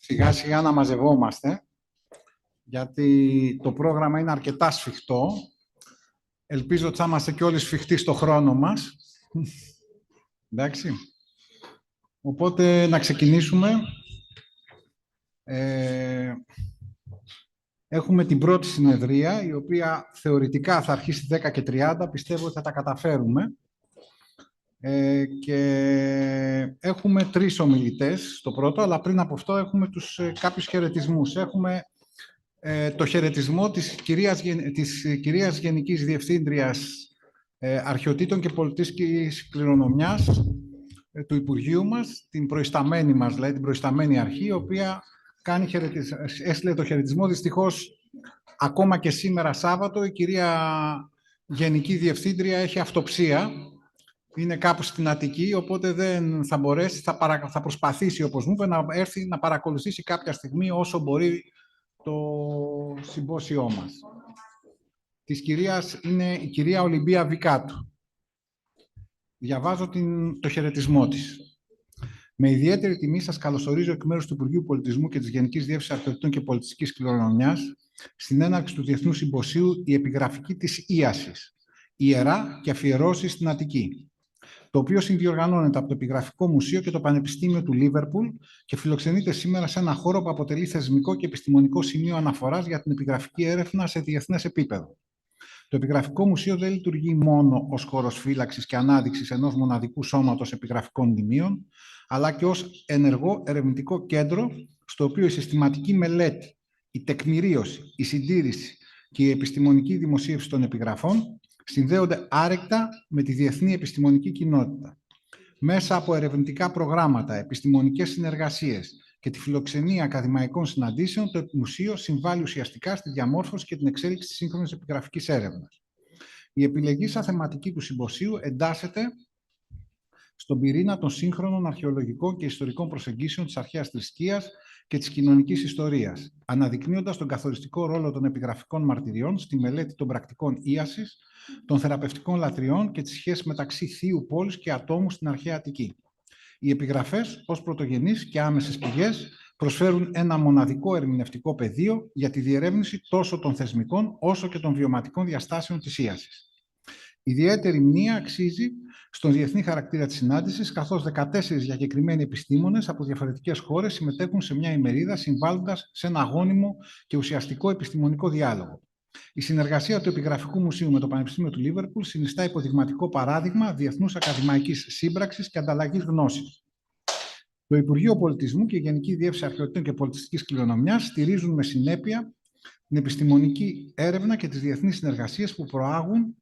Σιγά σιγά να μαζευόμαστε, γιατί το πρόγραμμα είναι αρκετά σφιχτό. Ελπίζω ότι θα είμαστε και όλοι σφιχτοί στο χρόνο μας. Εντάξει. Οπότε να ξεκινήσουμε. Έχουμε την πρώτη συνεδρία, η οποία θεωρητικά θα αρχίσει 10:30. Πιστεύω ότι θα τα καταφέρουμε. Και έχουμε 3 ομιλητές στο πρώτο, αλλά πριν από αυτό έχουμε κάποιους χαιρετισμούς. Έχουμε το χαιρετισμό της κυρίας Γενικής Διευθύντριας Αρχαιοτήτων και Πολιτιστικής Κληρονομιάς του Υπουργείου μας, την προϊσταμένη μας, δηλαδή την προϊσταμένη αρχή, η οποία έστειλε το χαιρετισμό. Δυστυχώς, ακόμα και σήμερα Σάββατο, η κυρία Γενική Διευθύντρια έχει αυτοψία. Είναι κάπου στην Αττική, οπότε δεν θα μπορέσει, θα προσπαθήσει, όπως μου είπε, να έρθει να παρακολουθήσει κάποια στιγμή όσο μπορεί το συμπόσιό μας. Της κυρίας είναι η κυρία Ολυμπία Βικάτου. Διαβάζω το χαιρετισμό της. Με ιδιαίτερη τιμή σας καλωσορίζω εκ μέρους του Υπουργείου Πολιτισμού και της Γενικής Διεύθυνσης Αρχαιοτήτων και Πολιτιστικής Κληρονομιάς στην έναρξη του Διεθνού Συμποσίου «Η Επιγραφική της Ίασης, Ιερά και Αφιερώσεις στην Αττική», το οποίο συνδιοργανώνεται από το Επιγραφικό Μουσείο και το Πανεπιστήμιο του Λίβερπουλ και φιλοξενείται σήμερα σε ένα χώρο που αποτελεί θεσμικό και επιστημονικό σημείο αναφοράς για την επιγραφική έρευνα σε διεθνές επίπεδο. Το Επιγραφικό Μουσείο δεν λειτουργεί μόνο ως χώρος φύλαξης και ανάδειξης ενός μοναδικού σώματος επιγραφικών μνημείων, αλλά και ως ενεργό ερευνητικό κέντρο, στο οποίο η συστηματική μελέτη, η τεκμηρίωση, η συντήρηση και η επιστημονική δημοσίευση των επιγραφών συνδέονται άρρηκτα με τη διεθνή επιστημονική κοινότητα. Μέσα από ερευνητικά προγράμματα, επιστημονικές συνεργασίες και τη φιλοξενία ακαδημαϊκών συναντήσεων, το Μουσείο συμβάλλει ουσιαστικά στη διαμόρφωση και την εξέλιξη της σύγχρονης επιγραφικής έρευνας. Η επιλεγήσα θεματική του συμποσίου εντάσσεται στον πυρήνα των σύγχρονων αρχαιολογικών και ιστορικών προσεγγίσεων της αρχαίας θρησκείας και της κοινωνικής ιστορίας, αναδεικνύοντας τον καθοριστικό ρόλο των επιγραφικών μαρτυριών στη μελέτη των πρακτικών ίασης, των θεραπευτικών λατριών και τις σχέσεις μεταξύ θείου πόλης και ατόμου στην αρχαία Αττική. Οι επιγραφές, ως πρωτογενείς και άμεσες πηγές, προσφέρουν ένα μοναδικό ερμηνευτικό πεδίο για τη διερεύνηση τόσο των θεσμικών όσο και των βιωματικών διαστάσεων της ίασης. Ιδιαίτερη μνήα αξίζει στον διεθνή χαρακτήρα της συνάντησης, καθώς 14 διακεκριμένοι επιστήμονες από διαφορετικές χώρες συμμετέχουν σε μια ημερίδα, συμβάλλοντας σε ένα αγώνιμο και ουσιαστικό επιστημονικό διάλογο. Η συνεργασία του Επιγραφικού Μουσείου με το Πανεπιστήμιο του Λίβερπουλ συνιστά υποδειγματικό παράδειγμα διεθνούς ακαδημαϊκής σύμπραξης και ανταλλαγής γνώσης. Το Υπουργείο Πολιτισμού και η Γενική Διεύθυνση Αρχαιοτήτων και Πολιτιστικής Κληρονομιάς στηρίζουν με συνέπεια την επιστημονική έρευνα και τις διεθνείς συνεργασίες που προάγουν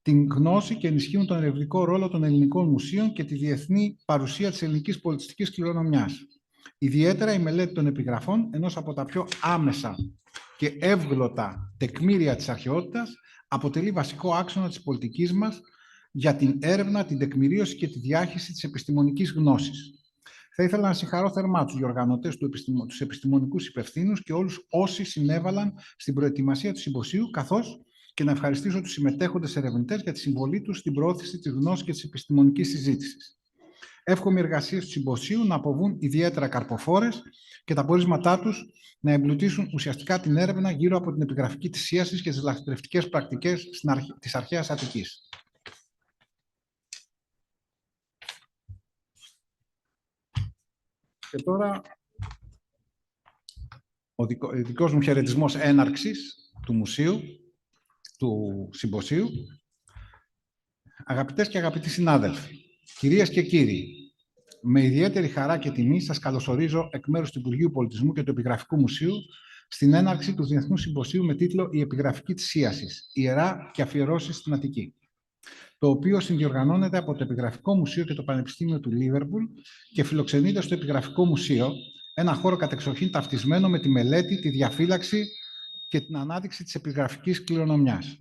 την γνώση και ενισχύουν τον ερευνητικό ρόλο των ελληνικών μουσείων και τη διεθνή παρουσία της ελληνικής πολιτιστικής κληρονομιάς. Ιδιαίτερα η μελέτη των επιγραφών, ενός από τα πιο άμεσα και εύγλωτα τεκμήρια της αρχαιότητας, αποτελεί βασικό άξονα της πολιτικής μας για την έρευνα, την τεκμηρίωση και τη διάχυση της επιστημονικής γνώσης. Θα ήθελα να συγχαρώ θερμά τους διοργανωτές, τους επιστημονικούς υπευθύνους και όλους όσοι συνέβαλαν στην προετοιμασία του συμποσίου, καθώς και να ευχαριστήσω τους συμμετέχοντες ερευνητές για τη συμβολή τους στην προώθηση της γνώσης και της επιστημονικής συζήτησης. Εύχομαι οι εργασίες του συμποσίου να αποβούν ιδιαίτερα καρποφόρες και τα πορίσματά τους να εμπλουτίσουν ουσιαστικά την έρευνα γύρω από την επιγραφική της ίασης και τις λαθρευτικές πρακτικές της αρχαίας Αττικής. Και τώρα ο δικός μου χαιρετισμός έναρξης του μουσείου, του συμποσίου. Αγαπητές και αγαπητοί συνάδελφοι, κυρίες και κύριοι, με ιδιαίτερη χαρά και τιμή σας καλωσορίζω εκ μέρους του Υπουργείου Πολιτισμού και του Επιγραφικού Μουσείου στην έναρξη του Διεθνούς Συμποσίου με τίτλο «Η Επιγραφική της Ίασης, Ιερά και Αφιερώσεις στην Αττική», το οποίο συνδιοργανώνεται από το Επιγραφικό Μουσείο και το Πανεπιστήμιο του Λίβερπουλ και φιλοξενείται στο Επιγραφικό Μουσείο, ένα χώρο κατεξοχήν ταυτισμένο με τη μελέτη, τη διαφύλαξη και την ανάδειξη της επιγραφικής κληρονομιάς.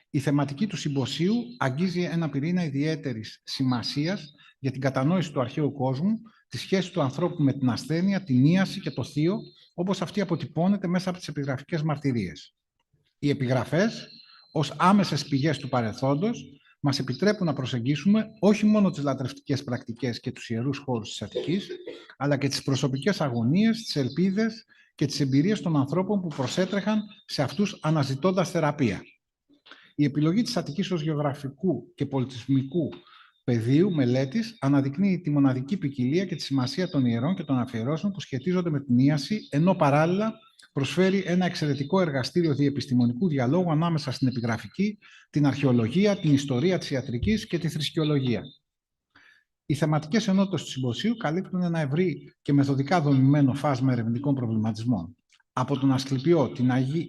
Η θεματική του συμποσίου αγγίζει ένα πυρήνα ιδιαίτερης σημασίας για την κατανόηση του αρχαίου κόσμου, τη σχέση του ανθρώπου με την ασθένεια, την ίαση και το θείο, όπως αυτή αποτυπώνεται μέσα από τις επιγραφικές μαρτυρίες. Οι επιγραφές, ως άμεσες πηγές του παρελθόντος, μας επιτρέπουν να προσεγγίσουμε όχι μόνο τις λατρευτικές πρακτικές και τους ιερούς χώρους της Αττικής, αλλά και τις προσωπικές αγωνίες, τις ελπίδες και τις εμπειρίες των ανθρώπων που προσέτρεχαν σε αυτούς αναζητώντας θεραπεία. Η επιλογή της Αττικής ως γεωγραφικού και πολιτισμικού πεδίου μελέτης αναδεικνύει τη μοναδική ποικιλία και τη σημασία των ιερών και των αφιερώσεων που σχετίζονται με την ίαση, ενώ παράλληλα προσφέρει ένα εξαιρετικό εργαστήριο διεπιστημονικού διαλόγου ανάμεσα στην επιγραφική, την αρχαιολογία, την ιστορία της ιατρικής και τη θρησκεολογία. Οι θεματικές ενότητες του συμποσίου καλύπτουν ένα ευρύ και μεθοδικά δομημένο φάσμα ερευνητικών προβληματισμών. Από τον Ασκληπιό,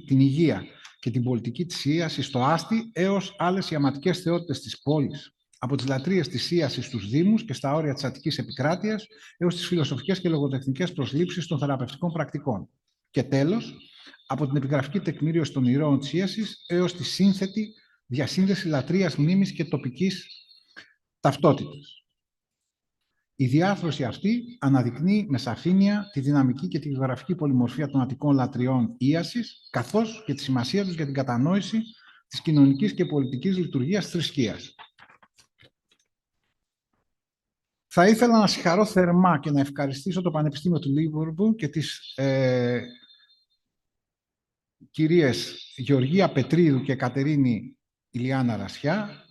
την υγεία και την πολιτική της ίασης στο άστι, έως άλλες ιαματικές θεότητες της πόλης. Από τις λατρείες της ίασης στους Δήμους και στα όρια της Αττικής επικράτειας, έως τις φιλοσοφικές και λογοτεχνικές προσλήψεις των θεραπευτικών πρακτικών. Και τέλος, από την επιγραφική τεκμήριωση των ηρώων της ίασης, έως τη σύνθετη διασύνδεση λατρείας, μνήμης και τοπικής ταυτότητας. Η διάρθρωση αυτή αναδεικνύει με σαφήνεια τη δυναμική και τη γεωγραφική πολυμορφία των αττικών λατριών ίασης, καθώς και τη σημασία τους για την κατανόηση της κοινωνικής και πολιτικής λειτουργίας της θρησκείας. Θα ήθελα να συγχαρώ θερμά και να ευχαριστήσω το Πανεπιστήμιο του Λίβερπουλ και τις κυρίες Γεωργία Πετρίδου και Κατερίνη Ηλιάνα Ρασιά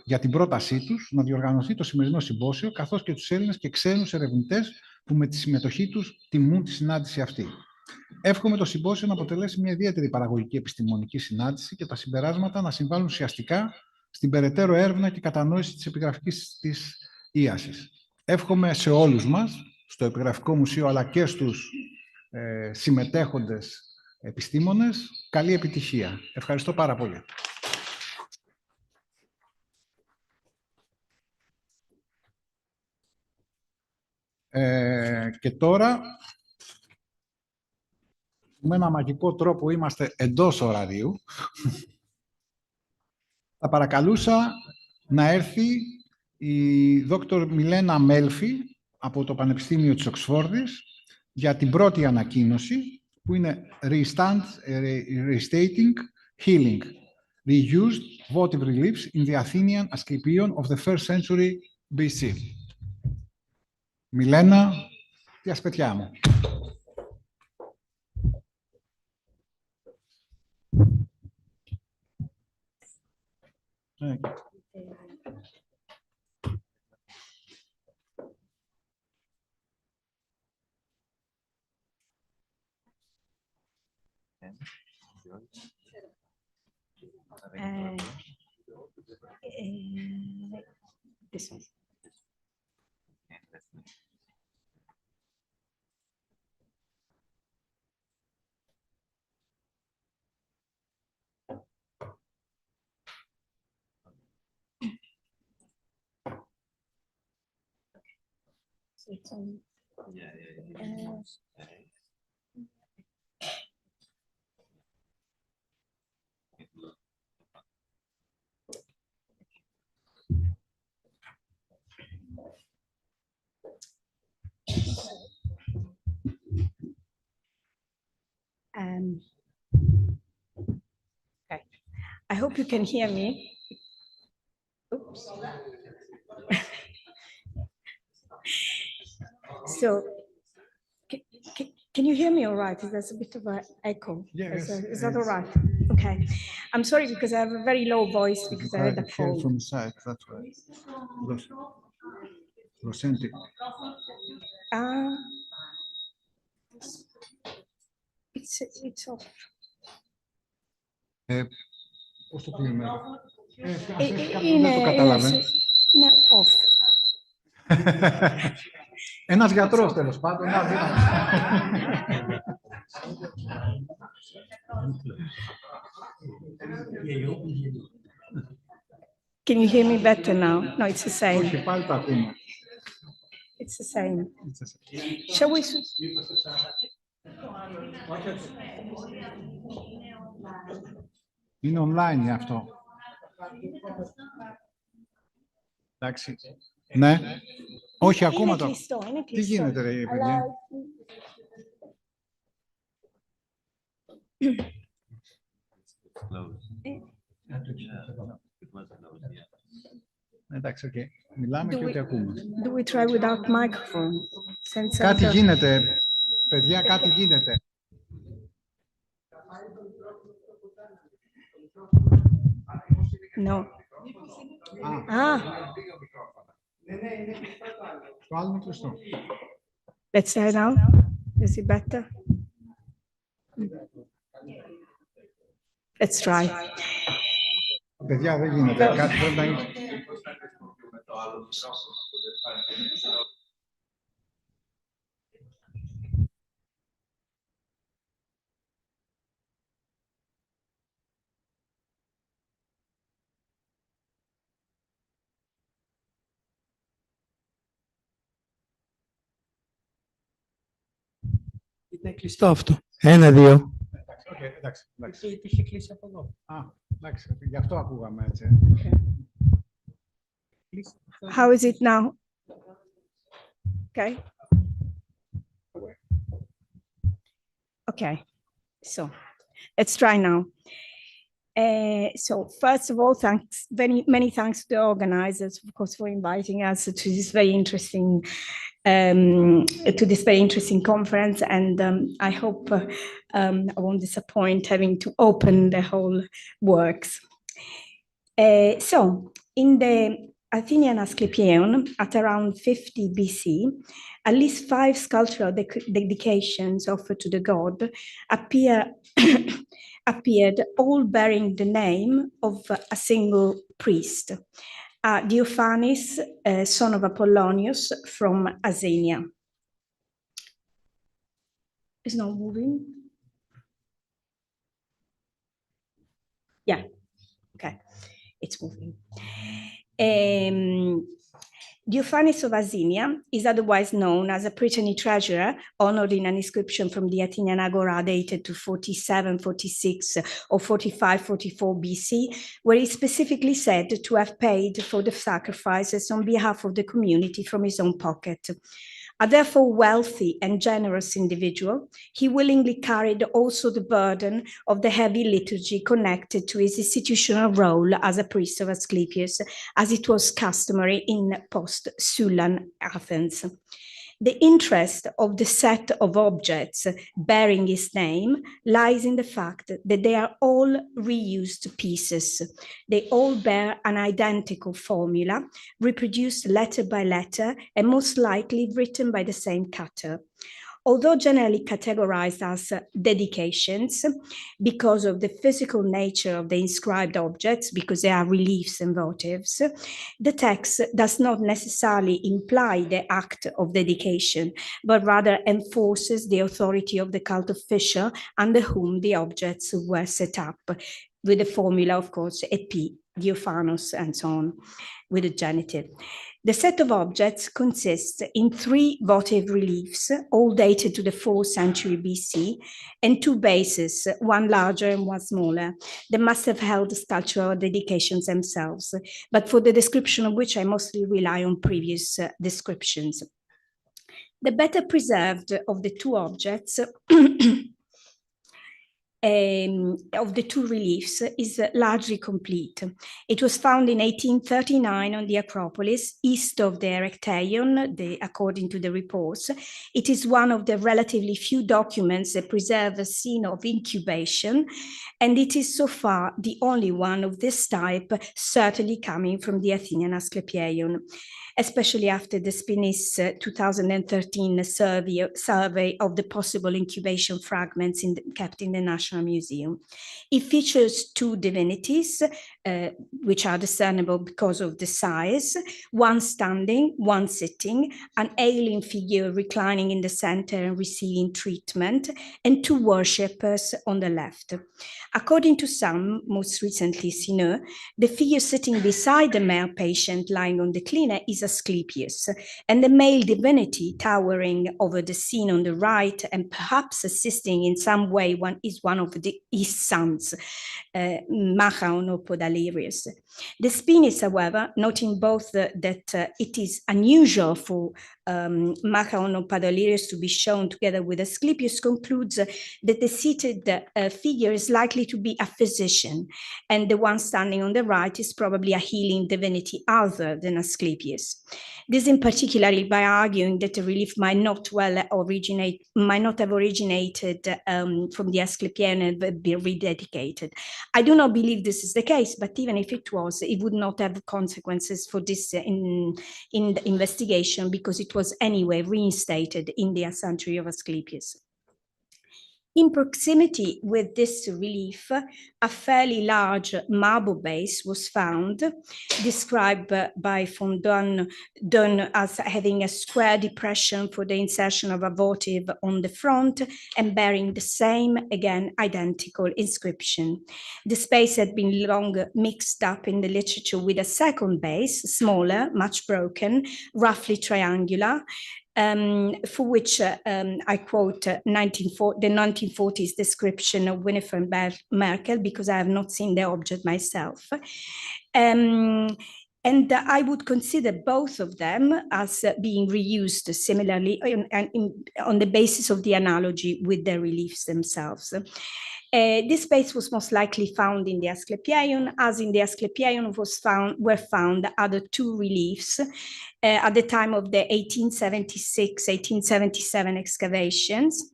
για την πρότασή τους να διοργανωθεί το σημερινό συμπόσιο, καθώς και τους Έλληνες και ξένους ερευνητές που με τη συμμετοχή τους τιμούν τη συνάντηση αυτή. Εύχομαι το συμπόσιο να αποτελέσει μια ιδιαίτερη παραγωγική επιστημονική συνάντηση και τα συμπεράσματα να συμβάλλουν ουσιαστικά στην περαιτέρω έρευνα και κατανόηση της επιγραφικής της ίασης. Εύχομαι σε όλους μας, στο Επιγραφικό Μουσείο, αλλά και στους συμμετέχοντες επιστήμονες, καλή επιτυχία. Ευχαριστώ πάρα πολύ. Και τώρα, με ένα μαγικό τρόπο, είμαστε εντός ωραρίου. θα παρακαλούσα να έρθει η Δόκτωρ Μιλένα Μέλφη από το Πανεπιστήμιο της Οξφόρδης για την πρώτη ανακοίνωση, που είναι Restating Healing, Reused Votive Reliefs in the Athenian Asclepion of the 1st century BC. Μιλένα, τι ασπετιά μου. This one. So it's on. Okay. I hope you can hear me. Oops. So, can you hear me all right? There's a bit of an echo. Yes. Is that all right? Okay. I'm sorry because I have a very low voice because I had a cold. From the side, that's right. Rosenti. It's off. Πώς το κλείνουμε? Δεν το κατάλαβε. Είναι off. Ένας γιατρός, τέλος πάντων. Can you hear me better now? No, it's the same. Όχι, πάλι το ακούμε. It's the same. Shall we? Είναι online γι' αυτό. Εντάξει. Ναι. Όχι, ακόμα το. Τι γίνεται, ρε, παιδιά? Εντάξει, οκ. Μιλάμε και ό,τι ακούμε. Do we try without microphone? Κάτι γίνεται. Παιδιά, κάτι γίνεται. No. Το άλλο είναι κλειστό. Let's try now. Is it better? Let's try. Παιδιά, δεν γίνεται. Κάτι πρέπει να είναι. Είναι κλειστό αυτό. 1, 2. Εντάξει. Είχε κλείσει από εδώ. Εντάξει, γι' αυτό ακούγαμε έτσι. How is it now? Okay. Okay. So let's try now. So first of all, many thanks to the organizers, of course, for inviting us to this very interesting conference. And I hope I won't disappoint having to open the whole works. So in the Athenian Asclepion at around 50 BC, at least 5 sculptural dedications offered to the god appeared, all bearing the name of a single priest, Diophanes, son of Apollonius from Asenia. It's not moving. Yeah, okay, it's moving. Diophanes of Azinia is otherwise known as a Brittany treasurer, honored in an inscription from the Athenian Agora dated to 47, 46, or 45, 44 BC, where he specifically said to have paid for the sacrifices on behalf of the community from his own pocket. A therefore wealthy and generous individual, he willingly carried also the burden of the heavy liturgy connected to his institutional role as a priest of Asclepius, as it was customary in post-Sullan Athens. The interest of the set of objects bearing his name lies in the fact that they are all reused pieces. They all bear an identical formula, reproduced letter by letter, and most likely written by the same cutter. Although generally categorized as dedications because of the physical nature of the inscribed objects, because they are reliefs and votives, the text does not necessarily imply the act of dedication, but rather enforces the authority of the cult official under whom the objects were set up, with the formula, of course, Epi, Diophanos, and so on, with the genitive. The set of objects consists in 3 votive reliefs, all dated to the 4th century BC, and 2 bases, one larger and one smaller, that must have held sculptural dedications themselves, but for the description of which I mostly rely on previous descriptions. The better preserved of the 2 objects of the 2 reliefs is largely complete. It was found in 1839 on the Acropolis, east of the Erechtheion, according to the reports. It is one of the relatively few documents that preserve a scene of incubation, and it is so far the only one of this type, certainly coming from the Athenian Asclepieion, especially after the Spinis 2013 survey of the possible incubation fragments kept in the National Museum. It features 2 divinities, which are discernible because of the size, one standing, one sitting, an ailing figure reclining in the center and receiving treatment, and 2 worshippers on the left. According to some, most recently Sineux, the figure sitting beside the male patient lying on the cleaner is Asclepius, and the male divinity towering over the scene on the right and perhaps assisting in some way is one of his sons, Machaon or Podalirius. The Spinis, however, noting both that it is unusual for Machaon or Podalirius to be shown together with Asclepius, concludes that the seated figure is likely to be a physician, and the one standing on the right is probably a healing divinity other than Asclepius. This in particularly by arguing that the relief might not have originated from the Asclepieion and be rededicated. I do not believe this is the case, but even if it was, it would not have consequences for this in the investigation, because it was anyway reinstated in the Sanctuary of Asclepius. In proximity with this relief, a fairly large marble base was found, described by von Dunn as having a square depression for the insertion of a votive on the front and bearing the same, again, identical inscription. The space had been long mixed up in the literature with a second base, smaller, much broken, roughly triangular, for which I quote the 1940s description of Winifred Merkel, because I have not seen the object myself. And I would consider both of them as being reused similarly on the basis of the analogy with the reliefs themselves. This space was most likely found in the Asclepieion, as in the Asclepieion were found other 2 reliefs at the time of the 1876-1877 excavations.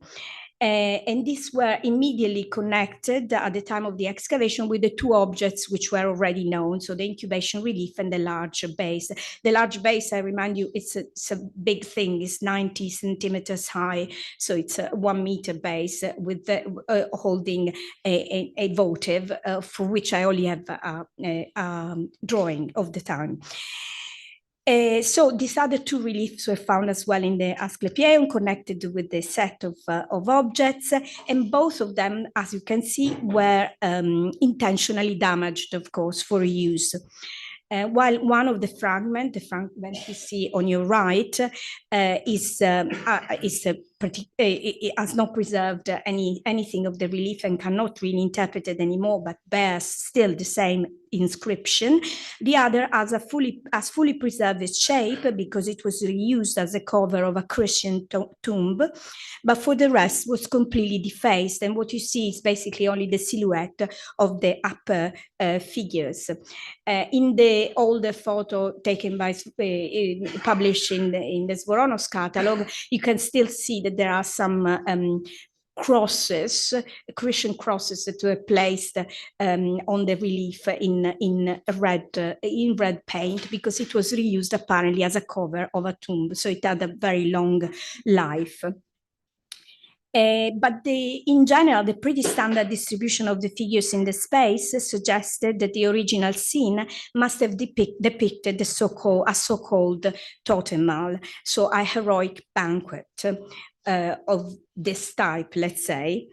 And these were immediately connected at the time of the excavation with the 2 objects which were already known, so the incubation relief and the large base. The large base, I remind you, it's a big thing, it's 90 centimeters high, so it's a 1 meter base with holding a votive, for which I only have a drawing of the time. So these other 2 reliefs were found as well in the Asclepieion, connected with the set of objects, and both of them, as you can see, were intentionally damaged, of course, for use. While one of the fragment you see on your right, has not preserved anything of the relief and cannot really interpret it anymore, but bears still the same inscription. The other has fully preserved its shape because it was reused as a cover of a Christian tomb, but for the rest was completely defaced. And what you see is basically only the silhouette of the upper figures. In the older photo taken by published in the Svoronos catalog, you can still see that there are some crosses, Christian crosses that were placed on the relief in red paint, because it was reused apparently as a cover of a tomb, so it had a very long life. But in general, the pretty standard distribution of the figures in the space suggested that the original scene must have depicted a so-called totemal, so a heroic banquet of this type, let's say.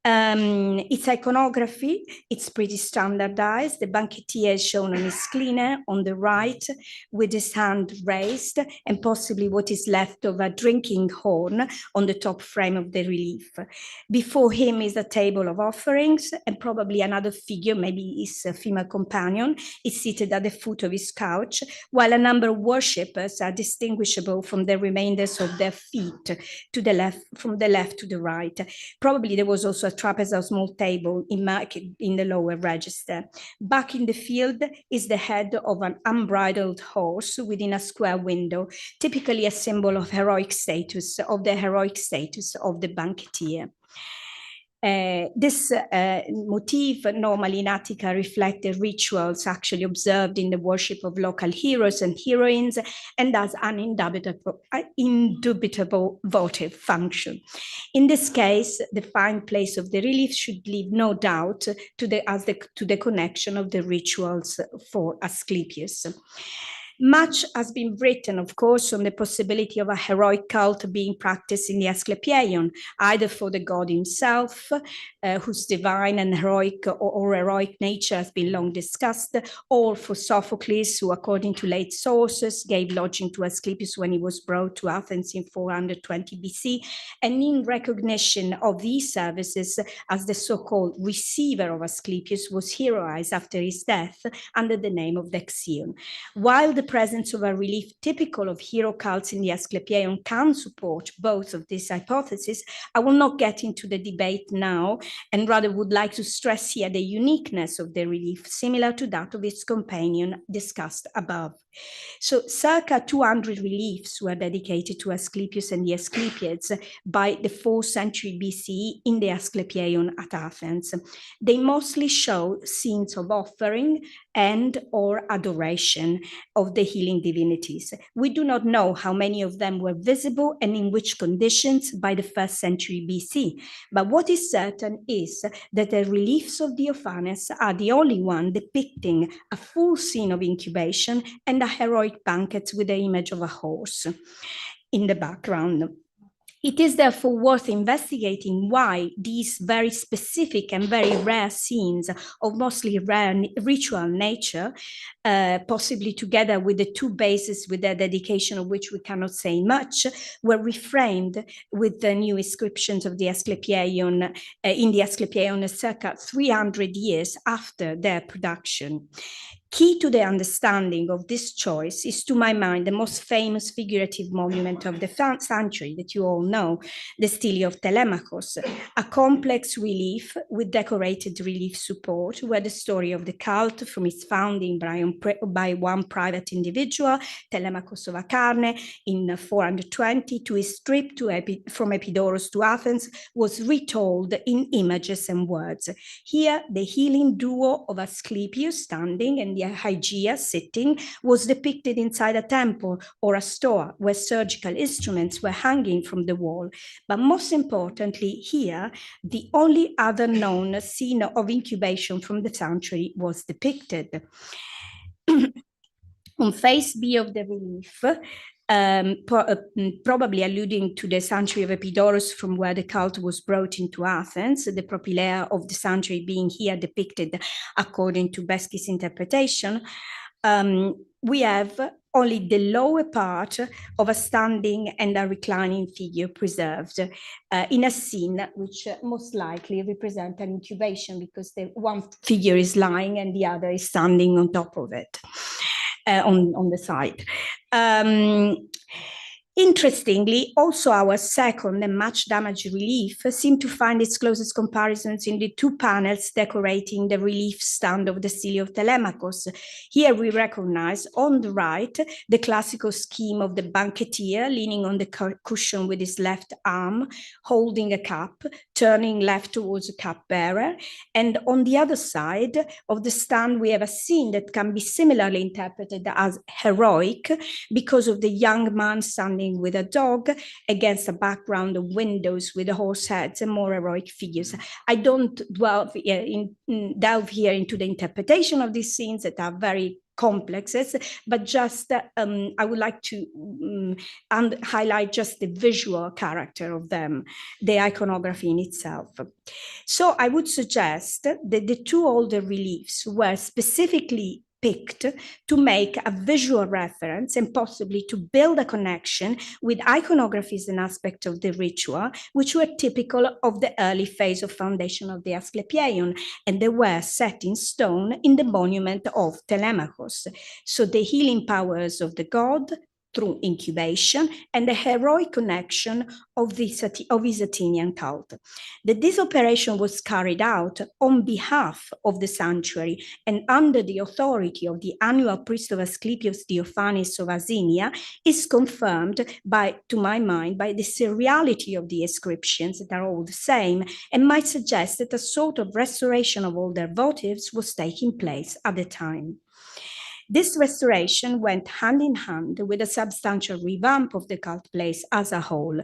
Its iconography, it's pretty standardized. The banquetier is shown on his cleaner on the right with his hand raised and possibly what is left of a drinking horn on the top frame of the relief. Before him is a table of offerings, and probably another figure, maybe his female companion, is seated at the foot of his couch, while a number of worshippers are distinguishable from the remainders of their feet to the left, from the left to the right. Probably there was also a trapeze or small table in the lower register. Back in the field is the head of an unbridled horse within a square window, typically a symbol of the heroic status of the banqueteer. This motif normally in Attica reflected rituals actually observed in the worship of local heroes and heroines, and has an indubitable votive function. In this case, the fine place of the relief should leave no doubt to the connection of the rituals for Asclepius. Much has been written, of course, on the possibility of a heroic cult being practiced in the Asclepieion, either for the god himself, whose divine and heroic or heroic nature has been long discussed, or for Sophocles, who, according to late sources, gave lodging to Asclepius when he was brought to Athens in 420 BC, and in recognition of these services, as the so-called receiver of Asclepius was heroized after his death under the name of Dexion. While the presence of a relief typical of hero cults in the Asclepieion can support both of these hypotheses, I will not get into the debate now, and rather would like to stress here the uniqueness of the relief, similar to that of its companion discussed above. So circa 200 reliefs were dedicated to Asclepius and the Asclepiads by the 4th century BCE in the Asclepieion at Athens. They mostly show scenes of offering and or adoration of the healing divinities. We do not know how many of them were visible and in which conditions by the 1st century BC, but what is certain is that the reliefs of Diophanes are the only one depicting a full scene of incubation and a heroic banquet with the image of a horse in the background. It is therefore worth investigating why these very specific and very rare scenes of mostly rare ritual nature, possibly together with the two bases with their dedication of which we cannot say much, were reframed with the new inscriptions of the Asclepieion in the Asclepieion circa 300 years after their production. Key to the understanding of this choice is, to my mind, the most famous figurative monument of the sanctuary that you all know, the Stele of Telemachus, a complex relief with decorated relief support, where the story of the cult from its founding by one private individual, Telemachus of Acharne, in 420, to his trip from Epidaurus to Athens, was retold in images and words. Here, the healing duo of Asclepius standing and the Hygeia sitting was depicted inside a temple or a store where surgical instruments were hanging from the wall. But most importantly, here, the only other known scene of incubation from the sanctuary was depicted. On face B of the relief, probably alluding to the sanctuary of Epidaurus from where the cult was brought into Athens, the propylea of the sanctuary being here depicted according to Besky's interpretation, we have only the lower part of a standing and a reclining figure preserved in a scene which most likely represent an incubation, because the one figure is lying and the other is standing on top of it, on the side. Interestingly, also our second and much damaged relief seemed to find its closest comparisons in the two panels decorating the relief stand of the City of Telemachus. Here we recognize on the right the classical scheme of the banqueteer leaning on the cushion with his left arm, holding a cup, turning left towards the cupbearer. And on the other side of the stand, we have a scene that can be similarly interpreted as heroic because of the young man standing with a dog against a background of windows with the horse heads and more heroic figures. I don't delve here into the interpretation of these scenes that are very complexes, but just I would like to highlight just the visual character of them, the iconography in itself. So I would suggest that the two older reliefs were specifically picked to make a visual reference and possibly to build a connection with iconographies and aspects of the ritual, which were typical of the early phase of foundation of the Asclepieion, and they were set in stone in the monument of Telemachus. So the healing powers of the god through incubation and the heroic connection of his Athenian cult. That this operation was carried out on behalf of the sanctuary and under the authority of the annual priest of Asclepius Diophanes of Asinia is confirmed by, to my mind, by the seriality of the inscriptions that are all the same, and might suggest that a sort of restoration of all their votives was taking place at the time. This restoration went hand in hand with a substantial revamp of the cult place as a whole.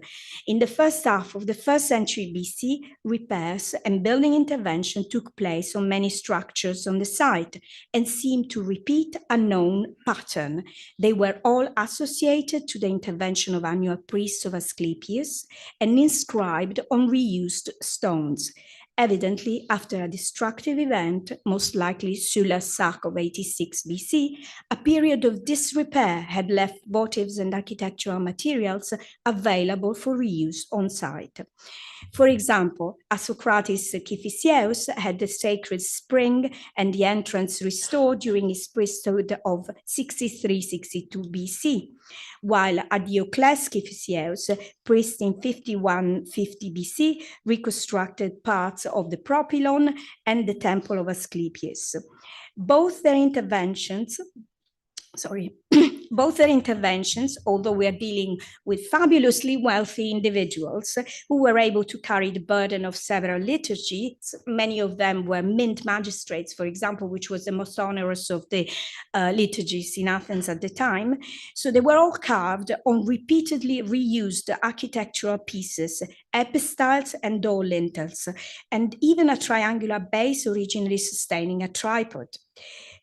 In the first half of the 1st century BC, repairs and building intervention took place on many structures on the site and seemed to repeat a known pattern. They were all associated to the intervention of annual priests of Asclepius and inscribed on reused stones. Evidently, after a destructive event, most likely Sulla's sack of 86 BC, a period of disrepair had left votives and architectural materials available for reuse on site. For example, Socrates Kiphiseus had the sacred spring and the entrance restored during his priesthood of 63-62 BC, while Diocles Kiphiseus, priest in 51-50 BC, reconstructed parts of the propylon and the temple of Asclepius. Both their interventions, although we are dealing with fabulously wealthy individuals who were able to carry the burden of several liturgies, many of them were mint magistrates, for example, which was the most onerous of the liturgies in Athens at the time. So they were all carved on repeatedly reused architectural pieces, epistyles and door lintels, and even a triangular base originally sustaining a tripod.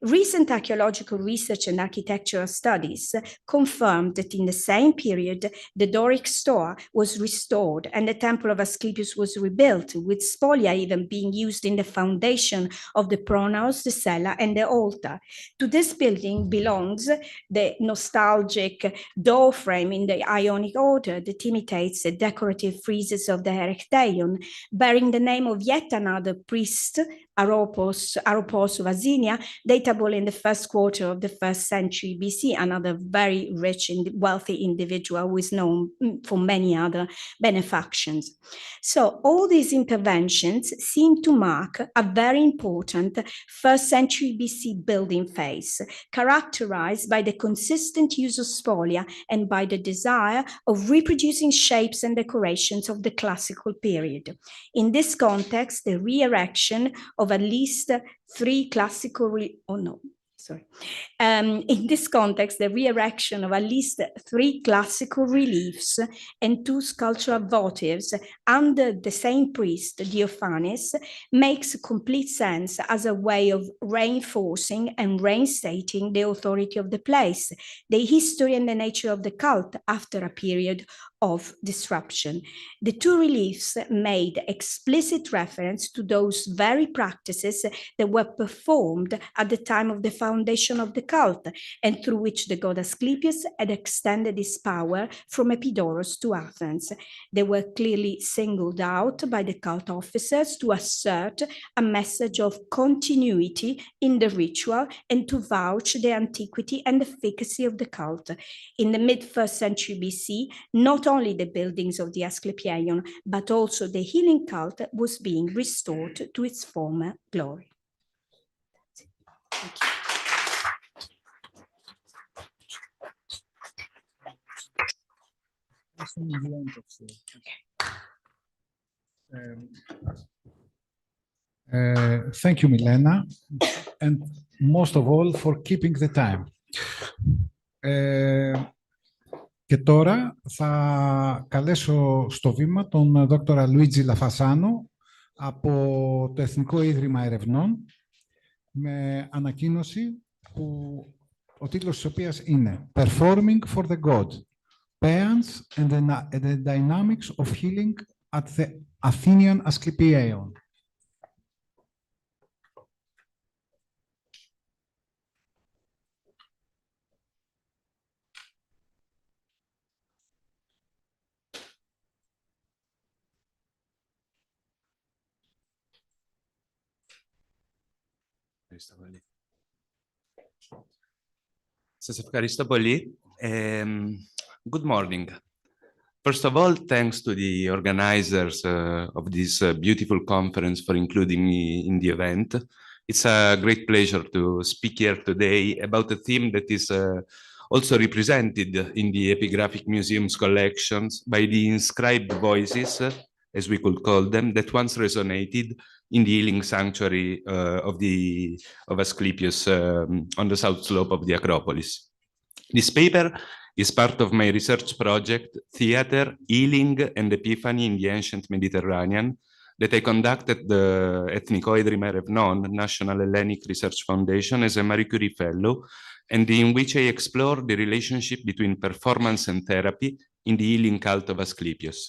Recent archaeological research and architectural studies confirmed that in the same period, the Doric Stoa was restored and the temple of Asclepius was rebuilt, with spolia even being used in the foundation of the pronaos, the cella, and the altar. To this building belongs the nostalgic door frame in the Ionic order that imitates the decorative friezes of the Erechtheion, bearing the name of yet another priest, Aropos of Asinia, datable in the first quarter of the 1st century BC, another very rich and wealthy individual who is known for many other benefactions. So all these interventions seem to mark a very important 1st century BC building phase, characterized by the consistent use of spolia and by the desire of reproducing shapes and decorations of the classical period. In this context, the re-erection of at least 3 classical, in this context, the re-erection of at least 3 classical reliefs and 2 sculptural votives under the same priest, Diophanes, makes complete sense as a way of reinforcing and reinstating the authority of the place, the history and the nature of the cult after a period of disruption. The two reliefs made explicit reference to those very practices that were performed at the time of the foundation of the cult, and through which the god Asclepius had extended his power from Epidaurus to Athens. They were clearly singled out by the cult officers to assert a message of continuity in the ritual and to vouch the antiquity and efficacy of the cult. In the mid-1st century BC, not only the buildings of the Asclepieion, but also the healing cult was being restored to its former glory. Thank you. Thank you, Milena, and most of all for keeping the time. Και τώρα θα καλέσω στο βήμα τον δόκτορα Λουίτζι Λαφασάνο από το Εθνικό Ίδρυμα Ερευνών με ανακοίνωση που ο τίτλος της οποίας είναι «Performing for the God, Peans and the Dynamics of Healing at the Athenian Asclepieion». Σας ευχαριστώ πολύ. Good morning. First of all, thanks to the organizers of this beautiful conference for including me in the event. It's a great pleasure to speak here today about a theme that is also represented in the Epigraphic Museum's collections by the inscribed voices, as we could call them, that once resonated in the healing sanctuary of Asclepius on the south slope of the Acropolis. This paper is part of my research project, Theater, Healing and Epiphany in the Ancient Mediterranean, that I conducted at the Ethnico Idrima Erevnon, National Hellenic Research Foundation, as a Marie Curie Fellow, and in which I explore the relationship between performance and therapy in the healing cult of Asclepius.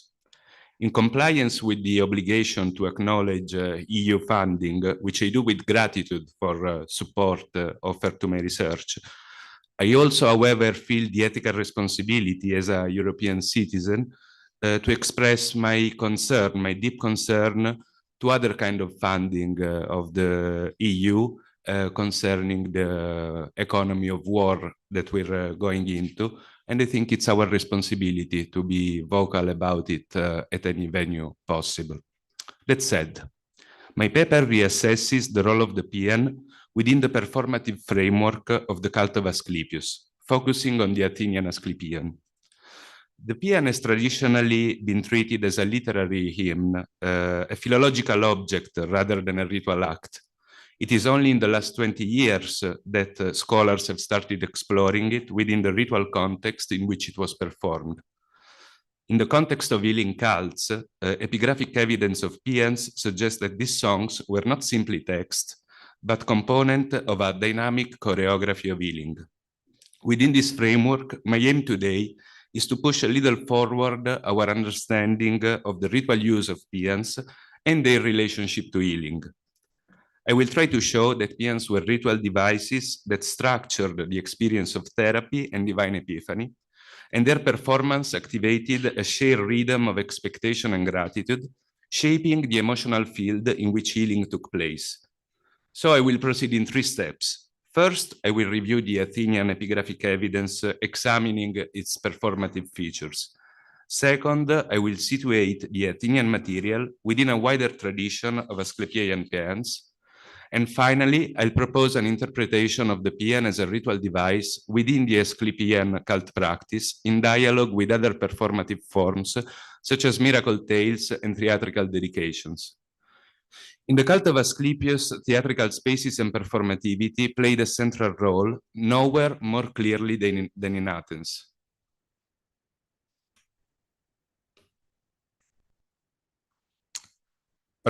In compliance with the obligation to acknowledge EU funding, which I do with gratitude for support offered to my research, I also, however, feel the ethical responsibility as a European citizen to express my concern, my deep concern to other kind of funding of the EU concerning the economy of war that we're going into. And I think it's our responsibility to be vocal about it at any venue possible. That said, my paper reassesses the role of the PN within the performative framework of the cult of Asclepius, focusing on the Athenian Asclepieion. The PN has traditionally been treated as a literary hymn, a philological object rather than a ritual act. It is only in the last 20 years that scholars have started exploring it within the ritual context in which it was performed. In the context of healing cults, epigraphic evidence of paeans suggests that these songs were not simply text, but component of a dynamic choreography of healing. Within this framework, my aim today is to push a little forward our understanding of the ritual use of paeans and their relationship to healing. I will try to show that paeans were ritual devices that structured the experience of therapy and divine epiphany, and their performance activated a shared rhythm of expectation and gratitude, shaping the emotional field in which healing took place. So I will proceed in 3 steps. First, I will review the Athenian epigraphic evidence, examining its performative features. Second, I will situate the Athenian material within a wider tradition of Asclepieian paeans. And finally, I'll propose an interpretation of the paean as a ritual device within the Asclepieian cult practice in dialogue with other performative forms, such as miracle tales and theatrical dedications. In the cult of Asclepius, theatrical spaces and performativity played a central role, nowhere more clearly than in Athens.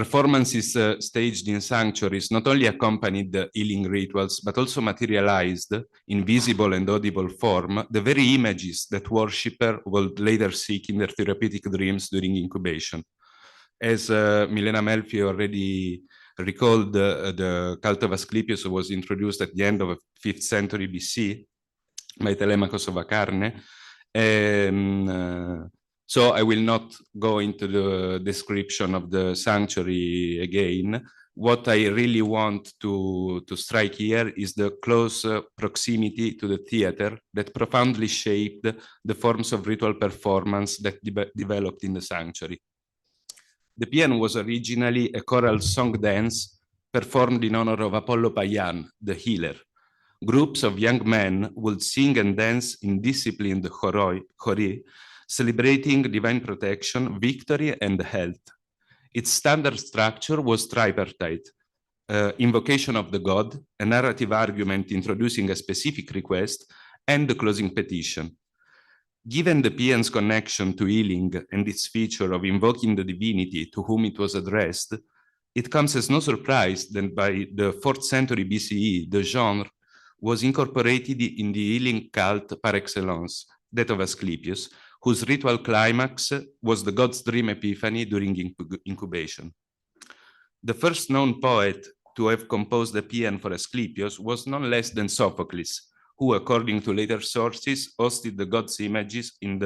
Performances staged in sanctuaries not only accompanied the healing rituals, but also materialized in visible and audible form the very images that worshippers would later seek in their therapeutic dreams during incubation. As Milena Melfi already recalled, the cult of Asclepius was introduced at the end of 5th century BC by Telemachus of Acharne. So I will not go into the description of the sanctuary again. What I really want to strike here is the close proximity to the theater that profoundly shaped the forms of ritual performance that developed in the sanctuary. The paean was originally a choral song dance performed in honor of Apollo Paian, the healer. Groups of young men would sing and dance in disciplined chori, celebrating divine protection, victory, and health. Its standard structure was tripartite: invocation of the god, a narrative argument introducing a specific request, and the closing petition. Given the paean's connection to healing and its feature of invoking the divinity to whom it was addressed, it comes as no surprise that by the 4th century BCE, the genre was incorporated in the healing cult par excellence, that of Asclepius, whose ritual climax was the god's dream epiphany during incubation. The first known poet to have composed a paean for Asclepius was none less than Sophocles, who, according to later sources, hosted the god's images in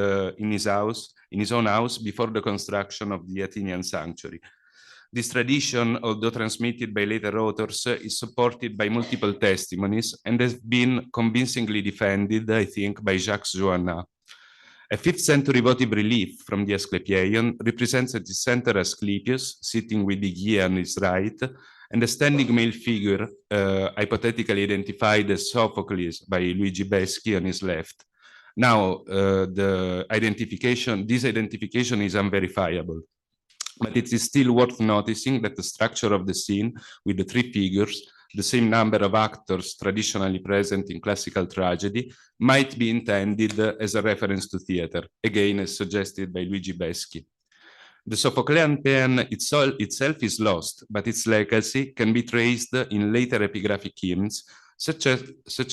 his own house before the construction of the Athenian sanctuary. This tradition, although transmitted by later authors, is supported by multiple testimonies and has been convincingly defended, I think, by Jacques Joannat. A 5th century votive relief from the Asclepieion represents at the center Asclepius, sitting with Hygeia on his right, and a standing male figure, hypothetically identified as Sophocles by Luigi Beschi, on his left. Now, this identification is unverifiable, but it is still worth noticing that the structure of the scene, with the 3 figures, the same number of actors traditionally present in classical tragedy, might be intended as a reference to theater, again as suggested by Luigi Beschi. The Sophoclean paean itself is lost, but its legacy can be traced in later epigraphic hymns, such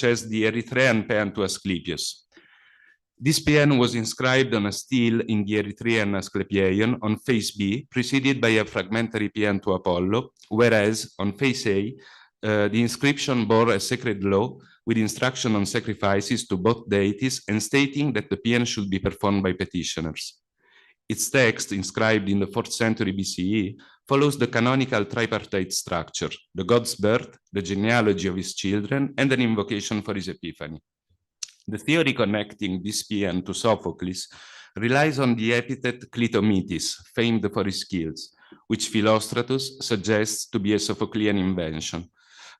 as the Erythraean paean to Asclepius. This paean was inscribed on a stele in the Erythraean Asclepieion on face B, preceded by a fragmentary paean to Apollo, whereas on face A, the inscription bore a sacred law with instruction on sacrifices to both deities and stating that the paean should be performed by petitioners. Its text, inscribed in the 4th century BCE, follows the canonical tripartite structure: the god's birth, the genealogy of his children, and an invocation for his epiphany. The theory connecting this paean to Sophocles relies on the epithet Clitometis, famed for his skills, which Philostratus suggests to be a Sophoclean invention.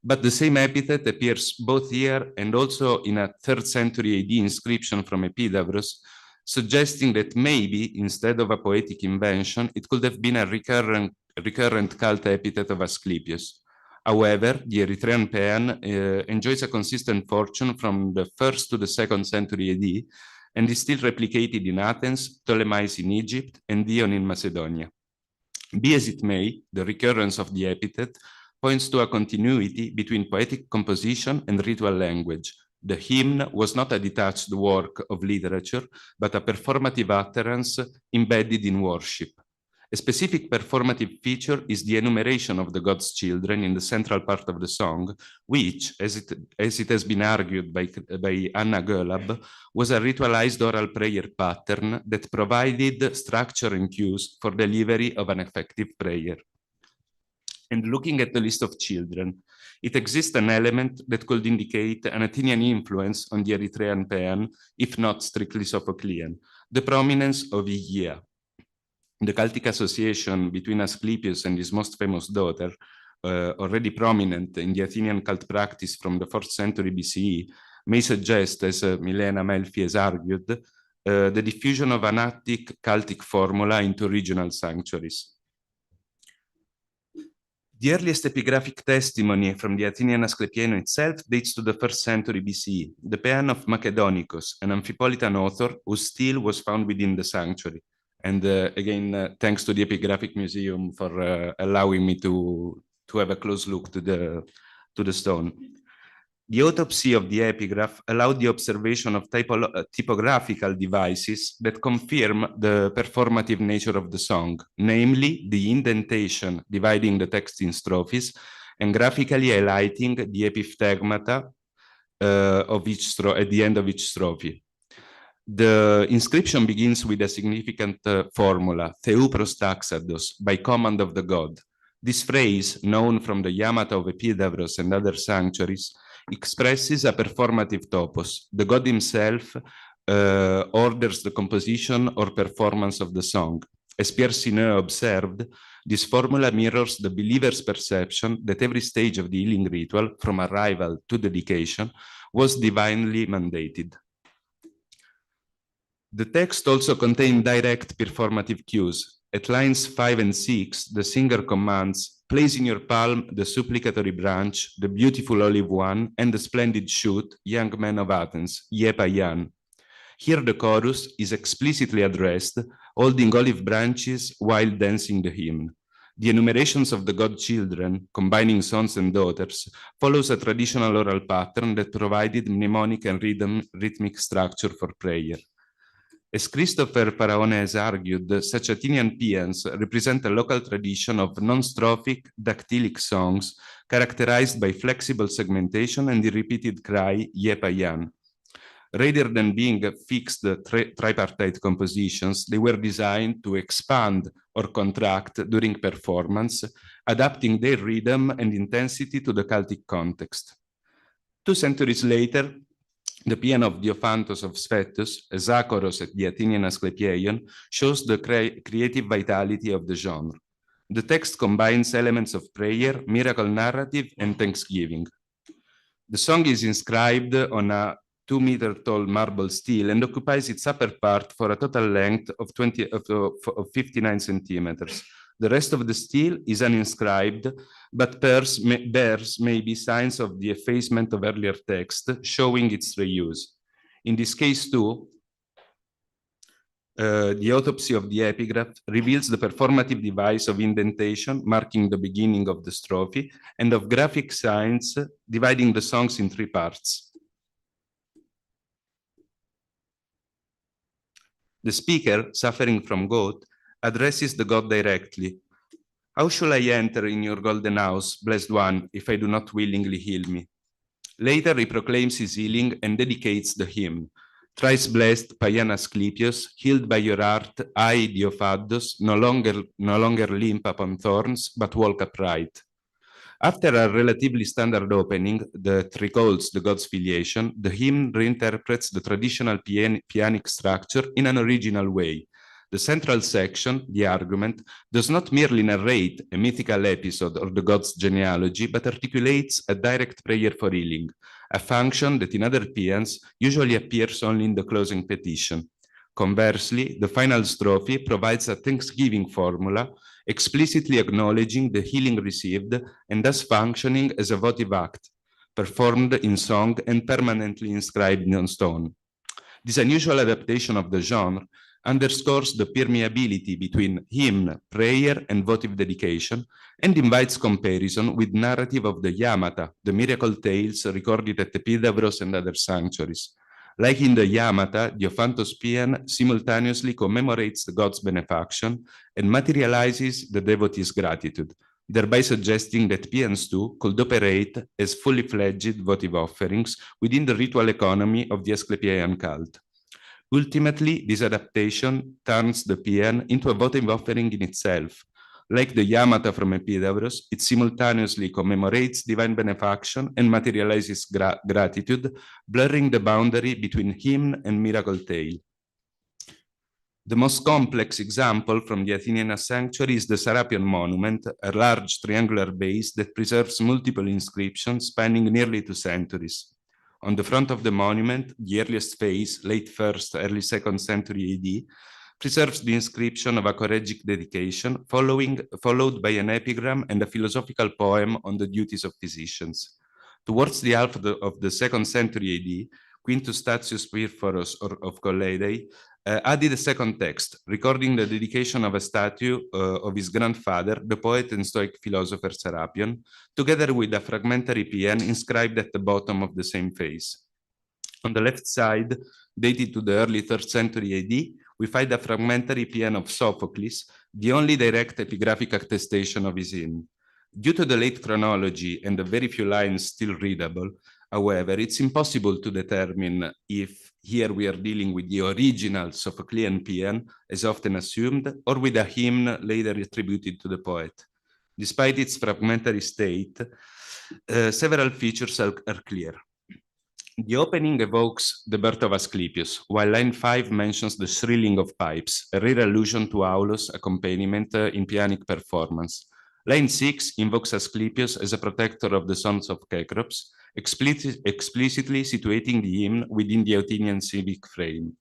But the same epithet appears both here and also in a 3rd century AD inscription from Epidavros, suggesting that maybe, instead of a poetic invention, it could have been a recurrent cult epithet of Asclepius. However, the Erythraean paean enjoys a consistent fortune from the 1st to the 2nd century AD, and is still replicated in Athens, Ptolemais in Egypt, and Dion in Macedonia. Be as it may, the recurrence of the epithet points to a continuity between poetic composition and ritual language. The hymn was not a detached work of literature, but a performative utterance embedded in worship. A specific performative feature is the enumeration of the god's children in the central part of the song, which, as it has been argued by Anna Golub, was a ritualized oral prayer pattern that provided structure and cues for delivery of an effective prayer. And looking at the list of children, it exists an element that could indicate an Athenian influence on the Erythraean paean, if not strictly Sophoclean: the prominence of Hygeia. The cultic association between Asclepius and his most famous daughter, already prominent in the Athenian cult practice from the 4th century BCE, may suggest, as Milena Melfi has argued, the diffusion of an Attic cultic formula into regional sanctuaries. The earliest epigraphic testimony from the Athenian Asclepieion itself dates to the 1st century BCE, the paean of Macedonicus, an Amphipolitan author whose stele was found within the sanctuary. And again, thanks to the Epigraphic Museum for allowing me to have a close look to the stone. The autopsy of the epigraph allowed the observation of typographical devices that confirm the performative nature of the song, namely the indentation dividing the text in strophes and graphically highlighting the epiphthegmata of each at the end of each strophe. The inscription begins with a significant formula, Theu prostaxados, by command of the god. This phrase, known from the Yamata of Epidavros and other sanctuaries, expresses a performative topos. The god himself orders the composition or performance of the song. As Pierre Sineux observed, this formula mirrors the believer's perception that every stage of the healing ritual, from arrival to dedication, was divinely mandated. The text also contained direct performative cues. At lines 5 and 6, the singer commands, place in your palm the supplicatory branch, the beautiful olive one, and the splendid shoot, young men of Athens, Iepayan. Here the chorus is explicitly addressed, holding olive branches while dancing the hymn. The enumerations of the godchildren, combining sons and daughters, follows a traditional oral pattern that provided mnemonic and rhythmic structure for prayer. As Christopher Faraone has argued, such Athenian paeans represent a local tradition of non-strophic, dactylic songs characterized by flexible segmentation and the repeated cry, Iepayan. Rather than being fixed tripartite compositions, they were designed to expand or contract during performance, adapting their rhythm and intensity to the cultic context. 2 centuries later, the paean of Diophantos of Sphettus, Zachoros at the Athenian Asclepieion, shows the creative vitality of the genre. The text combines elements of prayer, miracle narrative, and thanksgiving. The song is inscribed on a 2-meter-tall marble stele and occupies its upper part for a total length of 59 centimeters. The rest of the stele is uninscribed, but bears maybe signs of the effacement of earlier text, showing its reuse. In this case too, the autopsy of the epigraph reveals the performative device of indentation marking the beginning of the strophe and of graphic signs dividing the songs in 3 parts. The speaker, suffering from gout, addresses the god directly. How shall I enter in your golden house, blessed one, if I do not willingly heal me? Later, he proclaims his healing and dedicates the hymn. Thrice blessed Paian Asclepius, healed by your art, I, Diophados, no longer limp upon thorns, but walk upright. After a relatively standard opening that recalls the god's filiation, the hymn reinterprets the traditional pianic structure in an original way. The central section, the argument, does not merely narrate a mythical episode or the god's genealogy, but articulates a direct prayer for healing, a function that in other paeans usually appears only in the closing petition. Conversely, the final strophe provides a thanksgiving formula, explicitly acknowledging the healing received and thus functioning as a votive act, performed in song and permanently inscribed on stone. This unusual adaptation of the genre underscores the permeability between hymn, prayer, and votive dedication, and invites comparison with narrative of the Yamata, the miracle tales recorded at Epidavros and other sanctuaries. Like in the Yamata, Diophantos paean simultaneously commemorates the god's benefaction and materializes the devotee's gratitude, thereby suggesting that paeans too could operate as fully fledged votive offerings within the ritual economy of the Asclepieian cult. Ultimately, this adaptation turns the paean into a votive offering in itself. Like the Yamata from Epidavros, it simultaneously commemorates divine benefaction and materializes gratitude, blurring the boundary between hymn and miracle tale. The most complex example from the Athenian sanctuary is the Serapion monument, a large triangular base that preserves multiple inscriptions spanning nearly 2 centuries. On the front of the monument, the earliest phase, late 1st, early 2nd century AD, preserves the inscription of a choregic dedication, followed by an epigram and a philosophical poem on the duties of physicians. Towards the half of the 2nd century AD, Quintus Statius Pyrphoros of Colleidae added a second text, recording the dedication of a statue of his grandfather, the poet and Stoic philosopher Serapion, together with a fragmentary paean inscribed at the bottom of the same face. On the left side, dated to the early 3rd century AD, we find a fragmentary paean of Sophocles, the only direct epigraphic attestation of his hymn. Due to the late chronology and the very few lines still readable, however, it's impossible to determine if here we are dealing with the original Sophoclean paean, as often assumed, or with a hymn later attributed to the poet. Despite its fragmentary state, several features are clear. The opening evokes the birth of Asclepius, while line 5 mentions the shrilling of pipes, a rare allusion to Aulus' accompaniment in pianic performance. Line 6 invokes Asclepius as a protector of the sons of Cecrops, explicitly situating the hymn within the Athenian civic frame.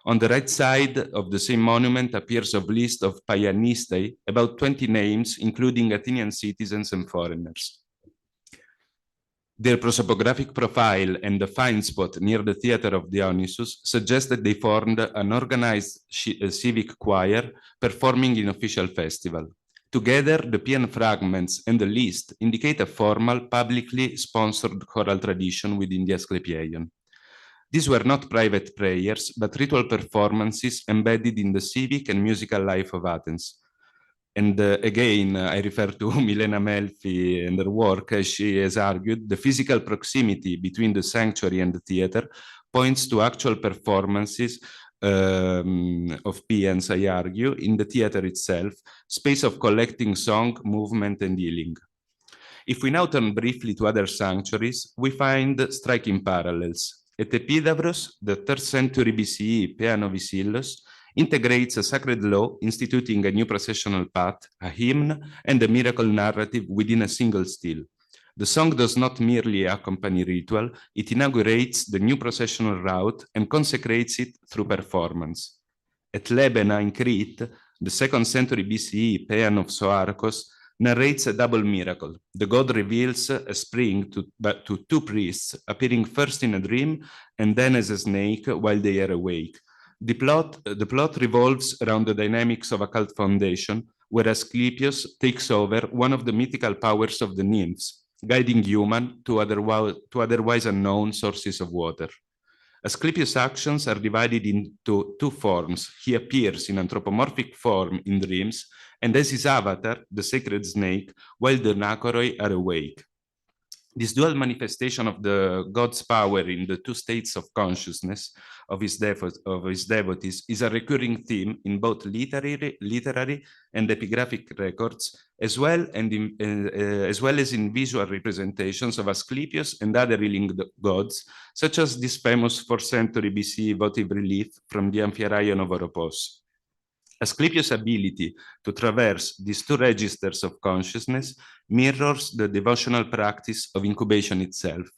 On the right side of the same monument appears a list of Paianistae, about 20 names, including Athenian citizens and foreigners. Their prosopographic profile and the fine spot near the theater of Dionysus suggest that they formed an organized civic choir performing in official festival. Together, the paean fragments and the list indicate a formal, publicly sponsored choral tradition within the Asclepieion. These were not private prayers, but ritual performances embedded in the civic and musical life of Athens. And again, I refer to Milena Melfi and her work, as she has argued, the physical proximity between the sanctuary and the theater points to actual performances of paeans, I argue, in the theater itself, space of collecting song, movement, and healing. If we now turn briefly to other sanctuaries, we find striking parallels. At Epidavros, the 3rd century BCE paean of Isillos integrates a sacred law instituting a new processional path, a hymn, and a miracle narrative within a single stele. The song does not merely accompany ritual, it inaugurates the new processional route and consecrates it through performance. At Lebena in Crete, the 2nd century BCE paean of Soarchos narrates a double miracle. The god reveals a spring to 2 priests, appearing first in a dream and then as a snake while they are awake. The plot revolves around the dynamics of a cult foundation, where Asclepius takes over one of the mythical powers of the nymphs, guiding human to otherwise unknown sources of water. Asclepius' actions are divided into 2 forms. He appears in anthropomorphic form in dreams, and as his avatar, the sacred snake, while the Nakoroi are awake. This dual manifestation of the god's power in the 2 states of consciousness of his devotees is a recurring theme in both literary and epigraphic records, as well as in visual representations of Asclepius and other healing gods, such as this famous 4th century BC votive relief from the Amphiaraion of Oropos. Asclepius' ability to traverse these 2 registers of consciousness mirrors the devotional practice of incubation itself,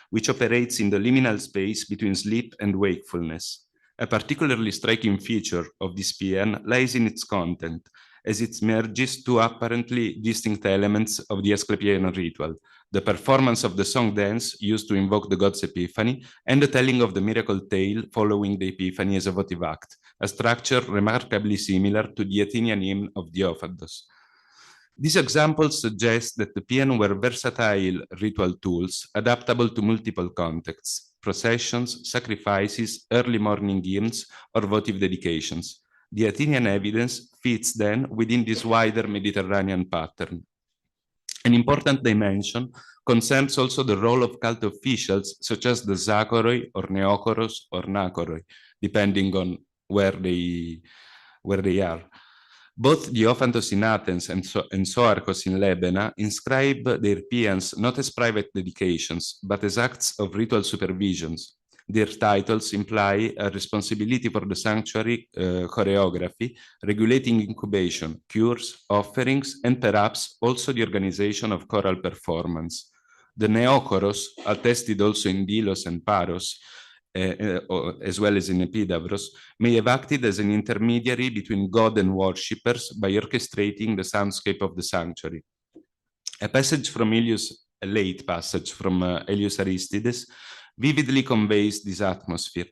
which operates in the liminal space between sleep and wakefulness. A particularly striking feature of this paean lies in its content, as it merges 2 apparently distinct elements of the Asclepieian ritual: the performance of the song dance used to invoke the god's epiphany, and the telling of the miracle tale following the epiphany as a votive act, a structure remarkably similar to the Athenian hymn of Diophantos. These examples suggest that the paean were versatile ritual tools, adaptable to multiple contexts: processions, sacrifices, early morning hymns, or votive dedications. The Athenian evidence fits then within this wider Mediterranean pattern. An important dimension concerns also the role of cult officials, such as the Zakoroi or Neokoros or Nakoroi, depending on where they are. Both Diophantos in Athens and Soarchos in Lebena inscribe their paeans not as private dedications, but as acts of ritual supervisions. Their titles imply a responsibility for the sanctuary choreography, regulating incubation, cures, offerings, and perhaps also the organization of choral performance. The Neokoros, attested also in Delos and Paros, as well as in Epidavros, may have acted as an intermediary between God and worshippers by orchestrating the soundscape of the sanctuary. A late passage from Helios Aristides vividly conveys this atmosphere.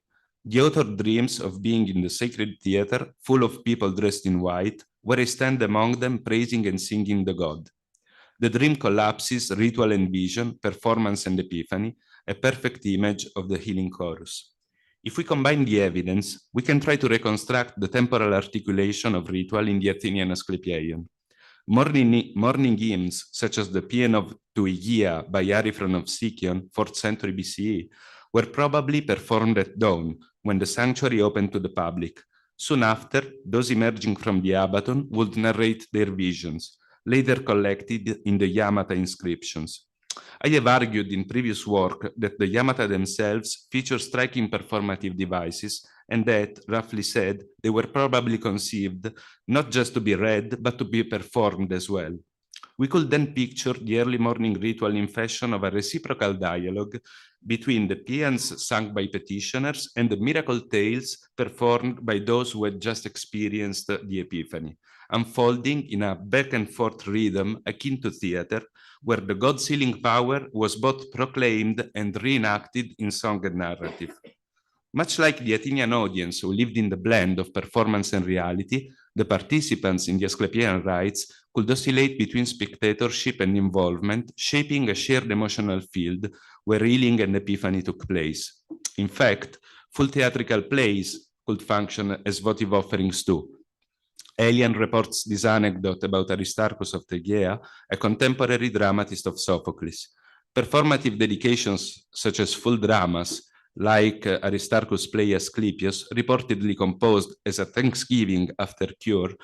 The author dreams of being in the sacred theater, full of people dressed in white, where I stand among them praising and singing the god. The dream collapses ritual and vision, performance and epiphany, a perfect image of the healing chorus. If we combine the evidence, we can try to reconstruct the temporal articulation of ritual in the Athenian Asclepieion. Morning hymns, such as the Paean of Tuigia by Arifron of Sicyon, 4th century BCE, were probably performed at dawn, when the sanctuary opened to the public. Soon after, those emerging from the Abaton would narrate their visions, later collected in the Yamata inscriptions. I have argued in previous work that the Yamata themselves feature striking performative devices, and that, roughly said, they were probably conceived not just to be read, but to be performed as well. We could then picture the early morning ritual in fashion of a reciprocal dialogue between the paeans sung by petitioners and the miracle tales performed by those who had just experienced the Epiphany, unfolding in a back and forth rhythm akin to theater, where the God's healing power was both proclaimed and reenacted in song and narrative. Much like the Athenian audience who lived in the blend of performance and reality, the participants in the Asclepian rites could oscillate between spectatorship and involvement, shaping a shared emotional field where healing and epiphany took place. In fact, full theatrical plays could function as votive offerings too. Elian reports this anecdote about Aristarchus of Tegea, a contemporary dramatist of Sophocles. Performative dedications, such as full dramas, like Aristarchus' play Asclepius, reportedly composed as a thanksgiving after cure,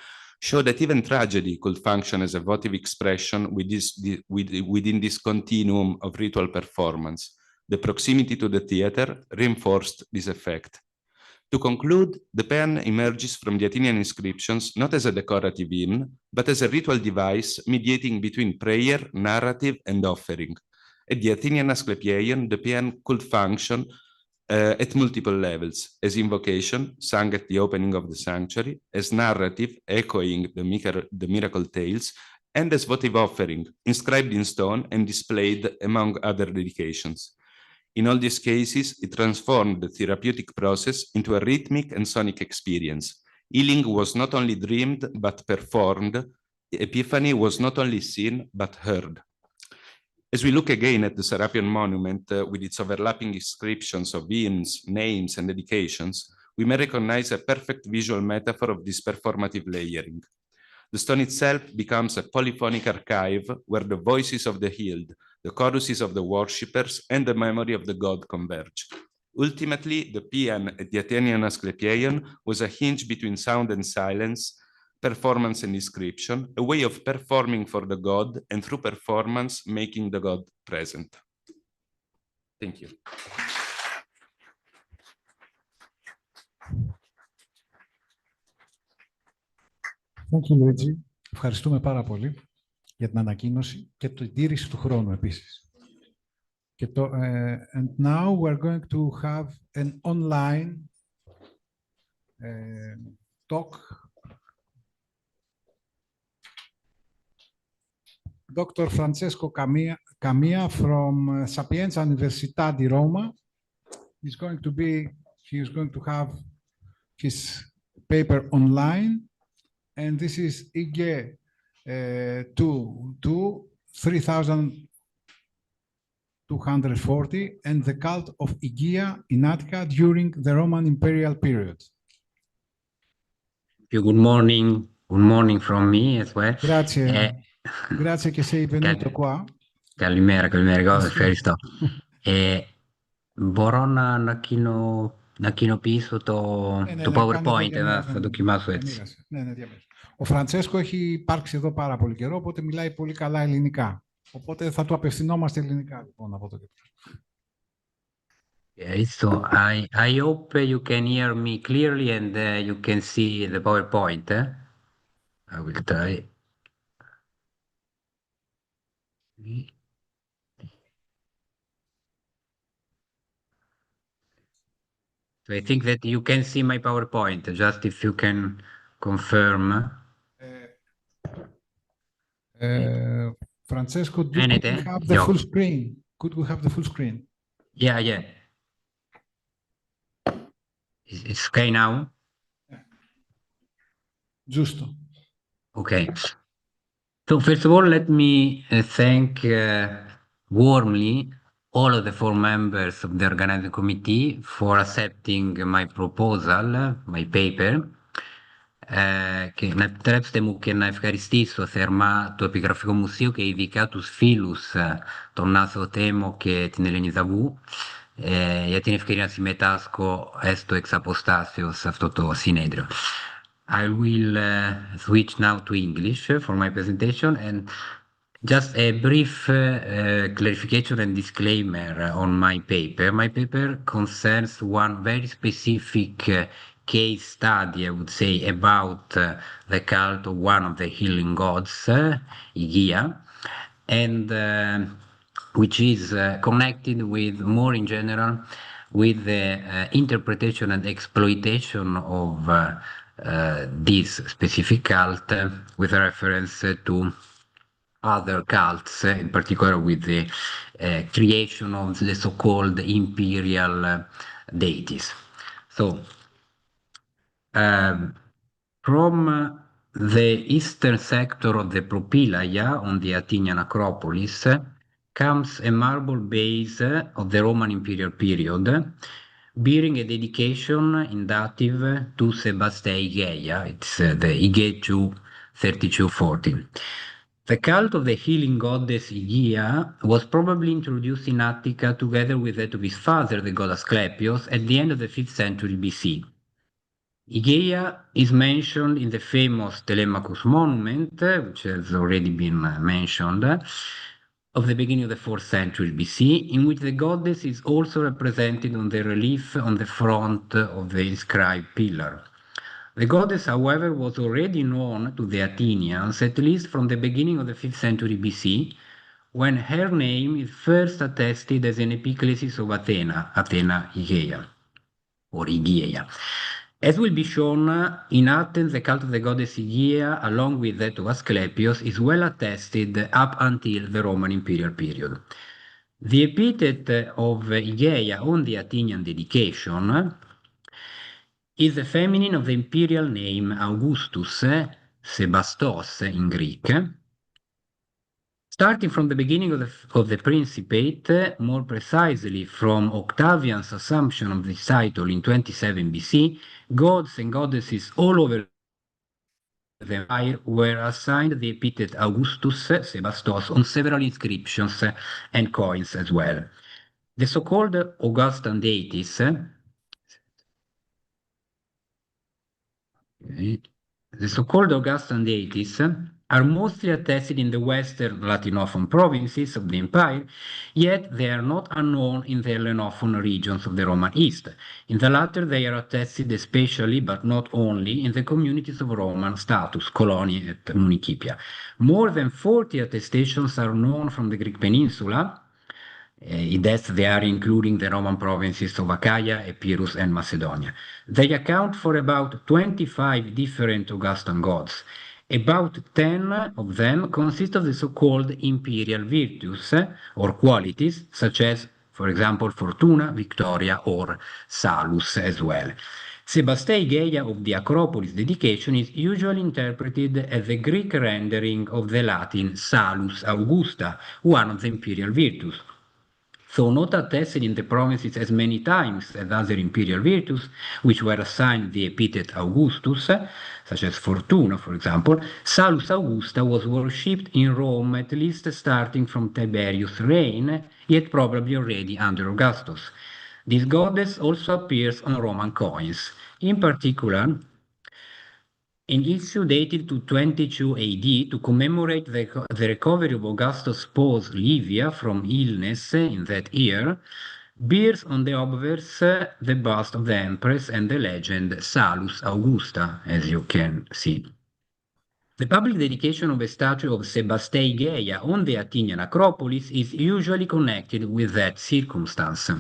show that even tragedy could function as a votive expression within this continuum of ritual performance. The proximity to the theater reinforced this effect. To conclude, the paean emerges from the Athenian inscriptions not as a decorative hymn, but as a ritual device mediating between prayer, narrative, and offering. At the Athenian Asclepieion, the paean could function at multiple levels, as invocation, sung at the opening of the sanctuary, as narrative, echoing the miracle tales, and as votive offering, inscribed in stone and displayed among other dedications. In all these cases, it transformed the therapeutic process into a rhythmic and sonic experience. Healing was not only dreamed, but performed. Epiphany was not only seen, but heard. As we look again at the Serapion monument with its overlapping inscriptions of hymns, names, and dedications, we may recognize a perfect visual metaphor of this performative layering. The stone itself becomes a polyphonic archive where the voices of the healed, the choruses of the worshippers, and the memory of the god converge. Ultimately, the paean at the Athenian Asclepieion was a hinge between sound and silence, performance and inscription, a way of performing for the god, and through performance, making the god present. Thank you. Thank you, Luigi. Ευχαριστούμε πάρα πολύ για την ανακοίνωση και την τήρηση του χρόνου επίσης. And now we're going to have an online talk. Dr. Francesco Camia from Sapienza Università di Roma is going to have his paper online, and this is IG 3240 and the cult of Aegia in Attica during the Roman imperial period. Good morning from me as well. Grazie. Grazie che sei venuto qua. Καλημέρα, ευχαριστώ. Μπορώ να κοινοποιήσω το PowerPoint, να το δοκιμάσω έτσι. Ναι, διαβάζω. Ο Φραντσέσκο έχει υπάρξει εδώ πάρα πολύ καιρό, οπότε μιλάει πολύ καλά ελληνικά. Οπότε θα του απευθυνόμαστε ελληνικά, λοιπόν, από το καιρό. Okay, so I hope you can hear me clearly and you can see the PowerPoint. I will try. So I think that you can see my PowerPoint, just if you can confirm. Francesco, could we have the full screen? Could we have the full screen? Yeah. It's okay now? Giusto. Okay. So first of all, let me thank warmly all of the 4 members of the organizing committee for accepting my proposal, my paper, και να επιτρέψετε μου και να ευχαριστήσω θερμά το Επιγραφικό Μουσείο και ειδικά τους φίλους, τον Άθο Τέμο και την Ελένη Ζαβού, για την ευκαιρία να συμμετάσχω έστω εξ αποστάσεως σε αυτό το συνέδριο. I will switch now to English for my presentation, and just a brief clarification and disclaimer on my paper. My paper concerns one very specific case study, I would say, about the cult of one of the healing gods, Igia, and which is connected with, more in general, with the interpretation and exploitation of this specific cult with reference to other cults, in particular with the creation of the so-called imperial deities. So, from the eastern sector of the Propylaia on the Athenian Acropolis comes a marble base of the Roman imperial period, bearing a dedication in dative to Sebastei Geia. It's the Ige 3240. The cult of the healing goddess Igia was probably introduced in Attica together with that of his father, the god Asclepius, at the end of the 5th century BC. Igeia is mentioned in the famous Telemachus monument, which has already been mentioned, of the beginning of the 4th century BC, in which the goddess is also represented on the relief on the front of the inscribed pillar. The goddess, however, was already known to the Athenians, at least from the beginning of the 5th century BC, when her name is first attested as an epiclesis of Athena, Athena Igeia, or Igeia. As will be shown, in Athens, the cult of the goddess Igeia, along with that of Asclepius, is well attested up until the Roman imperial period. The epithet of Igeia on the Athenian dedication is the feminine of the imperial name Augustus, Sebastos in Greek. Starting from the beginning of the Principate, more precisely from Octavian's assumption of this title in 27 BC, gods and goddesses all over the empire were assigned the epithet Augustus, Sebastos, on several inscriptions and coins as well. The so-called Augustan deities, are mostly attested in the western Latinophone provinces of the empire, yet they are not unknown in the Hellenophone regions of the Roman East. In the latter, they are attested especially, but not only, in the communities of Roman status, Colonie et Municipia. More than 40 attestations are known from the Greek peninsula. In that they are including the Roman provinces of Achaia, Epirus, and Macedonia. They account for about 25 different Augustan gods. About 10 of them consist of the so-called imperial virtues or qualities, such as, for example, Fortuna, Victoria, or Salus as well. Sebastei Geia of the Acropolis dedication is usually interpreted as the Greek rendering of the Latin Salus Augusta, one of the imperial virtues. Though not attested in the provinces as many times as other imperial virtues, which were assigned the epithet Augustus, such as Fortuna, for example, Salus Augusta was worshipped in Rome at least starting from Tiberius' reign, yet probably already under Augustus. This goddess also appears on Roman coins. In particular, an issue dated to 22 AD to commemorate the recovery of Augustus' spouse Livia from illness in that year, bears on the obverse the bust of the empress and the legend Salus Augusta, as you can see. The public dedication of a statue of Sebastei Geia on the Athenian Acropolis is usually connected with that circumstance.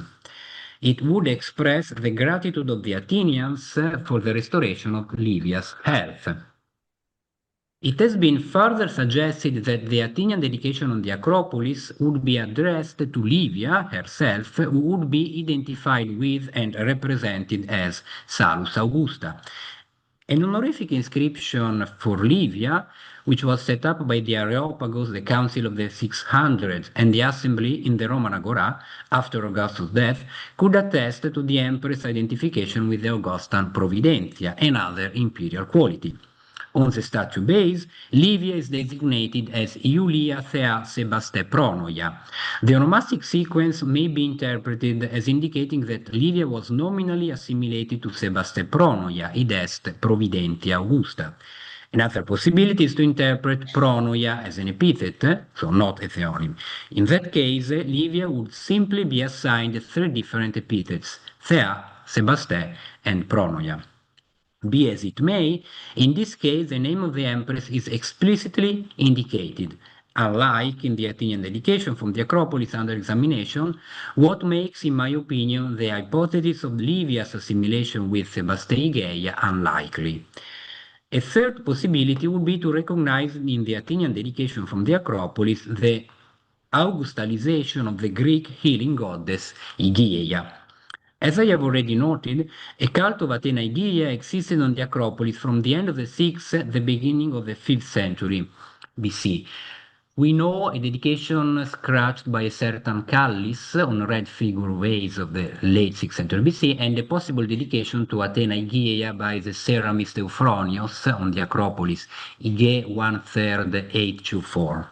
It would express the gratitude of the Athenians for the restoration of Livia's health. It has been further suggested that the Athenian dedication on the Acropolis would be addressed to Livia herself, who would be identified with and represented as Salus Augusta. An honorific inscription for Livia, which was set up by the Areopagus, the Council of the 600s, and the Assembly in the Roman Agora after Augustus' death, could attest to the empress' identification with the Augustan Providentia, another imperial quality. On the statue base, Livia is designated as Iulia Thea Sebaste Pronoia. The onomastic sequence may be interpreted as indicating that Livia was nominally assimilated to Sebaste Pronoia, id est Providentia Augusta. Another possibility is to interpret Pronoia as an epithet, so not a theonym. In that case, Livia would simply be assigned three different epithets, Thea, Sebaste, and Pronoia. Be as it may, in this case the name of the empress is explicitly indicated. Unlike in the Athenian dedication from the Acropolis under examination, what makes, in my opinion, the hypothesis of Livia's assimilation with Sebaste unlikely. A third possibility would be to recognize in the Athenian dedication from the Acropolis the Augustalization of the Greek healing goddess Igeia. As I have already noted, a cult of Athena Igeia existed on the Acropolis from the end of the 6th, the beginning of the 5th century BC. We know a dedication scratched by a certain Callis on red figure vase of the late 6th century BC, and a possible dedication to Athena Igeia by the ceramist Euphronios on the Acropolis, Ige 1/3 824.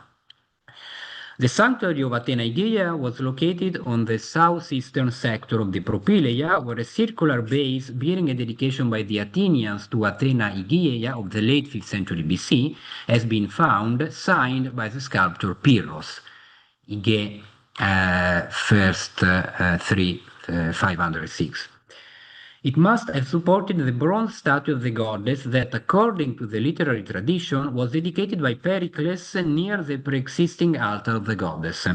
The sanctuary of Athena Igeia was located on the southeastern sector of the Propylaea, where a circular base bearing a dedication by the Athenians to Athena Igeia of the late 5th century BC has been found, signed by the sculptor Pyrrhos, Ige 506. It must have supported the bronze statue of the goddess that, according to the literary tradition, was dedicated by Pericles near the pre-existing altar of the goddess.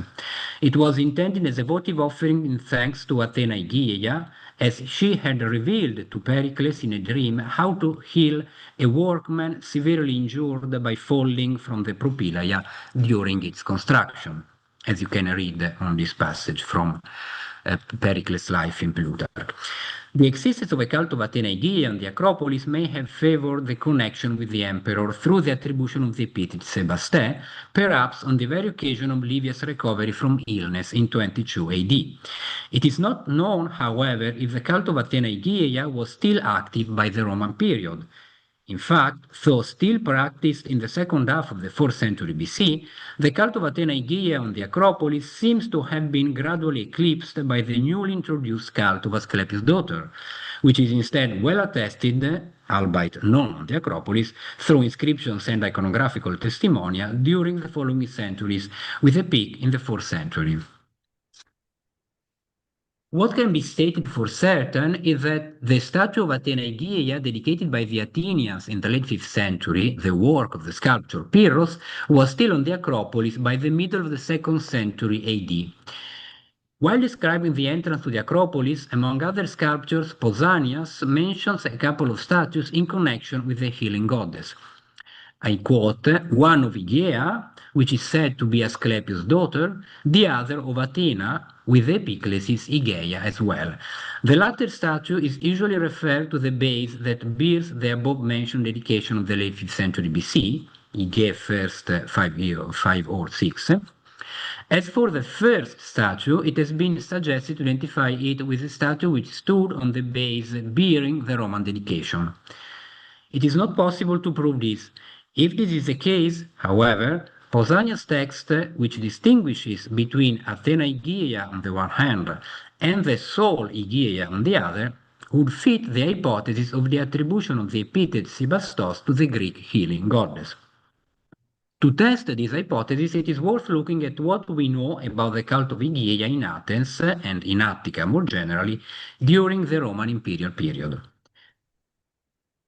It was intended as a votive offering in thanks to Athena Igeia, as she had revealed to Pericles in a dream how to heal a workman severely injured by falling from the Propylaea during its construction, as you can read on this passage from Pericles' life in Plutarch. The existence of a cult of Athena Igeia on the Acropolis may have favored the connection with the emperor through the attribution of the epithet Sebaste, perhaps on the very occasion of Livia's recovery from illness in 22 AD. It is not known, however, if the cult of Athena Igeia was still active by the Roman period. In fact, though still practiced in the second half of the 4th century BC, the cult of Athena Igeia on the Acropolis seems to have been gradually eclipsed by the newly introduced cult of Asclepius' daughter, which is instead well attested, albeit not on the Acropolis, through inscriptions and iconographical testimonial during the following centuries, with a peak in the 4th century. What can be stated for certain is that the statue of Athena Igeia, dedicated by the Athenians in the late 5th century, the work of the sculptor Pyrrhos, was still on the Acropolis by the middle of the 2nd century AD. While describing the entrance to the Acropolis, among other sculptures, Pausanias mentions a couple of statues in connection with the healing goddess. I quote, one of Igeia, which is said to be Asclepius' daughter, the other of Athena, with the epiclesis Igeia as well. The latter statue is usually referred to the base that bears the above-mentioned dedication of the late 5th century BC, Ige 5 or 6. As for the first statue, it has been suggested to identify it with a statue which stood on the base bearing the Roman dedication. It is not possible to prove this. If this is the case, however, Pausanias' text, which distinguishes between Athena Igeia on the one hand and the sole Igeia on the other, would fit the hypothesis of the attribution of the epithet Sebastos to the Greek healing goddess. To test this hypothesis, it is worth looking at what we know about the cult of Igeia in Athens and in Attica more generally during the Roman imperial period.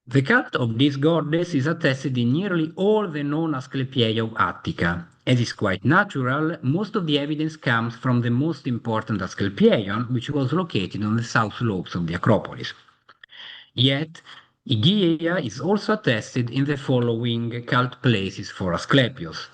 The cult of this goddess is attested in nearly all the known Asclepiae of Attica. As is quite natural, most of the evidence comes from the most important Asclepieion, which was located on the south slopes of the Acropolis. Yet, Aegea is also attested in the following cult places for Asclepius: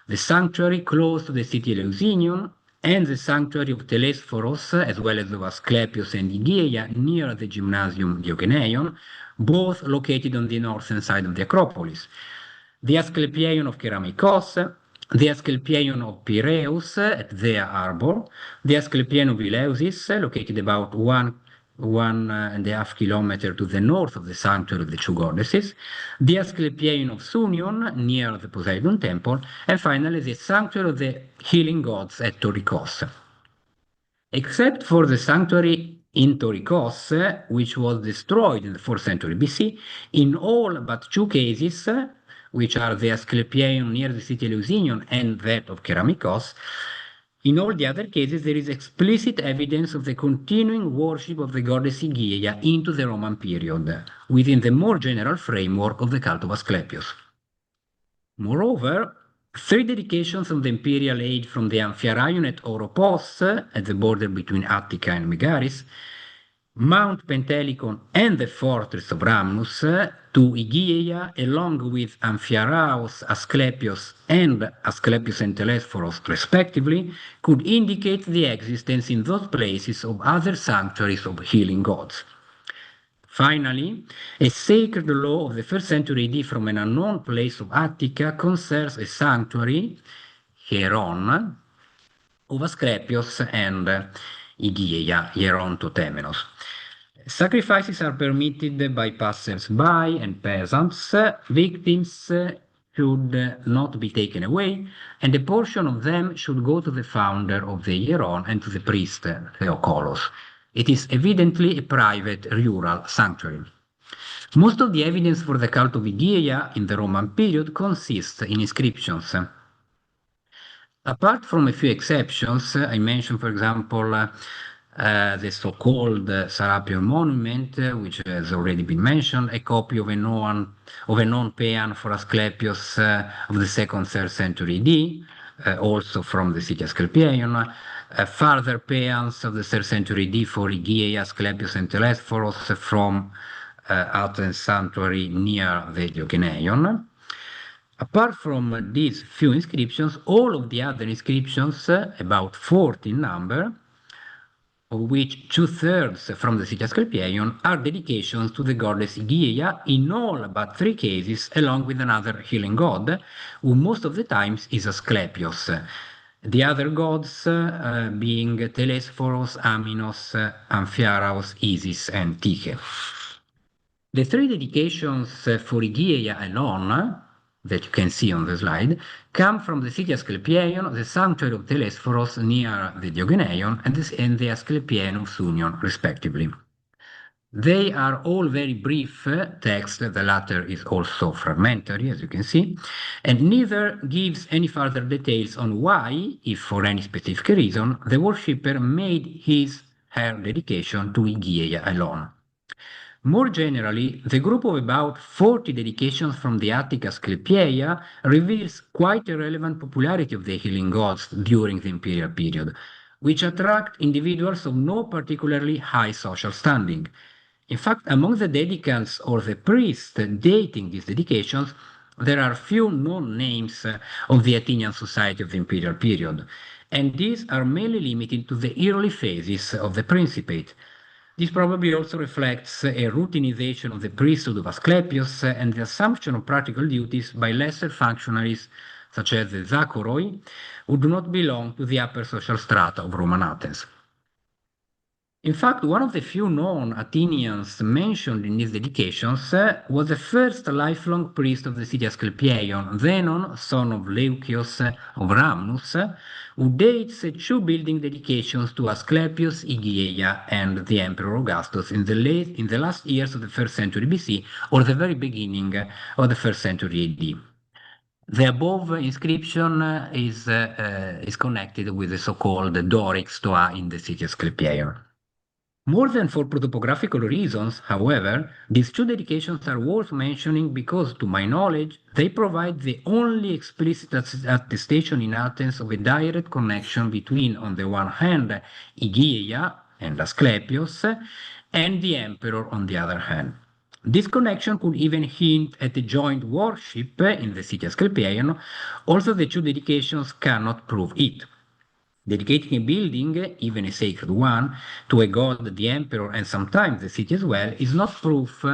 the sanctuary close to the city Eleusinion, and the sanctuary of Telesphorus, as well as of Asclepius and Aegea near the Gymnasium Diogeneion, both located on the northern side of the Acropolis. The Asclepieion of Keramikos, the Asclepieion of Piraeus at Zea Arbor, the Asclepieion of Eleusis, located about 1.5 kilometers to the north of the sanctuary of the two goddesses, the Asclepieion of Sunion near the Poseidon temple, and finally the sanctuary of the healing gods at Torikos. Except for the sanctuary in Torikos, which was destroyed in the 4th century BC, in all but two cases, which are the Asclepieion near the city Eleusinion and that of Keramikos, in all the other cases there is explicit evidence of the continuing worship of the goddess Aegea into the Roman period, within the more general framework of the cult of Asclepius. Moreover, 3 dedications of the imperial age from the Amphiaraion at Oropos, at the border between Attica and Megaris, Mount Pentelicon and the fortress of Rhamnus to Aegea, along with Amphiaraos, Asclepius and Telesphorus respectively, could indicate the existence in those places of other sanctuaries of healing gods. Finally, a sacred law of the 1st century AD from an unknown place of Attica concerns a sanctuary, Hieron, of Asclepius and Aegea, Hierontotemenos. Sacrifices are permitted by passers-by and peasants. Victims should not be taken away, and a portion of them should go to the founder of the Hieron and to the priest Theokolos. It is evidently a private rural sanctuary. Most of the evidence for the cult of Aegea in the Roman period consists in inscriptions. Apart from a few exceptions, I mentioned, for example, the so-called Serapion monument, which has already been mentioned, a copy of a known paean for Asclepius of the 2nd, 3rd century AD, also from the city Asclepieion, further paeans of the 3rd century AD for Aegea, Asclepius, and Telesphorus from Athens sanctuary near the Diogeneion. Apart from these few inscriptions, all of the other inscriptions, about 40 in number, of which 2/3 from the city Asclepieion, are dedications to the goddess Aegea in all but 3 cases, along with another healing god, who most of the times is Asclepius. The other gods being Telesphorus, Aminos, Amphiaraos, Isis, and Tyche. The 3 dedications for Aegea alone, that you can see on the slide, come from the city Asclepieion, the sanctuary of Telesphorus near the Diogeneion, and the Asclepieion of Sunion, respectively. They are all very brief texts, the latter is also fragmentary, as you can see, and neither gives any further details on why, if for any specific reason, the worshipper made her dedication to Aegea alone. More generally, the group of about 40 dedications from the Attica Asclepieia reveals quite a relevant popularity of the healing gods during the imperial period, which attract individuals of no particularly high social standing. In fact, among the dedicants or the priests dating these dedications, there are few known names of the Athenian society of the imperial period, and these are mainly limited to the early phases of the principate. This probably also reflects a routinization of the priesthood of Asclepius and the assumption of practical duties by lesser functionaries such as the Zakoroi, who do not belong to the upper social strata of Roman Athens. In fact, one of the few known Athenians mentioned in these dedications was the first lifelong priest of the city Asclepieion, Zenon, son of Leucius of Rhamnus, who dates 2 building dedications to Asclepius, Aegea, and the Emperor Augustus in the last years of the 1st century BC or the very beginning of the 1st century AD. The above inscription is connected with the so-called Doric Stoa in the city Asclepieion. More than for protopographical reasons, however, these 2 dedications are worth mentioning because, to my knowledge, they provide the only explicit attestation in Athens of a direct connection between, on the one hand, Aegea and Asclepius, and the emperor on the other hand. This connection could even hint at a joint worship in the city Asclepieion, although the two dedications cannot prove it. Dedicating a building, even a sacred one, to a god, the emperor, and sometimes the city as well, is not proof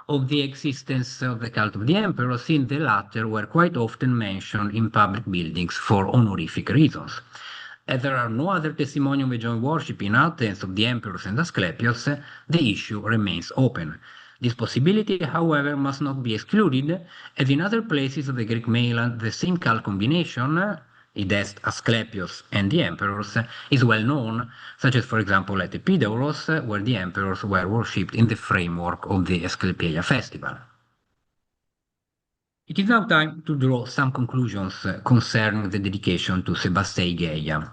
of the existence of the cult of the emperor, since the latter were quite often mentioned in public buildings for honorific reasons. As there are no other testimony of a joint worship in Athens of the emperors and Asclepius, the issue remains open. This possibility, however, must not be excluded, as in other places of the Greek mainland the same cult combination, Idest, Asclepius, and the emperors, is well known, such as, for example, at Epidaurus, where the emperors were worshipped in the framework of the Asclepia festival. It is now time to draw some conclusions concerning the dedication to Sebastei Gaia.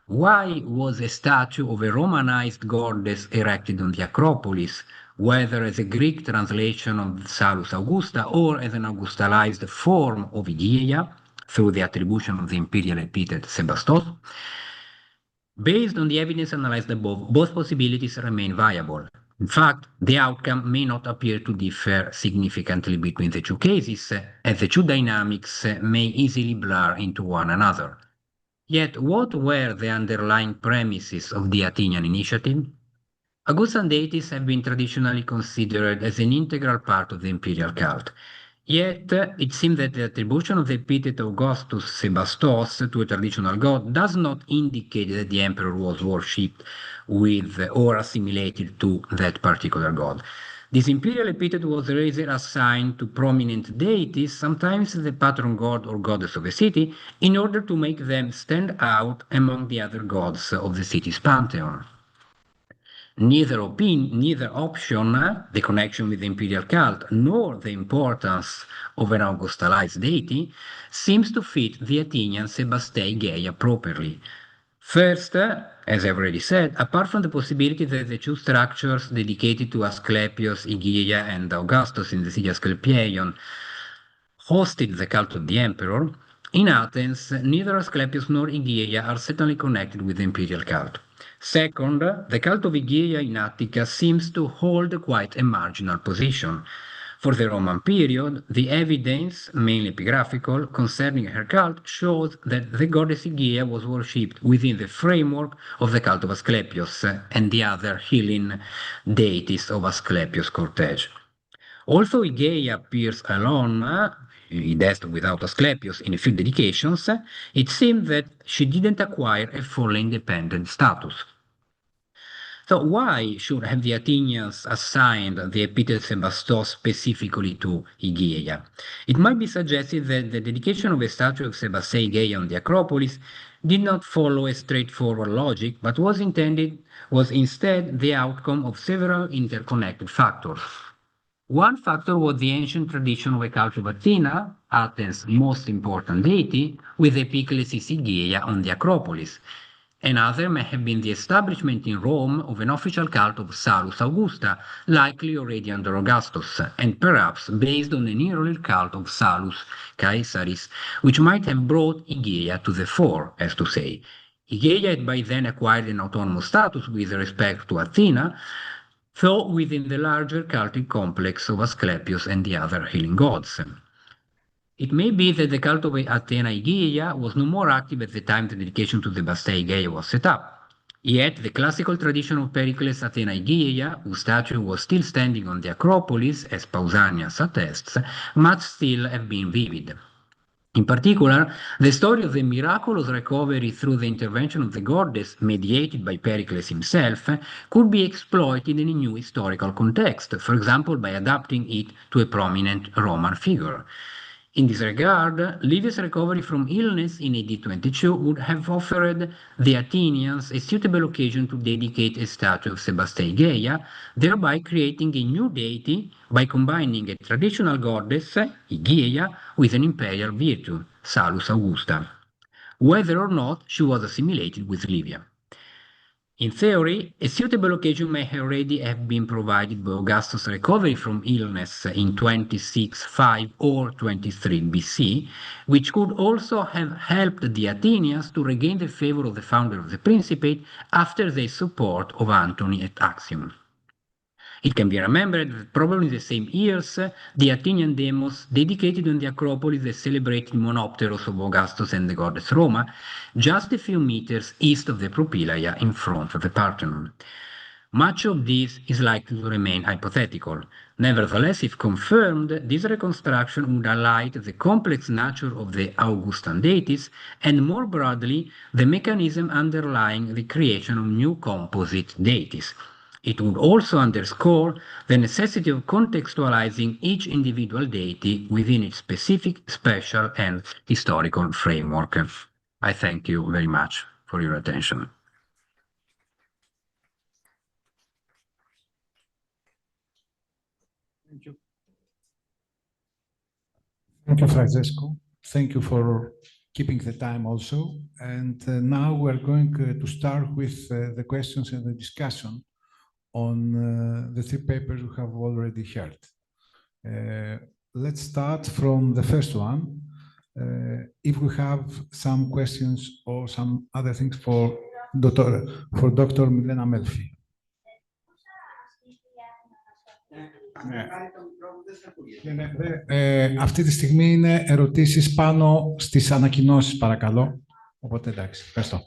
Why was a statue of a Romanized goddess erected on the Acropolis, whether as a Greek translation of Salus Augusta or as an Augustalized form of Igeia, through the attribution of the imperial epithet Sebastos? Based on the evidence analyzed above, both possibilities remain viable. In fact, the outcome may not appear to differ significantly between the two cases, as the two dynamics may easily blur into one another. Yet, what were the underlying premises of the Athenian initiative? Augustan deities have been traditionally considered as an integral part of the imperial cult. Yet, it seems that the attribution of the epithet Augustus Sebastos to a traditional god does not indicate that the emperor was worshipped with or assimilated to that particular god. This imperial epithet was rather assigned to prominent deities, sometimes the patron god or goddess of a city, in order to make them stand out among the other gods of the city's pantheon. Neither option, the connection with the imperial cult, nor the importance of an Augustalized deity, seems to fit the Athenian Sebastei Gaia properly. First, as I've already said, apart from the possibility that the two structures dedicated to Asclepius, Igeia, and Augustus in the city Asclepieion hosted the cult of the emperor, in Athens, neither Asclepius nor Igeia are certainly connected with the imperial cult. Second, the cult of Igeia in Attica seems to hold quite a marginal position. For the Roman period, the evidence, mainly epigraphical, concerning her cult shows that the goddess Igeia was worshipped within the framework of the cult of Asclepius and the other Hellene deities of Asclepius' cortege. Also, Igeia appears alone, Idest without Asclepius, in a few dedications. It seems that she didn't acquire a fully independent status. So why should have the Athenians assigned the epithet Sebastos specifically to Igeia? It might be suggested that the dedication of a statue of Sebastei Gaia on the Acropolis did not follow a straightforward logic, but was instead the outcome of several interconnected factors. One factor was the ancient tradition of a cult of Athena, Athens' most important deity, with the Epiclesis Igeia on the Acropolis. Another may have been the establishment in Rome of an official cult of Salus Augusta, likely already under Augustus, and perhaps based on an earlier cult of Salus Caesaris, which might have brought Igeia to the fore, as to say. Igeia had by then acquired an autonomous status with respect to Athena, though within the larger cultic complex of Asclepius and the other Hellene gods. It may be that the cult of Athena Igeia was no more active at the time the dedication to the Sebastei Gaia was set up. Yet the classical tradition of Pericles Athena Igeia, whose statue was still standing on the Acropolis, as Pausanias attests, must still have been vivid. In particular, the story of the miraculous recovery through the intervention of the goddess, mediated by Pericles himself, could be exploited in a new historical context, for example by adapting it to a prominent Roman figure. In this regard, Livius' recovery from illness in AD 22 would have offered the Athenians a suitable occasion to dedicate a statue of Sebastei Gaia, thereby creating a new deity by combining a traditional goddess, Igeia, with an imperial virtue, Salus Augusta, whether or not she was assimilated with Livia. In theory, a suitable occasion may already have been provided by Augustus' recovery from illness in 26-5 or 23 BC, which could also have helped the Athenians to regain the favor of the founder of the Principate after the support of Antony at Actium. It can be remembered that probably in the same years, the Athenian demos dedicated on the Acropolis the celebrated Monopteros of Augustus and the goddess Roma, just a few meters east of the Propylaea in front of the Parthenon. Much of this is likely to remain hypothetical. Nevertheless, if confirmed, this reconstruction would highlight the complex nature of the Augustan deities and, more broadly, the mechanism underlying the creation of new composite deities. It would also underscore the necessity of contextualizing each individual deity within its specific, special, and historical framework. I thank you very much for your attention. Thank you. Thank you, Francesco. Thank you for keeping the time also. And now we're going to start with the questions and the discussion on the three papers we have already heard. Let's start from the first one. If we have some questions or some other things for Dr. Milena Melfi. Αυτή τη στιγμή είναι ερωτήσεις πάνω στις ανακοινώσεις, παρακαλώ. Οπότε εντάξει, ευχαριστώ.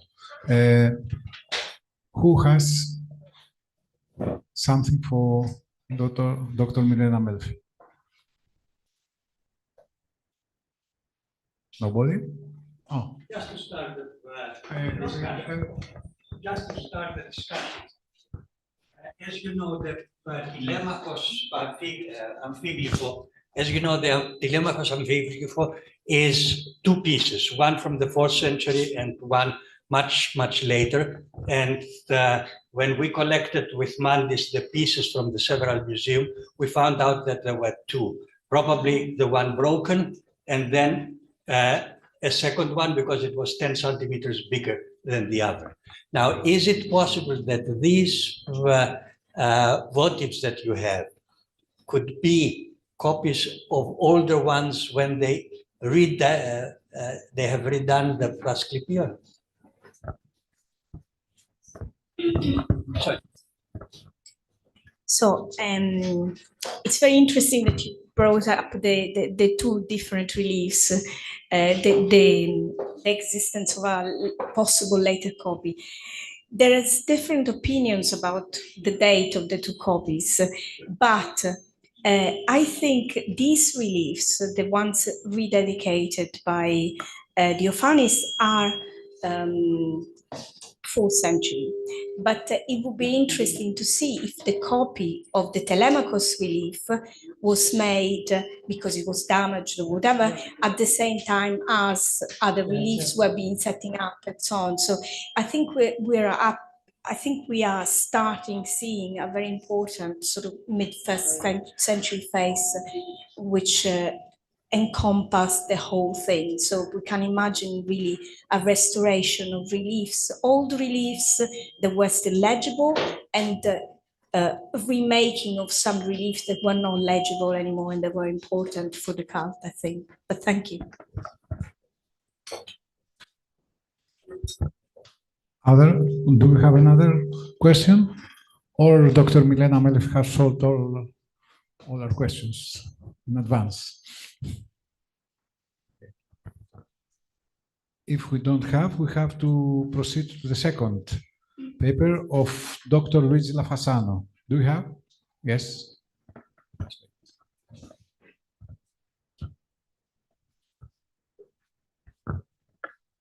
Who has something for Dr. Milena Melfi? Nobody? Oh. Just to start the discussion. As you know, the Telemachos Amphibryphon is two pieces, one from the 4th century and one much later. And when we collected with Mandis the pieces from the several museums, we found out that there were two, probably the one broken and then a second one because it was 10 centimeters bigger than the other. Now, is it possible that these votives that you have could be copies of older ones when they have redone the Prasklepion? So it's very interesting that you brought up the two different reliefs, the existence of a possible later copy. There is different opinions about the date of the two copies, but I think these reliefs, the ones rededicated by Diophanes, are 4th century. But it would be interesting to see if the copy of the Telemachos relief was made because it was damaged or whatever at the same time as other reliefs were being setting up and so on. So I think we are starting seeing a very important sort of mid-1st century phase, which encompass the whole thing. So we can imagine really a restoration of reliefs, old reliefs that were still legible, and remaking of some reliefs that were not legible anymore and that were important for the cult, I think. But thank you. Do we have another question? Or Dr. Milena Melfi has solved all our questions in advance? If we don't have, we have to proceed to the second paper of Dr. Luigi Lafasano. Do we have? Yes.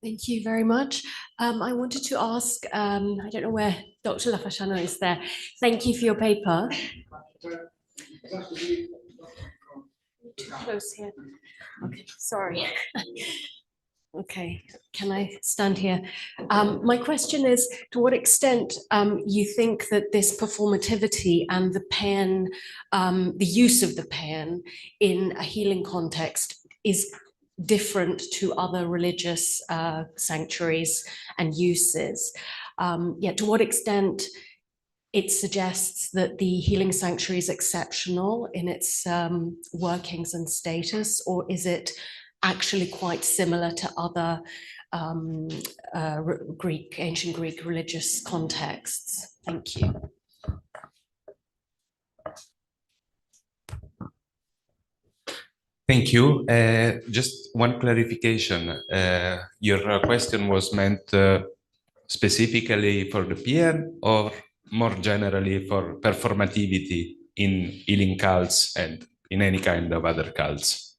Thank you very much. I wanted to ask, I don't know where Dr. Lafasano is there. Thank you for your paper. Too close here. Okay, sorry. Okay, can I stand here? My question is, to what extent you think that this performativity and the paean, the use of the paean in a healing context is different to other religious sanctuaries and uses? Yeah, to what extent it suggests that the healing sanctuary is exceptional in its workings and status, or is it actually quite similar to other ancient Greek religious contexts? Thank you. Thank you. Just one clarification. Your question was meant specifically for the PM or more generally for performativity in healing cults and in any kind of other cults?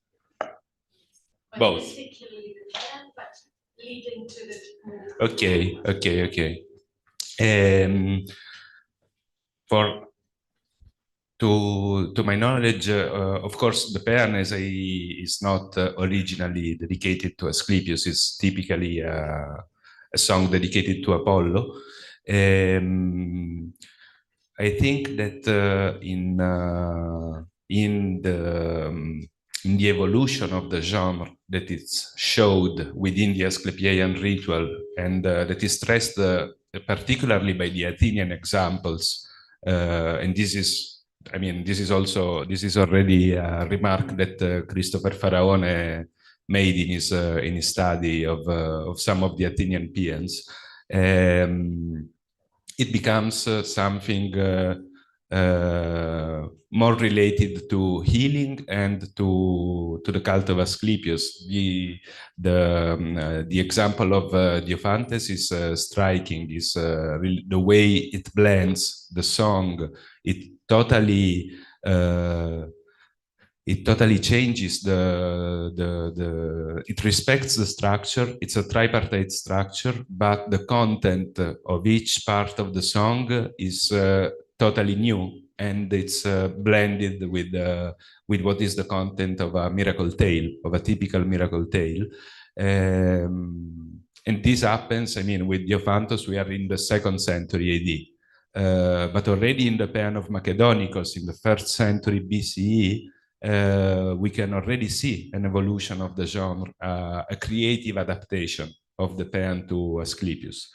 Both. Particularly the PM, but leading to the. Okay. For to my knowledge, of course, the Pean is not originally dedicated to Asclepius. It's typically a song dedicated to Apollo. I think that in the evolution of the genre that is showed within the Asclepian ritual and that is stressed particularly by the Athenian examples, and this is already a remark that Christopher Faraone made in his study of some of the Athenian peans. It becomes something more related to healing and to the cult of Asclepius. The example of Diophantes is striking. Is the way it blends the song. It totally changes it respects the structure. It's a tripartite structure, but the content of each part of the song is totally new, and it's blended with what is the content of a miracle tale, of a typical miracle tale. And this happens, with Diophantus, we are in the 2nd century AD. But already in the Pean of Macedonicus in the 1st century BCE, we can already see an evolution of the genre, a creative adaptation of the Pean to Asclepius.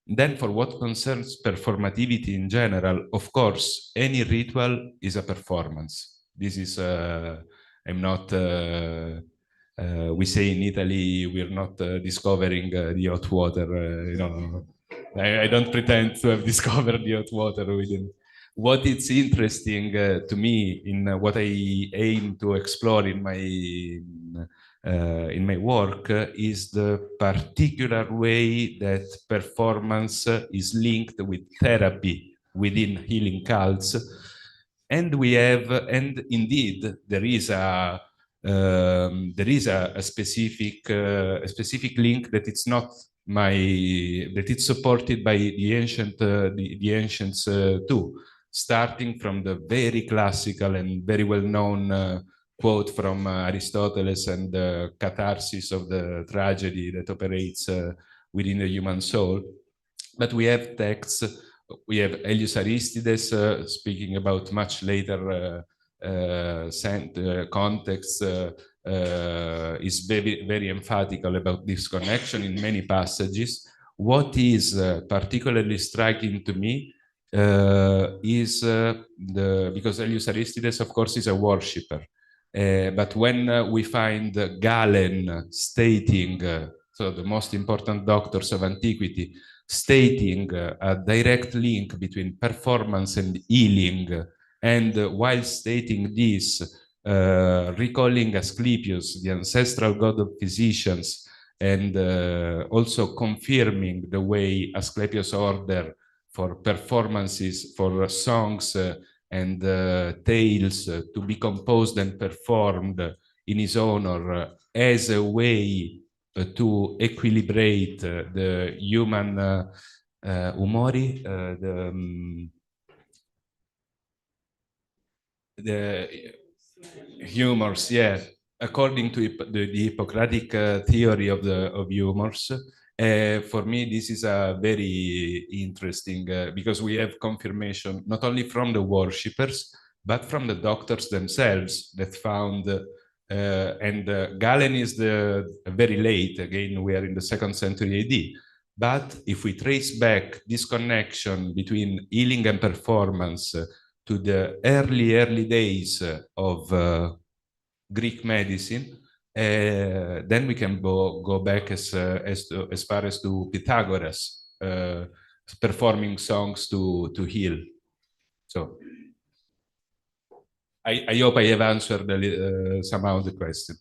Then for what concerns performativity in general, of course, any ritual is a performance. This is, I'm not, we say in Italy, we're not discovering the hot water, I don't pretend to have discovered the hot water within. What is interesting to me in what I aim to explore in my work is the particular way that performance is linked with therapy within healing cults, and indeed there is a specific link that it's not that it's supported by the ancients too, starting from the very classical and very well-known quote from Aristoteles and the catharsis of the tragedy that operates within the human soul. But we have texts, we have Aelius Aristides speaking about much later context, is very, very emphatical about this connection in many passages. What is particularly striking to me is because Aelius Aristides, of course, is a worshipper. But when we find Galen stating, so the most important doctors of antiquity, stating a direct link between performance and healing, and while stating this, recalling Asclepius, the ancestral god of physicians, and also confirming the way Asclepius ordered for performances, for songs and tales to be composed and performed in his honor as a way to equilibrate the human umori, the humors, yeah, according to the Hippocratic theory of humors. For me, this is a very interesting because we have confirmation not only from the worshippers but from the doctors themselves that found. And Galen is very late. Again, we are in the 2nd century AD. But if we trace back this connection between healing and performance to the early days of Greek medicine, then we can go back as far as to Pythagoras performing songs to heal. So. I hope I have answered somehow the question.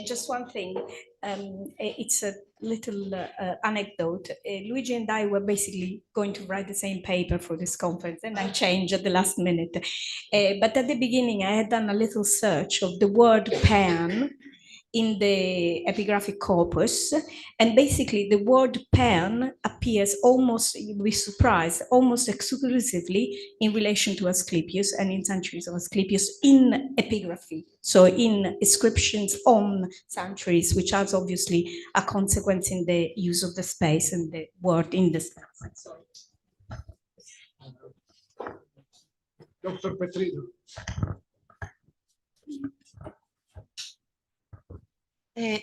Just one thing, it's a little anecdote. Luigi and I were basically going to write the same paper for this conference, and I changed at the last minute. But at the beginning, I had done a little search of the word pan in the epigraphic corpus, and basically the word pan appears almost, you'll be surprised, almost exclusively in relation to Asclepius and in Sanctuaries of Asclepius in epigraphy, so in inscriptions on sanctuaries, which has obviously a consequence in the use of the space and the word in the space. Sorry. Dr. Petrino.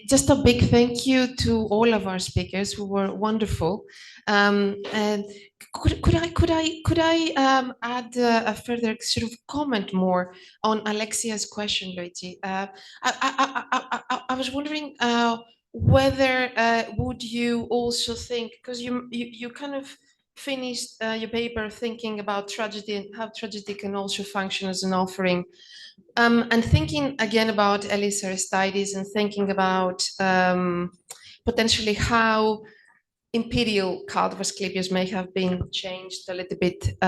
Just a big thank you to all of our speakers who were wonderful. And could I add a further sort of comment more on Alexia's question, Luigi? I was wondering whether would you also think, because you kind of finished your paper thinking about tragedy and how tragedy can also function as an offering. And thinking again about Elis Aristides and thinking about potentially how imperial cult of Asclepius may have been changed a little bit.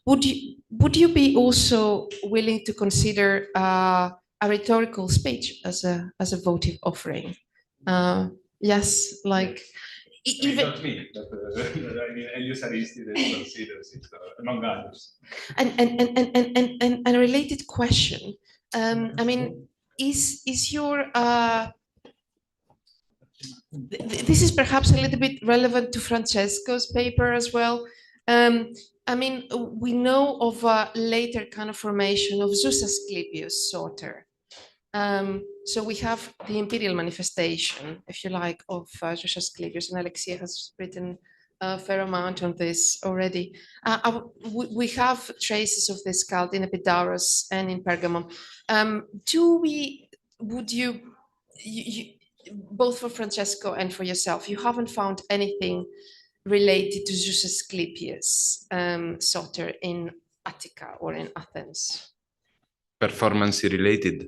Would you be also willing to consider a rhetorical speech as a votive offering? Yes, like even not me, but I mean, Elias Aristides considers it among others. And a related question. I mean, is your this is perhaps a little bit relevant to Francesco's paper as well. I mean, we know of a later kind of formation of Zeus Asclepius Soter. So we have the imperial manifestation, if you like, of Zeus Asclepius, and Alexia has written a fair amount on this already. We have traces of this cult in Epidaurus and in Pergamum. Would you, both for Francesco and for yourself, you haven't found anything related to Zeus Asclepius Soter in Attica or in Athens? Performance related?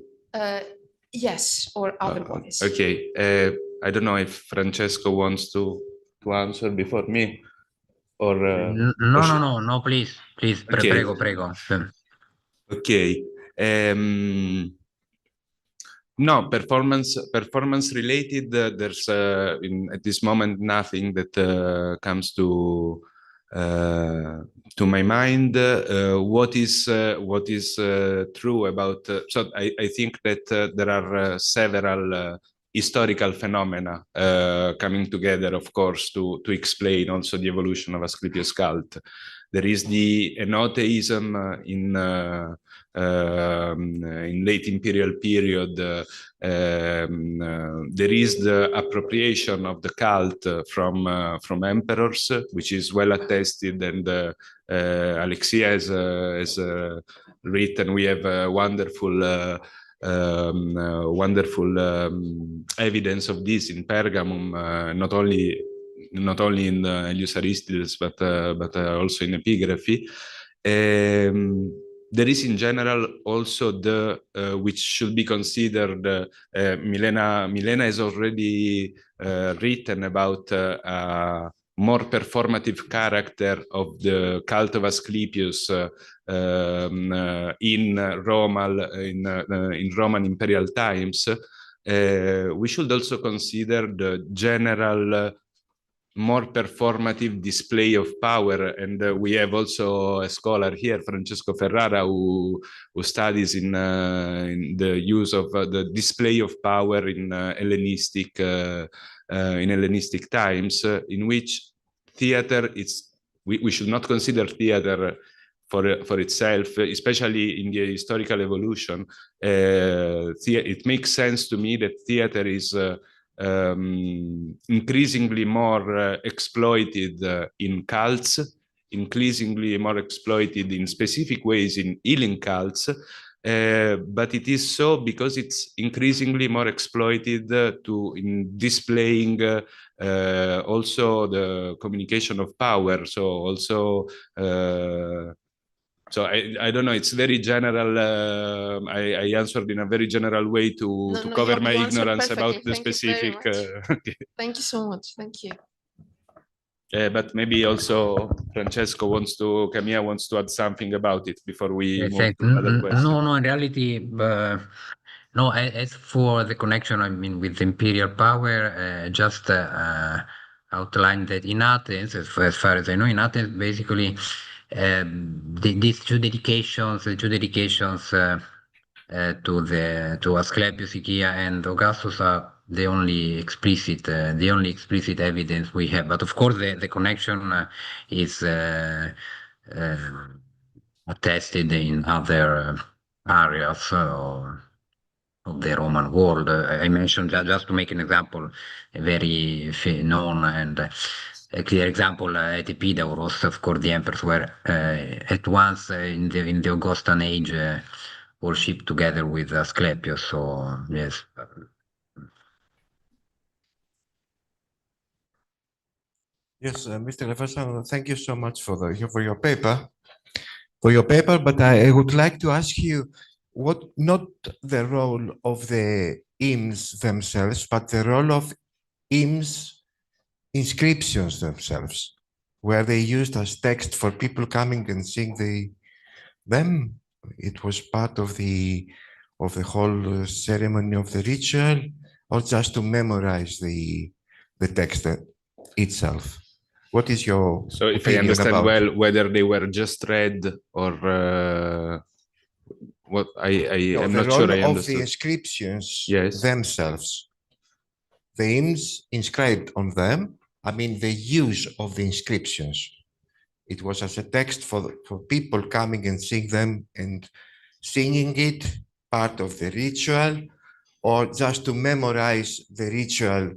Yes, or otherwise. Okay, I don't know if Francesco wants to answer before me, or no, please, Okay. prego. Okay. No, performance related. There's at this moment nothing that comes to my mind. What is true about? So I think that there are several historical phenomena coming together, of course, to explain also the evolution of Asclepius cult. There is the enotheism in late imperial period. There is the appropriation of the cult from emperors, which is well attested, and Alexia has written. We have a wonderful evidence of this in Pergamum, not only in Elius Aristides, but also in epigraphy. There is in general also the which should be considered. Milena has already written about more performative character of the cult of Asclepius in Roman imperial times. We should also consider the general more performative display of power, and we have also a scholar here, Francesco Ferrara, who studies in the use of the display of power in Hellenistic times, in which theater we should not consider theater for itself, especially in the historical evolution. It makes sense to me that theater is increasingly more exploited in cults, increasingly more exploited in specific ways in healing cults, but it is so because it's increasingly more exploited in displaying also the communication of power. So also, so I don't know, it's very general. I answered in a very general way to cover my ignorance about the specific. Okay. Thank you so much. Thank you. But maybe also Camilla wants to add something about it before we move to another question. No, in reality, no, as for the connection, I mean, with imperial power, just outline that in Athens, as far as I know, in Athens, basically, these two dedications, to Asclepius, Ikia, and Augustus are the only explicit evidence we have. But of course, the connection is attested in other areas of the Roman world. I mentioned, just to make an example, a very known and a clear example, Epidaurus. Of course, the emperors were at once in the Augustan age worshipped together with Asclepius. So yes. Yes, Mr. Lefasano, thank you so much for your paper. But I would like to ask you not the role of the hymns themselves, but the role of hymns inscriptions themselves, where they used as text for people coming and seeing them. It was part of the whole ceremony of the ritual, or just to memorize the text itself. What is your So if I understand well, whether they were just read or what I'm not sure I understood. Of the inscriptions Yes. themselves, the hymns inscribed on them, I mean the use of the inscriptions. It was as a text for people coming and seeing them and singing it, part of the ritual, or just to memorize the ritual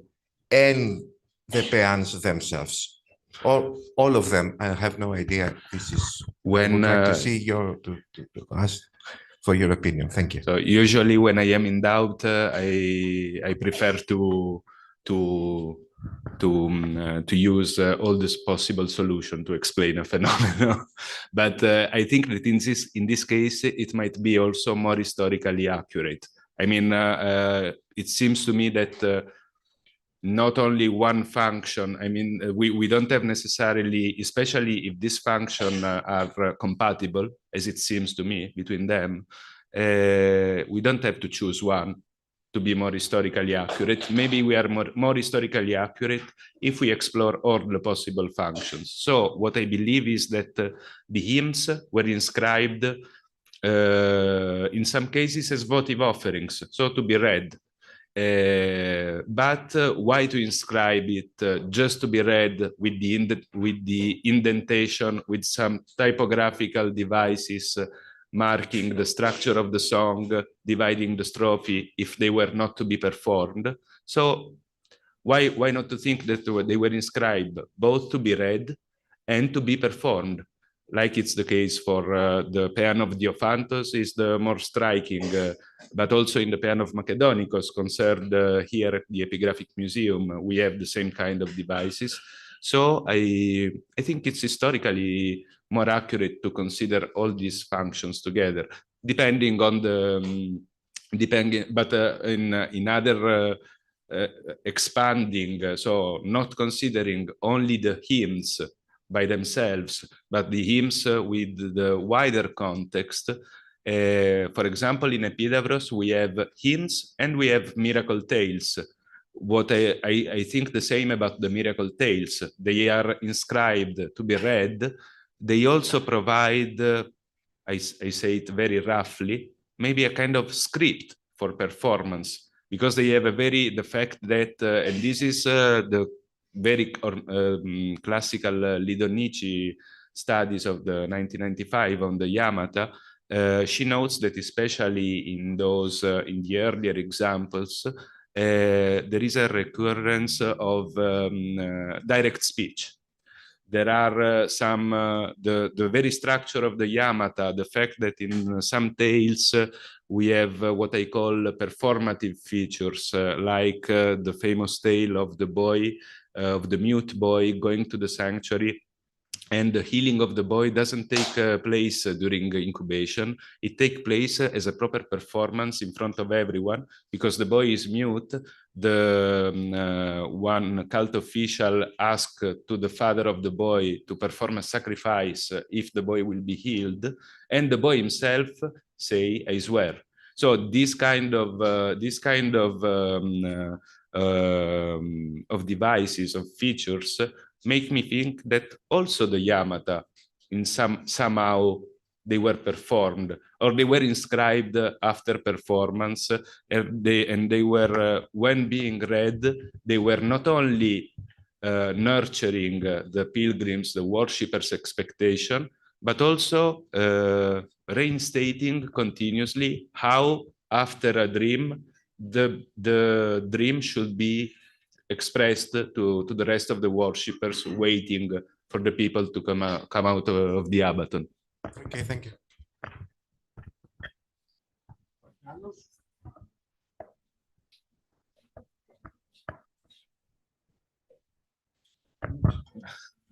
and the peans themselves. Or all of them, I have no idea. This is when I would like to see to ask for your opinion. Thank you. So usually when I am in doubt, I prefer to use all this possible solution to explain a phenomenon. But I think that in this case, it might be also more historically accurate. I mean, it seems to me that not only one function, I mean, we don't have necessarily, especially if this function are compatible, as it seems to me, between them, we don't have to choose one to be more historically accurate. Maybe we are more historically accurate if we explore all the possible functions. So what I believe is that the hymns were inscribed in some cases as votive offerings, so to be read. But why to inscribe it just to be read with the indentation, with some typographical devices marking the structure of the song, dividing the strophe if they were not to be performed? So why not to think that they were inscribed both to be read and to be performed? Like it's the case for the Paean of Diophantos is the more striking, but also in the Paean of Macedonicus concerned here at the Epigraphic Museum, we have the same kind of devices. So I think it's historically more accurate to consider all these functions together, depending on the, but in other expanding, so not considering only the hymns by themselves, but the hymns with the wider context. For example, in Epidavros, we have hymns and we have miracle tales. What I think the same about the miracle tales. They are inscribed to be read. They also provide, I say it very roughly, maybe a kind of script for performance, because they have the fact that, and this is the very classical Lidonici studies of the 1995 on the Yamata. She notes that especially in those, in the earlier examples, there is a recurrence of direct speech. There are the very structure of the yamata, the fact that in some tales we have what I call performative features, like the famous tale of the boy, of the mute boy going to the sanctuary, and the healing of the boy doesn't take place during incubation. It takes place as a proper performance in front of everyone, because the boy is mute. The one cult official asked to the father of the boy to perform a sacrifice if the boy will be healed, and the boy himself say, "I swear." So this kind of devices, of features, make me think that also the yamata, in somehow they were performed, or they were inscribed after performance, and they were when being read, they were not only nurturing the pilgrims, the worshippers' expectation, but also reinstating continuously how after a dream the dream should be expressed to the rest of the worshippers waiting for the people to come out of the Abaton. Okay, thank you.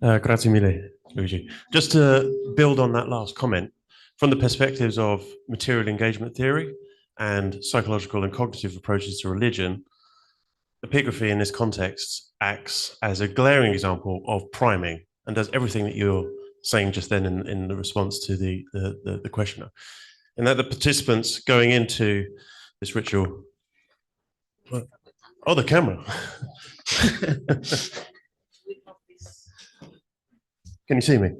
Grazie mille, Luigi. Just to build on that last comment, from the perspectives of material engagement theory and psychological and cognitive approaches to religion, epigraphy in this context acts as a glaring example of priming and does everything that you're saying just then in the response to the questioner. And that the participants going into this ritual, oh, the camera. Can you see me?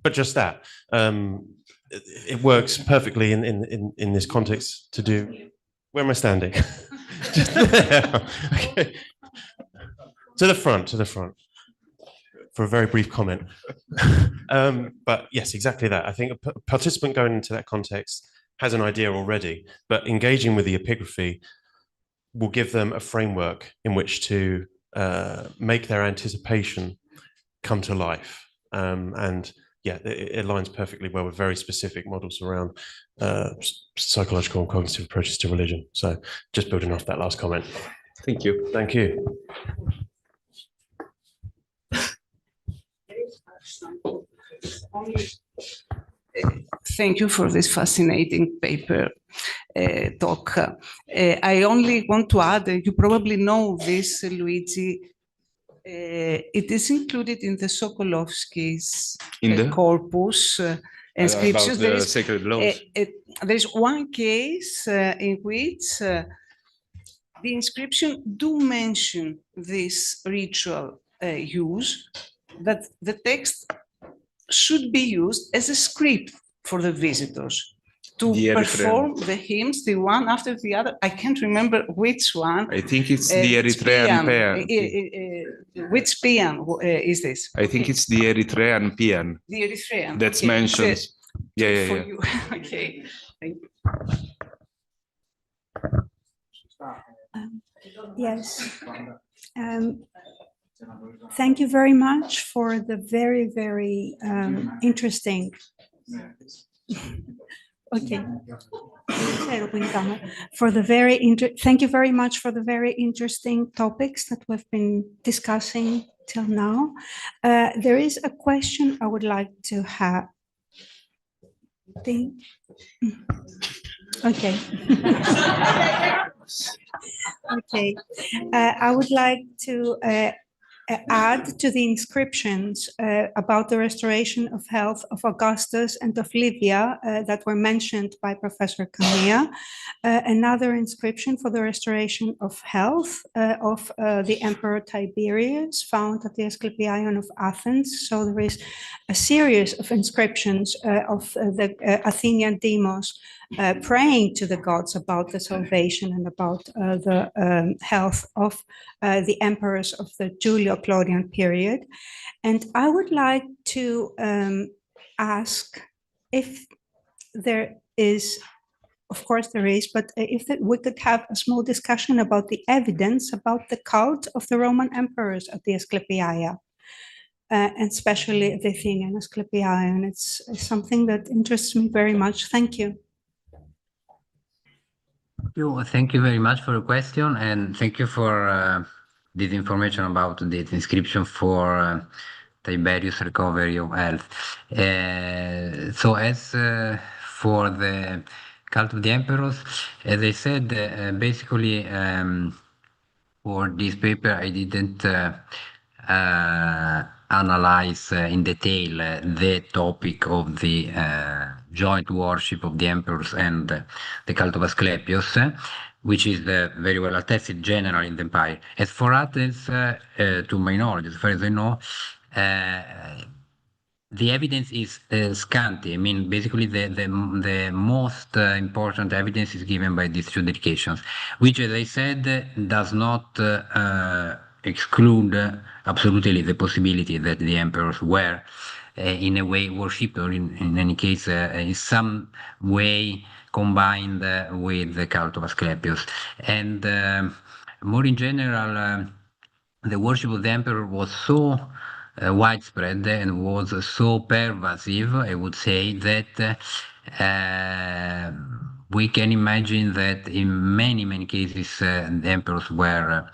But just that, it works perfectly in this context to do. Where am I standing? Just there. Okay. To the front, for a very brief comment. But yes, exactly that. I think a participant going into that context has an idea already, but engaging with the epigraphy will give them a framework in which to make their anticipation come to life. And yeah, it aligns perfectly well with very specific models around psychological and cognitive approaches to religion. So just building off that last comment. Thank you. Thank you. Thank you for this fascinating paper talk. I only want to add, you probably know this, Luigi, it is included in the Sokolovsky's corpus inscriptions. About the sacred laws. There's one case in which the inscription do mention this ritual use, that the text should be used as a script for the visitors to perform the hymns, the one after the other. I can't remember which one. I think it's the Eritrean paean. Which paean is this? I think it's the Eritrean paean. The Eritrean. That's mentioned. Yeah. You. Okay. Thank you. Yes. Thank you very much for the very, very interesting. Okay. Thank you very much for the very interesting topics that we've been discussing till now. There is a question I would like to have. Okay. Okay. I would like to add to the inscriptions about the restoration of health of Augustus and of Livia that were mentioned by Professor Camilla, another inscription for the restoration of health of the Emperor Tiberius, found at the Asclepieion of Athens. So there is a series of inscriptions of the Athenian demos praying to the gods about the salvation and about the health of the emperors of the Julio-Claudian period. And I would like to ask if there is, of course there is, but if we could have a small discussion about the evidence about the cult of the Roman emperors at the Asclepieia. and especially the Athenian Asclepieion. It's something that interests me very much. Thank you. Thank you very much for your question, and thank you for this information about the inscription for Tiberius' recovery of health. So as for the cult of the emperors, as I said, basically for this paper I didn't analyze in detail the topic of the joint worship of the emperors and the cult of Asclepius, which is very well attested generally in the empire. As for Athens, to my knowledge, as far as I know, the evidence is scanty. I mean, basically, the most important evidence is given by these two dedications, which, as I said, does not exclude absolutely the possibility that the emperors were, in a way, worshipped, or in any case, in some way combined with the cult of Asclepius. And more in general, the worship of the emperor was so widespread and was so pervasive, I would say, that we can imagine that in many cases the emperors were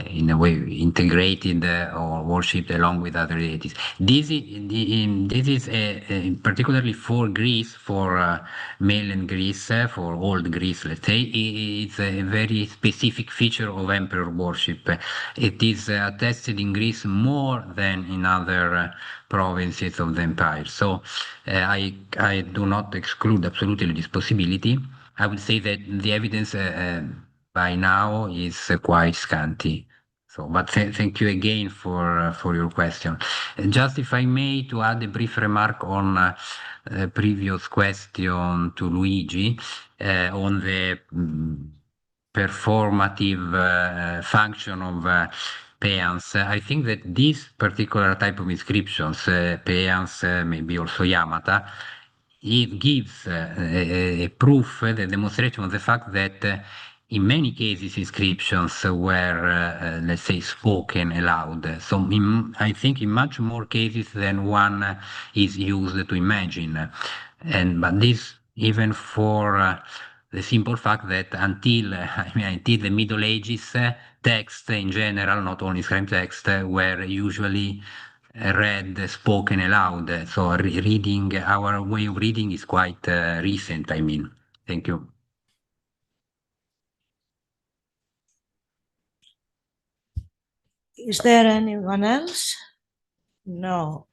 in a way integrated or worshipped along with other deities. This is particularly for Greece, for mainland Greece, for old Greece, let's say, it's a very specific feature of emperor worship. It is attested in Greece more than in other provinces of the empire. So I do not exclude absolutely this possibility. I would say that the evidence by now is quite scanty. So, but thank you again for your question. Just if I may, to add a brief remark on a previous question to Luigi on the performative function of paeans. I think that this particular type of inscriptions, paeans, maybe also yamata, it gives a proof, the demonstration of the fact that in many cases inscriptions were, let's say, spoken aloud. So I think in much more cases than one is used to imagine. But this even for the simple fact that until the Middle Ages, text in general, not only script text, were usually read, spoken aloud. So reading, our way of reading is quite recent, I mean. Thank you. Is there anyone else? No.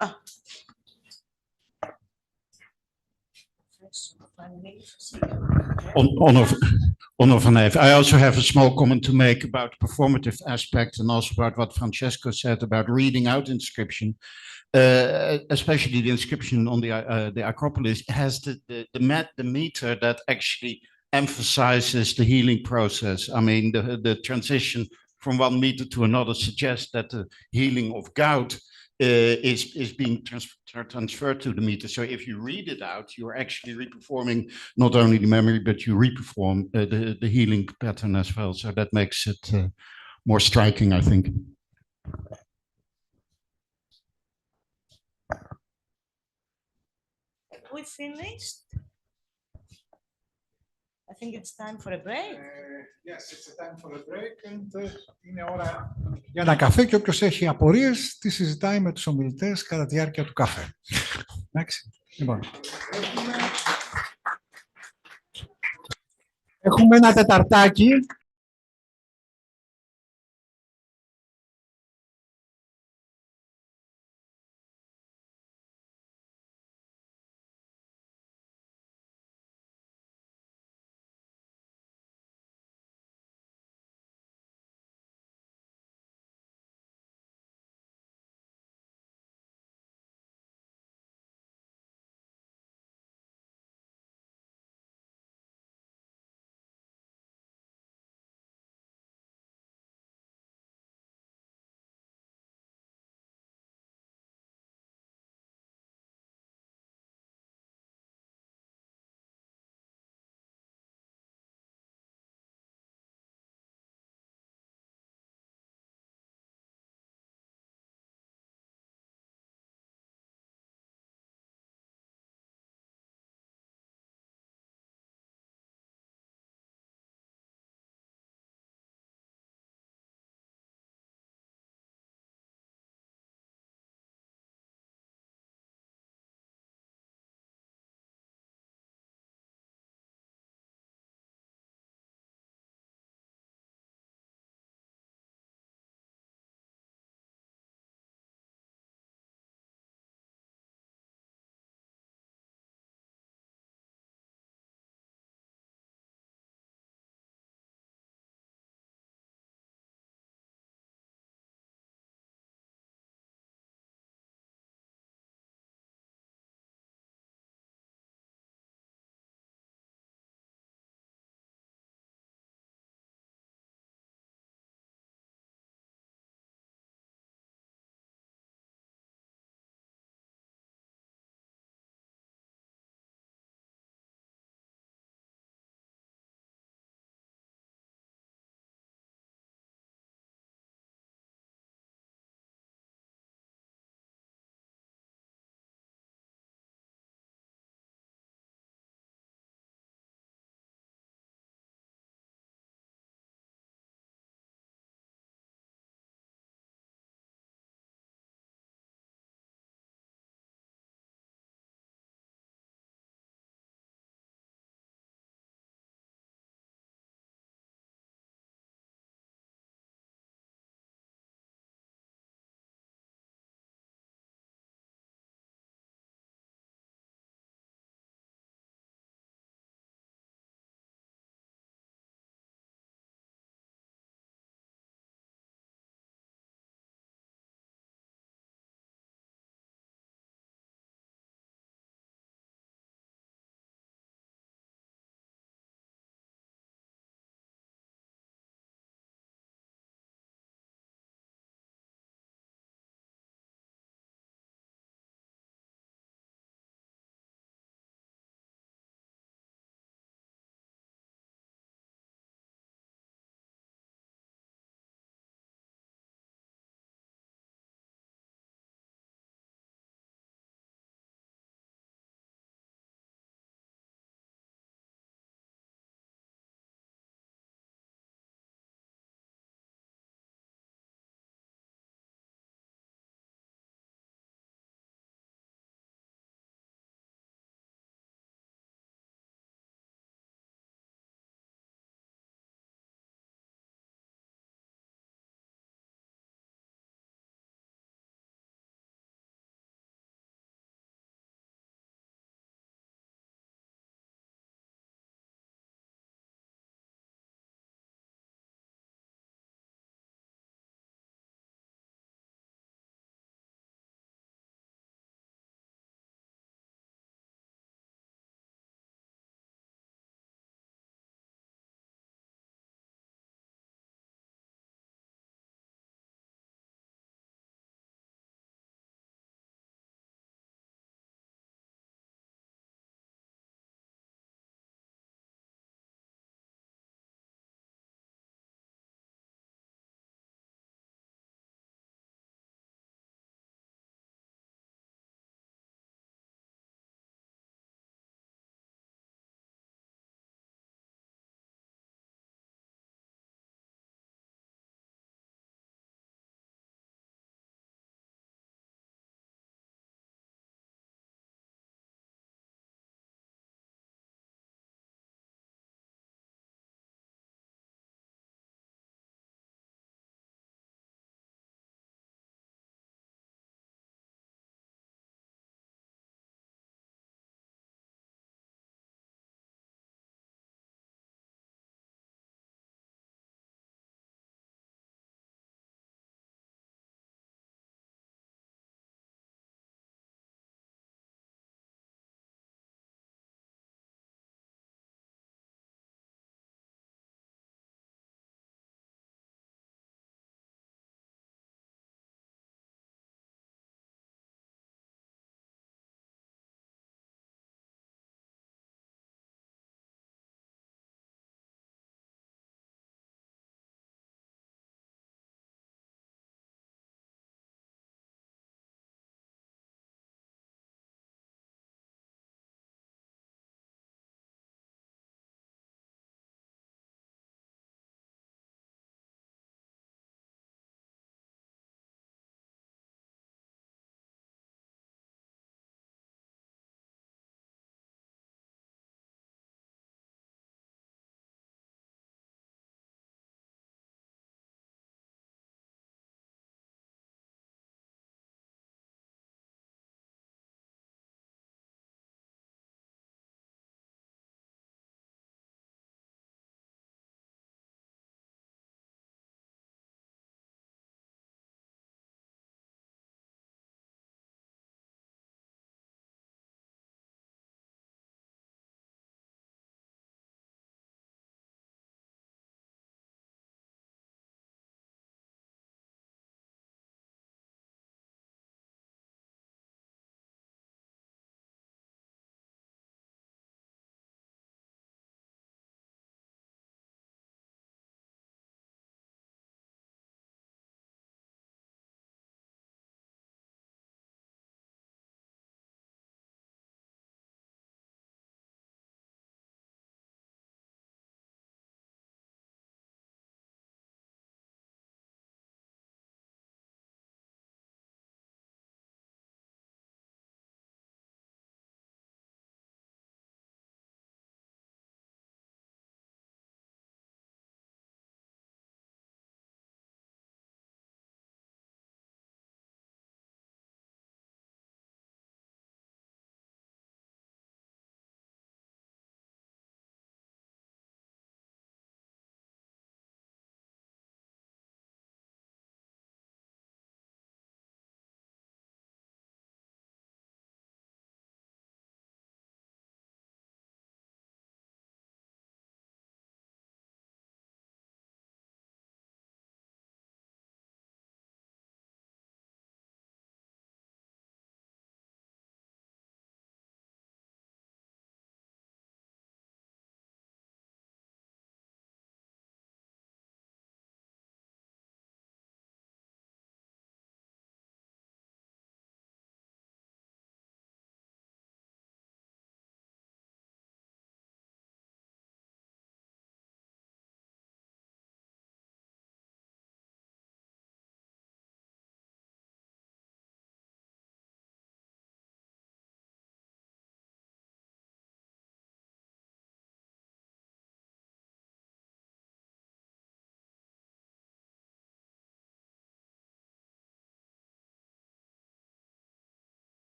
Onno van Eef. I also have a small comment to make about the performative aspect and also about what Francesco said about reading out inscription. Especially the inscription on the Acropolis has the meter that actually emphasizes the healing process. I mean, the transition from one meter to another suggests that the healing of gout is being transferred to the meter. So if you read it out, you're actually reperforming not only the memory, but you reperform the healing pattern as well. So that makes it more striking, I think. We finished? I think it's time for a break. Yes, it's time for a break. And είναι ώρα για ένα καφέ και όποιος έχει απορίες, τι συζητάει με τους ομιλητές κατά τη διάρκεια του καφέ. Εντάξει, λοιπόν. Έχουμε ένα τεταρτάκι.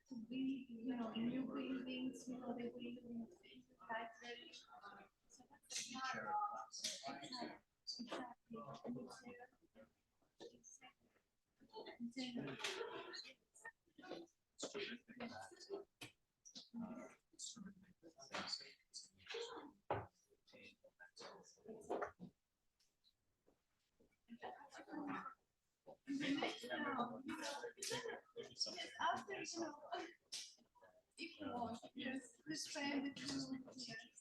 to build, new buildings, they build libraries. After, if you want, yes, please spend a few years.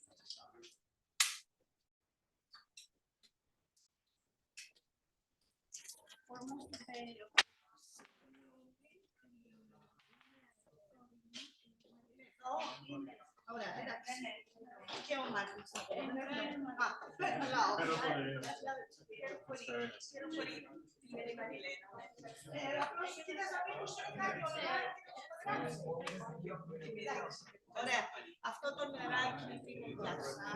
Ωραία. Αυτό το νεράκι είναι γλασσά.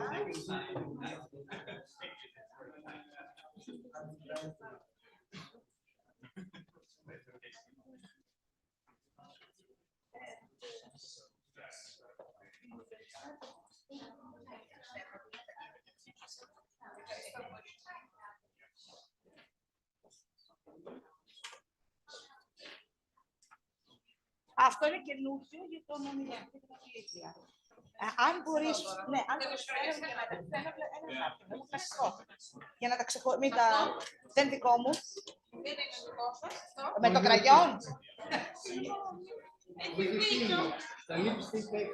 Αυτό είναι καινούργιο για το νομιλιακό. Αν μπορείς, ναι, αν μπορείς για να τα ξεχωρίσω, δεν είναι δικό μου. Δεν είναι δικό σας αυτό. Με το κραγιόν. Τα lipstick έχει...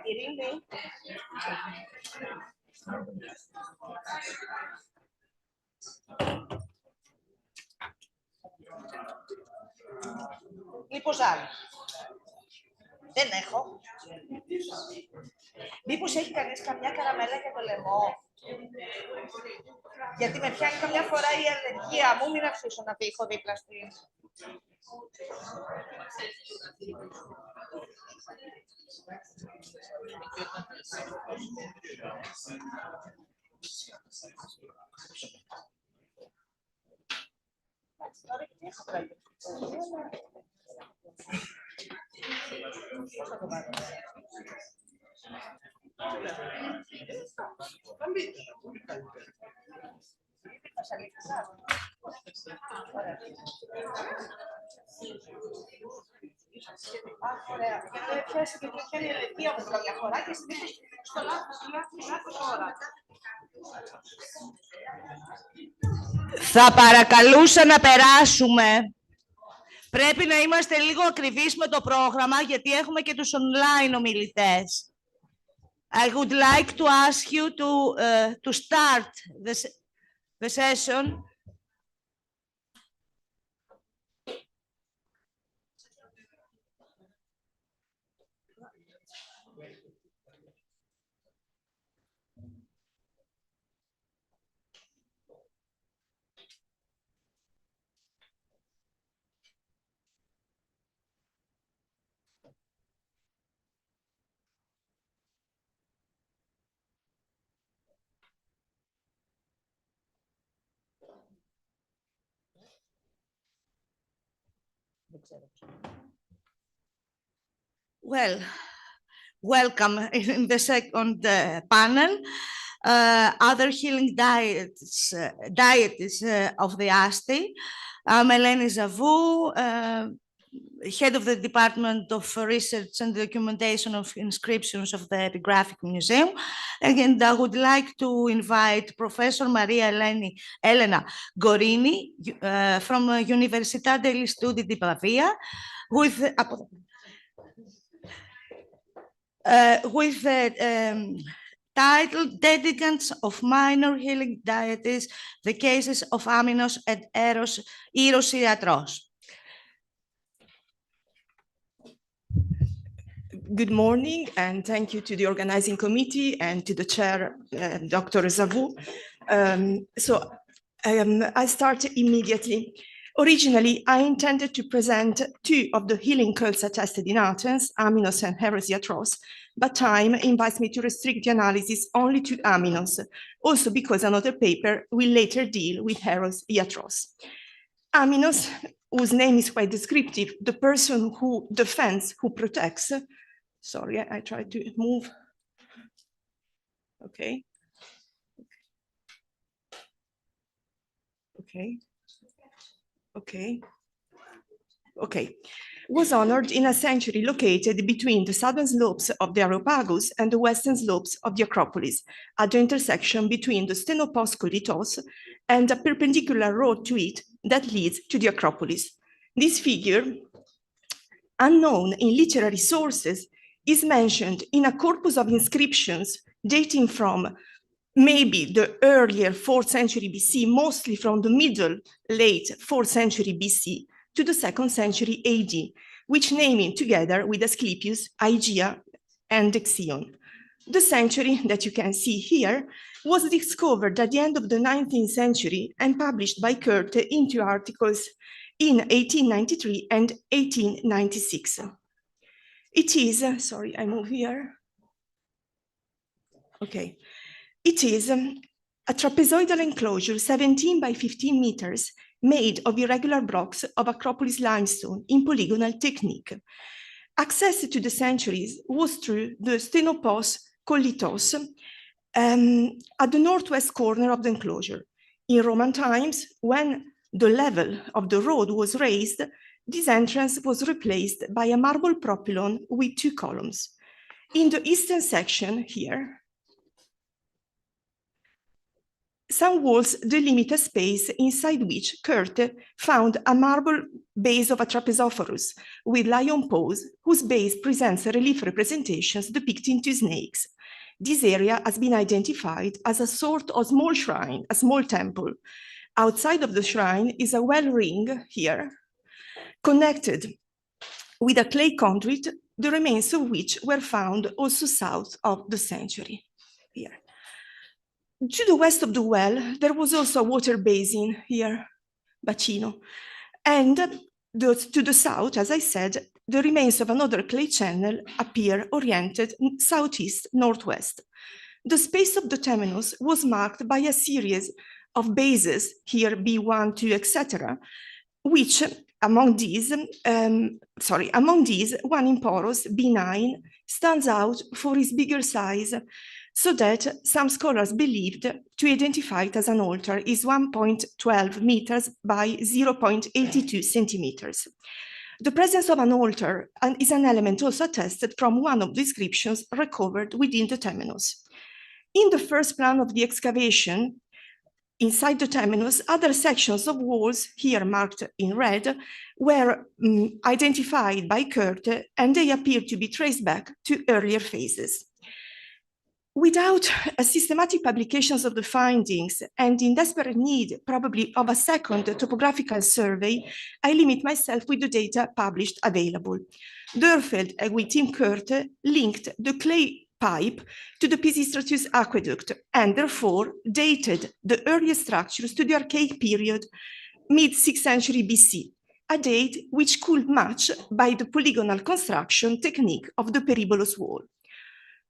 Ειρήνη. Λιποζάλ. Δεν έχω. Μήπως έχει κανείς καμιά καραμέλα για το λαιμό. Γιατί με πιάνει καμιά φορά η αλλεργία μου, μην αφήσω να πήχω δίπλα στην. Ωραία. Γιατί πιάσει και πιάνει η αλλεργία μου καμιά φορά και συνήθως στο λάθος ώρα. Θα παρακαλούσα να περάσουμε. Πρέπει να είμαστε λίγο ακριβείς με το πρόγραμμα, γιατί έχουμε και τους online ομιλητές. I would like to ask you to start the session. Well, welcome in the second panel. Other healing deities of the Asti. I'm Eleni Zavou, head of the Department of Research and Documentation of Inscriptions of the Epigraphy Museum. And I would like to invite Professor Maria Elena Gorini from Università degli Studi di Pavia with the title Dedicants of Minor Healing Deities, the Cases of Aminos and Eros Iatros. Good morning, and thank you to the organizing committee and to the chair, Dr. Zavou. I start immediately. Originally, I intended to present two of the healing cults attested in Athens, Aminos and Heresiatros, but time invites me to restrict the analysis only to Aminos, also because another paper will later deal with Heresiatros. Aminos, whose name is quite descriptive, the person who defends, who protects. Sorry, I tried to move. Okay. Okay. Okay. Okay. Was honored in a sanctuary located between the southern slopes of the Areopagus and the western slopes of the Acropolis, at the intersection between the Stenopos Kolitos and a perpendicular road to it that leads to the Acropolis. This figure, unknown in literary sources, is mentioned in a corpus of inscriptions dating from maybe the earlier 4th century BC, mostly from the middle, late 4th century BC to the 2nd century AD, which naming together with Asclepius, Aegea, and Dexion. The sanctuary that you can see here was discovered at the end of the 19th century and published by Goethe in 2 articles in 1893 and 1896. It is, sorry, I move here. Okay. It is a trapezoidal enclosure 17 by 15 meters made of irregular blocks of Acropolis limestone in polygonal technique. Access to the sanctuaries was through the Stenopos Kolitos at the northwest corner of the enclosure. In Roman times, when the level of the road was raised, this entrance was replaced by a marble propylon with 2 columns. In the eastern section here, some walls delimit a space inside which Goethe found a marble base of a trapezophorus with lion pose, whose base presents relief representations depicting 2 snakes. This area has been identified as a sort of small shrine, a small temple. Outside of the shrine is a well ring here, connected with a clay conduit, the remains of which were found also south of the sanctuary here. To the west of the well, there was also a water basin here, bacino. And to the south, as I said, the remains of another clay channel appear oriented southeast-northwest. The space of the temenos was marked by a series of bases, here B1, 2, etc., which among these, one in Poros, B9, stands out for its bigger size, so that some scholars believed to identify it as an altar is 1.12 meters by 0.82 centimeters. The presence of an altar is an element also attested from one of the inscriptions recovered within the temenos. In the first plan of the excavation, inside the temenos, other sections of walls, here marked in red, were identified by Goethe, and they appear to be traced back to earlier phases. Without a systematic publications of the findings and in desperate need probably of a second topographical survey, I limit myself with the data published available. Dörfeld and with Tim Goethe linked the clay pipe to the Pisistratus aqueduct and therefore dated the earliest structures to the Archaic period, mid-6th century BC, a date which could match by the polygonal construction technique of the peribolous wall.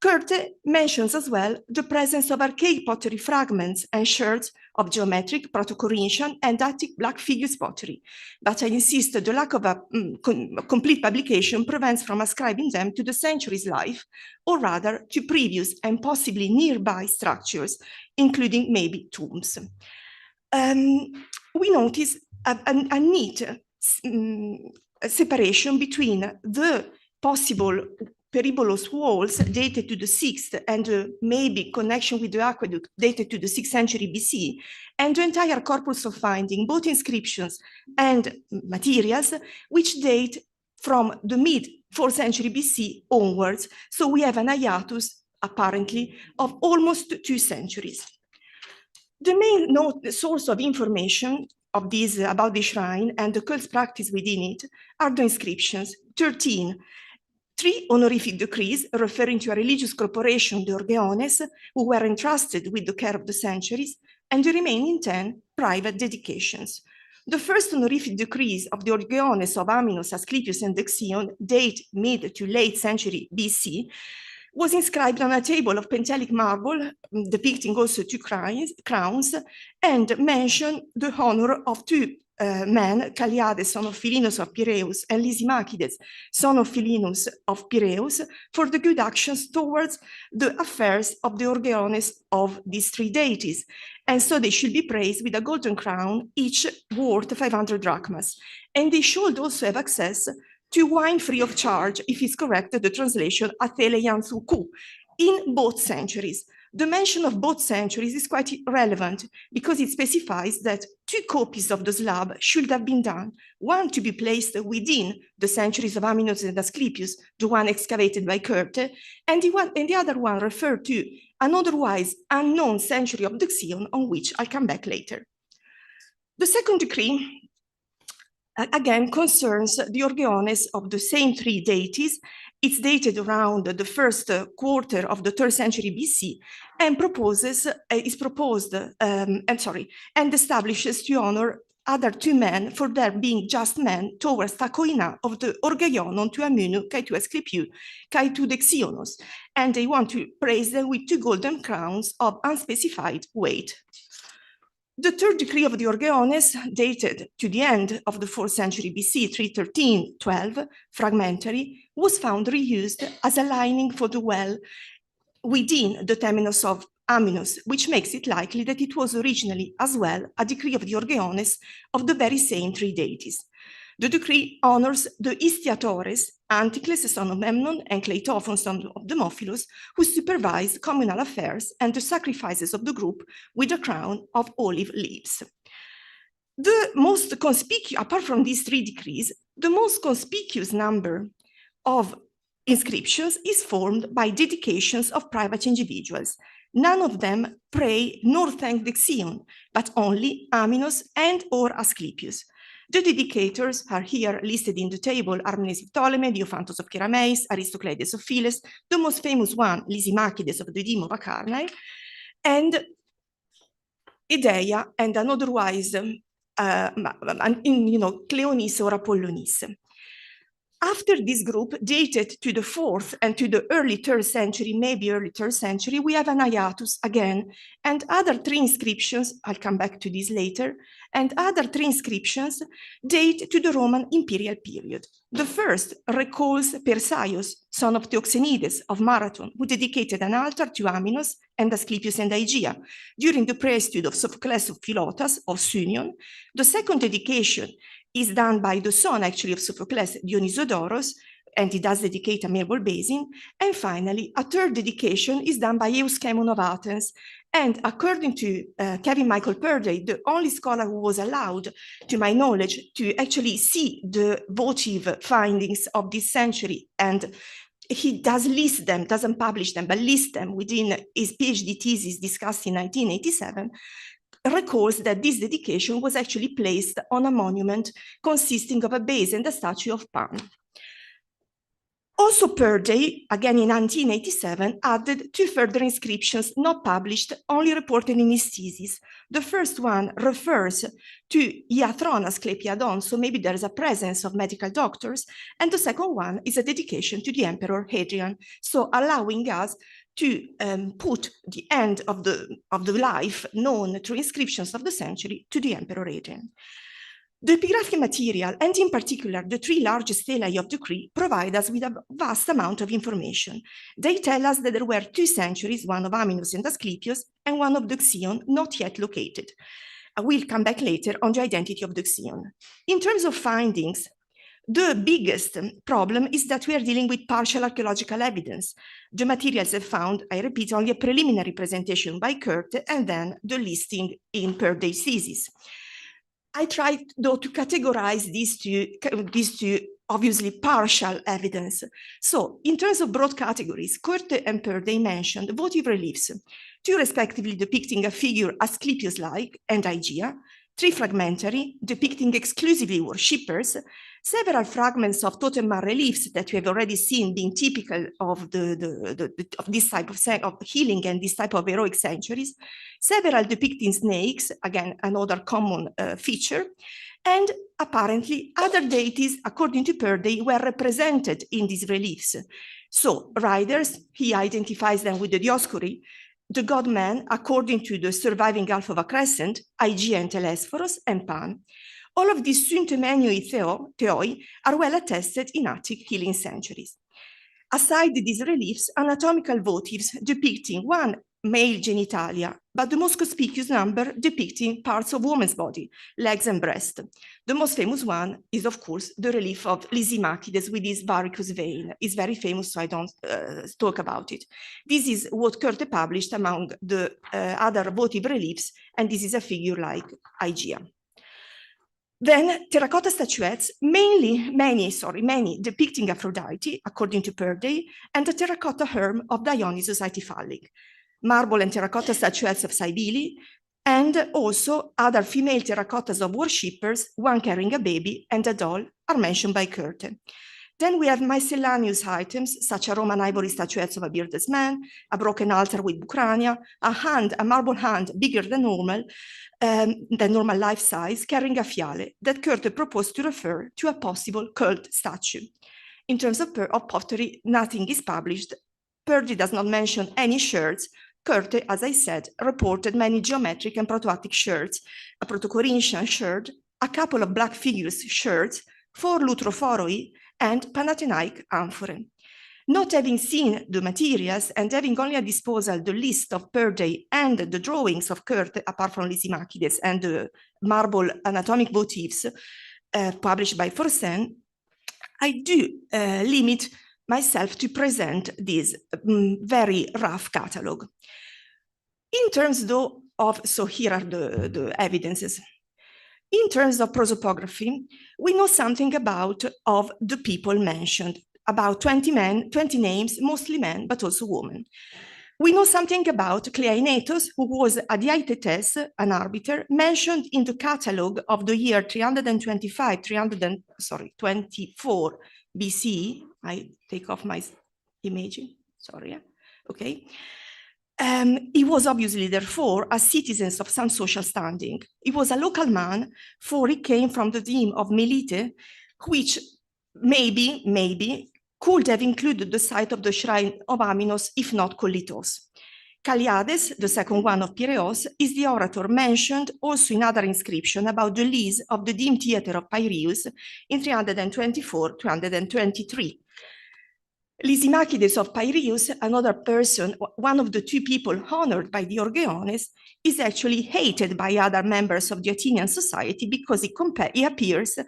Goethe mentions as well the presence of archaic pottery fragments and sherds of geometric, Proto-Corinthian, and Attic black figures pottery, but I insist that the lack of a complete publication prevents from ascribing them to the century's life, or rather to previous and possibly nearby structures, including maybe tombs. We notice a neat separation between the possible peribolous walls dated to the 6th and maybe connection with the aqueduct dated to the 6th century BC, and the entire corpus of finding, both inscriptions and materials, which date from the mid-4th century BC onwards. So we have an hiatus, apparently, of almost 2 centuries. The main source of information of these, about the shrine and the cult's practice within it are the inscriptions, 13. 3 honorific decrees referring to a religious corporation, the Orgeones, who were entrusted with the care of the sanctuaries, and the remaining 10 private dedications. The first honorific decrees of the Orgeones of Aminos, Asclepius, and Dexion date mid to late century BC, was inscribed on a table of Pentelic marble, depicting also two crowns, and mentioned the honor of two men, Calliades, son of Philinus of Piraeus, and Lysimachides, son of Philinus of Piraeus, for the good actions towards the affairs of the Orgeones of these three deities. And so they should be praised with a golden crown, each worth 500 drachmas. And they should also have access to wine free of charge, if it's correct, the translation Atheleian Suku, in both centuries. The mention of both centuries is quite relevant because it specifies that 2 copies of the slab should have been done, one to be placed within the centuries of Aminos and Asclepius, the one excavated by Curte, and the other one referred to an otherwise unknown century of Dexion, on which I'll come back later. The second decree again concerns the Orgeones of the same three deities. It's dated around the first quarter of the 3rd century BC and and establishes to honor other 2 men for their being just men towards ta koina of the Orgeionon tu Amunu kai tu Asclepiu kai tu Dexionos, and they want to praise them with 2 golden crowns of unspecified weight. The 3rd decree of the Orgeones, dated to the end of the 4th century BC, 313-12, fragmentary, was found reused as a lining for the well within the temenos of Aminos, which makes it likely that it was originally as well a decree of the Orgeones of the very same 3 deities. The decree honors the Istiatores, Anticles, son of Memnon, and Cleitophon, son of Demophilus, who supervised communal affairs and the sacrifices of the group with a crown of olive leaves. The most conspicuous, apart from these 3 decrees, the most conspicuous number of inscriptions is formed by dedications of private individuals. None of them pray nor thank Dexion, but only Aminos and or Asclepius. The dedicators are here listed in the table: Armenes of Ptolemy, Diophantus of Kerameis, Aristocleides of Philes, the most famous one, Lysimachides of the Deme of Acarnae, and Idaea, and an otherwise, Cleonice or Apollonice. After this group, dated to the 4th and to the early 3rd century, maybe early 3rd century, we have an hiatus again, and other 3 inscriptions, I'll come back to this later, and other 3 inscriptions date to the Roman imperial period. The first recalls Persaios, son of Theoxenides of Marathon, who dedicated an altar to Aminos and Asclepius and Aegea during the priesthood of Sophocles of Philotas of Synion. The second dedication is done by the son, actually, of Sophocles, Dionysodoros, and he does dedicate a marble basin. And finally, a 3rd dedication is done by Euschemon of Athens. And according to Kevin Michael Purday, the only scholar who was allowed, to my knowledge, to actually see the votive findings of this century, and he does list them, doesn't publish them, but lists them within his PhD thesis discussed in 1987, recalls that this dedication was actually placed on a monument consisting of a base and a statue of Pan. Also Purday, again in 1987, added 2 further inscriptions not published, only reported in his thesis. The first one refers to Iathron Asclepiadon, so maybe there's a presence of medical doctors, and the second one is a dedication to the Emperor Hadrian, so allowing us to put the end of the life known through inscriptions of the century to the Emperor Hadrian. The epigraphic material, and in particular the 3 largest stelae of the decree, provide us with a vast amount of information. They tell us that there were 2 centuries, one of Aminos and Asclepius, and one of Dexion, not yet located. I will come back later on the identity of Dexion. In terms of findings, the biggest problem is that we are dealing with partial archaeological evidence. The materials have found, I repeat, only a preliminary presentation by Kurt and then the listing in Purday's thesis. I tried, though, to categorize these two obviously partial evidence. So, in terms of broad categories, Kurt and Purday mentioned votive reliefs, 2 respectively depicting a figure Asclepius-like and Aegea, 3 fragmentary, depicting exclusively worshippers, several fragments of totem reliefs that we have already seen being typical of this type of healing and this type of heroic centuries, several depicting snakes, again, another common feature, And apparently other deities, according to Purday, were represented in these reliefs. So riders, he identifies them with the Dioscuri, the god-man, according to the surviving half of a crescent, Aegea and Telesphorus, and Pan. All of these syntemenoi theoi are well attested in Attic healing sanctuaries. Aside these reliefs, anatomical votives depicting one male genitalia, but the most conspicuous number depicting parts of woman's body, legs and breast. The most famous one is, of course, the relief of Lysimachides with his varicose vein. It's very famous, so I don't talk about it. This is what Goethe published among the other votive reliefs, and this is a figure like Aegea. Then terracotta statuettes, many depicting Aphrodite, according to Purday, and the terracotta herm of Dionysus Aetyphallic, marble and terracotta statuettes of Cybele, and also other female terracottas of worshippers, one carrying a baby and a doll, are mentioned by Goethe. Then we have miscellaneous items, such as Roman ivory statuettes of a beardless man, a broken altar with bucrania, a marble hand bigger than normal life size, carrying a fiale, that Goethe proposed to refer to a possible cult statue. In terms of pottery, nothing is published. Purdy does not mention any sherds. Goethe, as I said, reported many geometric and proto-Attic sherds, a Proto-Corinthian sherd, a couple of black figures sherds, 4 lutrophoroi, and Panathinaik amphorae. Not having seen the materials and having only at disposal the list of Purday and the drawings of Goethe, apart from Lysimachides and the marble anatomic votives published by Forsen, I do limit myself to present this very rough catalogue. In terms, though, so here are the evidences. In terms of prosopography, we know something about the people mentioned, about 20 names, mostly men, but also women. We know something about Cleainatus, who was a diaetetes, an arbiter, mentioned in the catalogue of the year 24 BC. I take off my imaging, sorry, yeah. Okay. He was obviously, therefore, a citizen of some social standing. He was a local man, for he came from the deme of Melite, which maybe could have included the site of the shrine of Aminos, if not Collitos. Calliades, the second one of Piraeus, is the orator mentioned also in other inscriptions about the lease of the deme theatre of Piraeus in 324-323. Lysimachides of Piraeus, another person, one of the 2 people honored by the Orgeones, is actually hated by other members of the Athenian society because he appears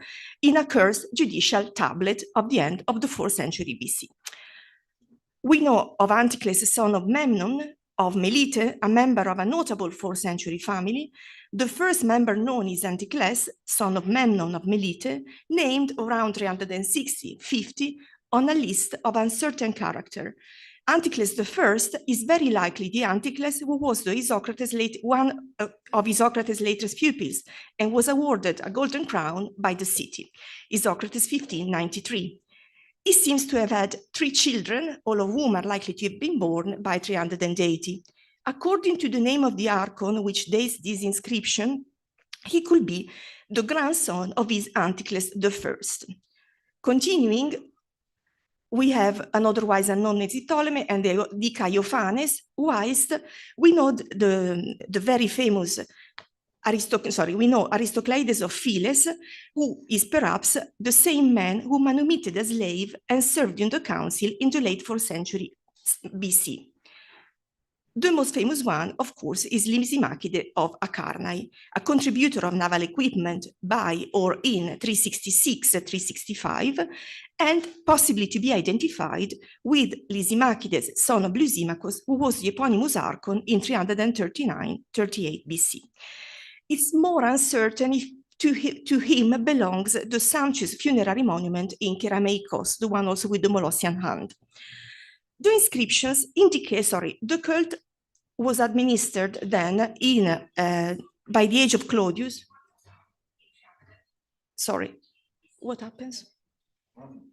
in a cursed judicial tablet of the end of the 4th century BC. We know of Anticles, son of Memnon, of Melite, a member of a notable 4th century family. The first member known is Anticles, son of Memnon of Melite, named around 360-50 on a list of uncertain character. Anticles I is very likely the Anticles who was one of Isocrates' latest pupils and was awarded a golden crown by the city, Isocrates 1593. He seems to have had 3 children, all of whom are likely to have been born by 380. According to the name of the archon which dates this inscription, he could be the grandson of his Anticles I. Continuing, we have an otherwise unknown Ptolemy and the Dicaeophanes, whilst we know the very famous we know Aristocleides of Philes, who is perhaps the same man who manumitted a slave and served in the council in the late 4th century BC. The most famous one, of course, is Lysimachides of Acarnae, a contributor of naval equipment by or in 366-365, and possibly to be identified with Lysimachides, son of Lysimachus, who was the eponymous archon in 339-38 BC. It's more uncertain if to him belongs the sumptuous funerary monument in Kerameikos, the one also with the Molossian hand. The inscriptions indicate, the cult was administered then by the age of Claudius. Sorry, what happens?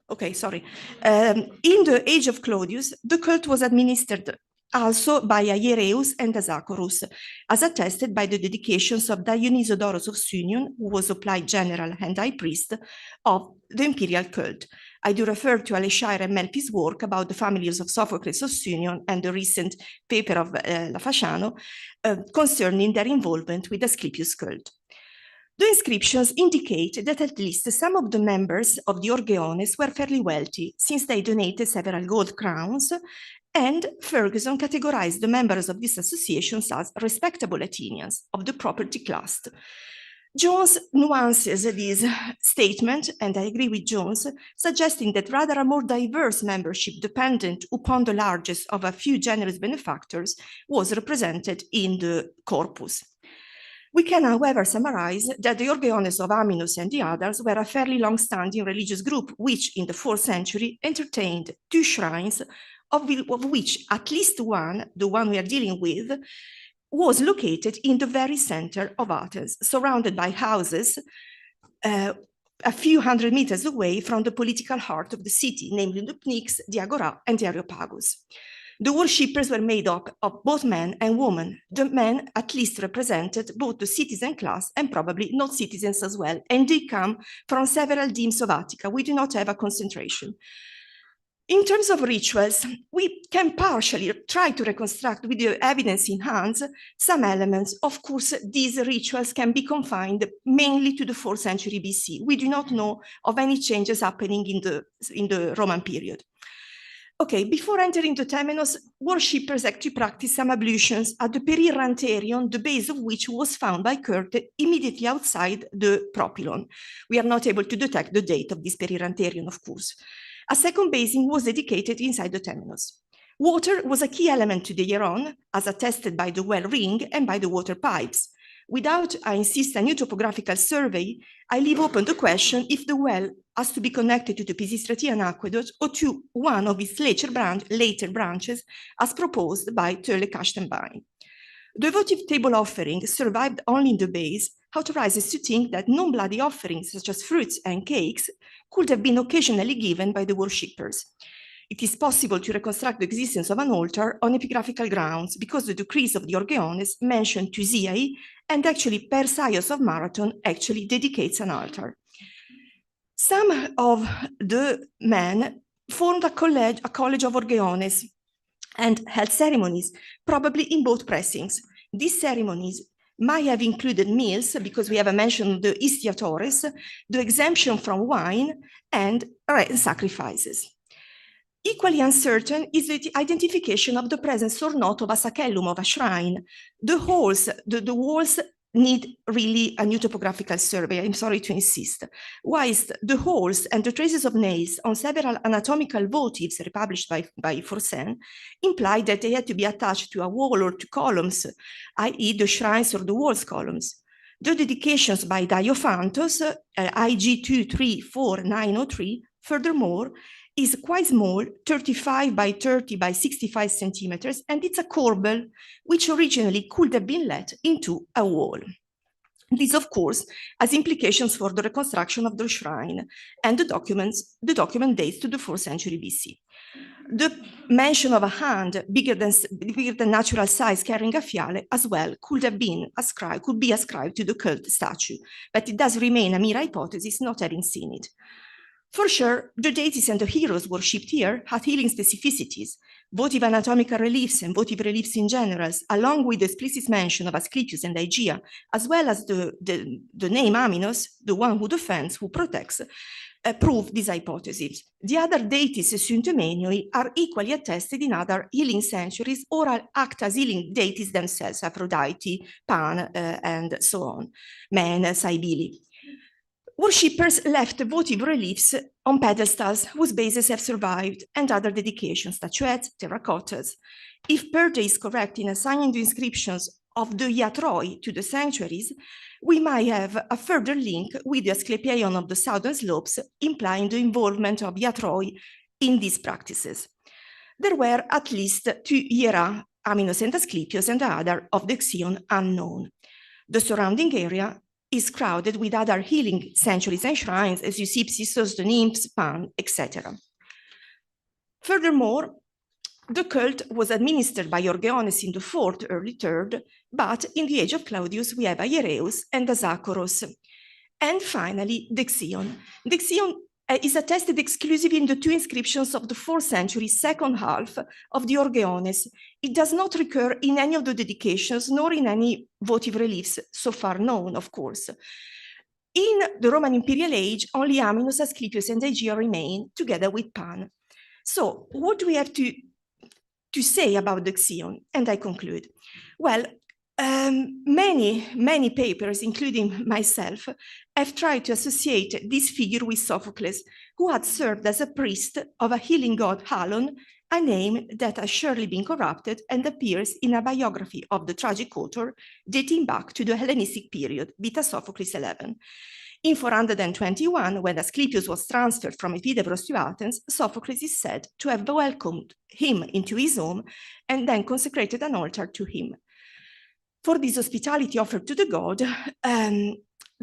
Okay, sorry. In the age of Claudius, the cult was administered also by Hiereus and Asacorus, as attested by the dedications of Dionysiodoros of Sunion, who was applied general and high priest of the imperial cult. I do refer to Aleshire and Melpi's work about the families of Sophocles of Sunion and the recent paper of La Fasciano concerning their involvement with Asclepius cult. The inscriptions indicate that at least some of the members of the Orgeones were fairly wealthy, since they donated several gold crowns, and Ferguson categorized the members of these associations as respectable Athenians of the property class. Jones nuances this statement, and I agree with Jones, suggesting that rather a more diverse membership dependent upon the largesse of a few generous benefactors was represented in the corpus. We can, however, summarize that the Orgeones of Aminus and the others were a fairly long-standing religious group, which in the 4th century entertained 2 shrines, of which at least one, the one we are dealing with, was located in the very center of Athens, surrounded by houses a few hundred meters away from the political heart of the city, namely the Pnyx, the Agora, and the Areopagus. The worshippers were made up of both men and women. The men at least represented both the citizen class and probably not citizens as well, and they come from several demes of Attica. We do not have a concentration. In terms of rituals, we can partially try to reconstruct with the evidence in hand some elements. Of course, these rituals can be confined mainly to the 4th century BC. We do not know of any changes happening in the Roman period. Okay, before entering the Temenos, worshippers actually practiced some ablutions at the Periranterion, the base of which was found by Curte immediately outside the Propylon. We are not able to detect the date of this Periranterion, of course. A second basin was dedicated inside the Temenos. Water was a key element to the Hieron, as attested by the well ring and by the water pipes. Without, I insist, a new topographical survey, I leave open the question if the well has to be connected to the Pisistratian aqueduct or to one of its later branches, as proposed by Tölle Kastenbein. The votive table offering survived only in the base, authorizes to think that non-bloody offerings, such as fruits and cakes, could have been occasionally given by the worshippers. It is possible to reconstruct the existence of an altar on epigraphical grounds because the decrees of the Orgeones mention Thusiai, and actually Persaios of Marathon actually dedicates an altar. Some of the men formed a college of Orgeones and held ceremonies, probably in both pressings. These ceremonies might have included meals, because we have mentioned the istiatores, the exemption from wine, and sacrifices. Equally uncertain is the identification of the presence or not of a sacellum, of a shrine. The walls need really a new topographical survey, I'm sorry to insist. Whilst the holes and the traces of nails on several anatomical votives republished by Forsen imply that they had to be attached to a wall or to columns, i.e. the shrines or the walls columns. The dedications by Diophantos, IG 234903, furthermore, is quite small, 35 by 30 by 65 centimeters, and it's a corbel, which originally could have been let into a wall. This, of course, has implications for the reconstruction of the shrine, and the document dates to the 4th century BC. The mention of a hand bigger than natural size carrying a fiale as well could be ascribed to the cult statue, but it does remain a mere hypothesis, not having seen it. For sure, the deities and the heroes worshipped here had healing specificities, votive anatomical reliefs and votive reliefs in general, along with the explicit mention of Asclepius and Aegea, as well as the name Aminos, the one who defends, who protects, prove this hypothesis. The other deities assumed to Menoi are equally attested in other healing sanctuaries or act as healing deities themselves, Aphrodite, Pan, and so on, Men, Cybele. Worshippers left votive reliefs on pedestals whose bases have survived, and other dedications, statuettes, terracottas. If Perde is correct in assigning the inscriptions of the iatroi to the sanctuaries, we might have a further link with the Asclepieion of the southern slopes, implying the involvement of iatroi in these practices. There were at least 2 hiera, Aminos and Asclepius, and the other of the Xion unknown. The surrounding area is crowded with other healing sanctuaries and shrines, as you see, Psissos, the nymphs, Pan, etc. Furthermore, The cult was administered by Orgeones in the 4th, early 3rd, but in the age of Claudius, we have Hiereus and Asacoros. And finally, Dexion. Dexion is attested exclusively in the 2 inscriptions of the 4th century, second half of the Orgeones. It does not recur in any of the dedications, nor in any votive reliefs, so far known, of course. In the Roman imperial age, only Aminus, Asclepius, and Aegea remain, together with Pan. So what do we have to say about Dexion? And I conclude. Well, many papers, including myself, have tried to associate this figure with Sophocles, who had served as a priest of a healing god Halon, a name that has surely been corrupted and appears in a biography of the tragic author dating back to the Hellenistic period, Vita Sophocles 11. In 421, when Asclepius was transferred from Epidavros to Athens, Sophocles is said to have welcomed him into his home and then consecrated an altar to him. For this hospitality offered to the god,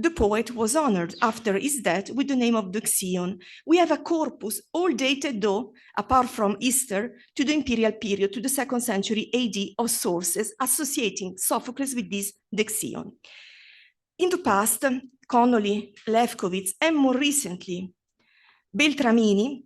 the poet was honored after his death with the name of Dexion. We have a corpus all dated, though, apart from Easter, to the imperial period, to the 2nd century AD, of sources associating Sophocles with this Dexion. In the past, Connolly, Lefkowitz, and more recently, Beltramini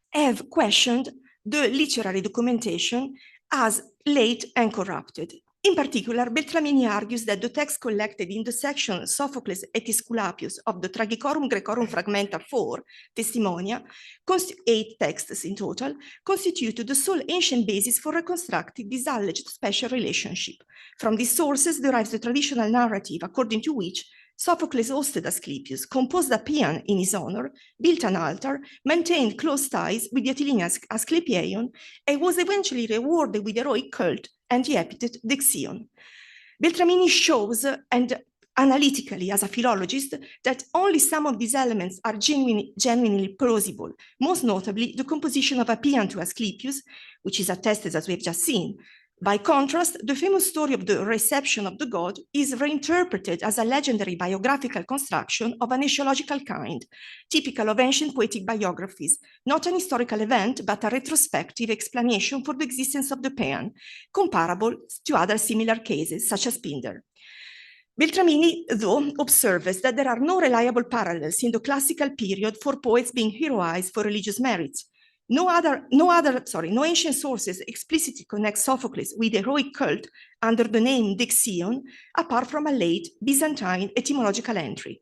have questioned the literary documentation as late and corrupted. In particular, Beltramini argues that the text collected in the section Sophocles et Aesculapius of the Tragicorum Graecorum Fragmenta 4, Testimonia, 8 texts in total, constitute the sole ancient basis for reconstructing this alleged special relationship. From these sources derives the traditional narrative according to which Sophocles hosted Asclepius, composed a paean in his honor, built an altar, maintained close ties with the Athenian Asclepieion, and was eventually rewarded with heroic cult and the epithet Dexion. Beltramini shows, and analytically as a philologist, that only some of these elements are genuinely plausible, most notably the composition of a paean to Asclepius, which is attested as we have just seen. By contrast, the famous story of the reception of the god is reinterpreted as a legendary biographical construction of an eschatological kind, typical of ancient poetic biographies, not an historical event, but a retrospective explanation for the existence of the paean, comparable to other similar cases, such as Pindar. Beltramini, though, observes that there are no reliable parallels in the classical period for poets being heroized for religious merits. No ancient sources explicitly connect Sophocles with heroic cult under the name Dexion, apart from a late Byzantine etymological entry.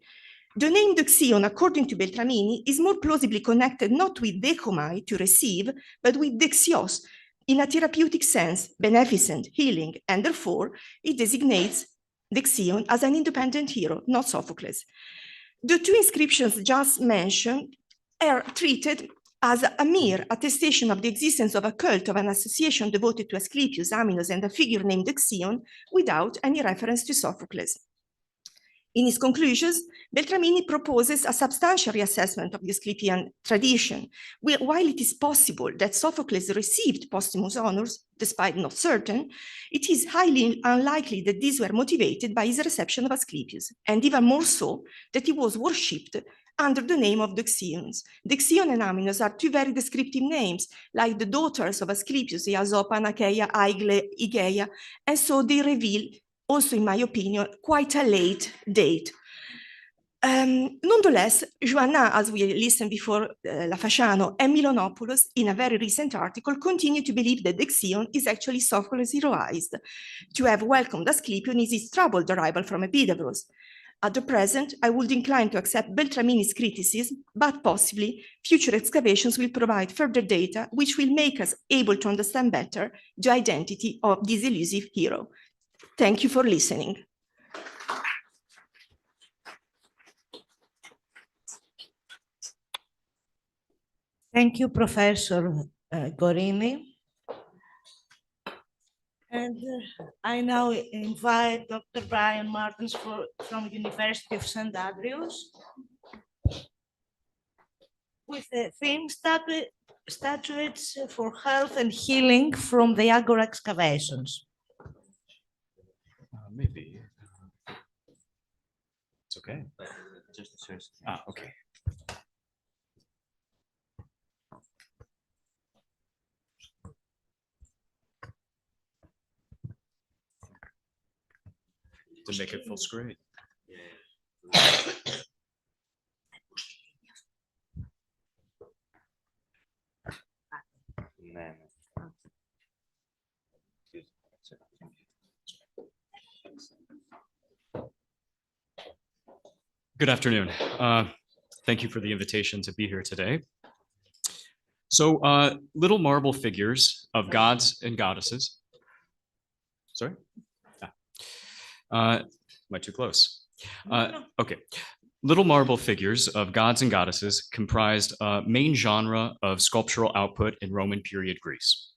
The name Dexion, according to Beltramini, is more plausibly connected not with dechomai, to receive, but with dexios, in a therapeutic sense, beneficent, healing, and therefore it designates Dexion as an independent hero, not Sophocles. The 2 inscriptions just mentioned are treated as a mere attestation of the existence of a cult of an association devoted to Asclepius, Aminus, and a figure named Dexion, without any reference to Sophocles. In his conclusions, Beltramini proposes a substantial reassessment of the Asclepian tradition. While it is possible that Sophocles received posthumous honors, despite not certain, it is highly unlikely that these were motivated by his reception of Asclepius, and even more so that he was worshipped under the name of Dexions. Dexion and Aminus are 2 very descriptive names, like the daughters of Asclepius, Iasopa, Anakeia, Aigle, Igeia, and so they reveal, also in my opinion, quite a late date. Nonetheless, Joanna, as we listened before, Lafasciano, and Milonopoulos, in a very recent article, continue to believe that Dexion is actually Sophocles heroized. To have welcomed Asclepius is his troubled arrival from Epidavros. At the present, I would incline to accept Beltramini's criticism, but possibly future excavations will provide further data which will make us able to understand better the identity of this elusive hero. Thank you for listening. Thank you, Professor Gorini. And I now invite Dr. Brian Martins from University of St. Andrews with the theme Statuettes for Health and Healing from the Agora excavations. Maybe. It's okay. Just the first. Okay. to make it full screen. Good afternoon. Thank you for the invitation to be here today. So little marble figures of gods and goddesses. Sorry? Am I too close? Okay. Little marble figures of gods and goddesses comprised a main genre of sculptural output in Roman period Greece.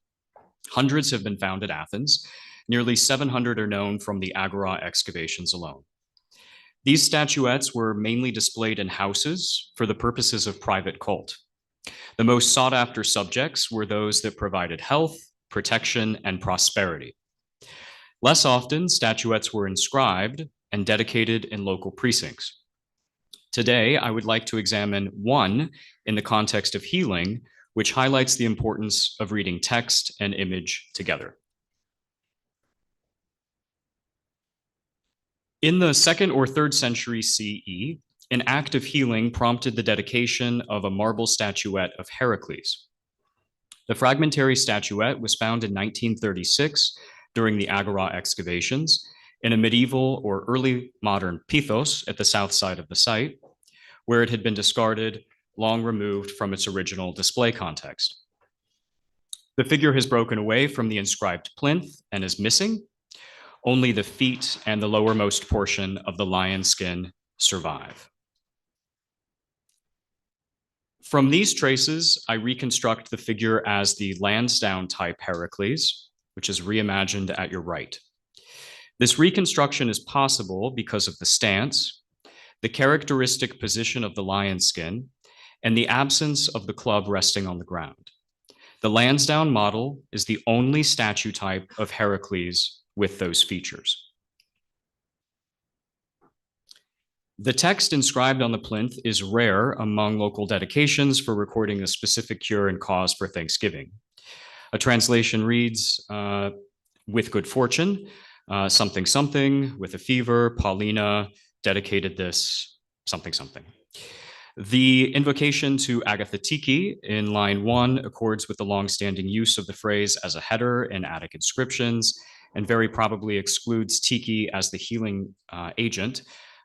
Hundreds have been found at Athens. Nearly 700 are known from the Agora excavations alone. These statuettes were mainly displayed in houses for the purposes of private cult. The most sought after subjects were those that provided health, protection, and prosperity. Less often, statuettes were inscribed and dedicated in local precincts. Today, I would like to examine one in the context of healing, which highlights the importance of reading text and image together. In the 2nd or 3rd century CE, an act of healing prompted the dedication of a marble statuette of Heracles. The fragmentary statuette was found in 1936 during the Agora excavations in a medieval or early modern pithos at the south side of the site, where it had been discarded, long removed from its original display context. The figure has broken away from the inscribed plinth and is missing. Only the feet and the lowermost portion of the lion skin survive. From these traces, I reconstruct the figure as the Lansdowne type Heracles, which is reimagined at your right. This reconstruction is possible because of the stance, the characteristic position of the lion skin, and the absence of the club resting on the ground. The Lansdowne model is the only statue type of Heracles with those features. The text inscribed on the plinth is rare among local dedications for recording a specific cure and cause for Thanksgiving. A translation reads, with good fortune, something something, with a fever, Paulina dedicated this something something. The invocation to Agatha-tiki in line 1 accords with the longstanding use of the phrase as a header in Attic inscriptions, and very probably excludes tiki as the healing agent.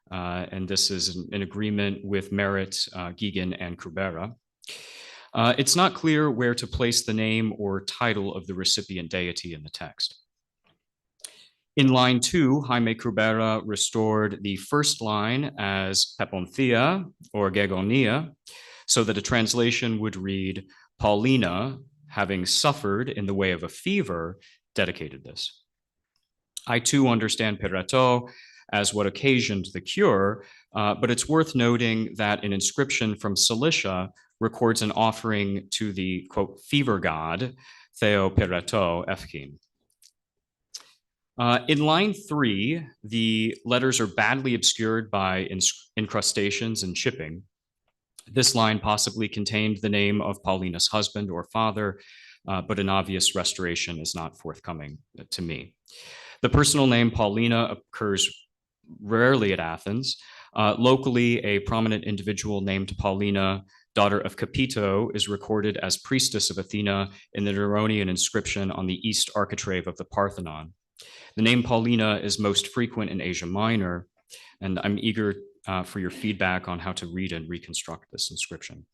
And this is in agreement with Merritt, Gigan, and Krubera. It's not clear where to place the name or title of the recipient deity in the text. In line 2, Jaime Krubera restored the first line as Peponthea or Gegonia, so that a translation would read, Paulina, having suffered in the way of a fever, dedicated this. I too understand Peretto as what occasioned the cure, but it's worth noting that an inscription from Cilicia records an offering to the, quote, fever god, Theo Peretto Efkin. In line 3, the letters are badly obscured by incrustations and chipping. This line possibly contained the name of Paulina's husband or father, but an obvious restoration is not forthcoming to me. The personal name Paulina occurs rarely at Athens. Locally, a prominent individual named Paulina, daughter of Capito, is recorded as priestess of Athena in the Neronian inscription on the east architrave of the Parthenon. The name Paulina is most frequent in Asia Minor, and I'm eager for your feedback on how to read and reconstruct this inscription.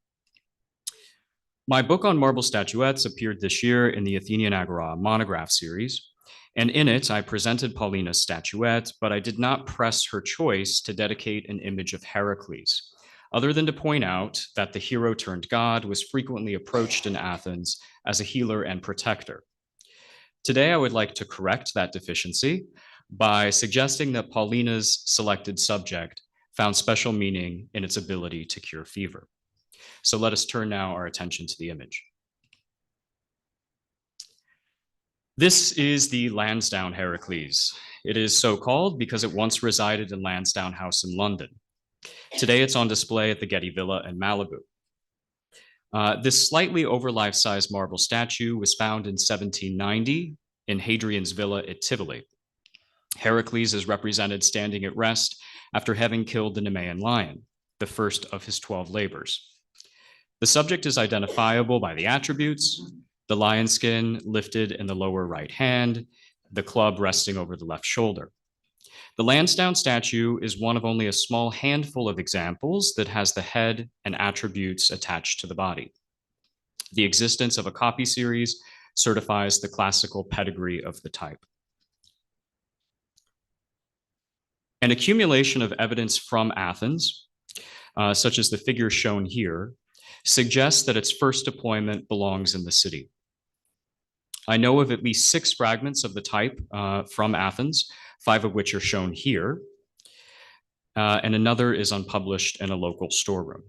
My book on marble statuettes appeared this year in the Athenian Agora monograph series, and in it I presented Paulina's statuette, but I did not press her choice to dedicate an image of Heracles, other than to point out that the hero turned god was frequently approached in Athens as a healer and protector. Today, I would like to correct that deficiency by suggesting that Paulina's selected subject found special meaning in its ability to cure fever. So let us turn now our attention to the image. This is the Lansdowne Heracles. It is so called because it once resided in Lansdowne House in London. Today, it's on display at the Getty Villa in Malibu. This slightly over life-size marble statue was found in 1790 in Hadrian's Villa at Tivoli. Heracles is represented standing at rest after having killed the Nemean lion, the first of his 12 labors. The subject is identifiable by the attributes, the lion skin lifted in the lower right hand, the club resting over the left shoulder. The Lansdowne statue is one of only a small handful of examples that has the head and attributes attached to the body. The existence of a copy series certifies the classical pedigree of the type. An accumulation of evidence from Athens, such as the figure shown here, suggests that its first deployment belongs in the city. I know of at least 6 fragments of the type from Athens, 5 of which are shown here, and another is unpublished in a local storeroom.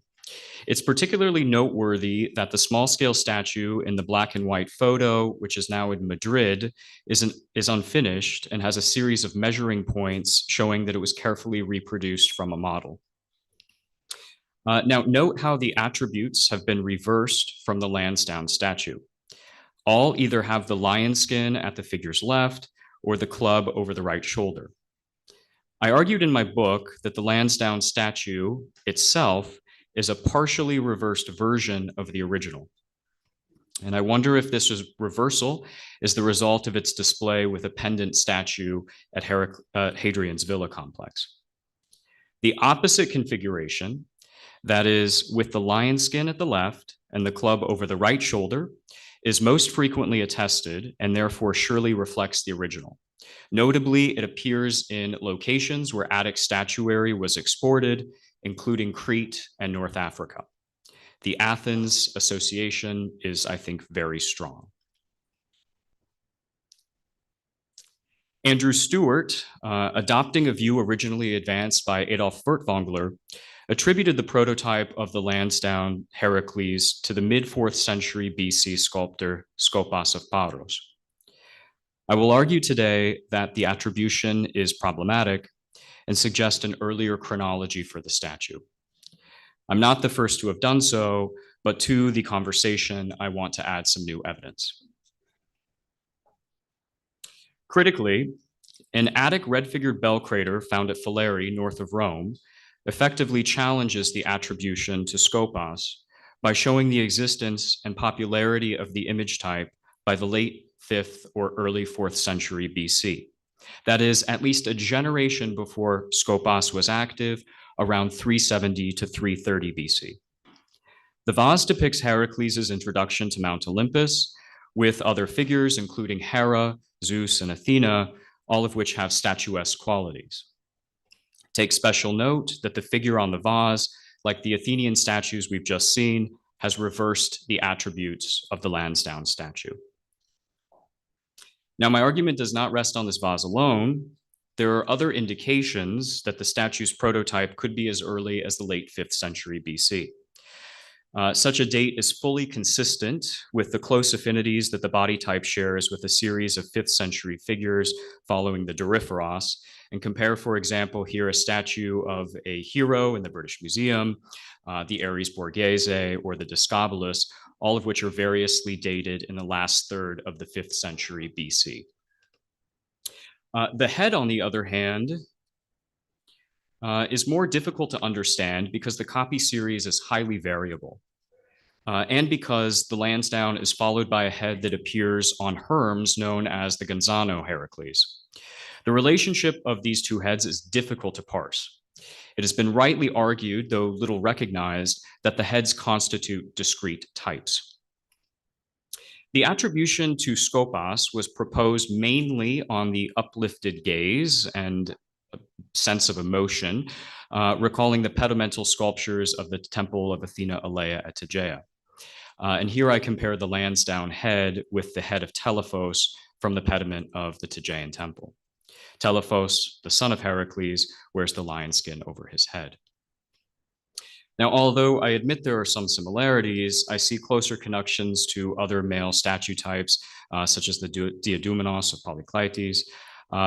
It's particularly noteworthy that the small-scale statue in the black and white photo, which is now in Madrid, is unfinished and has a series of measuring points showing that it was carefully reproduced from a model. Now, note how the attributes have been reversed from the Lansdowne statue. All either have the lion skin at the figure's left or the club over the right shoulder. I argued in my book that the Lansdowne statue itself is a partially reversed version of the original. And I wonder if this reversal is the result of its display with a pendant statue at Hadrian's Villa complex. The opposite configuration, that is with the lion skin at the left and the club over the right shoulder, is most frequently attested and therefore surely reflects the original. Notably, it appears in locations where Attic statuary was exported, including Crete and North Africa. The Athens association is, I think, very strong. Andrew Stewart, adopting a view originally advanced by Adolf Furtwängler, attributed the prototype of the Lansdowne Heracles to the mid-4th century BC sculptor Skopas of Paros. I will argue today that the attribution is problematic and suggest an earlier chronology for the statue. I'm not the first to have done so, but to the conversation, I want to add some new evidence. Critically, an Attic red-figured bell crater found at Faleri, north of Rome, effectively challenges the attribution to Skopas by showing the existence and popularity of the image type by the late 5th or early 4th century BC. That is, at least a generation before Skopas was active, around 370 to 330 BC. The vase depicts Heracles' introduction to Mount Olympus with other figures, including Hera, Zeus, and Athena, all of which have statuesque qualities. Take special note that the figure on the vase, like the Athenian statues we've just seen, has reversed the attributes of the Lansdowne statue. Now, my argument does not rest on this vase alone. There are other indications that the statue's prototype could be as early as the late 5th century BC. Such a date is fully consistent with the close affinities that the body type shares with a series of 5th century figures following the Doryphoros, and compare, for example, here a statue of a hero in the British Museum, the Ares Borghese, or the Discobolus, all of which are variously dated in the last third of the 5th century BC. The head, on the other hand, is more difficult to understand because the copy series is highly variable, and because the Lansdowne is followed by a head that appears on Hermes known as the Gonzano Heracles. The relationship of these two heads is difficult to parse. It has been rightly argued, though little recognized, that the heads constitute discrete types. The attribution to Skopas was proposed mainly on the uplifted gaze and sense of emotion, recalling the pedamental sculptures of the temple of Athena Alea at Tegea. And here I compare the Lansdowne head with the head of Telephos from the pediment of the Tegean temple. Telephos, the son of Heracles, wears the lion skin over his head. Now, although I admit there are some similarities, I see closer connections to other male statue types, such as the Diadoumenos of Polykleitos.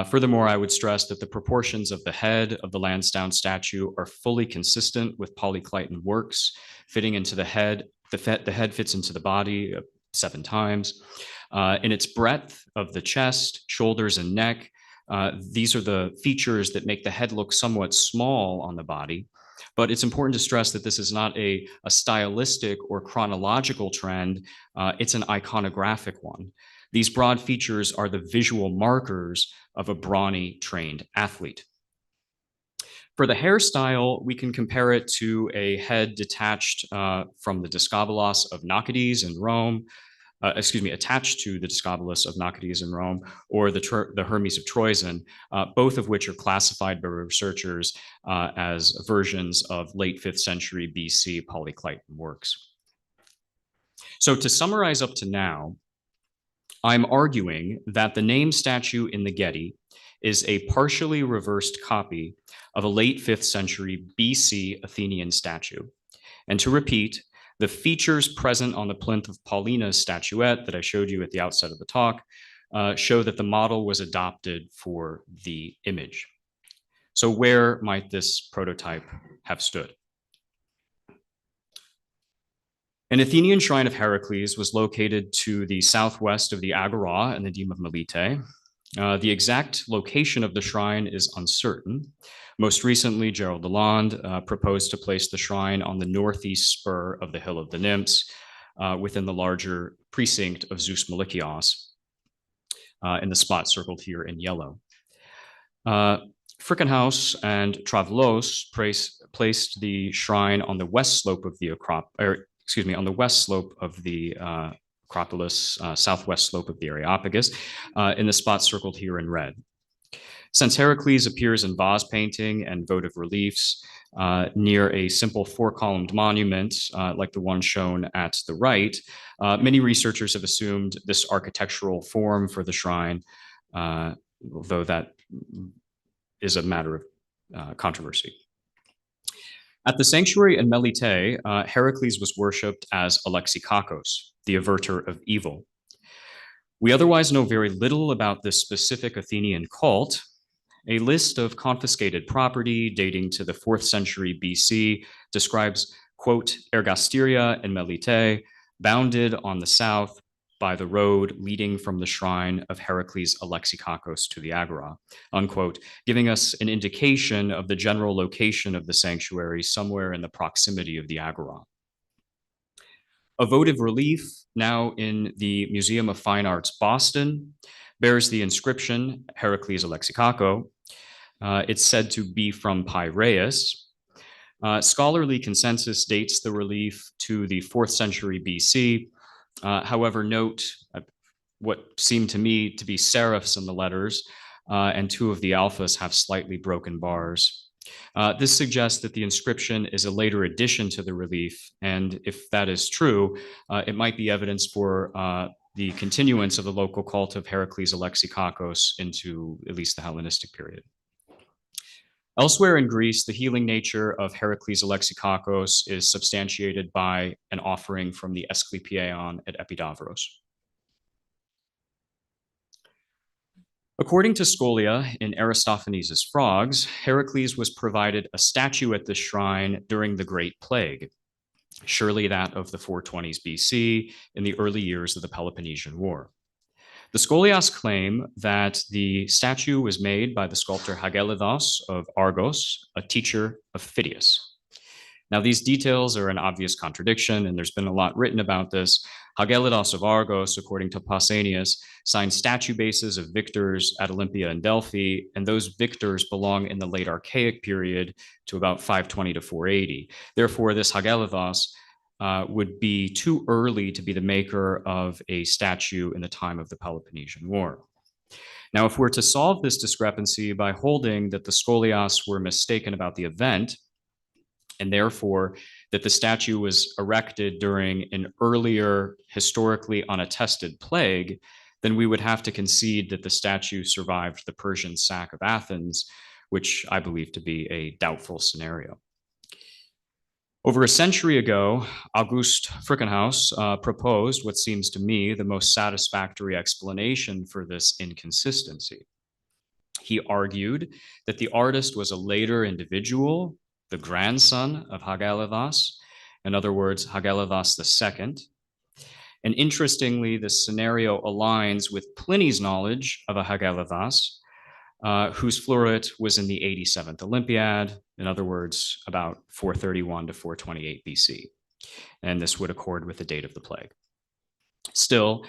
Furthermore, I would stress that the proportions of the head of the Lansdowne statue are fully consistent with Polykleiton works, fitting into the head. The head fits into the body 7 times. In its breadth of the chest, shoulders, and neck, These are the features that make the head look somewhat small on the body, but it's important to stress that this is not a stylistic or chronological trend, it's an iconographic one. These broad features are the visual markers of a brawny, trained athlete. For the hairstyle, we can compare it to a head detached from the Discobolos of Nocades in Rome, attached to the Discobolos of Nocades in Rome, or the Hermes of Troezen, both of which are classified by researchers as versions of late 5th century BC polycliton works. So to summarize up to now, I'm arguing that the named statue in the Getty is a partially reversed copy of a late 5th century BC Athenian statue. And to repeat, the features present on the plinth of Paulina's statuette that I showed you at the outset of the talk show that the model was adopted for the image. So where might this prototype have stood? An Athenian shrine of Heracles was located to the southwest of the Agora in the Deme of Melite. The exact location of the shrine is uncertain. Most recently, Gerald Lalande proposed to place the shrine on the northeast spur of the Hill of the Nymphs within the larger precinct of Zeus Malikios in the spot circled here in yellow. Frickenhaus and Travlos placed the shrine on the west slope of the Acropolis, southwest slope of the Areopagus, in the spot circled here in red. Since Heracles appears in vase painting and votive reliefs near a simple 4-columned monument like the one shown at the right, many researchers have assumed this architectural form for the shrine, though that is a matter of controversy. At the sanctuary in Melite, Heracles was worshipped as Alexikakos, the averter of evil. We otherwise know very little about this specific Athenian cult. A list of confiscated property dating to the 4th century BC describes, quote, ergasteria in Melite, bounded on the south by the road leading from the shrine of Heracles Alexikakos to the Agora, unquote, giving us an indication of the general location of the sanctuary somewhere in the proximity of the Agora. A votive relief now in the Museum of Fine Arts, Boston, bears the inscription Heracles Alexikako. It's said to be from Piraeus. Scholarly consensus dates the relief to the 4th century BC. However, note what seem to me to be serifs in the letters, and 2 of the alphas have slightly broken bars. This suggests that the inscription is a later addition to the relief, and if that is true, it might be evidence for the continuance of the local cult of Heracles Alexikakos into at least the Hellenistic period. Elsewhere in Greece, the healing nature of Heracles Alexikakos is substantiated by an offering from the Asclepieion at Epidavros. According to Scholia in Aristophanes' Frogs, Heracles was provided a statue at the shrine during the Great Plague, surely that of the 420s BC in the early years of the Peloponnesian War. The Scholias claim that the statue was made by the sculptor Hagelidos of Argos, a teacher of Phidias. Now, these details are an obvious contradiction, and there's been a lot written about this. Hagelidos of Argos, according to Pausanias, signed statue bases of victors at Olympia and Delphi, and those victors belong in the late Archaic period to about 520 to 480. Therefore, this Hagelidos would be too early to be the maker of a statue in the time of the Peloponnesian War. Now, if we're to solve this discrepancy by holding that the Scholias were mistaken about the event, and therefore that the statue was erected during an earlier, historically unattested plague, then we would have to concede that the statue survived the Persian sack of Athens, which I believe to be a doubtful scenario. Over a century ago, August Frickenhaus proposed what seems to me the most satisfactory explanation for this inconsistency. He argued that the artist was a later individual, the grandson of Hagelidos, in other words, Hagelidos II. And interestingly, this scenario aligns with Pliny's knowledge of a Hagelidos, whose floret was in the 87th Olympiad, in other words, about 431 to 428 BC. And this would accord with the date of the plague. Still,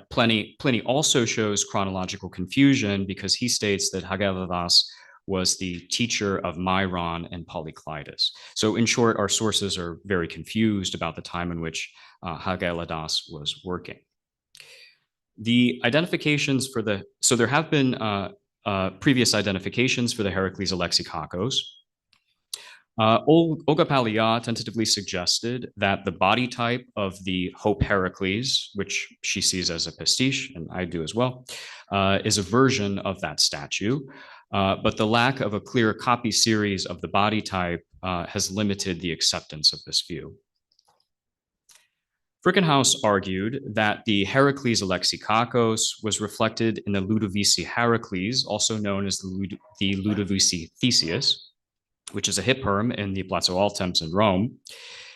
Pliny also shows chronological confusion because he states that Hageladas was the teacher of Myron and Polyclitus. So in short, our sources are very confused about the time in which Hageladas was working. The identifications for the, so there have been previous identifications for the Heracles Alexikakos. Olga Palia tentatively suggested that the body type of the Hope Heracles, which she sees as a pastiche, and I do as well, is a version of that statue. But the lack of a clear copy series of the body type has limited the acceptance of this view. Frickenhaus argued that the Heracles Alexikakos was reflected in the Ludovisi Heracles, also known as the Ludovisi Theseus, which is a hip perm in the Palazzo Altemps in Rome.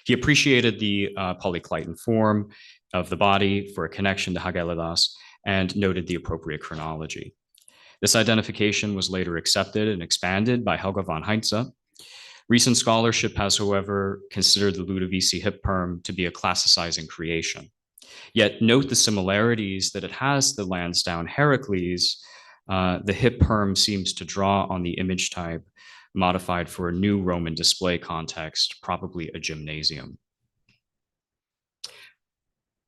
He appreciated the polycliton form of the body for a connection to Hageladas and noted the appropriate chronology. This identification was later accepted and expanded by Helga von Heinze. Recent scholarship has, however, considered the Ludovisi hip perm to be a classicizing creation. Yet note the similarities that it has the Lansdowne Heracles. The hip perm seems to draw on the image type modified for a new Roman display context, probably a gymnasium.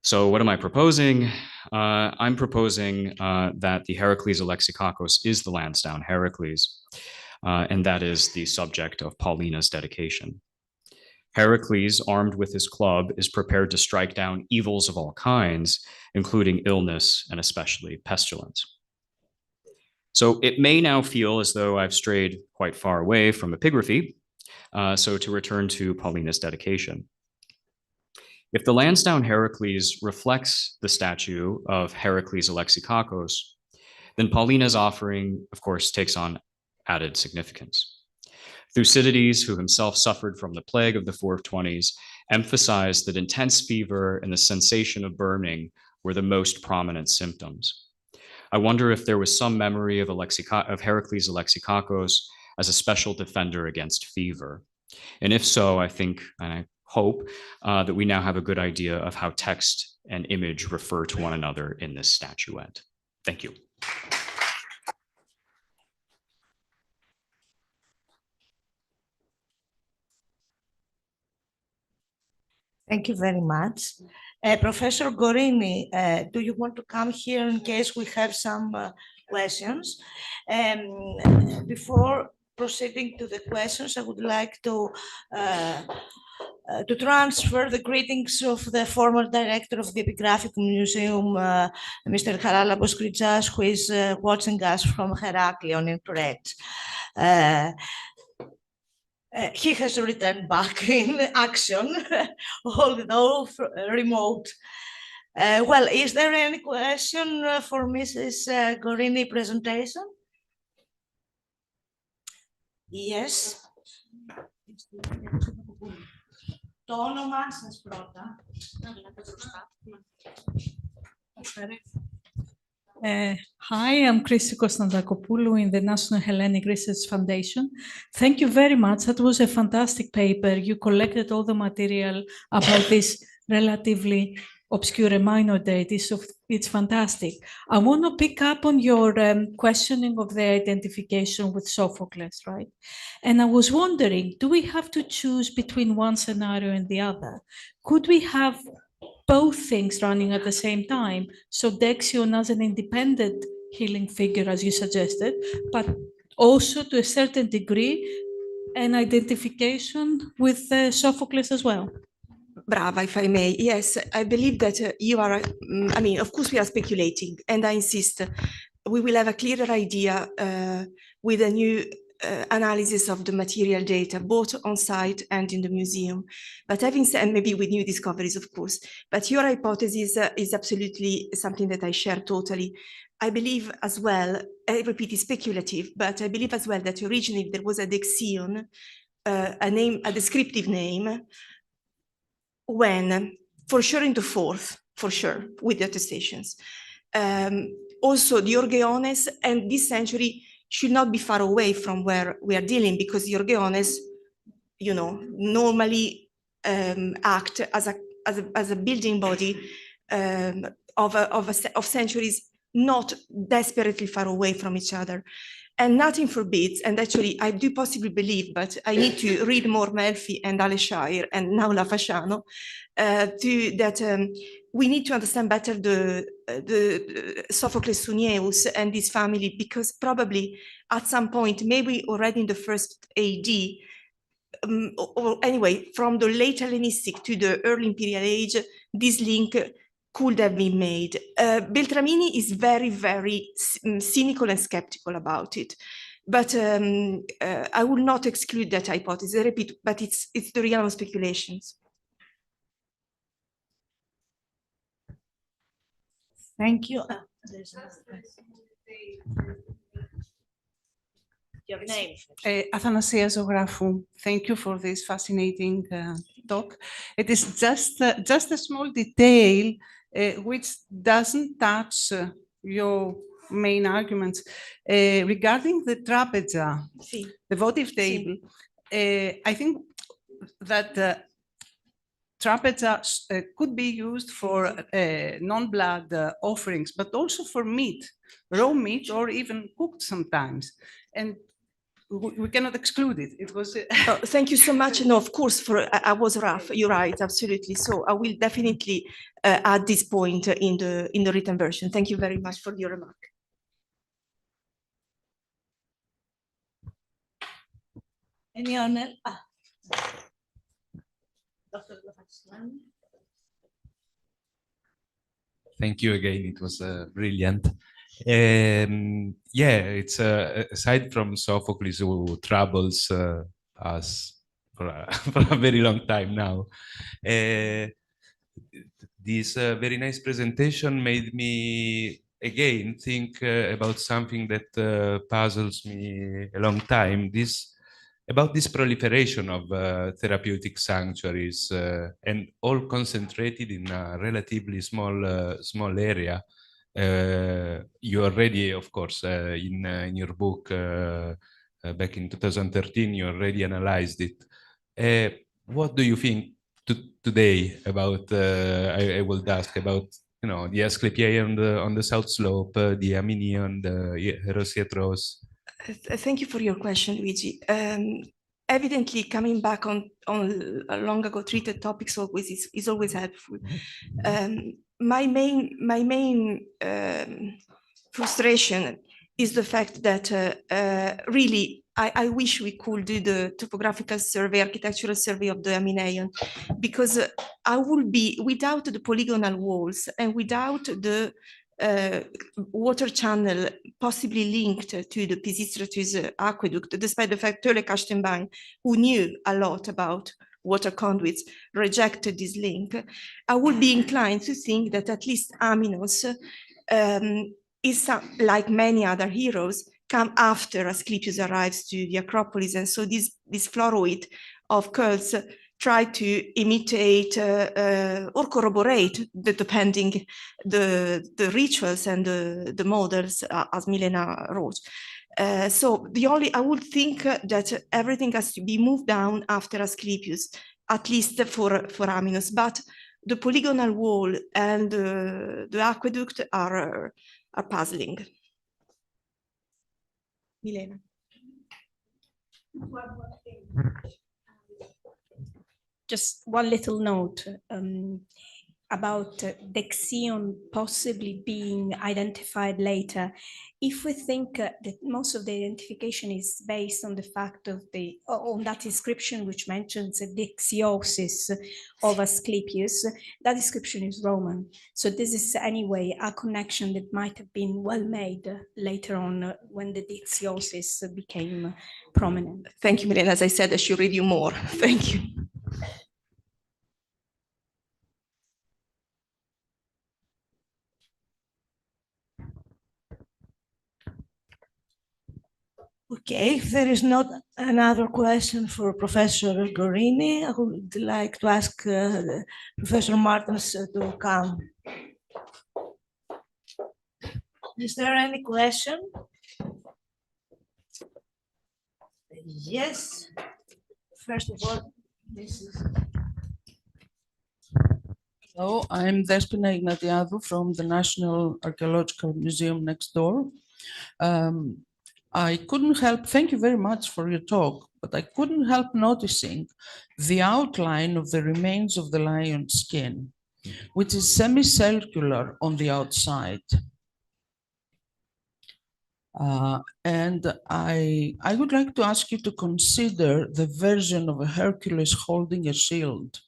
So what am I proposing? I'm proposing that the Heracles Alexikakos is the Lansdowne Heracles, and that is the subject of Paulina's dedication. Heracles, armed with his club, is prepared to strike down evils of all kinds, including illness and especially pestilence. So it may now feel as though I've strayed quite far away from epigraphy, so to return to Paulina's dedication. If the Lansdowne Heracles reflects the statue of Heracles Alexikakos, then Paulina's offering, of course, takes on added significance. Thucydides, who himself suffered from the plague of the 420s, emphasized that intense fever and the sensation of burning were the most prominent symptoms. I wonder if there was some memory of Heracles Alexikakos as a special defender against fever. And if so, I think, and I hope, that we now have a good idea of how text and image refer to one another in this statuette. Thank you. Thank you very much. Professor Gorini, do you want to come here in case we have some questions? Before proceeding to the questions, I would like to transfer the greetings of the former director of the Epigraphic Museum, Mr. Haralabos Kritjas, who is watching us from Heraklion in Crete. He has returned back in action, although remote. Well, is there any question for Mrs. Gorini presentation? Yes. Το όνομά σας πρώτα. Hi, I'm Christy Konstantakopoulou in the National Hellenic Research Foundation. Thank you very much. That was a fantastic paper. You collected all the material about this relatively obscure and minor date. It's fantastic. I want to pick up on your questioning of the identification with Sophocles, right? And I was wondering, do we have to choose between one scenario and the other? Could we have both things running at the same time? So Dexion as an independent healing figure, as you suggested, but also to a certain degree, an identification with Sophocles as well. Brava, if I may. Yes, I believe that you are, I mean, of course we are speculating, and I insist we will have a clearer idea with a new analysis of the material data, both on site and in the museum. But having said, and maybe with new discoveries, of course, but your hypothesis is absolutely something that I share totally. I believe as well, I repeat, it's speculative, but I believe as well that originally there was a Dexion, a descriptive name, when, for sure in the 4th, for sure, with the attestations. Also the Orgeones, and this century should not be far away from where we are dealing, because the Orgeones, you know, normally act as a building body of sanctuaries not desperately far away from each other. And nothing forbids, and actually I do possibly believe, but I need to read more Melfi and Aleshire and now La Fasciano, that we need to understand better the Sophocles Suneus and his family, because probably at some point, maybe already in the first AD, or anyway, from the late Hellenistic to the early Imperial Age, this link could have been made. Beltramini is very, very cynical and skeptical about it. But I will not exclude that hypothesis, I repeat, but it's the realm of speculations. Thank you. Your name. Athanasia Zographou, thank you for this fascinating talk. It is just a small detail which doesn't touch your main arguments regarding the trapeza, the votive table. I think that trapeza could be used for non-blood offerings, but also for meat, raw meat, or even cooked sometimes. And we cannot exclude it. It was. Thank you so much. No, of course, I was rough. You're right, absolutely. So I will definitely add this point in the written version. Thank you very much for your remark. Anyone else? Thank you again. It was brilliant. Yeah, it's aside from Sophocles, who troubles us for a very long time now. This very nice presentation made me again think about something that puzzles me a long time. About this proliferation of therapeutic sanctuaries and all concentrated in a relatively small area. You already, of course, in your book back in 2013, you already analyzed it. What do you think today about? I will ask about the Asclepiae on the south slope, the Amini on the Rosietros. Thank you for your question, Luigi. Evidently, coming back on long ago treated topics is always helpful. My main frustration is the fact that really I wish we could do the topographical survey, architectural survey of the Amineion, because I would be, without the polygonal walls and without the water channel possibly linked to the Pisistratus aqueduct, despite the fact Tölle Kastenbein, who knew a lot about water conduits, rejected this link, I would be inclined to think that at least Aminos is, like many other heroes, come after Asclepius arrives to the Acropolis. And so this floroid of cults try to imitate or corroborate, depending the rituals and the models, as Milena wrote. So I would think that everything has to be moved down after Asclepius, at least for Aminos. But the polygonal wall and the aqueduct are puzzling. Milena. Just one little note about Dexion possibly being identified later. If we think that most of the identification is based on the fact of on that inscription which mentions the Dexiosis of Asclepius, that description is Roman. So this is anyway a connection that might have been well made later on when the Dexiosis became prominent. Thank you, Milena. As I said, I should read you more. Thank you. Okay, if there is not another question for Professor Gorini, I would like to ask Professor Martens to come. Is there any question? Yes. First of all, this is. Hello, I'm Despina Ignatiadou from the National Archaeological Museum next door. I couldn't help, thank you very much for your talk, but I couldn't help noticing the outline of the remains of the lion's skin, which is semicircular on the outside. And I would like to ask you to consider the version of a Hercules holding a shield.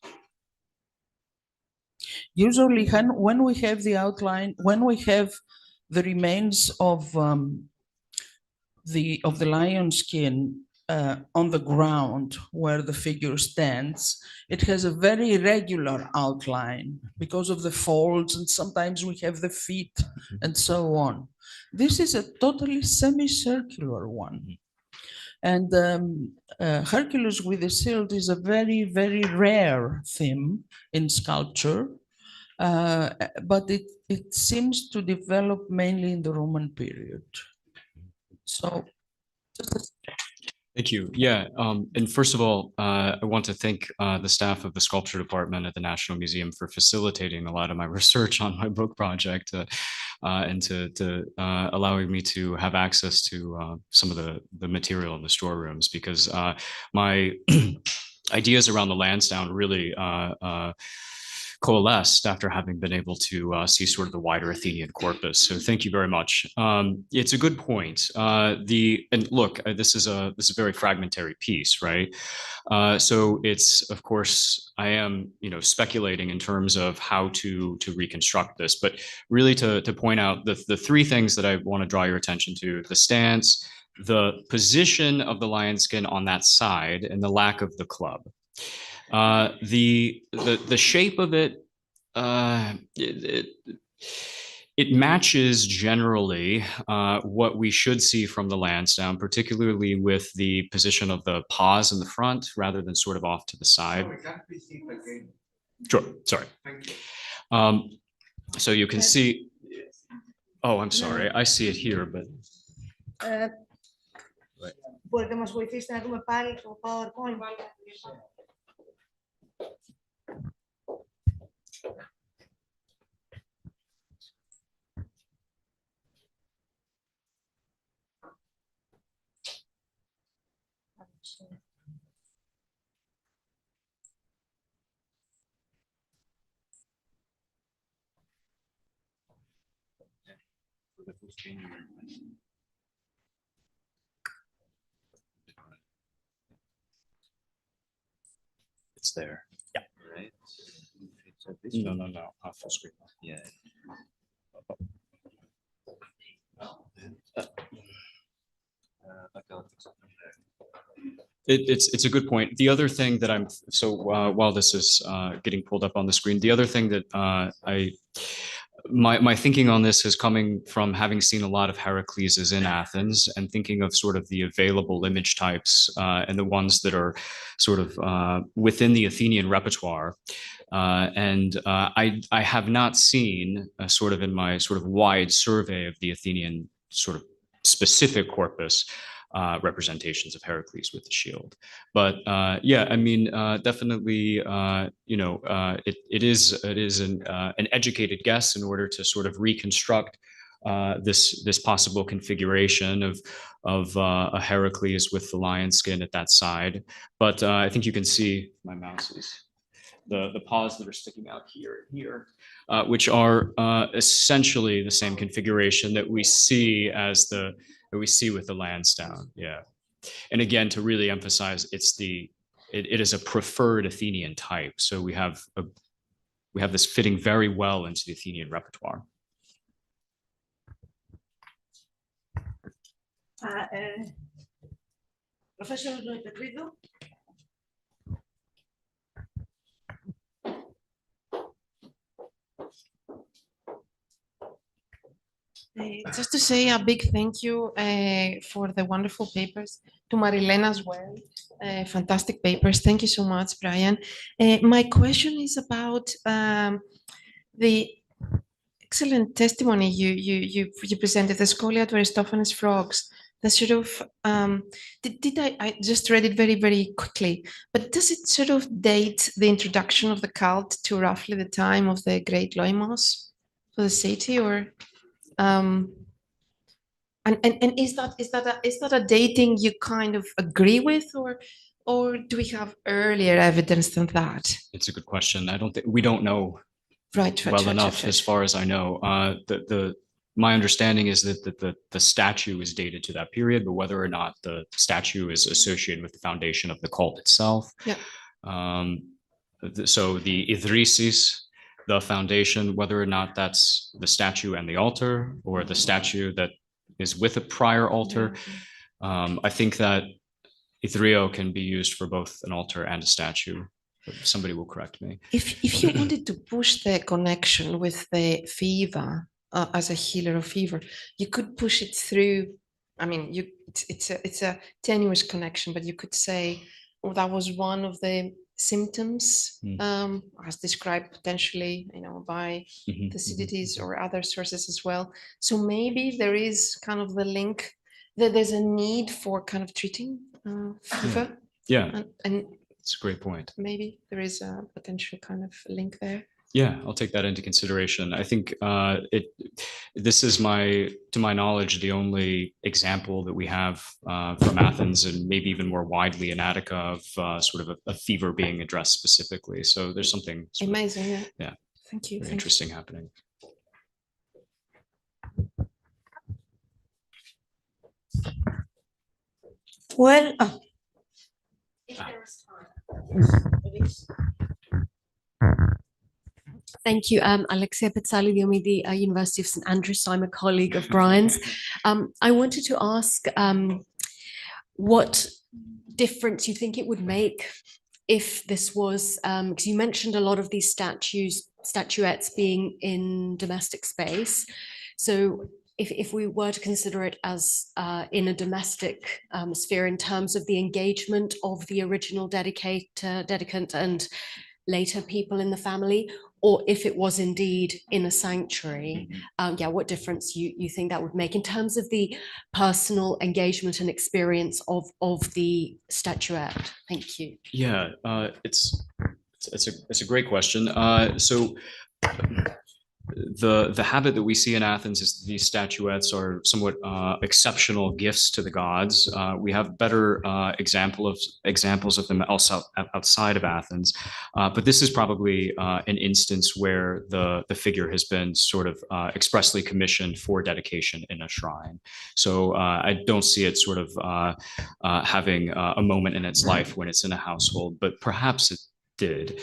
Usually when we have the outline, when we have the remains of the lion skin on the ground where the figure stands, it has a very irregular outline because of the folds, and sometimes we have the feet and so on. This is a totally semicircular one. And Hercules with a shield is a very, very rare theme in sculpture, but it seems to develop mainly in the Roman period. So, Thank you. Yeah, and first of all, I want to thank the staff of the sculpture department at the National Museum for facilitating a lot of my research on my book project and to allowing me to have access to some of the material in the storerooms, because my ideas around the Lansdowne really coalesced after having been able to see sort of the wider Athenian corpus. So thank you very much. It's a good point. And look, this is a very fragmentary piece, right? So it's, of course, I am speculating in terms of how to reconstruct this, but really to point out the three things that I want to draw your attention to: the stance, the position of the lion skin on that side, and the lack of the club. The shape of it, it matches generally what we should see from the Lansdowne, particularly with the position of the paws in the front rather than sort of off to the side. Sure, sorry. Thank you. So you can see, oh, I'm sorry, I see it here, but. Μπορείτε να μας βοηθήσετε να δούμε πάλι το PowerPoint. It's there. Yeah. Right. No. Off the screen. Yeah. It's a good point. The other thing that while this is getting pulled up on the screen, the other thing that my thinking on this is coming from having seen a lot of Heracleses in Athens and thinking of sort of the available image types and the ones that are sort of within the Athenian repertoire. I have not seen sort of in my sort of wide survey of the Athenian sort of specific corpus representations of Heracles with the shield. But yeah, I mean, definitely, it is an educated guess in order to sort of reconstruct this possible configuration of a Heracles with the lion skin at that side. But I think you can see my mouse is the paws that are sticking out here and here, which are essentially the same configuration that we see with the Lansdowne. Yeah. And again, to really emphasize, it is a preferred Athenian type. So we have this fitting very well into the Athenian repertoire. Professor Epigraphy. Just to say a big thank you for the wonderful papers, to Marilena as well. Fantastic papers. Thank you so much, Brian. My question is about the excellent testimony you presented, the Scholia to Aristophanes frogs. the sort of I just read it very, very quickly, but does it sort of date the introduction of the cult to roughly the time of the Great Loimos for the city, or and is that a dating you kind of agree with, or do we have earlier evidence than that? It's a good question. We don't know right enough, as far as I know. My understanding is that the statue is dated to that period, but whether or not the statue is associated with the foundation of the cult itself. Yeah. So the Idrisis, the foundation, whether or not that's the statue and the altar, or the statue that is with a prior altar, I think that Ithrio can be used for both an altar and a statue. Somebody will correct me. If you wanted to push the connection with the fever as a healer of fever, you could push it through. I mean, it's a tenuous connection, but you could say, well, that was one of the symptoms as described potentially, by Thucydides or other sources as well. So maybe there is kind of the link that there's a need for kind of treating fever. Yeah. And it's a great point. Maybe there is a potential kind of link there. Yeah, I'll take that into consideration. I think this is to my knowledge, the only example that we have from Athens, and maybe even more widely in Attica, of sort of a fever being addressed specifically. So there's something amazing. Yeah. Thank you. Very interesting happening. Well, if there is time. Thank you, Alexia Pizzali-Diomidi, University of St Andrews. I'm a colleague of Brian's. I wanted to ask what difference you think it would make if this was, because you mentioned a lot of these statuettes being in domestic space. So if we were to consider it as in a domestic sphere in terms of the engagement of the original dedicant and later people in the family, or if it was indeed in a sanctuary, what difference you think that would make in terms of the personal engagement and experience of the statuette? Thank you. Yeah, it's a great question. So the habit that we see in Athens is that these statuettes are somewhat exceptional gifts to the gods. We have better examples of them also outside of Athens, but this is probably an instance where the figure has been sort of expressly commissioned for dedication in a shrine. So I don't see it sort of having a moment in its life when it's in a household, but perhaps it did.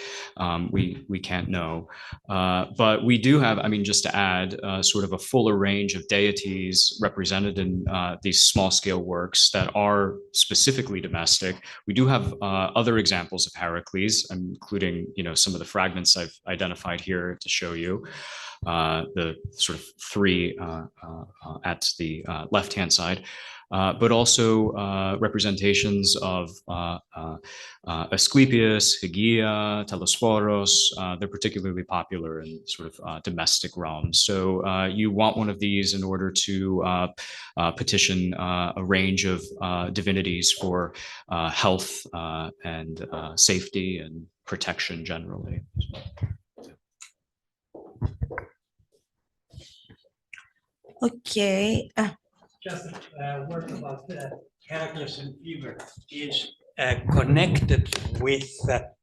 We can't know. But we do have, just to add, sort of a fuller range of deities represented in these small scale works that are specifically domestic. We do have other examples of Heracles, including, some of the fragments I've identified here to show you. The sort of three at the left-hand side. But also representations of Asclepius, Hygeia, Telesphorus. They're particularly popular in sort of domestic realms. So you want one of these in order to petition a range of divinities for health and safety and protection generally. Okay. Just a word about Heracles and fever is connected with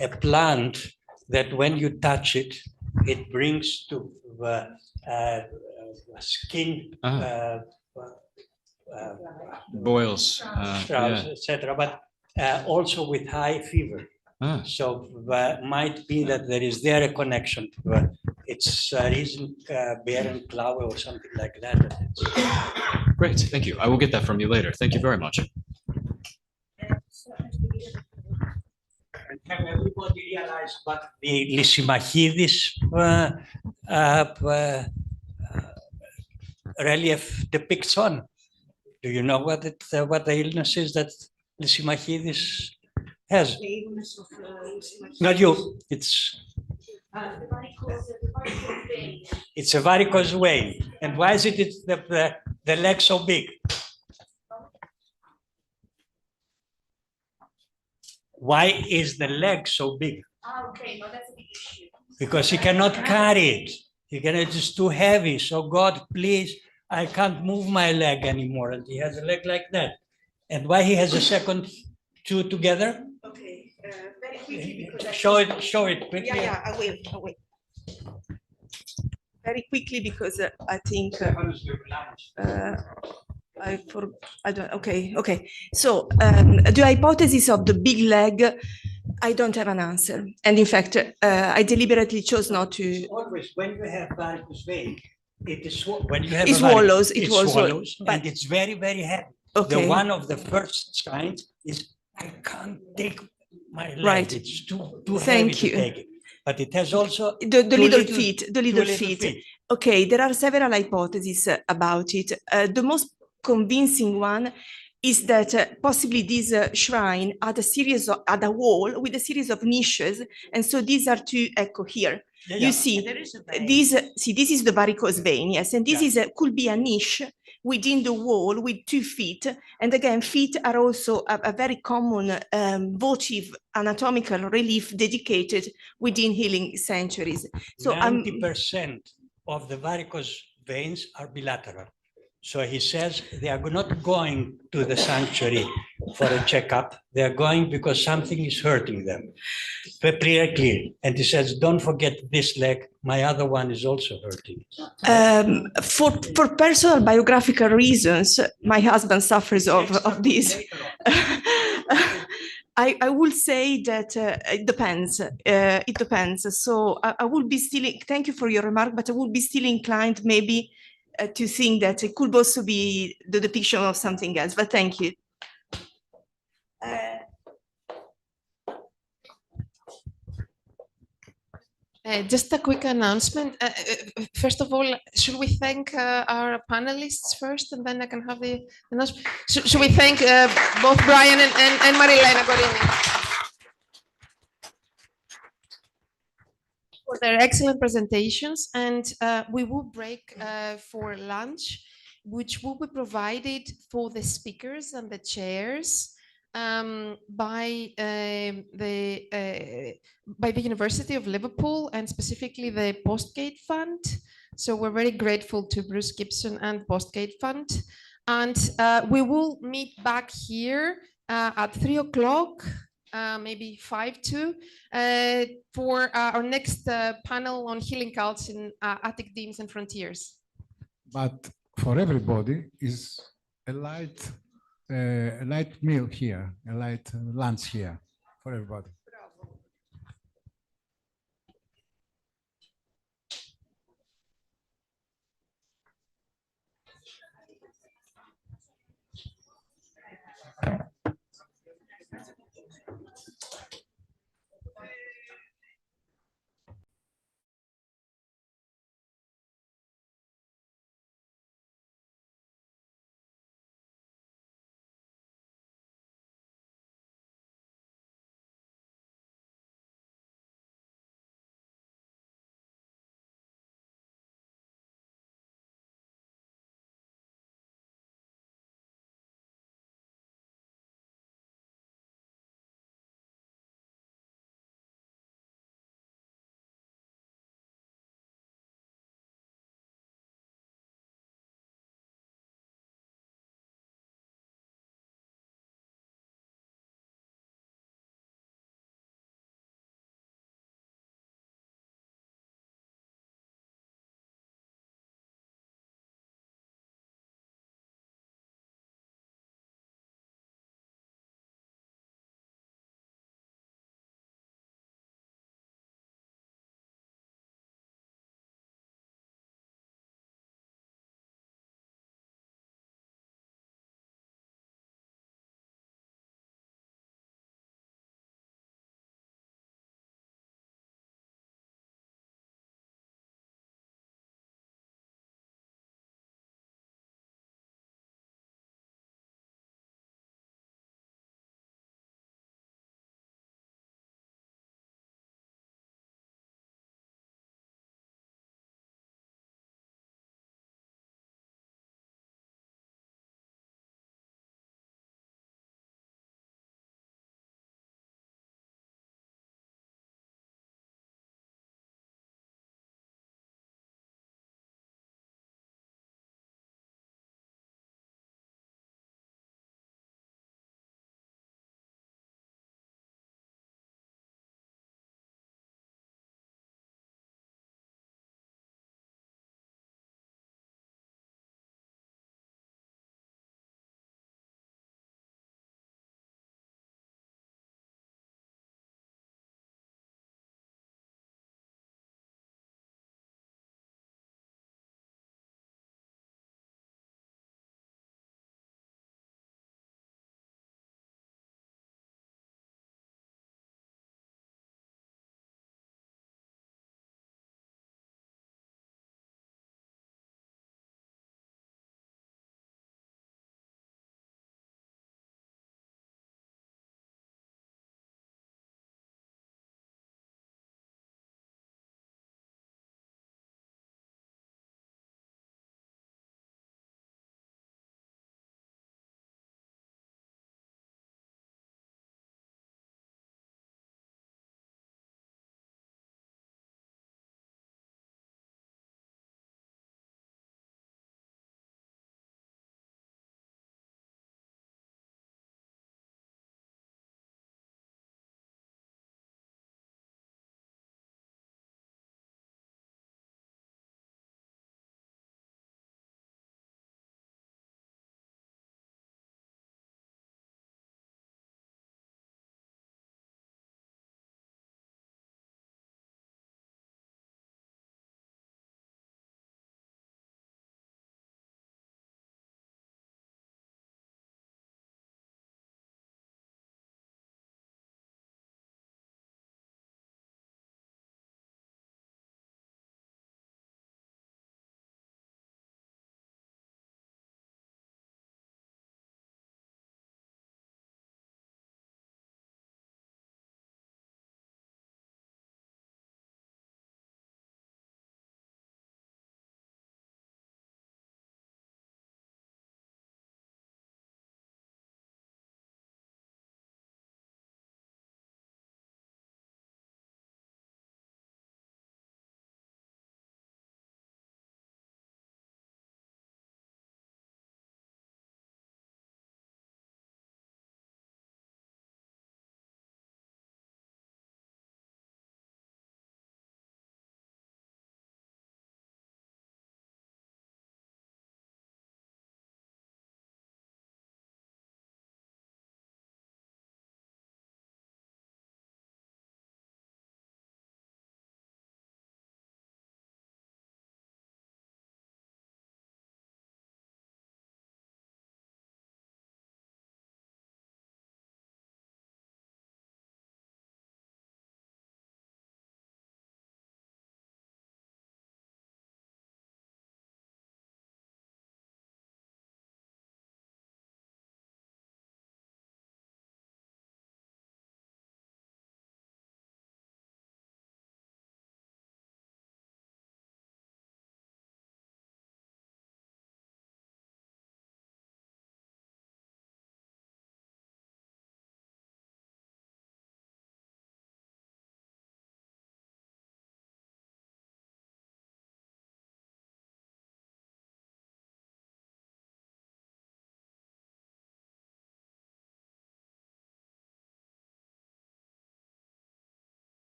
a plant that when you touch it, it brings to skin boils, etc. But also with high fever. So might be that there is a connection. It's reason Baron Klaue or something like that. Great, thank you. I will get that from you later. Thank you very much. And have everybody realized what the Lysimachidis relief depicts on? Do you know what the illness is that Lysimachidis has? The illness of Not you. It's the varicose vein. a varicose vein. And why is it the leg so big? why is the leg so big? Okay, but that's a big issue. Because he cannot carry it. It's just too heavy. So God, please, I can't move my leg anymore. And he has a leg like that. And why he has a second two together? Okay, very quickly. Show it quickly. Yeah, I will. Very quickly because I think I don't. Okay. So the hypothesis of the big leg, I don't have an answer, and in fact, I deliberately chose not to. Always, when you have varicose vein, it is when you have It swallows. It swallows, but and it's very, very heavy. Okay. The one of the first signs is I can't take my leg. Right. It's too Thank heavy you. to take it. But it has also the two little feet, the two little feet. Okay, there are several hypotheses about it. The most convincing one is that possibly this shrine had a wall with a series of niches, and so these are two echo here. Yeah, You yeah. see, There is a vein. this is the varicose vein, yes, and this could be a niche within the wall with 2 feet. And again, feet are also a very common votive anatomical relief dedicated within healing sanctuaries. So 90% of the varicose veins are bilateral. So he says they are not going to the sanctuary for a checkup. They are going because something is hurting them. Very clear. And he says, don't forget this leg. My other one is also hurting. For personal biographical reasons, my husband suffers of this. I will say that it depends. It depends. So I will be still. Thank you for your remark, but I would be still inclined maybe to think that it could also be the depiction of something else. But thank you. Just a quick announcement. First of all, should we thank our panelists first, and then I can have the announcement? Should we thank both Brian and Marilena Gorini for their excellent presentations? And we will break for lunch, which will be provided for the speakers and the chairs by the University of Liverpool, and specifically the Postgate Fund. So we're very grateful to Bruce Gibson and Postgate Fund. And we will meet back here at 3 o'clock, maybe 5 too, for our next panel on healing cults in Attic Themes and Frontiers. But for everybody is a light meal here, a light lunch here for everybody.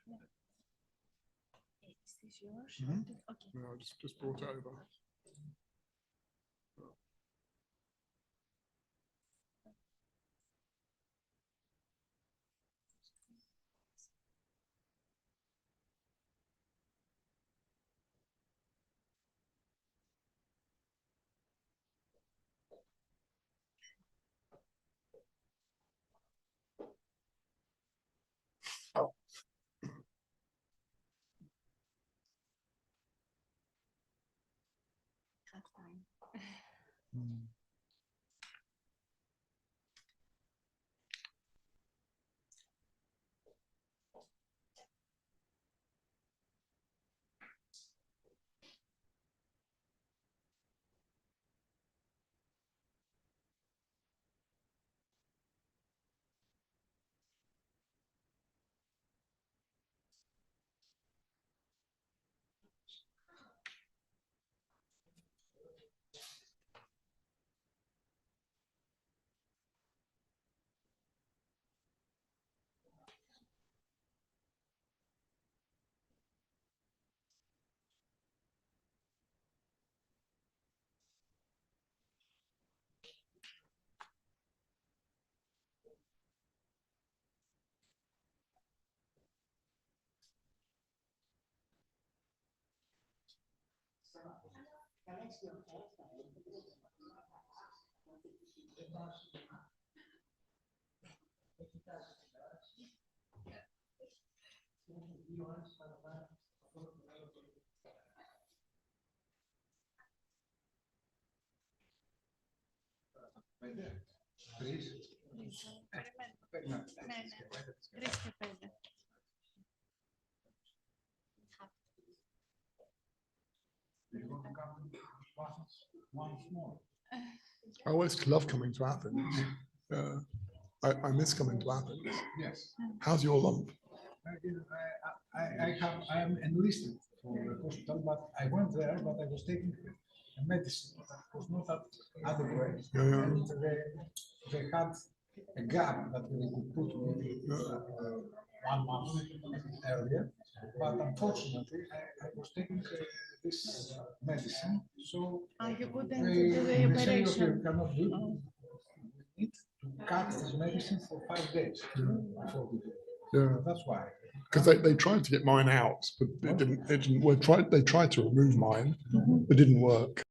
Is this yours? Okay. No, I just brought it over. I always love coming to Athens. I miss coming to Athens. Yes. How's your lump? I am enlisted for the hospital, but I went there, but I was taking a medicine that was not adequate. Yeah. And they had a gap that they could put me 1 month earlier. But unfortunately, I was taking this medicine, so You couldn't they do the say, okay, operation. we cannot do it. We need to cut this medicine for 5 days before we do it. Yeah. That's why. Because they tried to get mine out, but it didn't. It didn't. Well, they tried to remove mine, but it didn't work.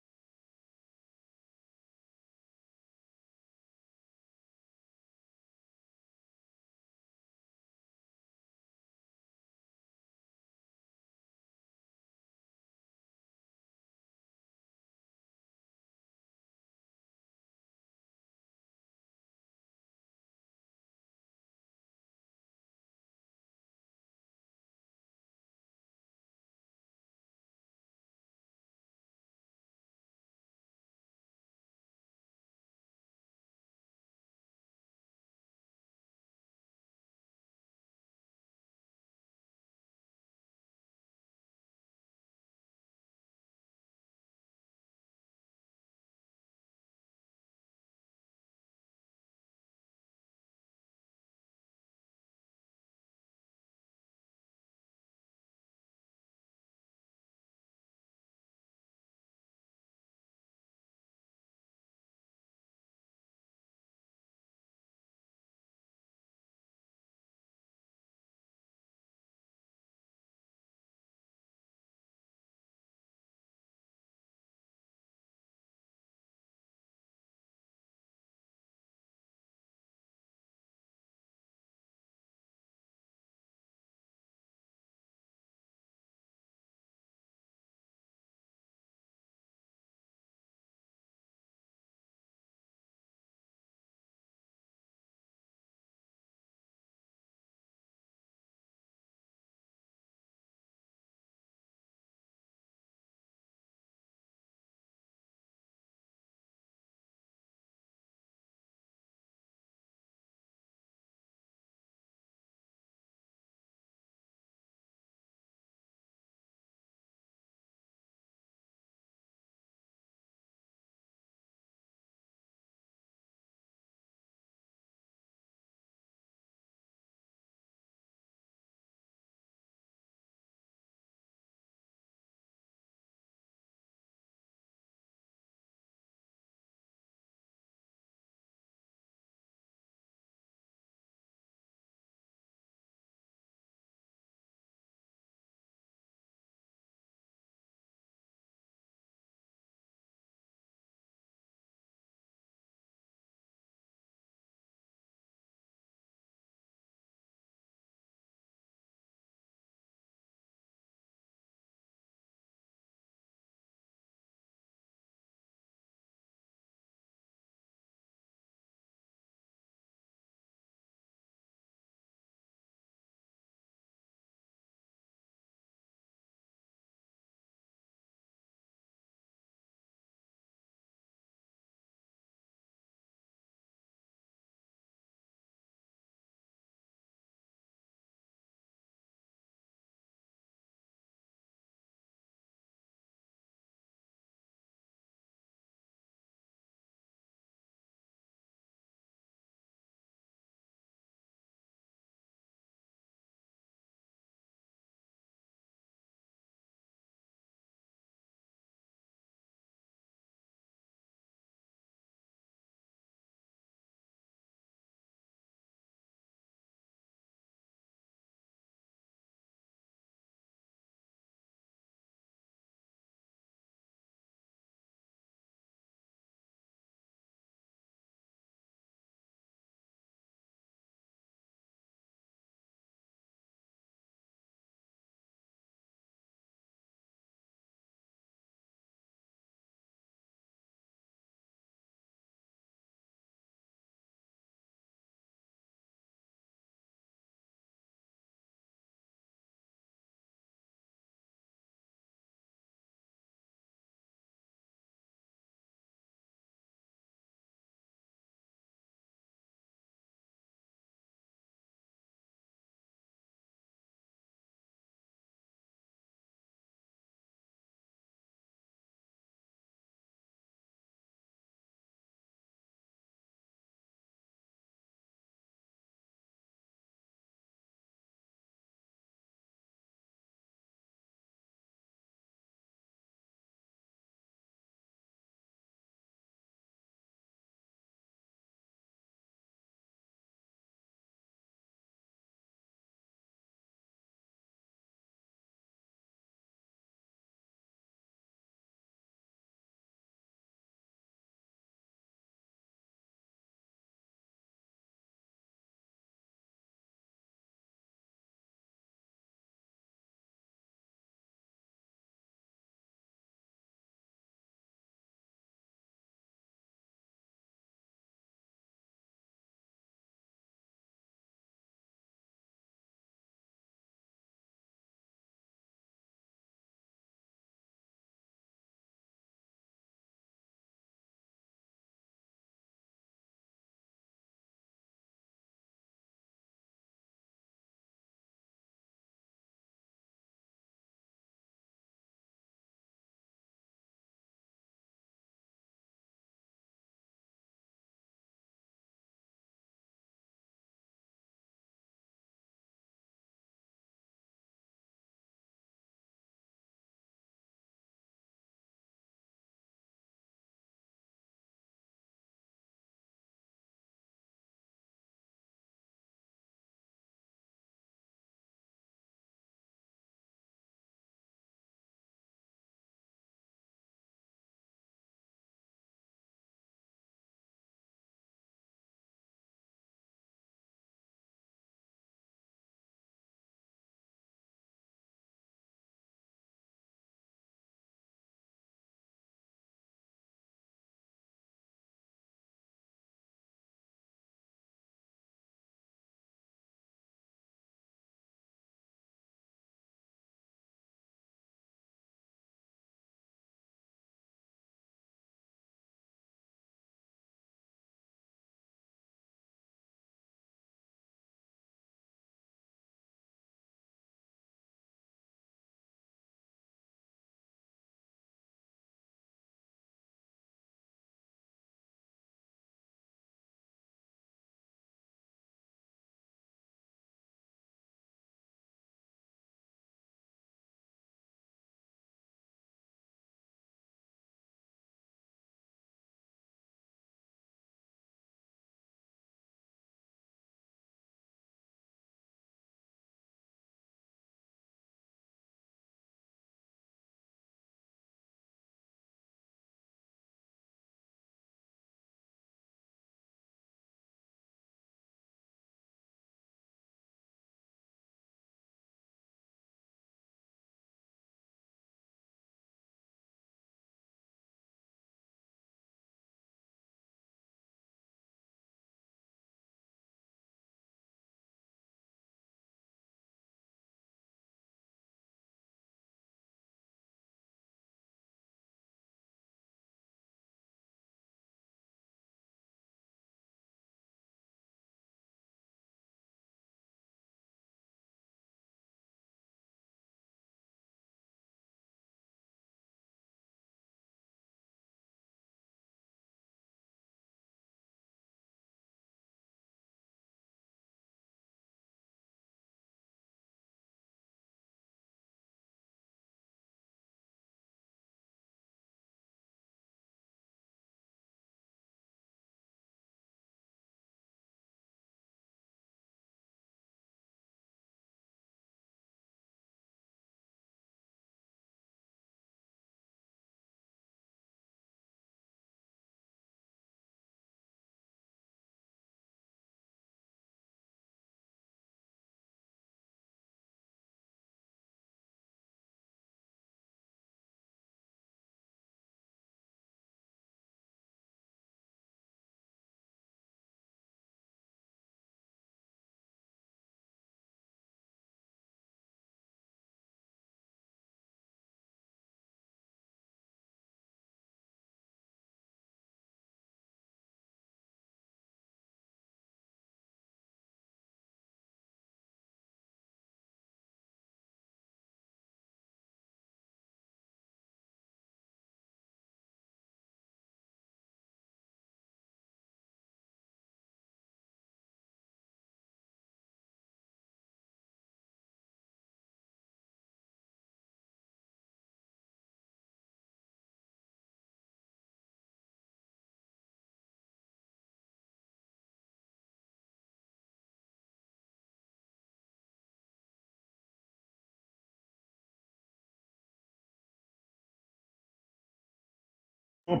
Shall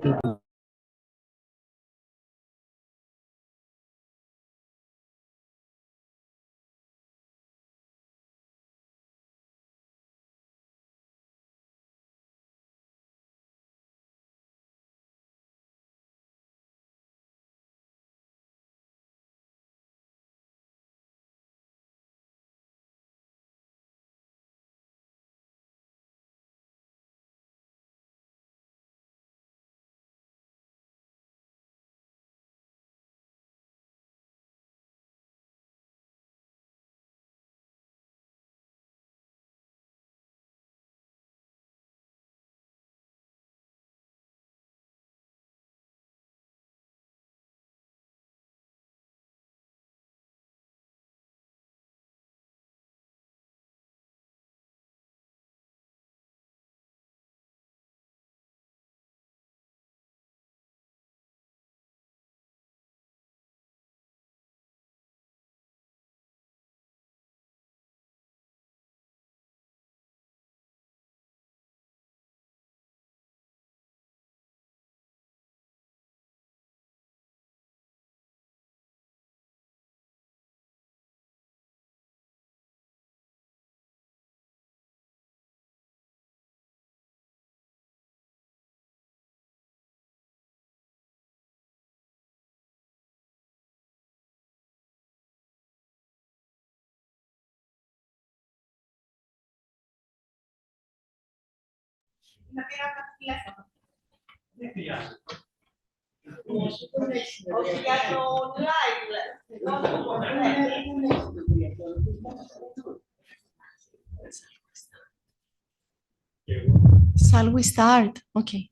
we start? Okay.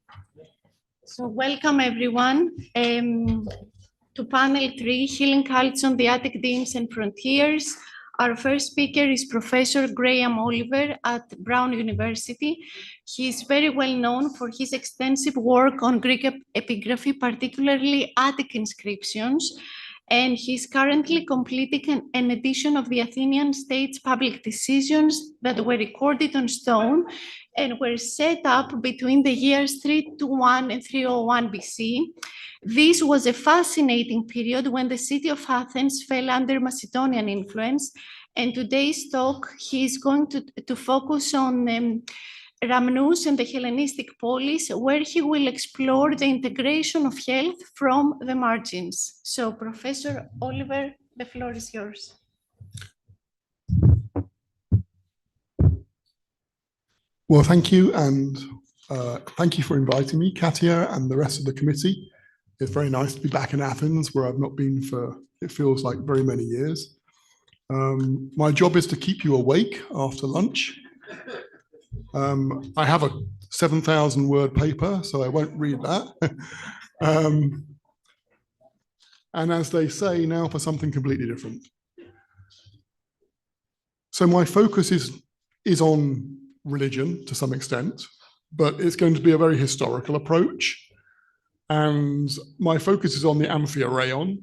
So welcome everyone to panel 3, Healing Cults on the Attic Deans and Frontiers. Our first speaker is Professor Graham Oliver at Brown University. He is very well known for his extensive work on Greek epigraphy, particularly Attic inscriptions, and he's currently completing an edition of the Athenian state's public decisions that were recorded on stone and were set up between the years 321 and 301 BC. This was a fascinating period when the city of Athens fell under Macedonian influence, and today's talk he is going to focus on Rhamnous and the Hellenistic polis, where he will explore the integration of health from the margins. So, Professor Oliver, the floor is yours. Well, thank you, and thank you for inviting me, Katia, and the rest of the committee. It's very nice to be back in Athens, where I've not been for, it feels like, very many years. My job is to keep you awake after lunch. I have a 7,000-word paper, so I won't read that. And as they say, now for something completely different. So my focus is on religion to some extent, but it's going to be a very historical approach. And my focus is on the Amphiaraon,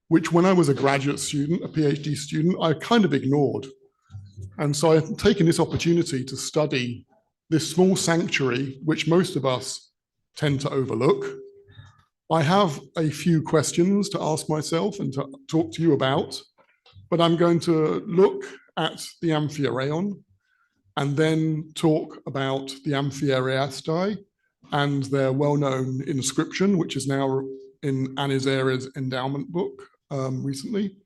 which when I was a graduate student, a PhD student, I kind of ignored. And so I've taken this opportunity to study this small sanctuary, which most of us tend to overlook. I have a few questions to ask myself and to talk to you about, but I'm going to look at the Amphiaraon and then talk about the Amphiaraestai and their well-known inscription, which is now in Anisares endowment book recently.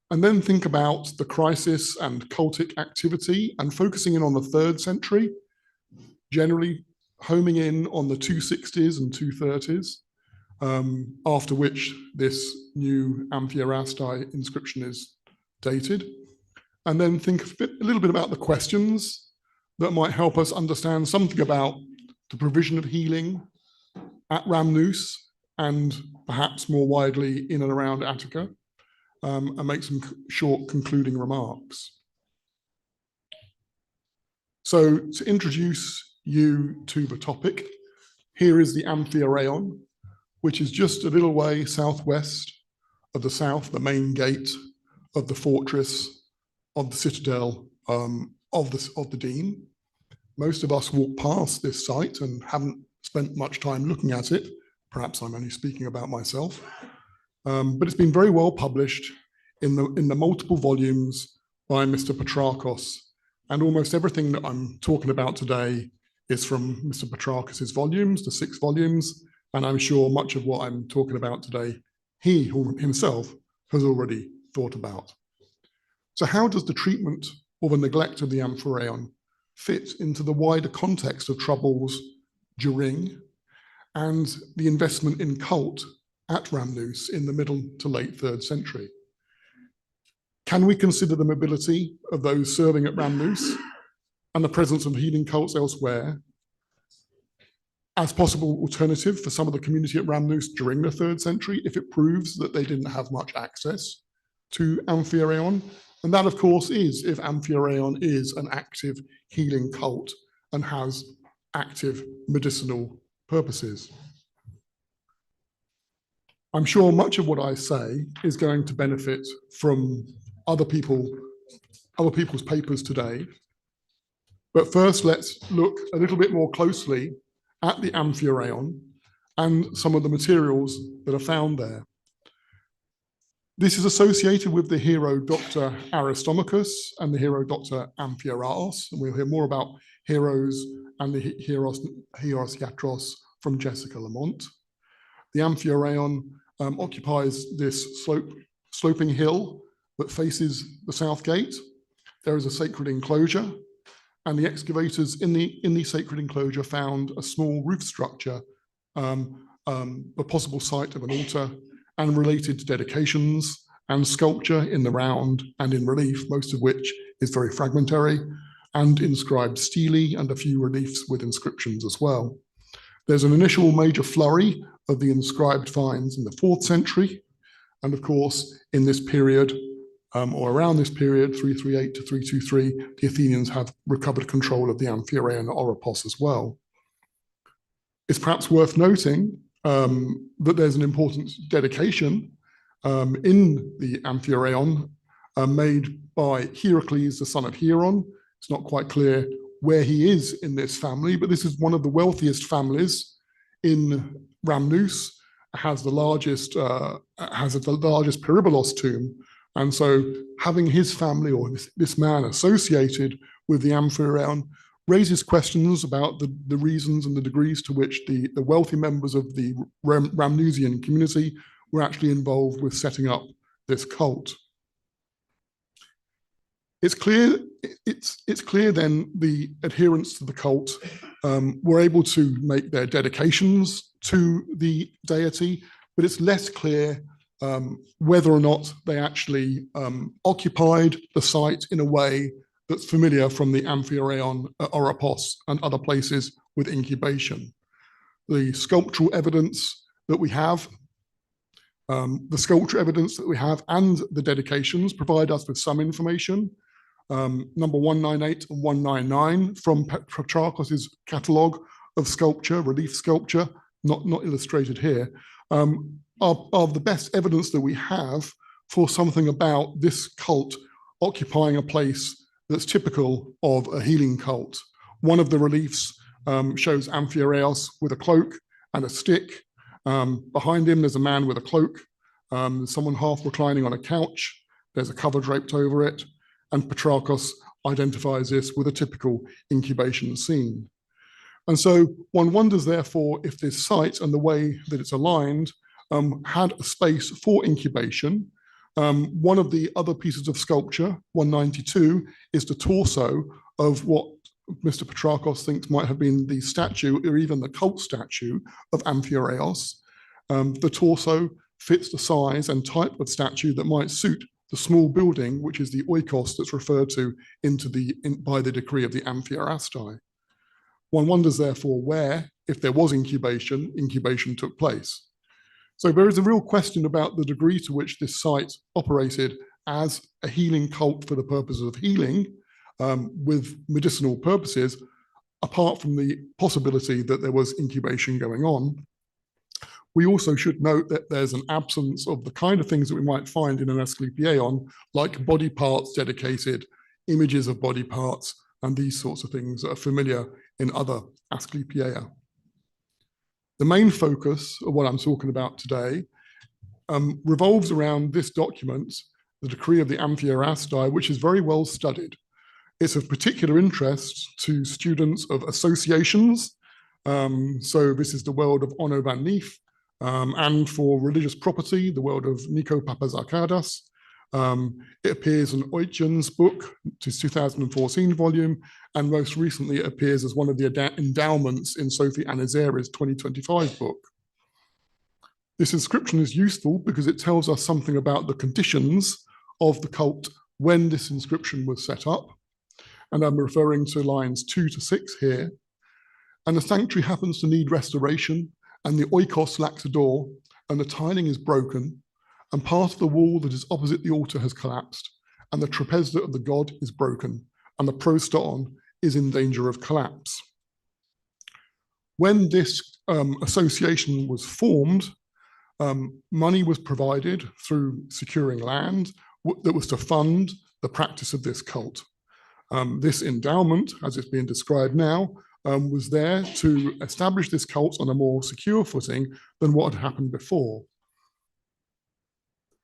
And then think about the crisis and cultic activity and focusing in on the 3rd century, generally homing in on the 260s and 230s, after which this new Amphiaraestai inscription is dated. And then think a little bit about the questions that might help us understand something about the provision of healing at Rhamnous and perhaps more widely in and around Attica, and make some short concluding remarks. So to introduce you to the topic, here is the Amphiaraon, which is just a little way southwest of the main gate of the fortress of the citadel of the Dean. Most of us walk past this site and haven't spent much time looking at it. Perhaps I'm only speaking about myself, but it's been very well published in the multiple volumes by Mr. Petrakos, and almost everything that I'm talking about today is from Mr. Petrakos's volumes, the 6 volumes, and I'm sure much of what I'm talking about today, he himself has already thought about. So how does the treatment or the neglect of the Amphireion fit into the wider context of troubles during and the investment in cult at Rhamnous in the middle to late 3rd century? Can we consider the mobility of those serving at Rhamnous and the presence of healing cults elsewhere as possible alternative for some of the community at Rhamnous during the 3rd century if it proves that they didn't have much access to Amphireion? And that, of course, is if Amphireion is an active healing cult and has active medicinal purposes. I'm sure much of what I say is going to benefit from other people's papers today. But first, let's look a little bit more closely at the Amphireion and some of the materials that are found there. This is associated with the hero Dr. Aristomachus and the hero Dr. Amphiaraos, and we'll hear more about heroes and the Hieros from Jessica Lamont. The Amphireion occupies this sloping hill that faces the south gate. There is a sacred enclosure, and the excavators in the sacred enclosure found a small roof structure, a possible site of an altar, and related dedications and sculpture in the round and in relief, most of which is very fragmentary, and inscribed stele and a few reliefs with inscriptions as well. There's an initial major flurry of the inscribed finds in the 4th century, and of course, in this period, or around this period, 338 to 323, the Athenians have recovered control of the Amphireion Oropos as well. It's perhaps worth noting that there's an important dedication in the Amphireion made by Heracles, the son of Hieron. It's not quite clear where he is in this family, but this is one of the wealthiest families in Rhamnous, has the largest Peribolos tomb. And so having his family or this man associated with the Amphireion raises questions about the reasons and the degrees to which the wealthy members of the Rhamnusian community were actually involved with setting up this cult. It's clear then the adherents to the cult were able to make their dedications to the deity, but it's less clear whether or not they actually occupied the site in a way that's familiar from the Amphireion Oropos and other places with incubation. The sculptural evidence that we have, and the dedications provide us with some information. Number 198 and 199 from Petrakos' catalogue of sculpture, relief sculpture, not illustrated here, are the best evidence that we have for something about this cult occupying a place that's typical of a healing cult. One of the reliefs shows Amphiaraos with a cloak and a stick. Behind him, there's a man with a cloak, someone half reclining on a couch. There's a cover draped over it, and Petrakos identifies this with a typical incubation scene. And so one wonders, therefore, if this site and the way that it's aligned had a space for incubation. One of the other pieces of sculpture, 192, is the torso of what Mr. Petrakos thinks might have been the statue or even the cult statue of Amphiaraos. The torso fits the size and type of statue that might suit the small building, which is the oikos that's referred to by the decree of the Amphiarastai. One wonders, therefore, where, if there was incubation took place. So there is a real question about the degree to which this site operated as a healing cult for the purposes of healing with medicinal purposes, apart from the possibility that there was incubation going on. We also should note that there's an absence of the kind of things that we might find in an Asclepieion, like body parts dedicated, images of body parts, and these sorts of things that are familiar in other Asclepieia. The main focus of what I'm talking about today revolves around this document, the Decree of the Amphiarastae, which is very well studied. It's of particular interest to students of associations. So this is the world of Onno van Neef, and for religious property, the world of Nico Papazarkadas. It appears in Oitjen's book, his 2014 volume, and most recently it appears as one of the endowments in Sophie Anizeri's 2025 book. This inscription is useful because it tells us something about the conditions of the cult when this inscription was set up. And I'm referring to lines 2 to 6 here. And the sanctuary happens to need restoration, and the oikos lacks a door, and the tiling is broken, and part of the wall that is opposite the altar has collapsed, and the trapezda of the god is broken, and the prosteon is in danger of collapse. When this association was formed, money was provided through securing land that was to fund the practice of this cult. This endowment, as it's being described now, was there to establish this cult on a more secure footing than what had happened before.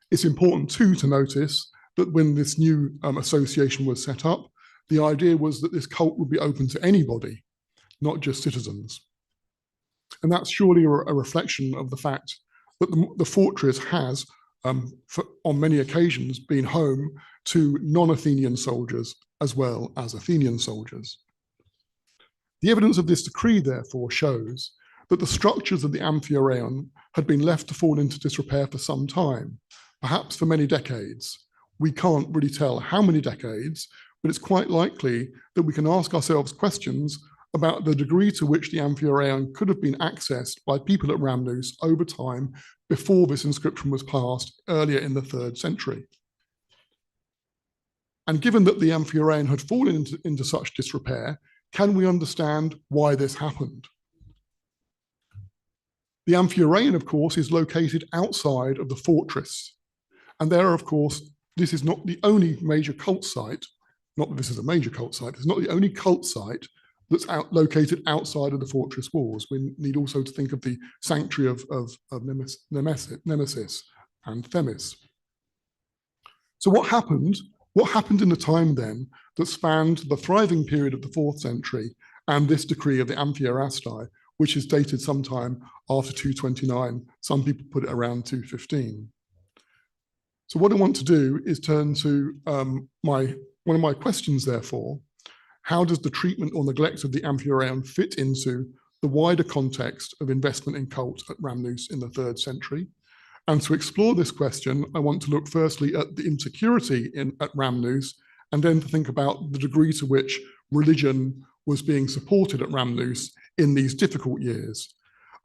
It's important too to notice that when this new association was set up, the idea was that this cult would be open to anybody, not just citizens. And that's surely a reflection of the fact that the fortress has, on many occasions, been home to non-Athenian soldiers as well as Athenian soldiers. The evidence of this decree, therefore, shows that the structures of the Amphiaraon had been left to fall into disrepair for some time, perhaps for many decades. We can't really tell how many decades, but it's quite likely that we can ask ourselves questions about the degree to which the Amphiaraon could have been accessed by people at Rhamnous over time before this inscription was passed earlier in the 3rd century. And given that the Amphiaraon had fallen into such disrepair, can we understand why this happened? The Amphiaraon, of course, is located outside of the fortress. And there, of course, this is not the only major cult site, not that this is a major cult site, it's not the only cult site that's located outside of the fortress walls. We need also to think of the sanctuary of Nemesis and Themis. So what happened? What happened in the time then that spanned the thriving period of the 4th century and this decree of the Amphiarastae, which is dated sometime after 229, some people put it around 215. So what I want to do is turn to one of my questions, therefore. How does the treatment or neglect of the Amphiaraon fit into the wider context of investment in cult at Rhamnous in the 3rd century? And to explore this question, I want to look firstly at the insecurity at Rhamnous, and then to think about the degree to which religion was being supported at Rhamnous in these difficult years.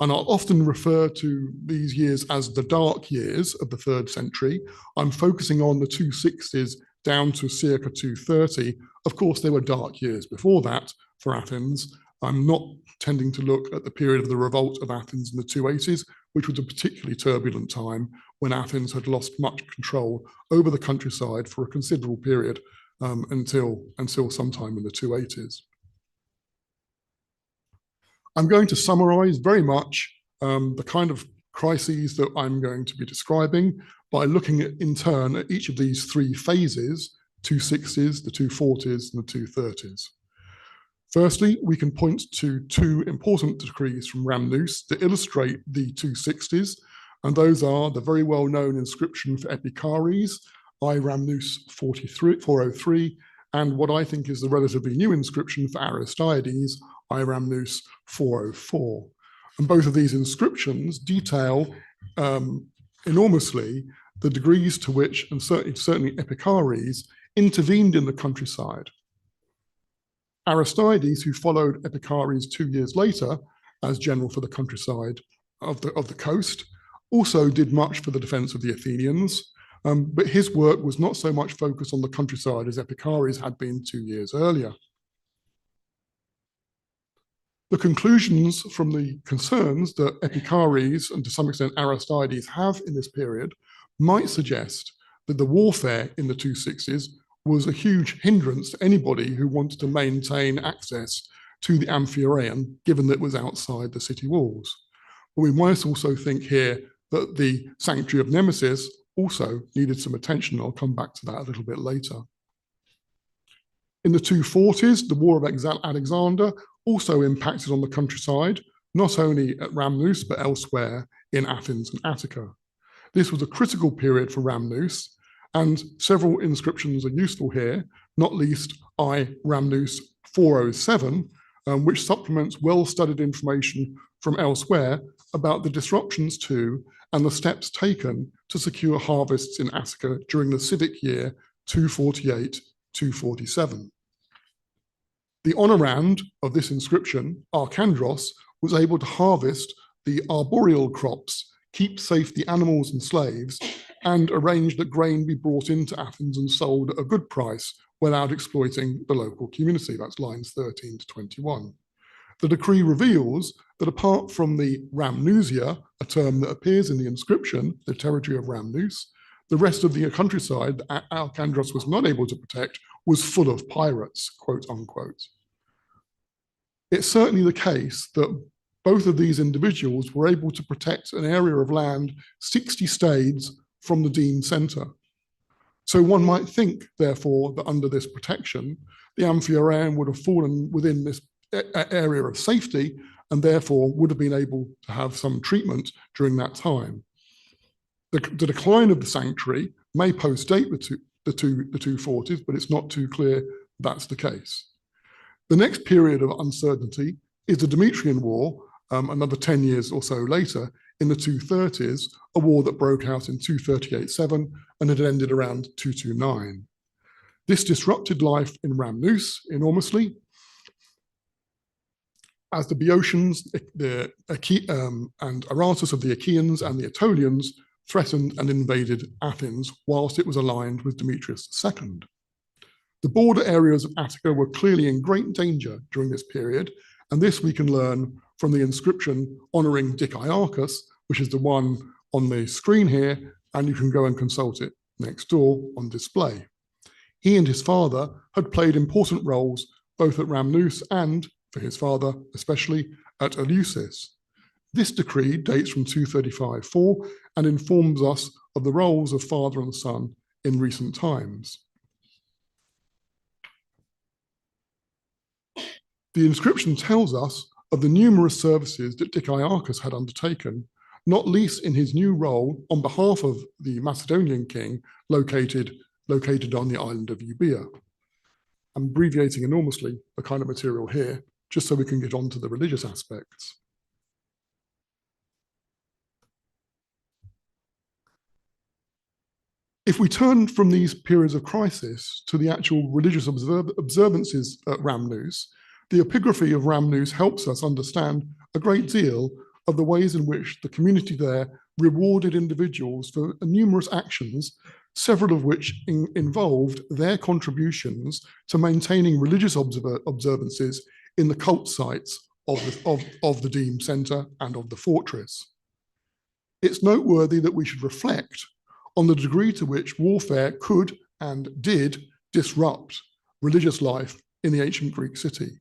And I'll often refer to these years as the dark years of the 3rd century. I'm focusing on the 260s down to circa 230. Of course, there were dark years before that for Athens. I'm not tending to look at the period of the revolt of Athens in the 280s, which was a particularly turbulent time when Athens had lost much control over the countryside for a considerable period until sometime in the 280s. I'm going to summarize very much the kind of crises that I'm going to be describing by looking at, in turn, at each of these 3 phases, 260s, the 240s, and the 230s. Firstly, we can point to 2 important decrees from Rhamnous that illustrate the 260s, and those are the very well-known inscription for Epigraphy, I Rhamnous 403, and what I think is the relatively new inscription for Aristides, I Rhamnous 404. And both of these inscriptions detail enormously the degrees to which, and certainly Epigraphy, intervened in the countryside. Aristides, who followed Epigraphy 2 years later as general for the countryside of the coast, also did much for the defense of the Athenians, but his work was not so much focused on the countryside as Epigraphy had been 2 years earlier. The conclusions from the concerns that Epigraphy and to some extent Aristides have in this period might suggest that the warfare in the 260s was a huge hindrance to anybody who wanted to maintain access to the Amphiaraon, given that it was outside the city walls. But we might also think here that the Sanctuary of Nemesis also needed some attention. I'll come back to that a little bit later. In the 240s, the War of Alexander also impacted on the countryside, not only at Rhamnous, but elsewhere in Athens and Attica. This was a critical period for Rhamnous, and several inscriptions are useful here, not least I Rhamnous 407, which supplements well-studied information from elsewhere about the disruptions to and the steps taken to secure harvests in Attica during the civic year 248-247. The honorand of this inscription, Arcandros, was able to harvest the arboreal crops, keep safe the animals and slaves, and arrange that grain be brought into Athens and sold at a good price without exploiting the local community. That's lines 13 to 21. The decree reveals that apart from the Rhamnusia, a term that appears in the inscription, the territory of Rhamnous, the rest of the countryside that Alcandros was not able to protect was full of pirates, quote unquote. It's certainly the case that both of these individuals were able to protect an area of land 60 stades from the Dean centre. So one might think, therefore, that under this protection, the Amphiaraean would have fallen within this area of safety and therefore would have been able to have some treatment during that time. The decline of the sanctuary may post-date the 240s, but it's not too clear that's the case. The next period of uncertainty is the Demetrian War, another 10 years or so later, in the 230s, a war that broke out in 238-7 and had ended around 229. This disrupted life in Rhamnous enormously, as the Boeotians and Aratus of the Achaeans and the Aetolians threatened and invaded Athens whilst it was aligned with Demetrius II. The border areas of Attica were clearly in great danger during this period, and this we can learn from the inscription honouring Dicaiarchus, which is the one on the screen here, and you can go and consult it next door on display. He and his father had played important roles both at Rhamnous and, for his father especially, at Eleusis. This decree dates from 235-4 and informs us of the roles of father and son in recent times. The inscription tells us of the numerous services that Dicaiarchus had undertaken, not least in his new role on behalf of the Macedonian king located on the island of Euboea. I'm abbreviating enormously the kind of material here, just so we can get on to the religious aspects. If we turn from these periods of crisis to the actual religious observances at Rhamnous, the epigraphy of Rhamnous helps us understand a great deal of the ways in which the community there rewarded individuals for numerous actions, several of which involved their contributions to maintaining religious observances in the cult sites of the Deme Centre and of the fortress. It's noteworthy that we should reflect on the degree to which warfare could and did disrupt religious life in the ancient Greek city.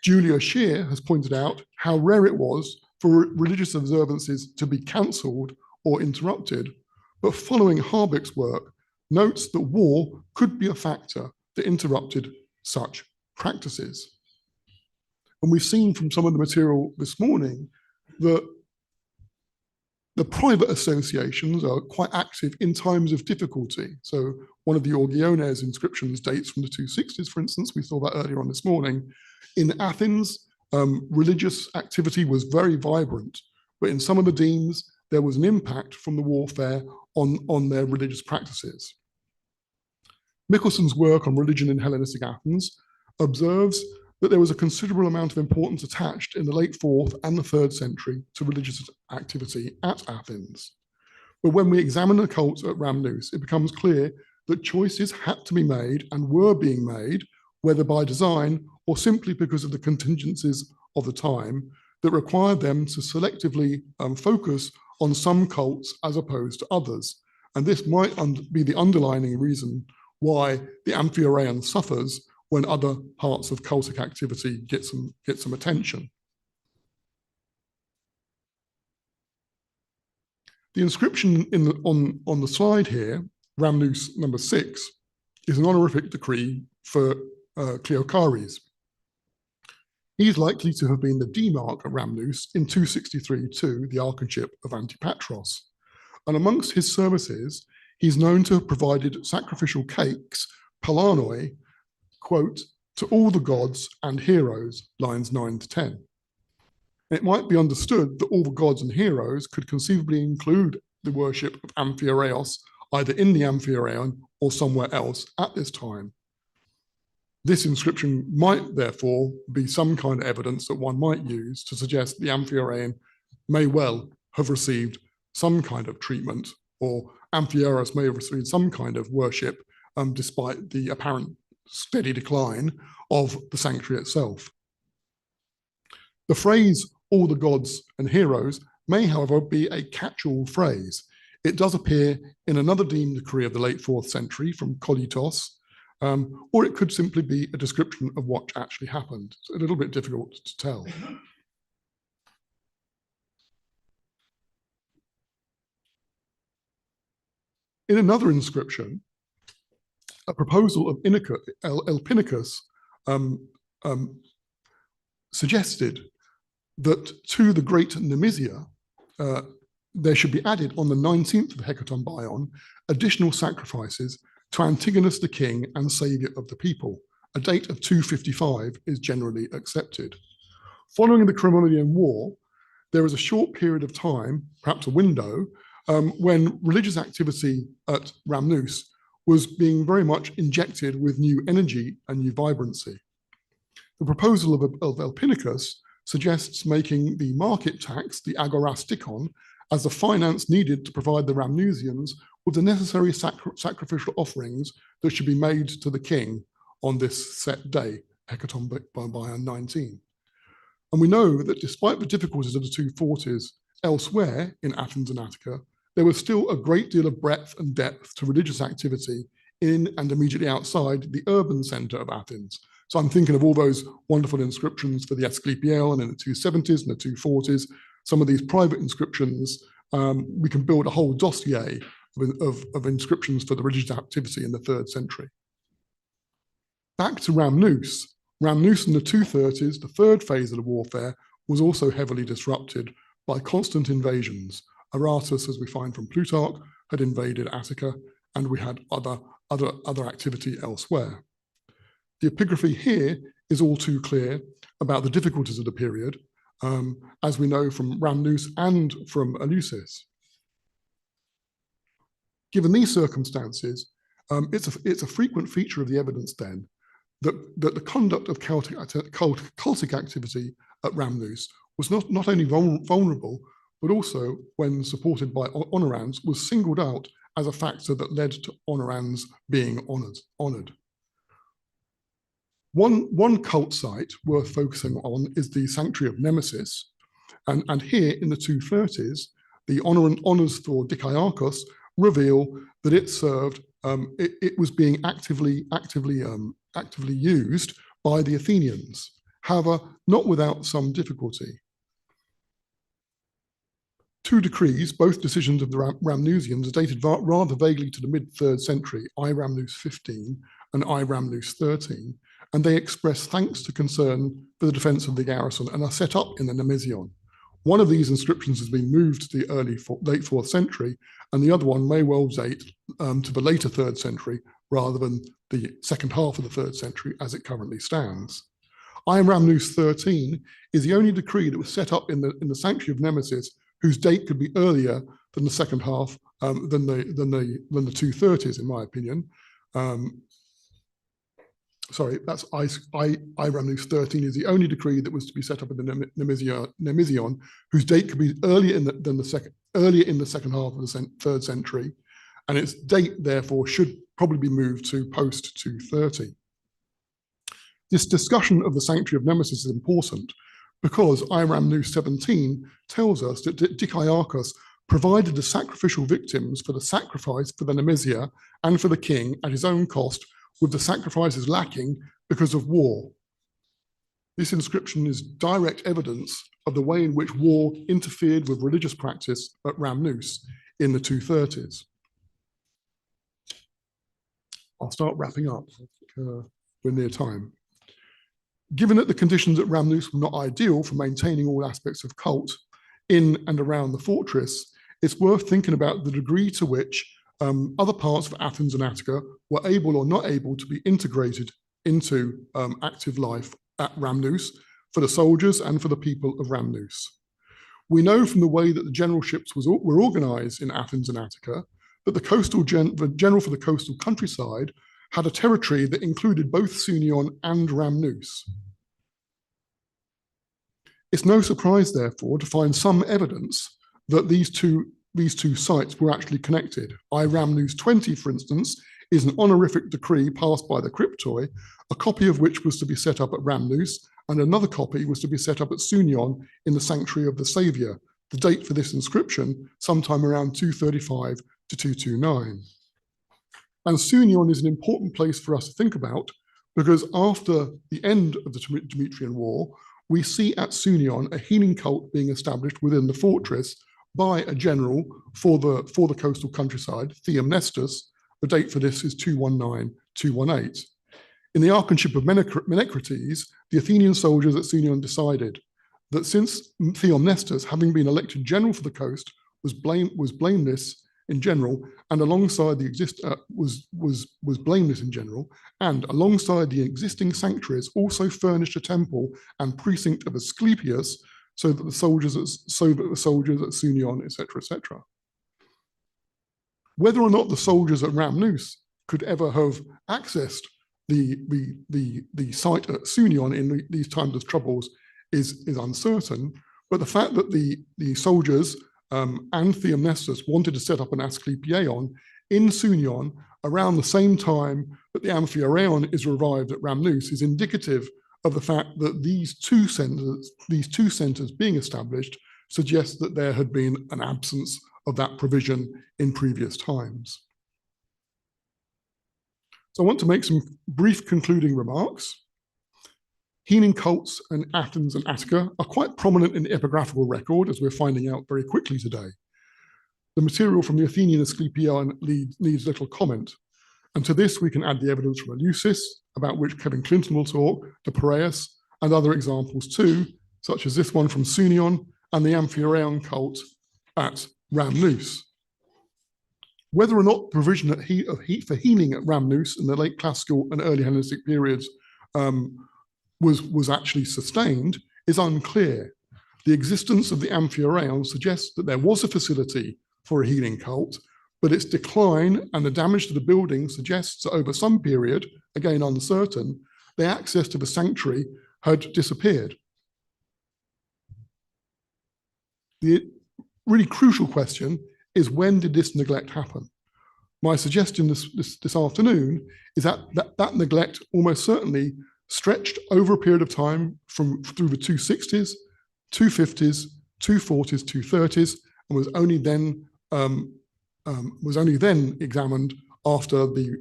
Julia Shear has pointed out how rare it was for religious observances to be cancelled or interrupted, but following Harbeck's work notes that war could be a factor that interrupted such practices. And we've seen from some of the material this morning that the private associations are quite active in times of difficulty. So one of the Orgiones inscriptions dates from the 260s, for instance. We saw that earlier on this morning. In Athens, religious activity was very vibrant, but in some of the demes, there was an impact from the warfare on their religious practices. Mickelson's work on religion in Hellenistic Athens observes that there was a considerable amount of importance attached in the late 4th and the 3rd century to religious activity at Athens. But when we examine the cult at Rhamnous, it becomes clear that choices had to be made and were being made, whether by design or simply because of the contingencies of the time, that required them to selectively focus on some cults as opposed to others. And this might be the underlying reason why the Amphiaraean suffers when other parts of cultic activity get some attention. The inscription on the slide here, Ramnus number 6, is an honorific decree for Cleochares. He's likely to have been the demarch of Ramnus in 263 to the archonship of Antipatros. And amongst his services, he's known to have provided sacrificial cakes, palanoi, quote, to all the gods and heroes, lines 9 to 10. It might be understood that all the gods and heroes could conceivably include the worship of Amphiaraos, either in the Amphiaraon or somewhere else at this time. This inscription might therefore be some kind of evidence that one might use to suggest the Amphiaraon may well have received some kind of treatment, or Amphiaraos may have received some kind of worship, despite the apparent steady decline of the sanctuary itself. The phrase, all the gods and heroes, may, however, be a catch-all phrase. It does appear in another deemed decree of the late 4th century from Kolitos, or it could simply be a description of what actually happened. It's a little bit difficult to tell. In another inscription, a proposal of Elpinicus suggested that to the great Nemesia, there should be added on the 19th of Hecatombaion additional sacrifices to Antigonus the king and saviour of the people. A date of 255 is generally accepted. Following the Cremonian War, there is a short period of time, perhaps a window, when religious activity at Ramnus was being very much injected with new energy and new vibrancy. The proposal of Elpinicus suggests making the market tax, the agorastikon, as the finance needed to provide the Ramnusians with the necessary sacrificial offerings that should be made to the king on this set day, Hecatombaion 19. And we know that despite the difficulties of the two forties elsewhere in Athens and Attica, there was still a great deal of breadth and depth to religious activity in and immediately outside the urban centre of Athens. So I'm thinking of all those wonderful inscriptions for the Asclepieion in the 270s and the 240s. Some of these private inscriptions, we can build a whole dossier of inscriptions for the religious activity in the 3rd century. Back to Ramnus. Ramnus in the 230s, the 3rd phase of the warfare, was also heavily disrupted by constant invasions. Aratus, as we find from Plutarch, had invaded Attica, and we had other activity elsewhere. The epigraphy here is all too clear about the difficulties of the period, as we know from Ramnus and from Eleusis. Given these circumstances, it's a frequent feature of the evidence then that the conduct of cultic activity at Ramnus was not only vulnerable, but also, when supported by honorans, was singled out as a factor that led to honorans being honored. One cult site worth focusing on is the Sanctuary of Nemesis. And here in the 230s, the honors for Dikaiarchos reveal that it served, it was being actively used by the Athenians, however, not without some difficulty. Two decrees, both decisions of the Ramnusians, dated rather vaguely to the mid-3rd century, I Ramnus 15 and I Ramnus 13, and they express thanks to concern for the defense of the garrison and are set up in the Nemesion. One of these inscriptions has been moved to the late 4th century, and the other one may well date to the later 3rd century rather than the second half of the 3rd century as it currently stands. I Ramnus 13 is the only decree that was set up in the Sanctuary of Nemesis whose date could be earlier than the second half, than the 230s, in my opinion. Sorry, that's I Ramnus 13 is the only decree that was to be set up in the Nemesion, whose date could be earlier in the second half of the 3rd century, and its date therefore should probably be moved to post 230. This discussion of the Sanctuary of Nemesis is important because I Ramnus 17 tells us that Dikaiarchos provided the sacrificial victims for the sacrifice for the Nemesia and for the king at his own cost, with the sacrifices lacking because of war. This inscription is direct evidence of the way in which war interfered with religious practice at Ramnus. in the 230s. I'll start wrapping up. We're near time. Given that the conditions at Rhamnous were not ideal for maintaining all aspects of cult in and around the fortress, it's worth thinking about the degree to which other parts of Athens and Attica were able or not able to be integrated into active life at Rhamnous for the soldiers and for the people of Rhamnous. We know from the way that the generalships were organized in Athens and Attica that the general for the coastal countryside had a territory that included both Sunion and Rhamnous. It's no surprise, therefore, to find some evidence that these two sites were actually connected. Rhamnous 20, for instance, is an honorific decree passed by the Cryptoi, a copy of which was to be set up at Rhamnous, and another copy was to be set up at Sunion in the Sanctuary of the Saviour. The date for this inscription, sometime around 235 to 229. And Sunion is an important place for us to think about because after the end of the Demetrian War, we see at Sunion a healing cult being established within the fortress by a general for the coastal countryside, Theomnestus. The date for this is 219-218. In the archonship of Menecrates, the Athenian soldiers at Sunion decided that since Theomnestus, having been elected general for the coast, was blameless in general, and alongside the was blameless in general, and alongside the existing sanctuaries, also furnished a temple and precinct of Asclepius, so that the soldiers at Sunion, etc., etc. Whether or not the soldiers at Rhamnous could ever have accessed the site at Sunion in these times of troubles is uncertain, but the fact that the soldiers and Theomnestus wanted to set up an Asclepieion in Sunion around the same time that the Amphiareion is revived at Rhamnous is indicative of the fact that these two centers being established suggests that there had been an absence of that provision in previous times. So I want to make some brief concluding remarks. Healing cults in Athens and Attica are quite prominent in the epigraphical record, as we're finding out very quickly today. The material from the Athenian Asclepieion needs little comment. And to this, we can add the evidence from Eleusis, about which Kevin Clinton will talk, the Piraeus, and other examples too, such as this one from Sunion and the Amphiareion cult at Rhamnous. Whether or not provision of heat for healing at Rhamnous in the late classical and early Hellenistic periods was actually sustained is unclear. The existence of the Amphiareion suggests that there was a facility for a healing cult, but its decline and the damage to the building suggests that over some period, again uncertain, the access to the sanctuary had disappeared. The really crucial question is, when did this neglect happen? My suggestion this afternoon is that neglect almost certainly stretched over a period of time through the 260s, 250s, 240s, 230s, and was only then examined after the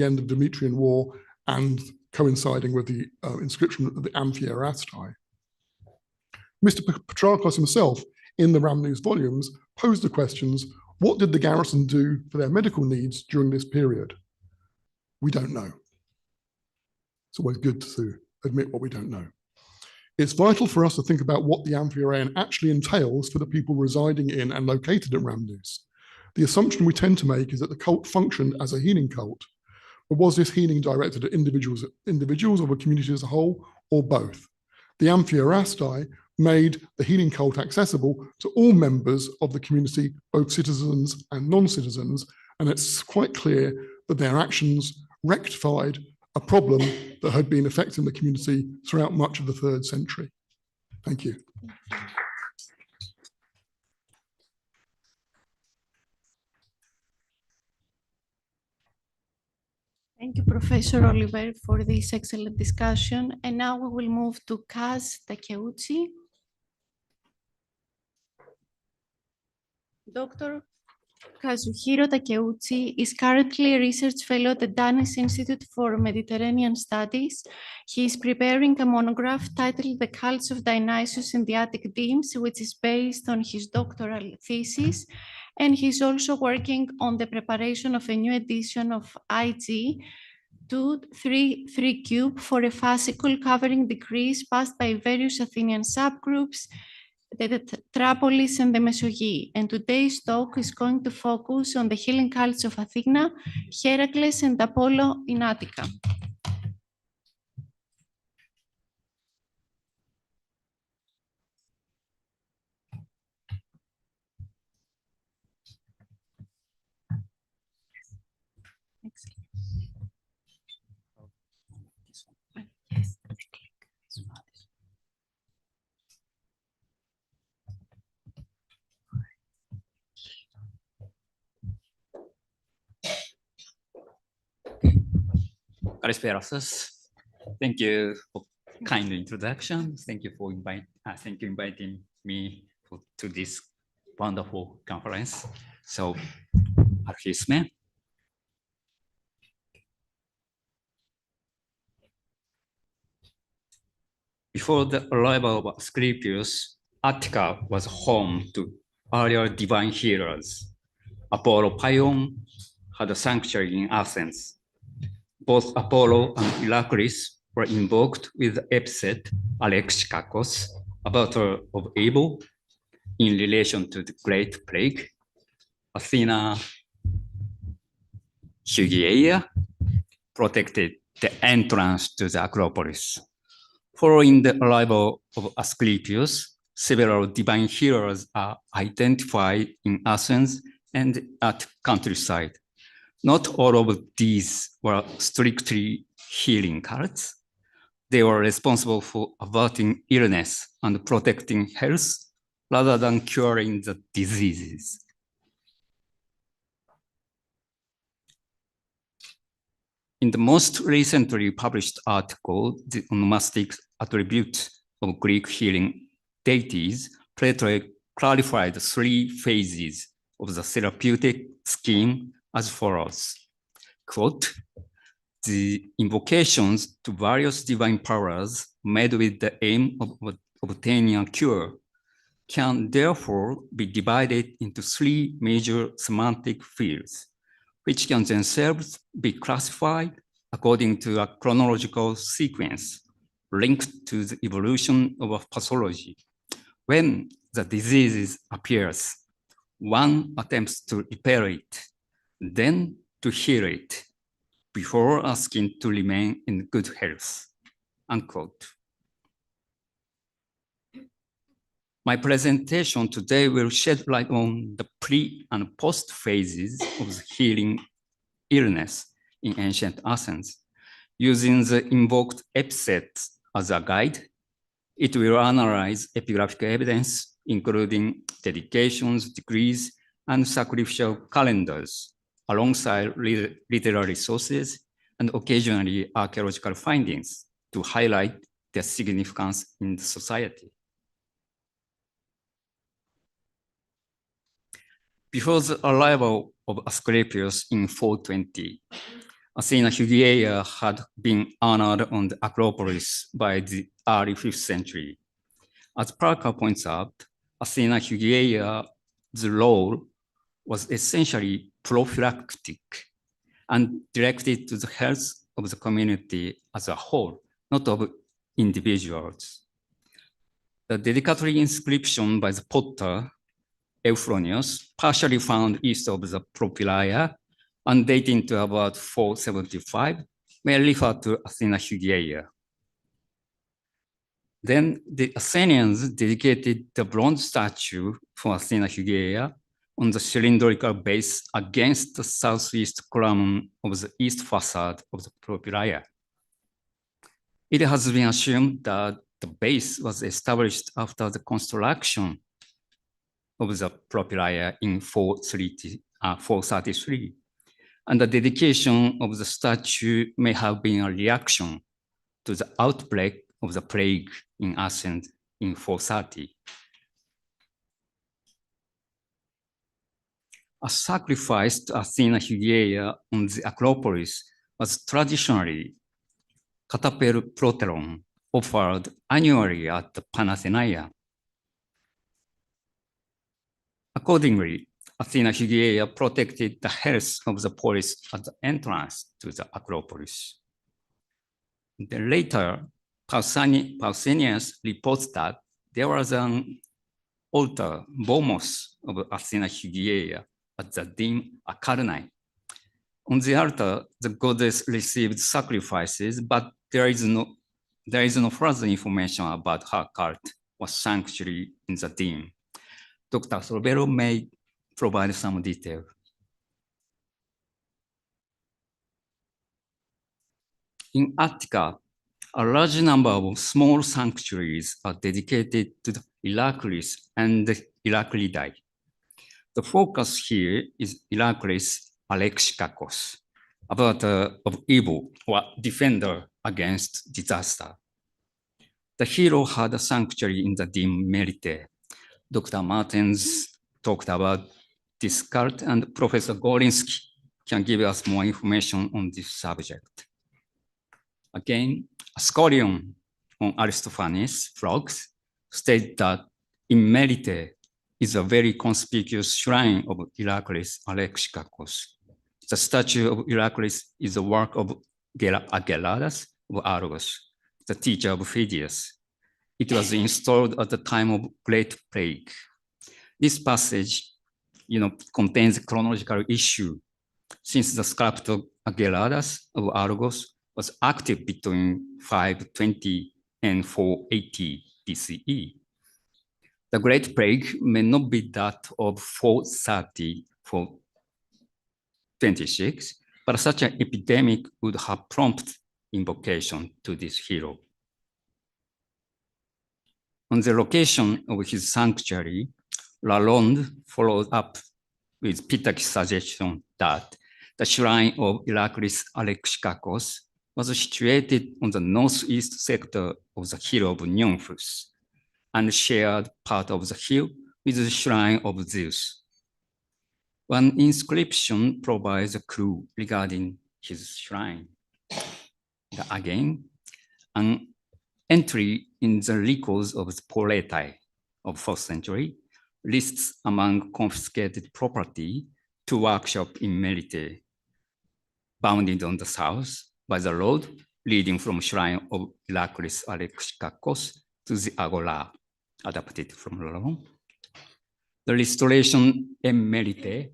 end of the Demetrian War and coinciding with the inscription of the Amphiarastai. Mr. Petrarchos himself, in the Rhamnous volumes, posed the questions: what did the garrison do for their medical needs during this period? We don't know. It's always good to admit what we don't know. It's vital for us to think about what the Amphiareion actually entails for the people residing in and located at Rhamnous. The assumption we tend to make is that the cult functioned as a healing cult. But was this healing directed at individuals or the community as a whole, or both? The Amphiarastai made the healing cult accessible to all members of the community, both citizens and non-citizens, and it's quite clear that their actions rectified a problem that had been affecting the community throughout much of the 3rd century. Thank you. Thank you, Professor Oliver, for this excellent discussion. And now we will move to Kaz Takeuchi. Dr. Kazuhiro Takeuchi is currently a research fellow at the Danish Institute for Mediterranean Studies. He is preparing a monograph titled The Cults of Dionysus in the Attic Demes, which is based on his doctoral thesis. and he's also working on the preparation of a new edition of IG 233 cube for a fascicle covering the Greece passed by various Athenian subgroups, the Tetrapolis and the Mesogee. And today's talk is going to focus on the healing cults of Athena, Heracles, and Apollo in Attica. Kalispera. Thank you for kind introduction. Thank you for inviting me to this wonderful conference. So, Archisme. Before the arrival of Asclepius, Attica was home to earlier divine healers. Apollo Pion had a sanctuary in Athens. Both Apollo and Heracles were invoked with the epithet Alexikakos, abator of evil, in relation to the Great Plague. Athena Hygieia protected the entrance to the Acropolis. Following the arrival of Asclepius, several divine healers are identified in Athens and at countryside. Not all of these were strictly healing cults. They were responsible for averting illness and protecting health rather than curing the diseases. In the most recently published article, The Onomastic Attributes of Greek Healing Deities, Plato clarified 3 phases of the therapeutic scheme as follows. Quote, the invocations to various divine powers made with the aim of obtaining a cure can therefore be divided into 3 major semantic fields, which can themselves be classified according to a chronological sequence linked to the evolution of a pathology. When the disease appears, one attempts to repair it, then to heal it, before asking to remain in good health, unquote. My presentation today will shed light on the pre and post phases of the healing illness in ancient Athens. Using the invoked epithets as a guide, it will analyze epigraphic evidence, including dedications, decrees, and sacrificial calendars, alongside literary sources and occasionally archaeological findings to highlight their significance in the society. Before the arrival of Asclepius in 420, Athena Hygieia had been honored on the Acropolis by the early 5th century. As Parker points out, Athena Hygieia's role was essentially prophylactic and directed to the health of the community as a whole, not of individuals. The dedicatory inscription by the potter Euphronius, partially found east of the Propylaea and dating to about 475, may refer to Athena Hygieia. Then the Athenians dedicated the bronze statue for Athena Hygieia on the cylindrical base against the southeast column of the east facade of the Propylaea. It has been assumed that the base was established after the construction of the Propylaea in 433, and the dedication of the statue may have been a reaction to the outbreak of the plague in Athens in 430. A sacrifice to Athena Hygieia on the Acropolis was traditionally catapel proteron, offered annually at the Panathenaea. Accordingly, Athena Hygieia protected the health of the polis at the entrance to the Acropolis. Then later, Pausanias reports that there was an altar, Bomos, of Athena Hygieia at the Deme Acarnae. On the altar, the goddess received sacrifices, but there is no further information about her cult or sanctuary in the Deme. Dr. Sorbero may provide some detail. In Attica, a large number of small sanctuaries are dedicated to the Heracles and the Heraclidae. The focus here is Heracles Alexikakos, averter of evil or defender against disaster. The hero had a sanctuary in the Deme Melite. Dr. Martens talked about this cult, and Professor Gorinsky can give us more information on this subject. Again, a scorion on Aristophanes' frogs states that in Melite is a very conspicuous shrine of Heracles Alexikakos. The statue of Heracles is a work of Ageladas of Argos, the teacher of Phidias. It was installed at the time of Great Plague. This passage, contains a chronological issue, since the sculptor Ageladas of Argos was active between 520 and 480 BCE. The Great Plague may not be that of 430, 426, but such an epidemic would have prompted invocation to this hero. On the location of his sanctuary, Lalonde followed up with Pittak's suggestion that the shrine of Heracles Alexikakos was situated on the northeast sector of the hill of Nymphus and shared part of the hill with the shrine of Zeus. One inscription provides a clue regarding his shrine. Again, an entry in the records of the Poletae of 4th century lists among confiscated property 2 workshops in Melite, bounded on the south by the road leading from shrine of Heracles Alexikakos to the Agora, adapted from Lalonde. The restoration in Melite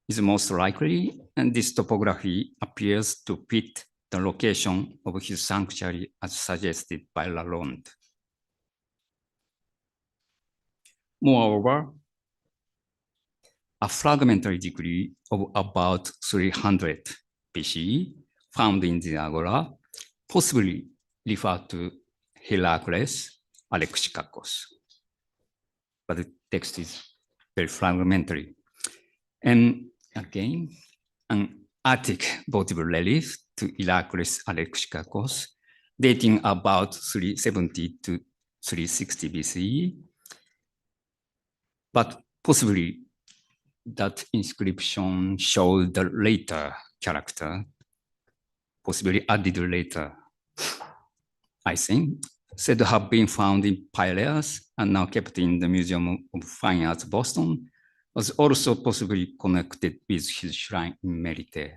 is most likely, and this topography appears to fit the location of his sanctuary as suggested by Lalonde. Moreover, a fragmentary degree of about 300 BCE found in the Agora possibly referred to Heracles Alexikakos, but the text is very fragmentary. And again, an Attic votive relief to Heracles Alexikakos, dating about 370 to 360 BCE, but possibly that inscription showed the later character, possibly added later, I think, said to have been found in Piraeus and now kept in the Museum of Fine Arts, Boston, was also possibly connected with his shrine in Melite.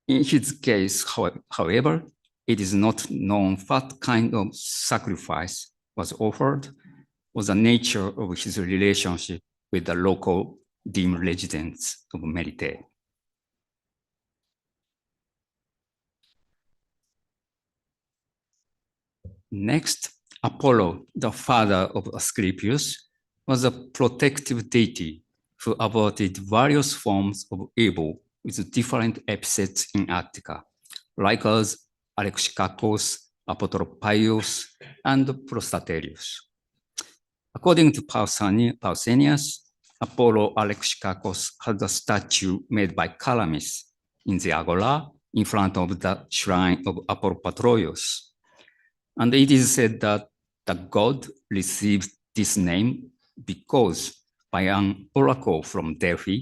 In his case, however, it is not known what kind of sacrifice was offered or the nature of his relationship with the local Deme residents of Melite. Next, Apollo, the father of Asclepius, was a protective deity who averted various forms of evil with different epithets in Attica, like as Alexikakos, Apotropaios, and Prostaterius. According to Pausanias, Apollo Alexikakos had a statue made by Calamis in the Agora in front of the shrine of Apollopatroios. And it is said that the god received this name because by an oracle from Delphi,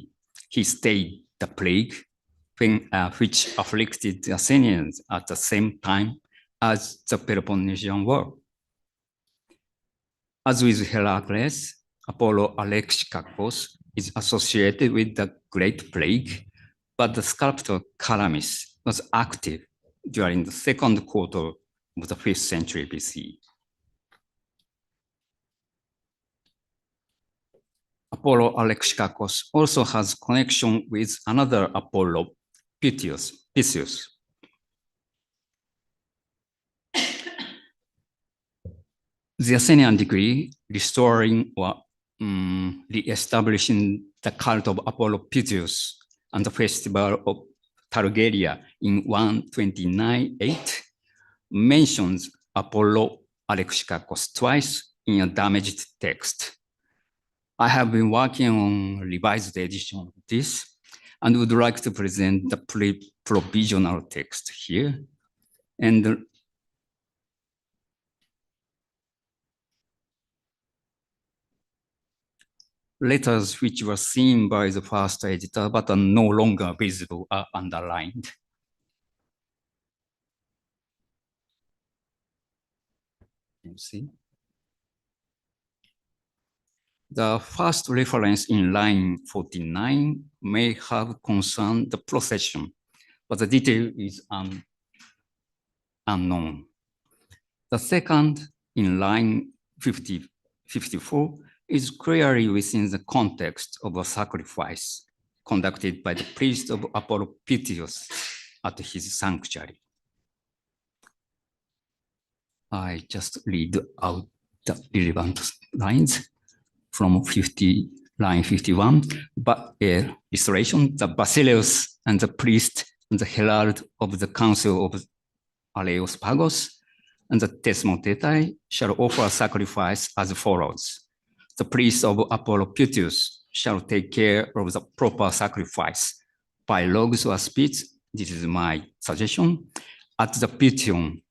he stayed the plague which afflicted the Athenians at the same time as the Peloponnesian War. As with Heracles, Apollo Alexikakos is associated with the Great Plague, but the sculptor Karamis was active during the second quarter of the 5th century BC. Apollo Alexikakos also has connection with another Apollo, Pythius. The Athenian decree restoring or re-establishing the cult of Apollo Pythius and the festival of Targeria in 129-8 mentions Apollo Alexikakos twice in a damaged text. I have been working on revised edition of this and would like to present the provisional text here. And letters which were seen by the first editor but are no longer visible are underlined. You see? The first reference in line 49 may have concerned the procession, but the detail is unknown. The second in line 54 is clearly within the context of a sacrifice conducted by the priest of Apollo Pythius at his sanctuary. I just read out the relevant lines from line 51, but illustration, the basileus and the priest and the herald of the council of Areospagos and the Thesmothetai shall offer sacrifice as follows. The priest of Apollo Pythius shall take care of the proper sacrifice by logs or spits, this is my suggestion, at the Pythion,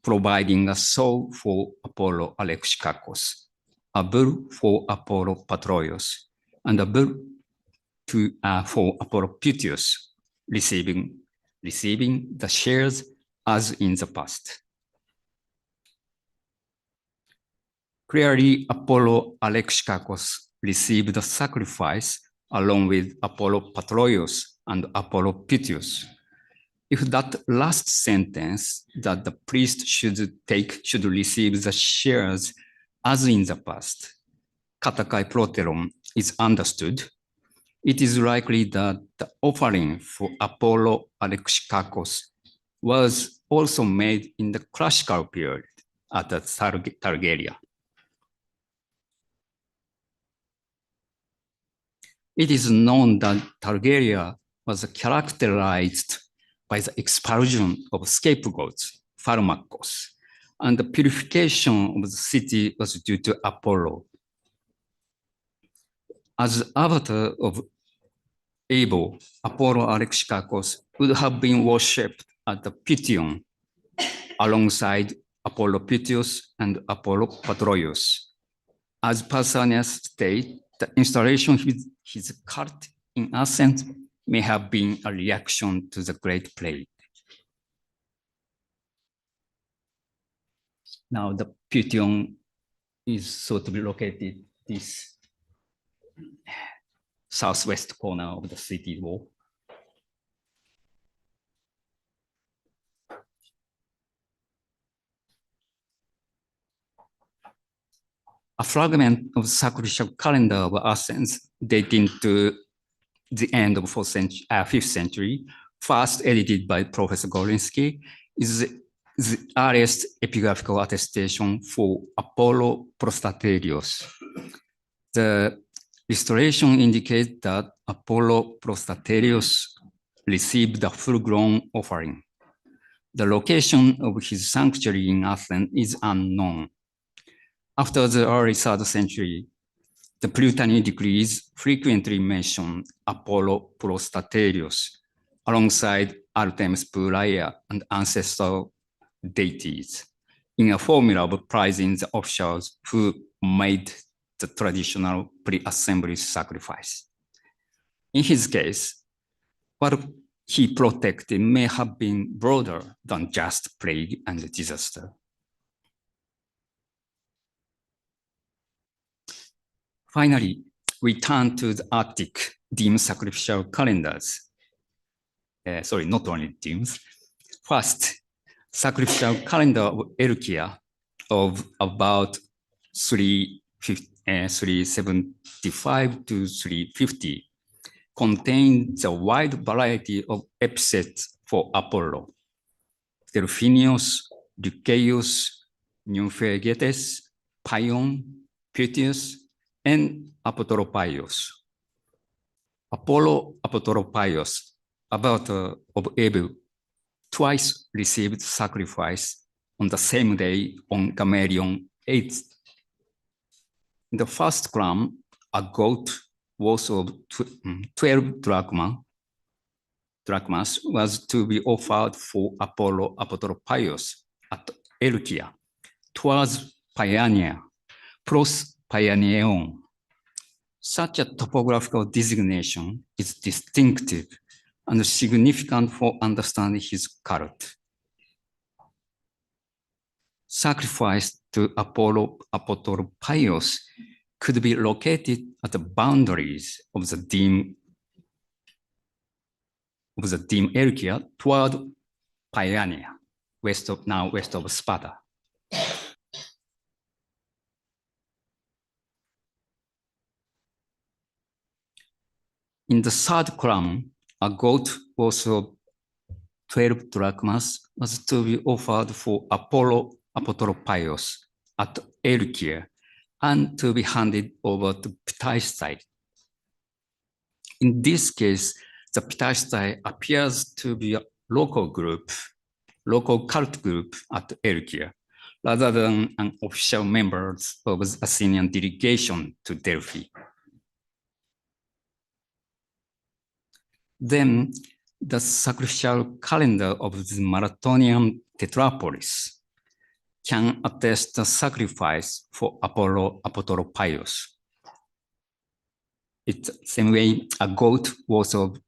providing a soul for Apollo Alexikakos, a bull for Apollo Patroios, and a bull for Apollo Pythius, receiving the shares as in the past. Clearly, Apollo Alexikakos received the sacrifice along with Apollo Patroios and Apollo Pythius. If that last sentence that the priest should receive the shares as in the past, katakai proteron, is understood, it is likely that the offering for Apollo Alexikakos was also made in the classical period at the Targeria. It is known that Targeria was characterized by the expulsion of scapegoats, pharmakos, and the purification of the city was due to Apollo. As avatar of Abo, Apollo Alexikakos would have been worshipped at the Pythion alongside Apollo Pythius and Apollo Patroios. As Pausanias states, the installation of his cult in Athens may have been a reaction to the Great Plague. Now the Pythion is thought to be located this southwest corner of the city wall. A fragment of the sacrificial calendar of Athens dating to the end of 5th century, first edited by Professor Gorinsky, is the earliest epigraphical attestation for Apollo Prostaterios. The restoration indicates that Apollo Prostaterios received a full-grown offering. The location of his sanctuary in Athens is unknown. After the early 3rd century, the Plutarch decrees frequently mention Apollo Prostaterios alongside Artemis Boulaia and ancestral deities in a formula of prizing the officials who made the traditional pre-assembly sacrifice. In his case, what he protected may have been broader than just plague and disaster. Finally, we turn to the Attic deme sacrificial calendars. Sorry, not only demes. First, sacrificial calendar of Elkia of about 375 to 350 contains a wide variety of epithets for Apollo: Delphinius, Lycaeus, Nymphaegetes, Pion, Pythius, and Apotropaios. Apollo Apotropaios, about of Abel, twice received sacrifice on the same day on Gamaliel 8th. In the first gram, a goat worth of 12 drachmas was to be offered for Apollo Apotropaios at Elkia, towards Pioneer, pros Pioneon. Such a topographical designation is distinctive and significant for understanding his cult. Sacrifice to Apollo Apotropaios could be located at the boundaries of the deme Elkia toward Pioneer, west of Sparta. In the third column, a goat worth of 12 drachmas was to be offered for Apollo Apotropaios at Elkia and to be handed over to Ptaestai. In this case, the Ptaestai appears to be a local cult group at Elkia, rather than an official member of the Athenian delegation to Delphi. Then the sacrificial calendar of the Marathonian Tetrapolis can attest the sacrifice for Apollo Apotropaios. It's the same way a goat worth of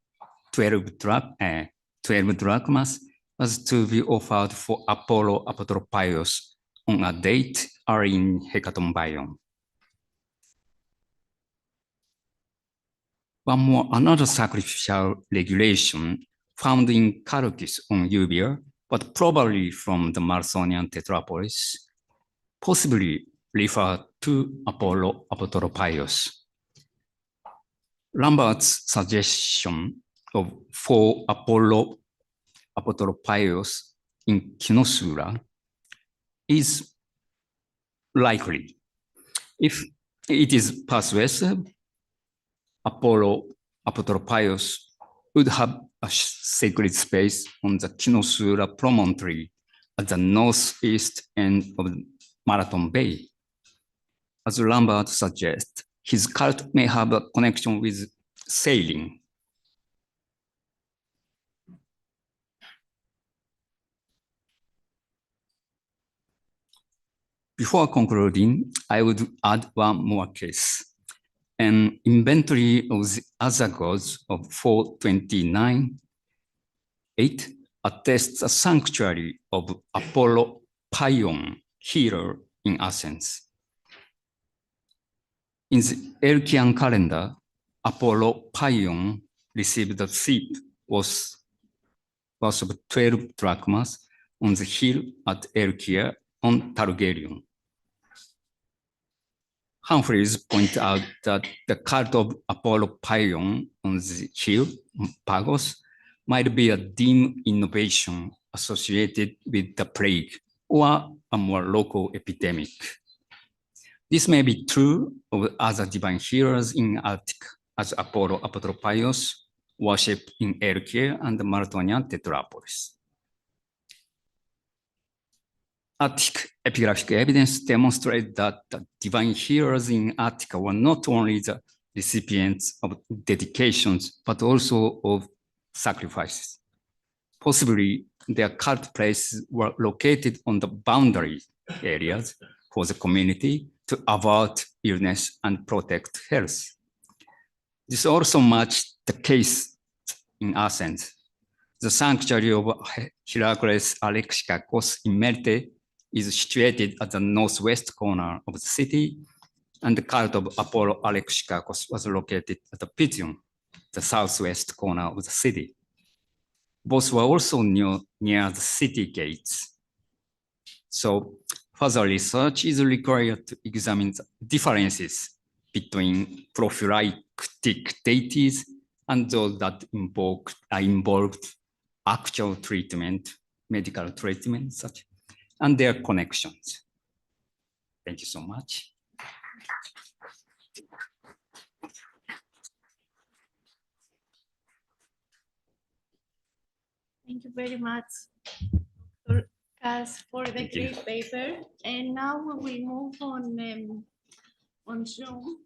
12 drachmas was to be offered for Apollo Apotropaios on a date early in Hecatombaion. Another sacrificial regulation found in Chalcis on Euboea, but probably from the Marathonian Tetrapolis, possibly refer to Apollo Apotropaios. Lambert's suggestion of 4 Apollo Apotropaios in Cynosura is likely. If it is persuasive, Apollo Apotropaios would have a sacred space on the Cynosura promontory at the northeast end of Marathon Bay. As Lambert suggests, his cult may have a connection with sailing. Before concluding, I would add one more case. An inventory of the other gods of 429-8 attests a sanctuary of Apollo Pion here in Athens. In the Elkian calendar, Apollo Pion received a ship worth of 12 drachmas on the hill at Elkia on Targerion. Humphreys point out that the cult of Apollo Pion on the hill, Pagos, might be a dim innovation associated with the plague or a more local epidemic. This may be true of other divine heroes in Attica, as Apollo Apotropaios worshipped in Elkia and the Marathonian Tetrapolis. Attic epigraphic evidence demonstrates that the divine heroes in Attica were not only the recipients of dedications, but also of sacrifices. Possibly their cult places were located on the boundary areas for the community to avert illness and protect health. This also matched the case in Athens. The sanctuary of Heracles Alexikakos in Melte is situated at the northwest corner of the city, and the cult of Apollo Alexica was located at the Pigeon, the southwest corner of the city. Both were also near the city gates. So further research is required to examine the differences between prophylactic deities and those that involved actual treatment, medical treatment, such, and their connections. Thank you so much. Thank you very much, Dr. Cass, for the great paper. And now we will move on Zoom.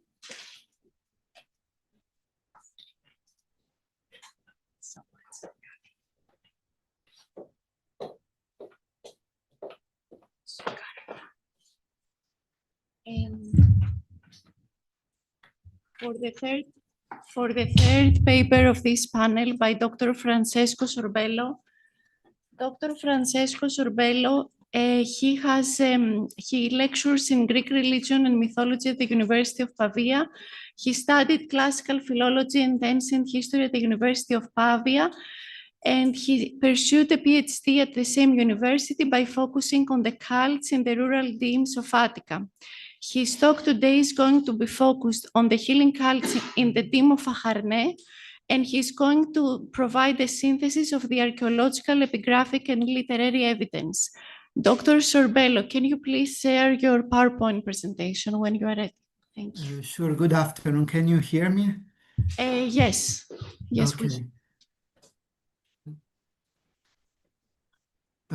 For the third paper of this panel by Dr. Francesco Sorbello. Dr. Francesco Sorbello, he lectures in Greek religion and mythology at the University of Pavia. He studied classical philology and ancient history at the University of Pavia, and he pursued a PhD at the same university by focusing on the cults in the rural demes of Attica. His talk today is going to be focused on the healing cults in the deme of Acharne, and he's going to provide a synthesis of the archaeological, epigraphic, and literary evidence. Dr. Sorbello, can you please share your PowerPoint presentation when you are ready? Thank you. Sure. Good afternoon. Can you hear me? Yes. Yes, please.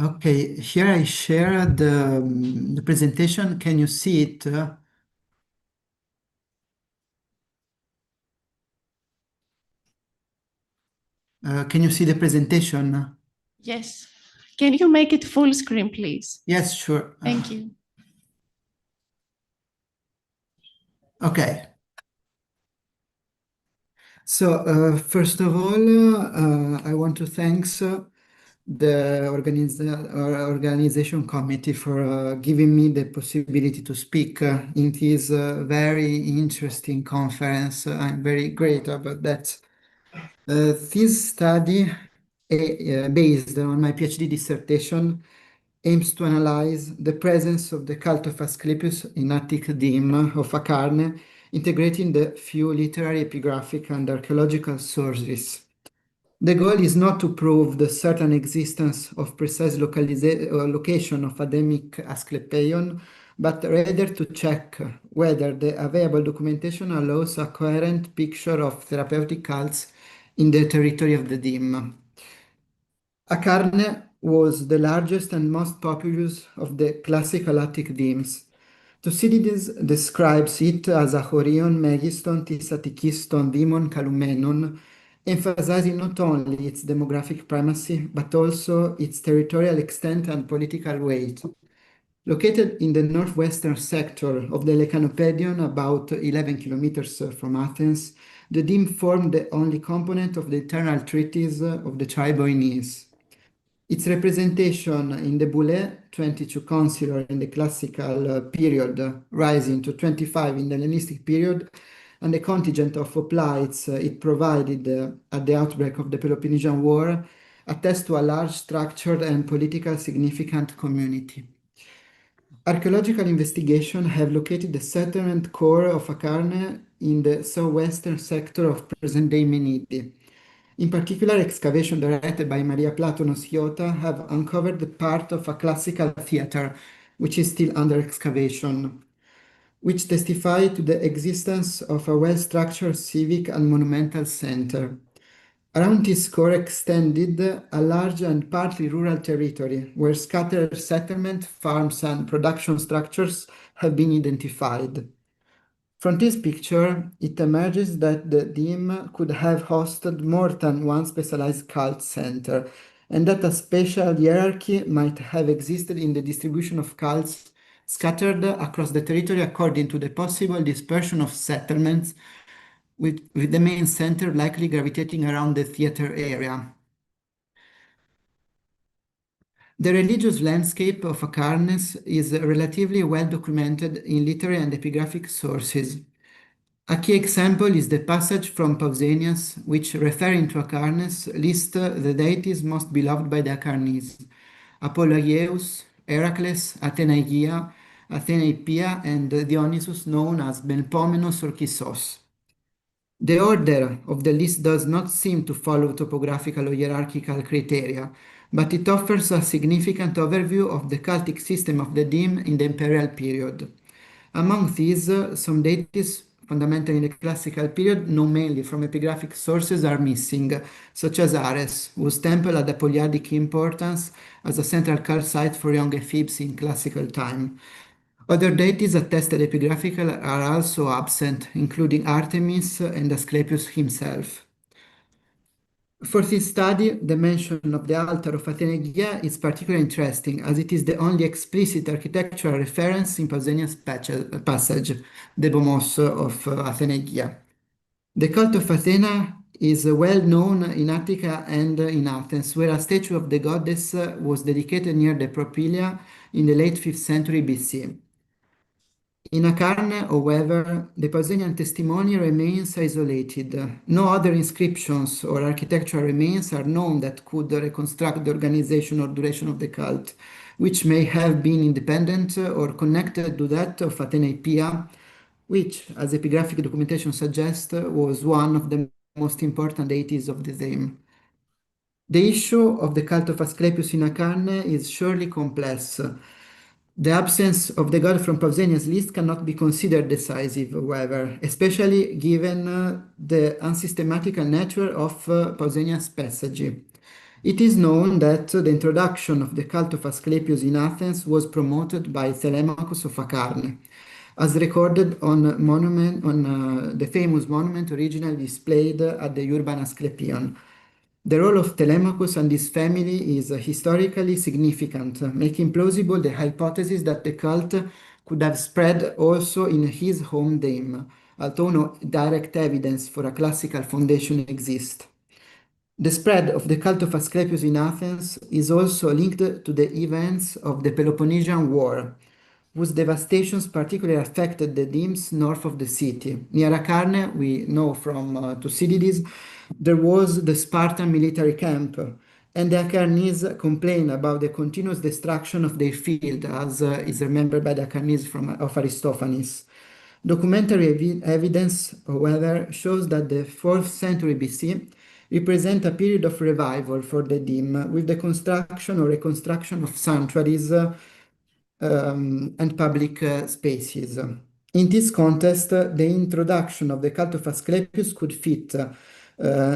Okay, here I share the presentation. Can you see it? Can you see the presentation? Yes. Can you make it full screen, please? Yes, sure. Thank you. Okay. So first of all, I want to thank the organization committee for giving me the possibility to speak in this very interesting conference. I'm very grateful about that. This study, based on my PhD dissertation, aims to analyze the presence of the cult of Asclepius in Attic deme of Acharne, integrating the few literary, epigraphic, and archaeological sources. The goal is not to prove the certain existence of precise location of Adamic Asclepion, but rather to check whether the available documentation allows a coherent picture of therapeutic cults in the territory of the deme. Acharne was the largest and most populous of the classical Attic demes. Thucydides describes it as a Horion, Megiston, tis Attikiston, Demon, Calumenon, emphasizing not only its demographic primacy, but also its territorial extent and political weight. Located in the northwestern sector of the Lecanopedion, about 11 kilometers from Athens, the deme formed the only component of the internal treatise of the Triboines. Its representation in the Boule, 22 consular in the classical period, rising to 25 in the Hellenistic period, and the contingent of hoplites it provided at the outbreak of the Peloponnesian War, attest to a large structured and politically significant community. Archaeological investigations have located the settlement core of Acharne in the southwestern sector of present-day Menide. In particular, excavation directed by Maria Platonos Iota have uncovered the part of a classical theater, which is still under excavation, which testify to the existence of a well-structured civic and monumental center. Around this core extended a large and partly rural territory, where scattered settlement, farms, and production structures have been identified. From this picture, it emerges that the deme could have hosted more than one specialized cult center, and that a spatial hierarchy might have existed in the distribution of cults scattered across the territory according to the possible dispersion of settlements, with the main center likely gravitating around the theater area. The religious landscape of Acarnes is relatively well documented in literary and epigraphic sources. A key example is the passage from Pausanias, which, referring to Acarnes, lists the deities most beloved by the Acarnese: Apollonius, Heracles, Athenaegia, Athenaipia, and Dionysus, known as Melpomenos or Kyssos. The order of the list does not seem to follow topographical or hierarchical criteria, but it offers a significant overview of the cultic system of the deme in the imperial period. Among these, some deities fundamental in the classical period, known mainly from epigraphic sources, are missing, such as Ares, whose temple had a polyadic importance as a central cult site for young Ephebes in classical time. Other deities attested epigraphical are also absent, including Artemis and Asclepius himself. For this study, the mention of the altar of Athenaegia is particularly interesting, as it is the only explicit architectural reference in Pausanias' passage, the Bomos of Athenaegia. The cult of Athena is well known in Attica and in Athens, where a statue of the goddess was dedicated near the Propylaea in the late 5th century BC. In Acarne, however, the Pausanian testimony remains isolated. No other inscriptions or architectural remains are known that could reconstruct the organization or duration of the cult, which may have been independent or connected to that of Athenaipia, which, as epigraphic documentation suggests, was one of the most important deities of the theme. The issue of the cult of Asclepius in Acarne is surely complex. The absence of the god from Pausanias' list cannot be considered decisive, however, especially given the unsystematical nature of Pausanias' passage. It is known that the introduction of the cult of Asclepius in Athens was promoted by Telemachus of Acarne, as recorded on the famous monument originally displayed at the Urban Asclepion. The role of Telemachus and his family is historically significant, making plausible the hypothesis that the cult could have spread also in his home deme, although no direct evidence for a classical foundation exists. The spread of the cult of Asclepius in Athens is also linked to the events of the Peloponnesian War, whose devastations particularly affected the demes north of the city. Near Acarne, we know from Thucydides, there was the Spartan military camp, and the Acarnese complain about the continuous destruction of their field, as is remembered by the Acarnese of Aristophanes. Documentary evidence, however, shows that the 4th century BC represent a period of revival for the deme, with the construction or reconstruction of sanctuaries and public spaces. In this context, the introduction of the cult of Asclepius could fit,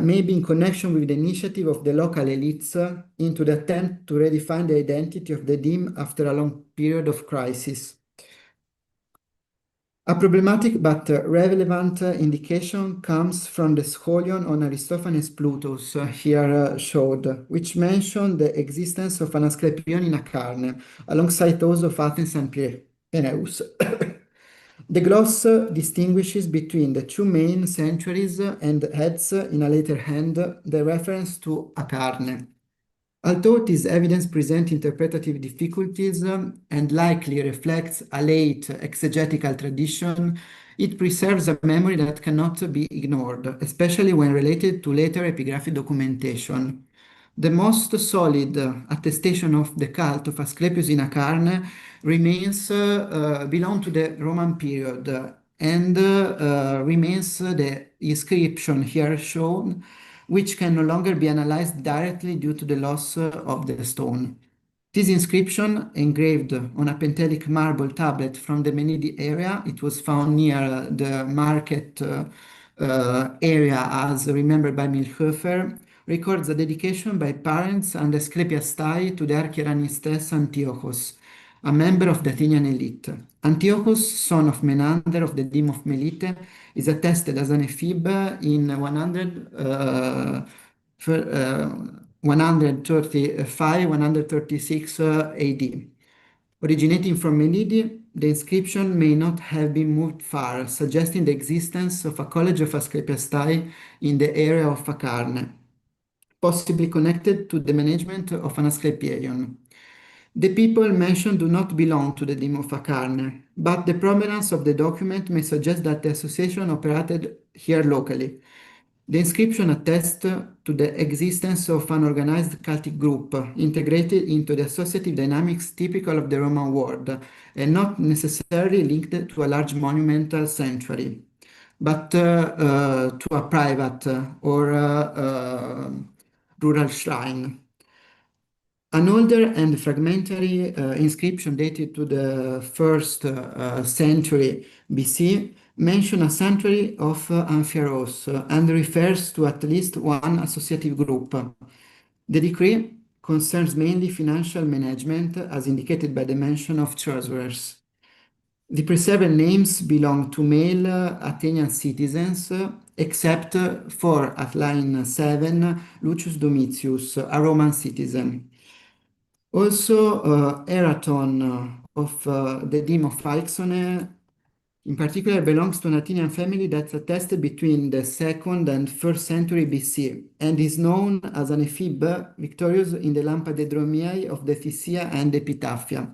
maybe in connection with the initiative of the local elites into the attempt to redefine the identity of the deme after a long period of crisis. A problematic but relevant indication comes from the scholion on Aristophanes' Plutus, here showed, which mentioned the existence of an Asclepion in Acarne, alongside those of Athens and Piraeus. The gloss distinguishes between the two main sanctuaries and adds, in a later hand, the reference to Acarne. Although this evidence presents interpretative difficulties and likely reflects a late exegetical tradition, it preserves a memory that cannot be ignored, especially when related to later epigraphic documentation. The most solid attestation of the cult of Asclepius in Acarne remains belong to the Roman period and remains the inscription here shown, which can no longer be analyzed directly due to the loss of the stone. This inscription, engraved on a pentelic marble tablet from the Menidi area, it was found near the market area as remembered by Milchhofer, records a dedication by parents and Asclepiastai to the Archeranistes Antiochus, a member of the Athenian elite. Antiochus, son of Menander of the deme of Melite, is attested as an ephebe in 135-136 AD. Originating from Melide, the inscription may not have been moved far, suggesting the existence of a college of Asclepiastai in the area of Acarne, possibly connected to the management of an Asclepieion. The people mentioned do not belong to the deme of Acharne, but the provenance of the document may suggest that the association operated here locally. The inscription attests to the existence of an organized cultic group integrated into the associative dynamics typical of the Roman world and not necessarily linked to a large monumental sanctuary, but to a private or rural shrine. An older and fragmentary inscription dated to the 1st century BC mentions a sanctuary of Amphiaros and refers to at least one associative group. The decree concerns mainly financial management, as indicated by the mention of treasurers. The preserved names belong to male Athenian citizens, except for, at line 7, Lucius Domitius, a Roman citizen. Also, Eraton of the deme of Alexone, in particular, belongs to an Athenian family that attested between the 2nd and 1st century BC and is known as an ephebe victorious in the Lampadedromiae of the Thysia and Epitaphia.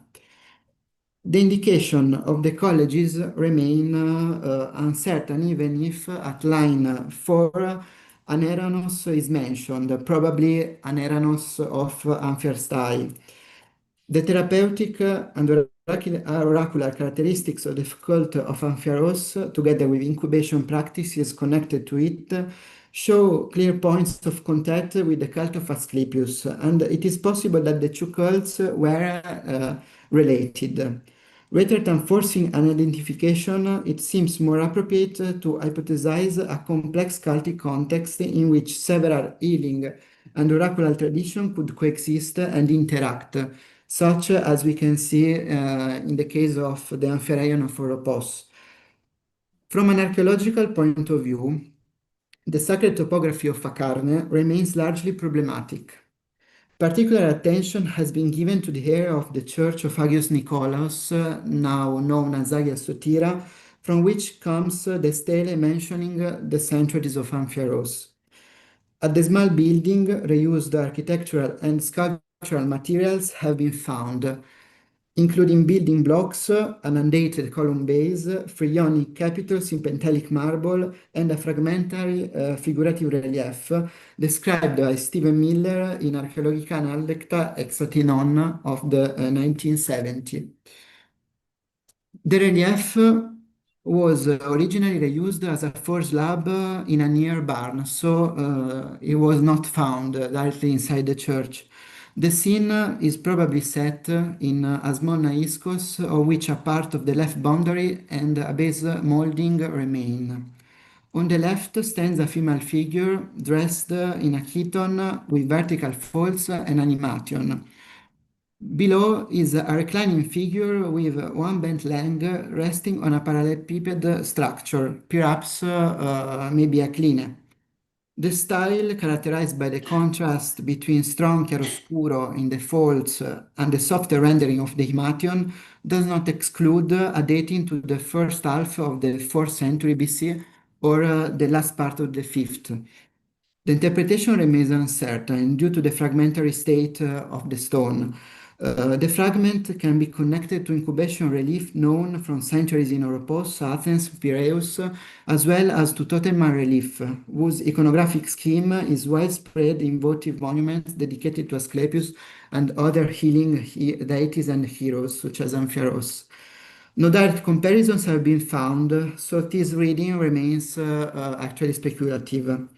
The indication of the colleges remain uncertain, even if at line 4 an Eranos is mentioned, probably an Eranos of Amphiarstai. The therapeutic and oracular characteristics of the cult of Amphiaros, together with incubation practices connected to it, show clear points of contact with the cult of Asclepius, and it is possible that the two cults were related. Rather than forcing an identification, it seems more appropriate to hypothesize a complex cultic context in which several healing and oracular traditions could coexist and interact, such as we can see in the case of the Amphireion of Oropos. From an archaeological point of view, the sacred topography of Acharne remains largely problematic. Particular attention has been given to the area of the Church of Agios Nikolaos, now known as Hagia Sophia, from which comes the stele mentioning the sanctuaries of Amphiaros. At the small building, reused architectural and sculptural materials have been found, including building blocks, an undated column base, 3 Ionic capitals in Pentelic marble, and a fragmentary figurative relief described by Stephen Miller in Archaeologica Analecta Exatinon of the 1970. The relief was originally reused as a 4 slab in a near barn, so it was not found directly inside the church. The scene is probably set in Asmona Iskos, of which a part of the left boundary and a base molding remain. On the left stands a female figure dressed in a chiton with vertical folds and animation. Below is a reclining figure with one bent leg resting on a parallelepiped structure, perhaps maybe a cline. The style, characterized by the contrast between strong chiaroscuro in the folds and the softer rendering of the himation, does not exclude a dating to the first half of the 4th century BC or the last part of the 5th. The interpretation remains uncertain due to the fragmentary state of the stone. The fragment can be connected to incubation relief known from centuries in Oropos, Athens, Piraeus, as well as to totem relief, whose iconographic scheme is widespread in votive monuments dedicated to Asclepius and other healing deities and heroes, such as Amphiaros. No direct comparisons have been found, so this reading remains actually speculative.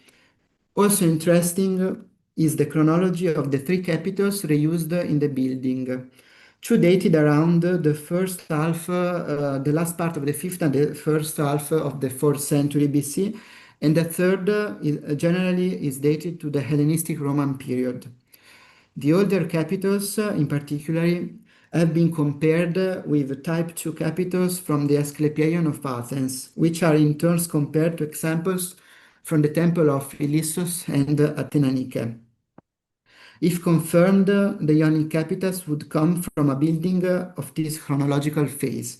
Also interesting is the chronology of the 3 capitals reused in the building, 2 dated around the first half, the last part of the 5th and the first half of the 4th century BC, and the third generally is dated to the Hellenistic Roman period. The older capitals, in particular, have been compared with type 2 capitals from the Asclepieion of Athens, which are in turn compared to examples from the temple of Ilissos and Athenanike. If confirmed, the Ionic capitals would come from a building of this chronological phase.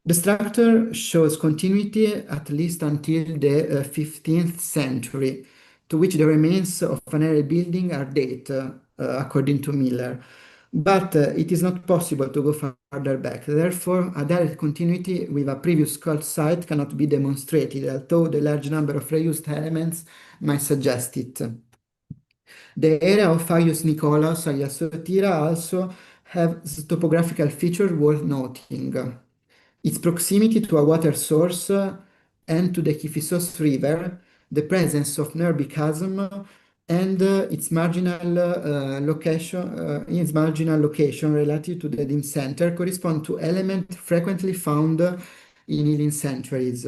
The structure shows continuity at least until the 15th century, to which the remains of an area building are dated, according to Miller. but it is not possible to go further back. Therefore, a direct continuity with a previous cult site cannot be demonstrated, although the large number of reused elements might suggest it. The area of Agios Nikolaos, alias Sotira, also has topographical features worth noting. Its proximity to a water source and to the Kifissos River, the presence of nearby chasm, and its marginal location relative to the dim center correspond to elements frequently found in healing sanctuaries.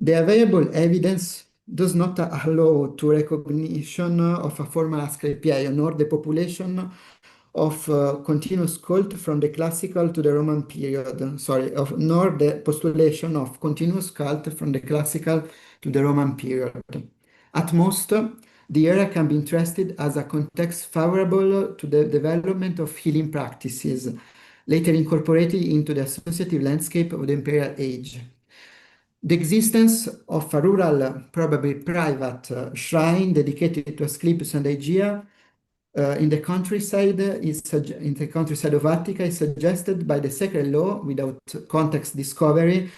The available evidence does not allow to recognition of a formal Asclepieion nor the population of continuous cult from the classical to the Roman period, nor the postulation of continuous cult from the classical to the Roman period. At most, the area can be interested as a context favorable to the development of healing practices, later incorporated into the associative landscape of the imperial age. The existence of a rural, probably private, shrine dedicated to Asclepius and Aegea in the countryside of Attica is suggested by the sacred law without context discovery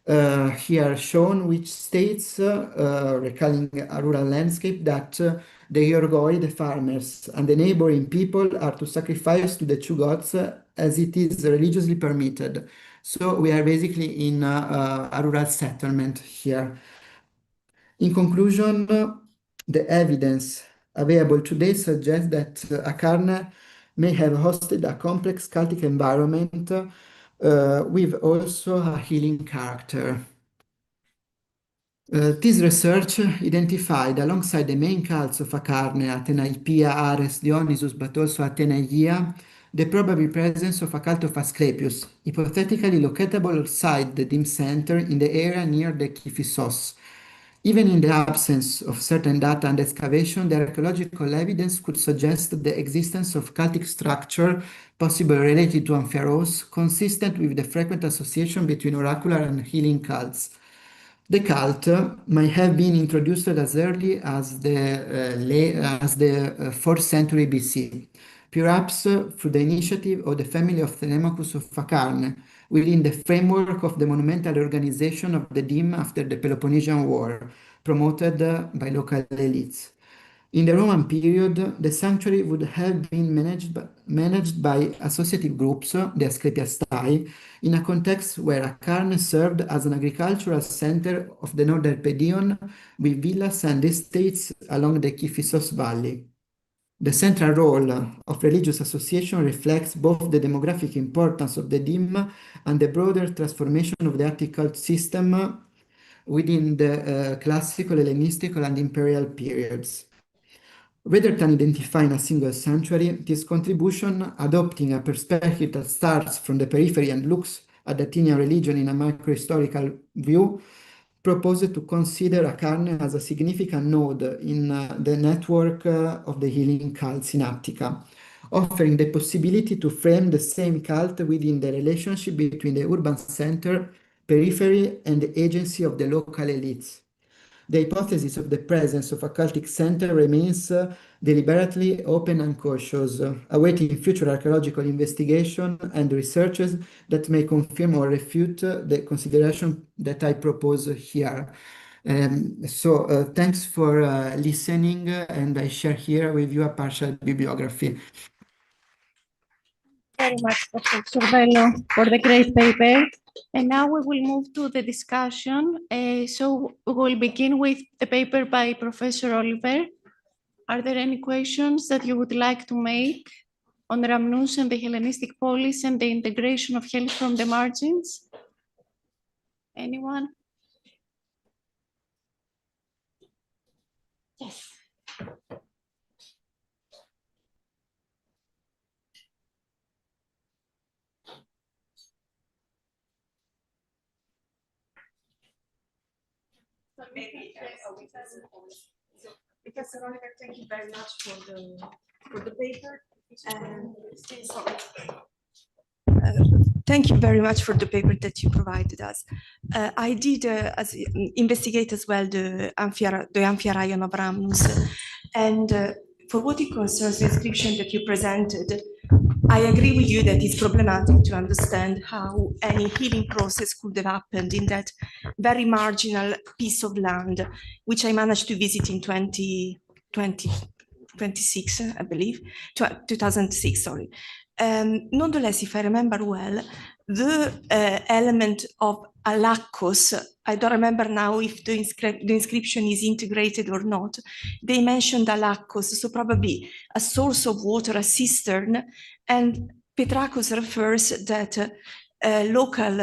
here shown, which states, recalling a rural landscape, that the Yorgoi, the farmers, and the neighboring people are to sacrifice to the two gods as it is religiously permitted. So we are basically in a rural settlement here. In conclusion, the evidence available today suggests that Akarne may have hosted a complex cultic environment with also a healing character. This research identified, alongside the main cults of Akarne, Athena Hippia, Ares, Dionysus, but also Athena Aegea, the probable presence of a cult of Asclepius, hypothetically locatable outside the dim center in the area near the Kifissos. Even in the absence of certain data and excavation, the archaeological evidence could suggest the existence of cultic structure, possibly related to Amphiaros, consistent with the frequent association between oracular and healing cults. The cult might have been introduced as early as the 4th century BC, perhaps through the initiative of the family of Telemachus of Akarne, within the framework of the monumental organization of the deme after the Peloponnesian War, promoted by local elites. In the Roman period, the sanctuary would have been managed by associative groups, the Asclepiastai, in a context where Akarne served as an agricultural center of the northern Pedion, with villas and estates along the Kifissos Valley. The central role of religious association reflects both the demographic importance of the deme and the broader transformation of the Attic cult system within the classical, Hellenistic, and imperial periods. Rather than identifying a single sanctuary, this contribution, adopting a perspective that starts from the periphery and looks at the Athenian religion in a macro-historical view, proposes to consider Akarne as a significant node in the network of the healing cults in Attica, offering the possibility to frame the same cult within the relationship between the urban center, periphery, and the agency of the local elites. The hypothesis of the presence of a cultic center remains deliberately open and cautious, awaiting future archaeological investigation and researches that may confirm or refute the consideration that I propose here. Thanks for listening, and I share here with you a partial bibliography. Very much, Dr. Sorbello, for the great paper. And now we will move to the discussion. So we will begin with the paper by Professor Oliver. Are there any questions that you would like to make on Rhamnous and the Hellenistic polis and the integration of health from the margins? Anyone? Yes. Professor Oliver, thank you very much for the paper. Thank you very much for the paper that you provided us. I did investigate as well the Amphiaraion of Rhamnous, and for what it concerns the inscription that you presented, I agree with you that it's problematic to understand how any healing process could have happened in that very marginal piece of land, which I managed to visit in 2026, I believe, 2006, sorry. Nonetheless, if I remember well, the element of alakos, I don't remember now if the inscription is integrated or not. They mentioned alakos, so probably a source of water, a cistern, and Petrakos refers that local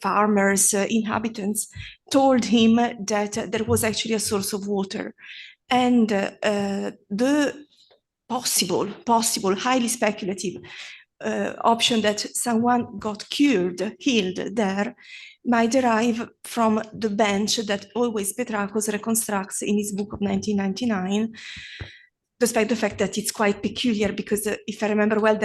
farmers, inhabitants, told him that there was actually a source of water. And the possible, highly speculative option that someone got healed there might derive from the bench that always Petrakos reconstructs in his book of 1999, despite the fact that it's quite peculiar because if I remember well,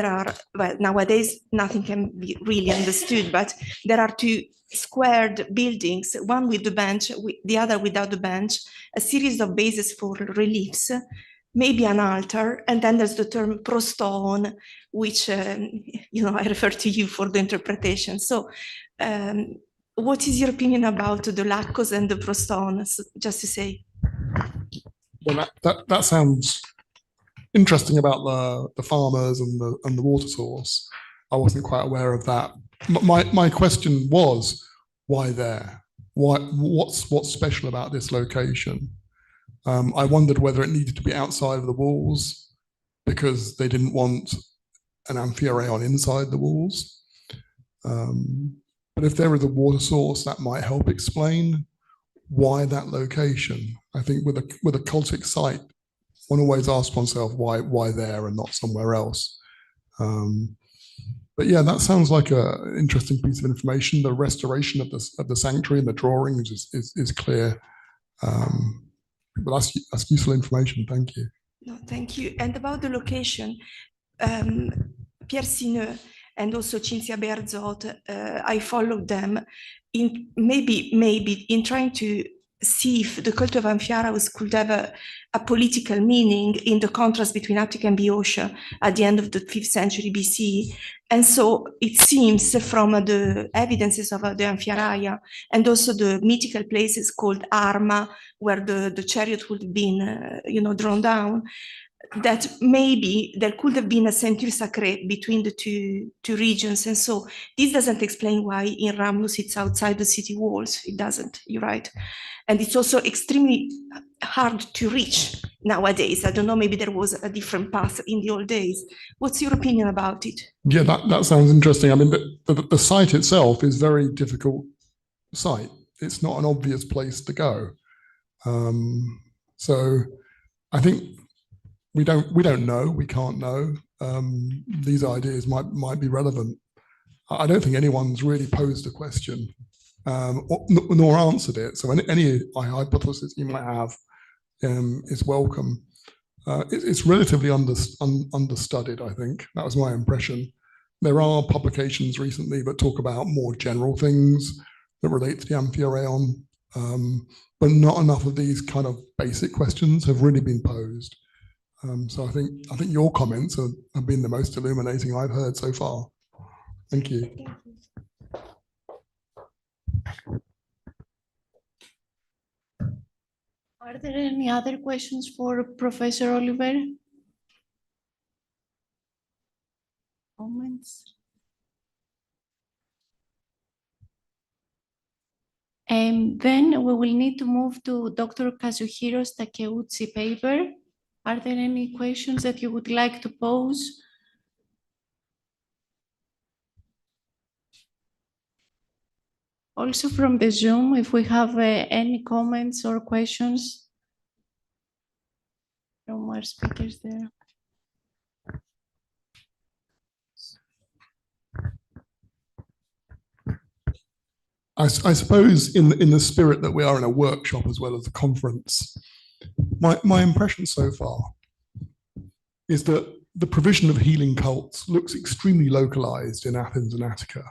nowadays nothing can be really understood, but there are two squared buildings, one with the bench, the other without the bench, a series of bases for reliefs, maybe an altar, and then there's the term proston, which I refer to you for the interpretation. So what is your opinion about the lakos and the proston, just to say? Well, that sounds interesting about the farmers and the water source. I wasn't quite aware of that. My question was, why there? What's special about this location? I wondered whether it needed to be outside of the walls because they didn't want an amphiaraon inside the walls. But if there is a water source, that might help explain why that location. I think with a cultic site, one always asks oneself why there and not somewhere else. But yeah, that sounds like an interesting piece of information. The restoration of the sanctuary and the drawings is clear. But that's useful information. Thank you. No, thank you. And about the location, Pierre Sineux and also Cinzia Bearzot, I followed them in maybe in trying to see if the cult of Amphiaraos could have a political meaning in the contrast between Attica and Boeotia at the end of the 5th century BC. And so it seems from the evidences of the Amphiaraia and also the mythical places called Arma, where the chariot would have been drawn down, that maybe there could have been a ceinture sacrée between the two regions. And so this doesn't explain why in Rhamnus it's outside the city walls. It doesn't, you're right. And it's also extremely hard to reach nowadays. I don't know, maybe there was a different path in the old days. What's your opinion about it? Yeah, that sounds interesting. I mean, the site itself is very difficult site. It's not an obvious place to go. So I think we don't know, we can't know. These ideas might be relevant. I don't think anyone's really posed a question nor answered it. So any hypothesis you might have is welcome. It's relatively understudied, I think. That was my impression. There are publications recently that talk about more general things that relate to the Amphiaraon, but not enough of these kind of basic questions have really been posed. So I think your comments have been the most illuminating I've heard so far. Thank you. Are there any other questions for Professor Oliver? Comments? And then we will need to move to Dr. Kazuhiro's Takeuchi paper. Are there any questions that you would like to pose? Also from the Zoom, if we have any comments or questions from our speakers there. I suppose in the spirit that we are in a workshop as well as a conference, my impression so far is that the provision of healing cults looks extremely localized in Athens and Attica.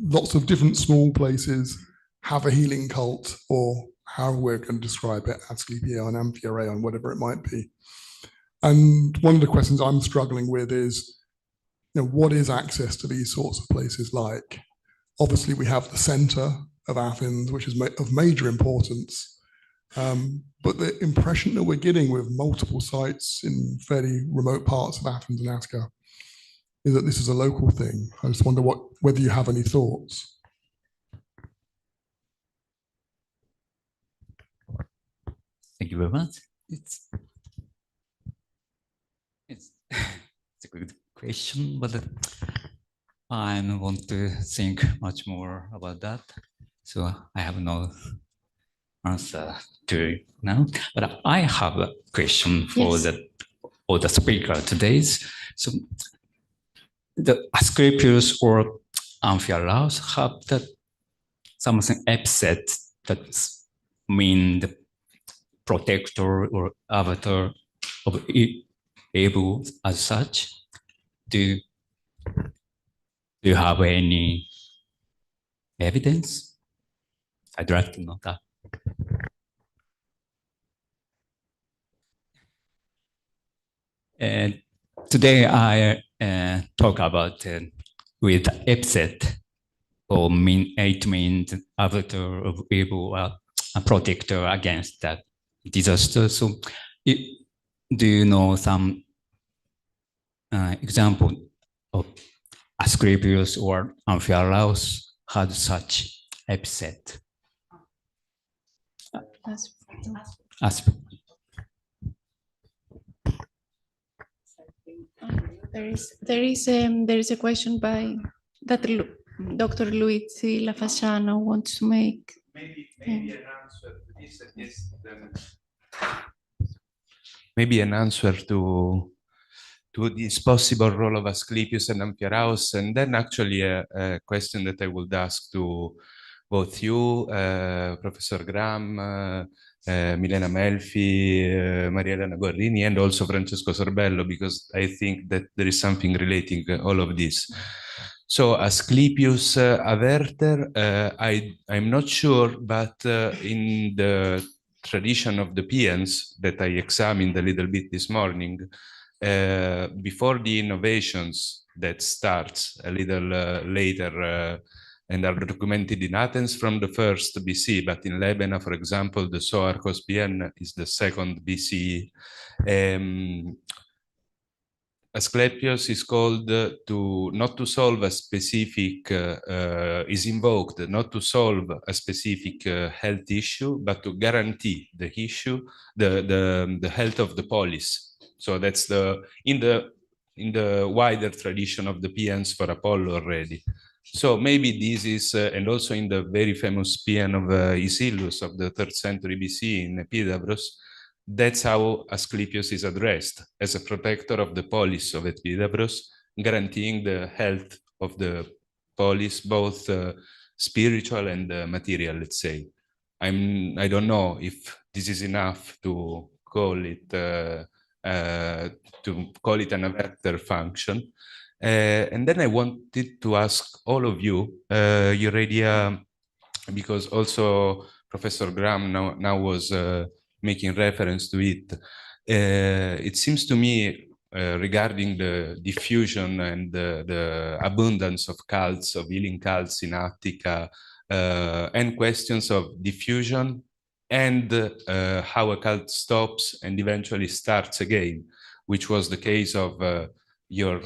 Lots of different small places have a healing cult, or how we're going to describe it, Asclepion, Amphiaraon, whatever it might be. And one of the questions I'm struggling with is, what is access to these sorts of places like? Obviously, we have the center of Athens, which is of major importance. But the impression that we're getting with multiple sites in fairly remote parts of Athens and Attica is that this is a local thing. I just wonder whether you have any thoughts. Thank you very much. It's a good question, but I want to think much more about that. So I have no answer to it now. But I have a question for all the speaker today. So the Asclepius or Amphiaraus have something epithet that mean the protector or avatar of able as such. Do you have any evidence? I'd like to know that. And today I talk about with epithet or it means avatar of able, a protector against that disaster. So do you know some example of Asclepius or Amphiaraus had such epithet? There is a question by Dr. Luigi Lafasciano wants to make. Maybe an answer to this, at least, maybe an answer to this possible role of Asclepius and Amphiaraus, and then actually a question that I would ask to both you, Professor Graham, Milena Melfi, Maria Elena Guerrini, and also Francesco Sorbello, because I think that there is something relating all of this. So Asclepius Averter, I'm not sure, but in the tradition of the Pians that I examined a little bit this morning, before the innovations that starts a little later and are documented in Athens from the 1st BC, but in Lebena, for example, the Soarchos Pian is the 2nd BC. Asclepius is called not to solve a specific, is invoked not to solve a specific health issue, but to guarantee the issue, the health of the polis. So that's in the wider tradition of the Pians for Apollo already. So maybe this is, and also in the very famous Pian of Isilus of the 3rd century BC in Epidavros, that's how Asclepius is addressed, as a protector of the polis of Epidavros, guaranteeing the health of the polis, both spiritual and material, let's say. I don't know if this is enough to call it an averter function. And then I wanted to ask all of you your idea, because also Professor Graham now was making reference to it. It seems to me regarding the diffusion and the abundance of cults, of healing cults in Attica, and questions of diffusion and how a cult stops and eventually starts again, which was the case of your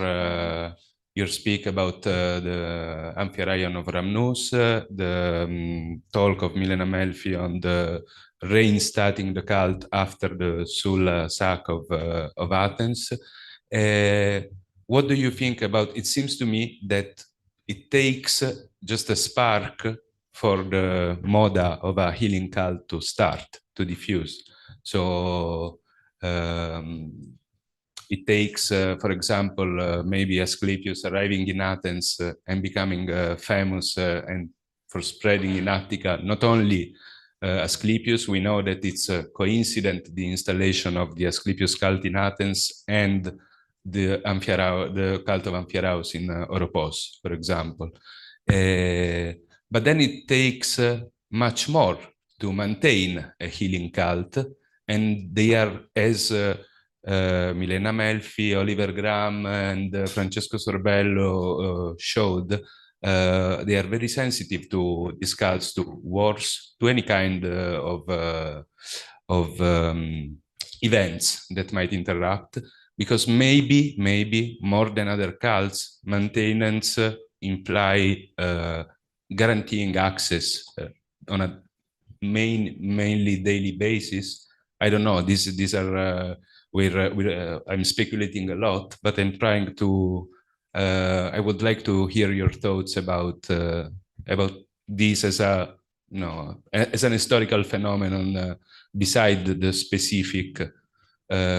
speak about the Amphiaraion of Rhamnus, the talk of Milena Melfi on the reinstarting the cult after the Sulla sack of Athens. What do you think about? It seems to me that it takes just a spark for the moda of a healing cult to start, to diffuse. So it takes, for example, maybe Asclepius arriving in Athens and becoming famous and for spreading in Attica, not only Asclepius, we know that it's a coincident, the installation of the Asclepius cult in Athens and the cult of Amphiaraus in Oropos, for example. But then it takes much more to maintain a healing cult, and they are as Milena Melfi, Oliver Graham, and Francesco Sorbello showed, they are very sensitive to these cults, to wars, to any kind of events that might interrupt, because maybe more than other cults, maintenance imply guaranteeing access on a mainly daily basis. I don't know. These are I'm speculating a lot, but I'm trying to. I would like to hear your thoughts about this as a as an historical phenomenon beside the specific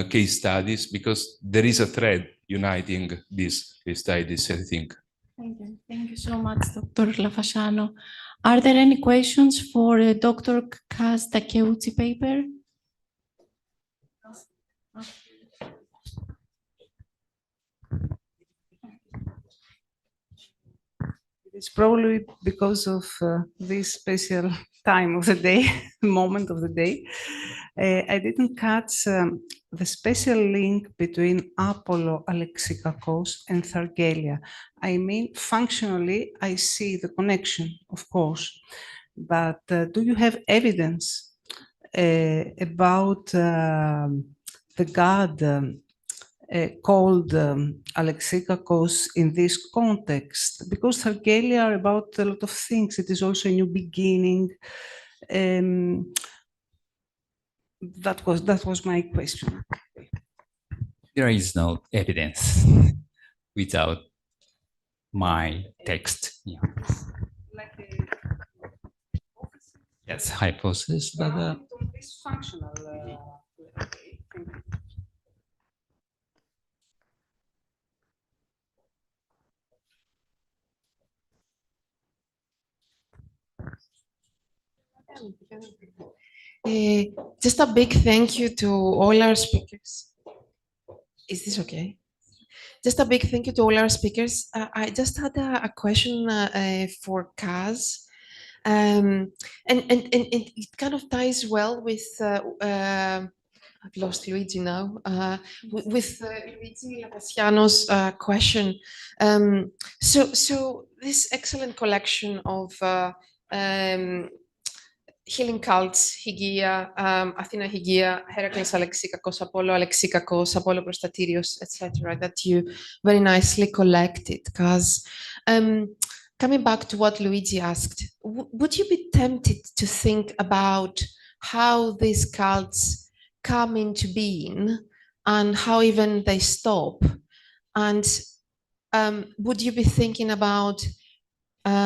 case studies, because there is a thread uniting these case studies, I think. Thank you so much, Dr. Lafasciano. Are there any questions for Dr. Kaz Takeuchi paper? It's probably because of this special time of the day, moment of the day. I didn't catch the special link between Apollo Alexikakos and Thargelia. I mean, functionally, I see the connection, of course, but do you have evidence about the god called Alexikakos in this context? Because Thargelia are about a lot of things. It is also a new beginning. That was my question. There is no evidence without my text. Yeah. Yes, hypothesis, but This functional. Okay, thank you. Just a big thank you to all our speakers. Is this okay? Just a big thank you to all our speakers. I just had a question for Kaz. And it kind of ties well with, I've lost Luigi now, with Luigi Lafasciano's question. So this excellent collection of healing cults, Hygeia, Athena Hygeia, Heracles Alexikakos, Apollo Prostatirios, etc., that you very nicely collected. Because coming back to what Luigi asked, would you be tempted to think about how these cults come into being and how even they stop? And would you be thinking about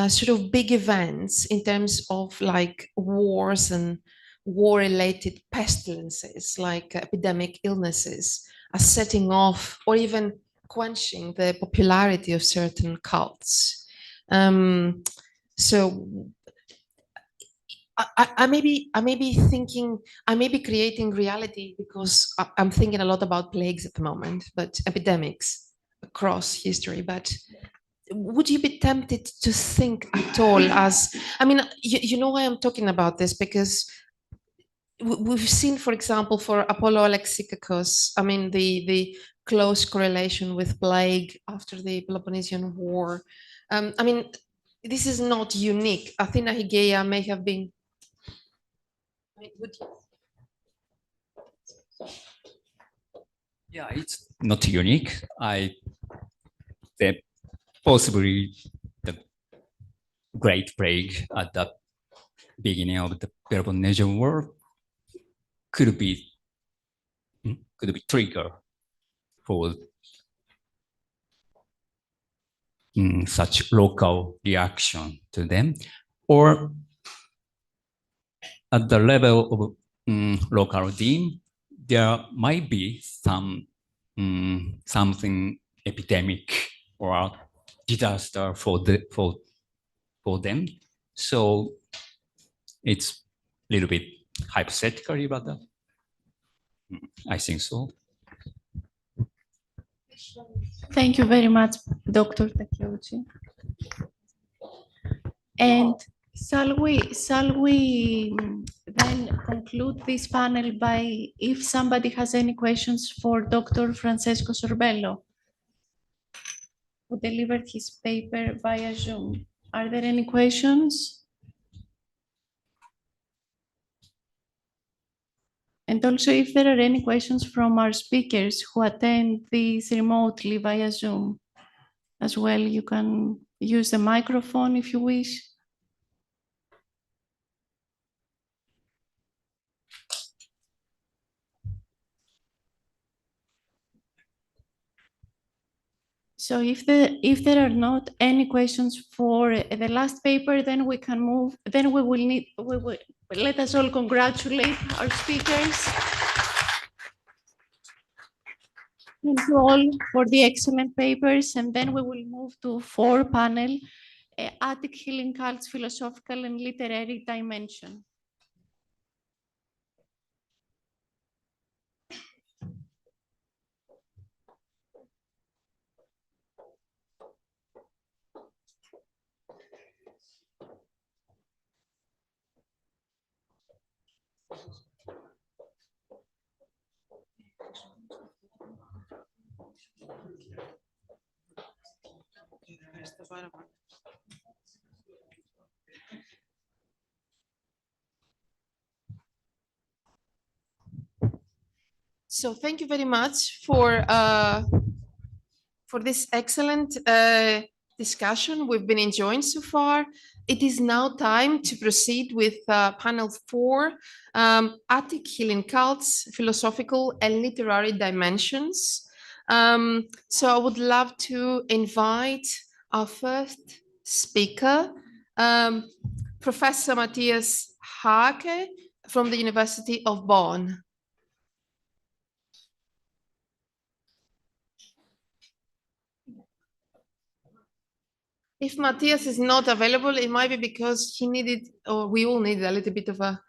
sort of big events in terms of like wars and war-related pestilences, like epidemic illnesses, as setting off or even quenching the popularity of certain cults? So I may be creating reality because I'm thinking a lot about plagues at the moment, but epidemics across history. But would you be tempted to think at all as, I mean, you know why I'm talking about this? Because we've seen, for example, for Apollo Alexikakos, I mean, the close correlation with plague after the Peloponnesian War. I mean, this is not unique. Athena Hygeia may have been. yeah, it's not unique. Possibly the Great Plague at the beginning of the Peloponnesian War could be trigger for such local reaction to them, or at the level of local theme, there might be some something epidemic or disaster for them. So it's a little bit hypothetical, but I think so. Thank you very much, Dr. Takeuchi. And Shall we then conclude this panel by, if somebody has any questions for Dr. Francesco Sorbello, who delivered his paper via Zoom? Are there any questions? And also, if there are any questions from our speakers who attend this remotely via Zoom as well, you can use the microphone if you wish. So if there are not any questions for the last paper, then we can move. Then we will let us all congratulate our speakers. Thank you all for the excellent papers, and then we will move to 4 panel, Attic Healing Cults, Philosophical and Literary Dimension. So thank you very much for this excellent discussion we've been enjoying so far. It is now time to proceed with panel 4, Attic Healing Cults, Philosophical and Literary Dimensions. So I would love to invite our first speaker, Professor Matthias Haake from the University of Bonn. If Matthias is not available, it might be because he needed, or we all need a little bit of a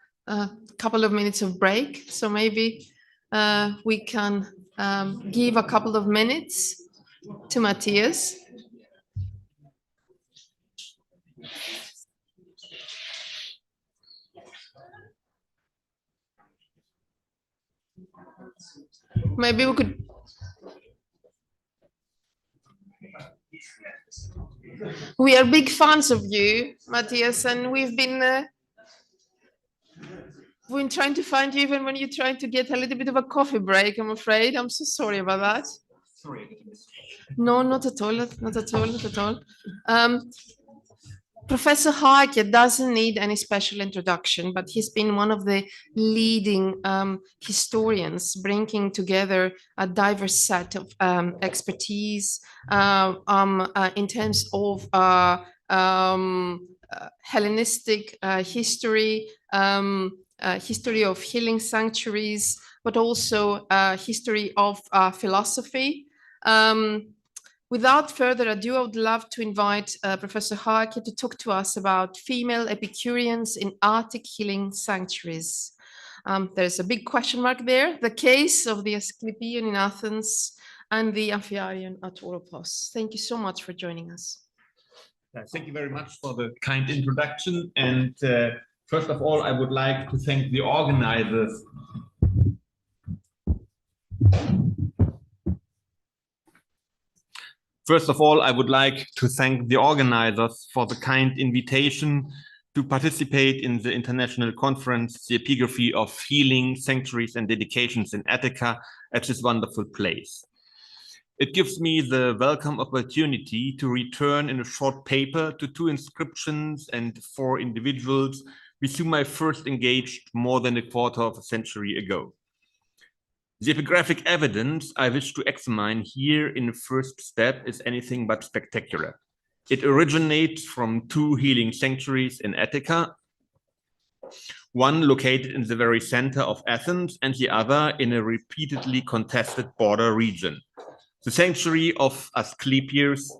couple of minutes of break. So maybe we can give a couple of minutes to Matthias. Maybe we could. We are big fans of you, Matthias, and we've been trying to find you even when you're trying to get a little bit of a coffee break, I'm afraid. I'm so sorry about that. Sorry. No, not at all, not at all, not at all. Professor Haake doesn't need any special introduction, but he's been one of the leading historians, bringing together a diverse set of expertise in terms of Hellenistic history, history of healing sanctuaries, but also history of philosophy. Without further ado, I would love to invite Professor Haake to talk to us about female Epicureans in Attic healing sanctuaries. There's a big question mark there, the case of the Asclepion in Athens and the Amphiarion at Oropos. Thank you so much for joining us. Thank you very much for the kind introduction. And first of all, I would like to thank the organizers. First of all, I would like to thank the organizers for the kind invitation to participate in the international conference, the Epigraphy of Healing, Sanctuaries and Dedications in Attica, at this wonderful place. It gives me the welcome opportunity to return in a short paper to 2 inscriptions and 4 individuals with whom I first engaged more than a quarter of a century ago. The epigraphic evidence I wish to examine here in the first step is anything but spectacular. It originates from 2 healing sanctuaries in Attica, one located in the very center of Athens and the other in a repeatedly contested border region. The sanctuary of Asclepius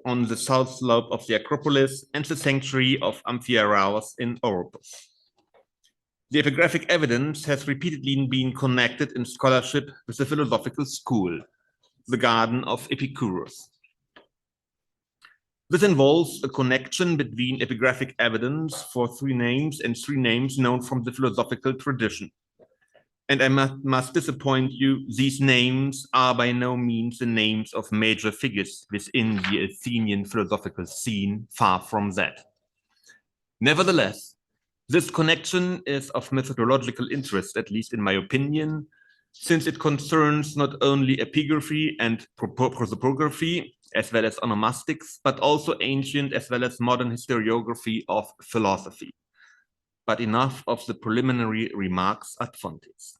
on the south slope of the Acropolis and the sanctuary of Amphiaraos in Oropos. The epigraphic evidence has repeatedly been connected in scholarship with the philosophical school, the garden of Epicurus. This involves a connection between epigraphic evidence for 3 names and 3 names known from the philosophical tradition. And I must disappoint you, these names are by no means the names of major figures within the Athenian philosophical scene, far from that. Nevertheless, this connection is of methodological interest, at least in my opinion, since it concerns not only epigraphy and prosopography, as well as onomastics, but also ancient as well as modern historiography of philosophy. But enough of the preliminary remarks ad fontes.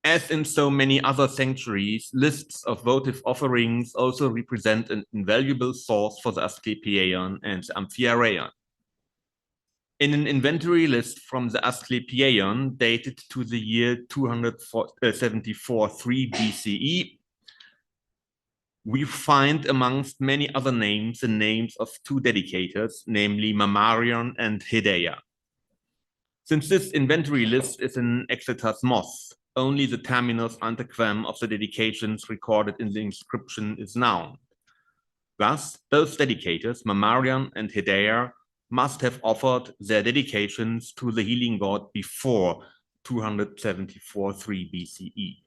As in so many other sanctuaries, lists of votive offerings also represent an invaluable source for the Asclepieion and the Amphiareion. In an inventory list from the Asclepieion dated to the year 274-3 BCE, we find amongst many other names the names of 2 dedicators, namely Mammarion and Hedea. Since this inventory list is an exetasmos, only the terminus antequem of the dedications recorded in the inscription is known. Thus, both dedicators, Mammarion and Hedea, must have offered their dedications to the healing god before 274-3 BCE.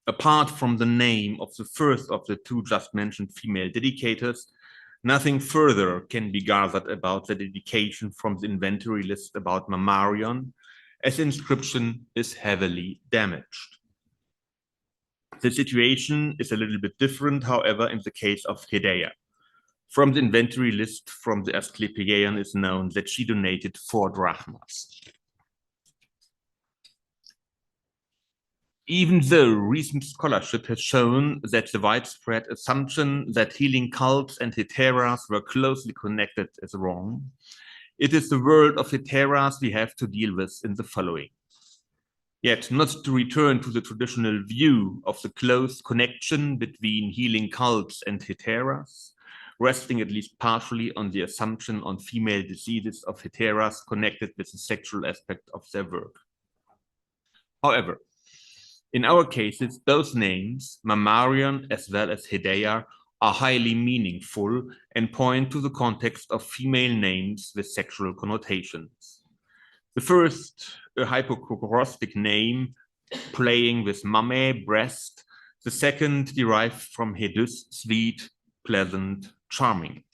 Apart from the name of the first of the 2 just mentioned female dedicators, nothing further can be gathered about the dedication from the inventory list about Mammarion, as the inscription is heavily damaged. The situation is a little bit different, however, in the case of Hedea. From the inventory list from the Asclepieion is known that she donated 4 drachmas. Even though recent scholarship has shown that the widespread assumption that healing cults and heteras were closely connected is wrong, it is the world of heteras we have to deal with in the following. Yet, not to return to the traditional view of the close connection between healing cults and heteras, resting at least partially on the assumption on female diseases of heteras connected with the sexual aspect of their work. However, in our cases, both names, Mammarion as well as Hedea, are highly meaningful and point to the context of female names with sexual connotations. The first, a hypochondric name, playing with mame, breast. The second, derived from hedus, sweet, pleasant, charming.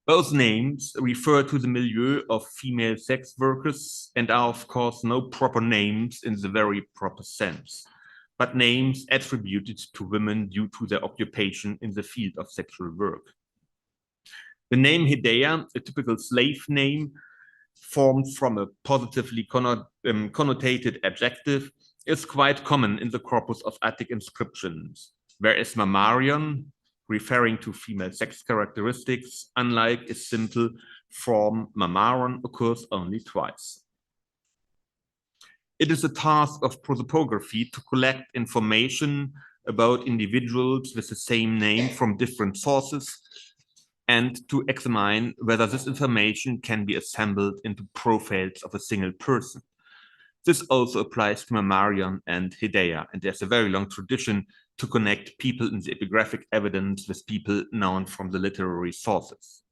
Both names refer to the milieu of female sex workers and are of course no proper names in the very proper sense, but names attributed to women due to their occupation in the field of sexual work. The name Hedea, a typical slave name formed from a positively connotated adjective, is quite common in the corpus of Attic inscriptions, whereas Mammarion, referring to female sex characteristics, unlike a simple form Mammaron, occurs only twice. It is a task of prosopography to collect information about individuals with the same name from different sources and to examine whether this information can be assembled into profiles of a single person. This also applies to Mammarion and Hedea, and there's a very long tradition to connect people in the epigraphic evidence with people known from the literary sources.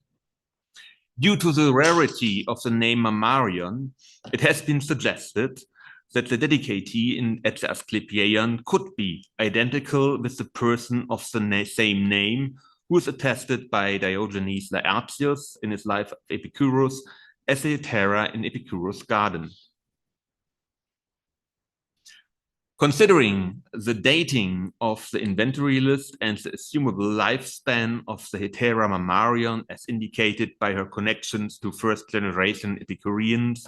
Due to the rarity of the name Mammarion, it has been suggested that the dedicatee at the Asclepieion could be identical with the person of the same name, who is attested by Diogenes Laertius in his Life of Epicurus as a hetera in Epicurus' garden. Considering the dating of the inventory list and the assumable lifespan of the hetera Mammarion as indicated by her connections to first-generation Epicureans,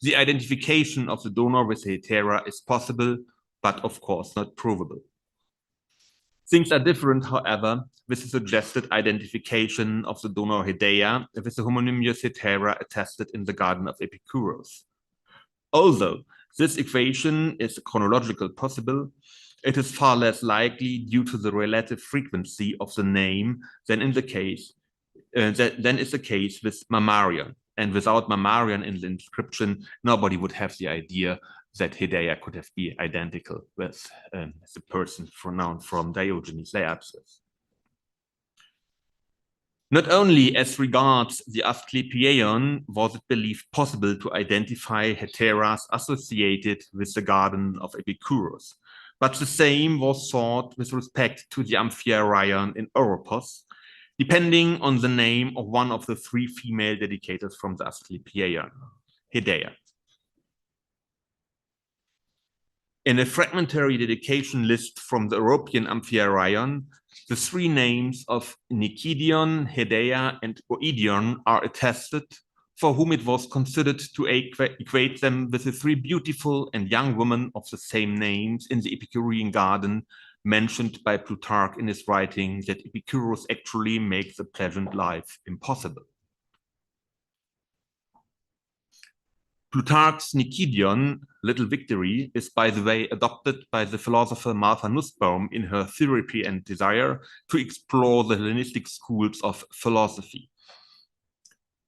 the identification of the donor with the hetera is possible, but of course not provable. Things are different, however, with the suggested identification of the donor Hedea with the homonymous hetera attested in the garden of Epicurus. Although this equation is chronological possible, it is far less likely due to the relative frequency of the name than is the case with Mammarion. And without Mammarion in the inscription, nobody would have the idea that Hedea could have been identical with the person known from Diogenes Laertius. Not only as regards the Asclepieion was it believed possible to identify heteras associated with the garden of Epicurus, but the same was thought with respect to the Amphiaryon in Oropos, depending on the name of one of the three female dedicators from the Asclepieion, Hedea. In a fragmentary dedication list from the European Amphiaryon, the three names of Nikidion, Hedea, and Oidion are attested, for whom it was considered to equate them with the three beautiful and young women of the same names in the Epicurean garden mentioned by Plutarch in his writing that Epicurus actually makes the pleasant life impossible. Plutarch's Nikidion, Little Victory, is by the way adopted by the philosopher Martha Nussbaum in her Therapy and Desire to explore the Hellenistic schools of philosophy.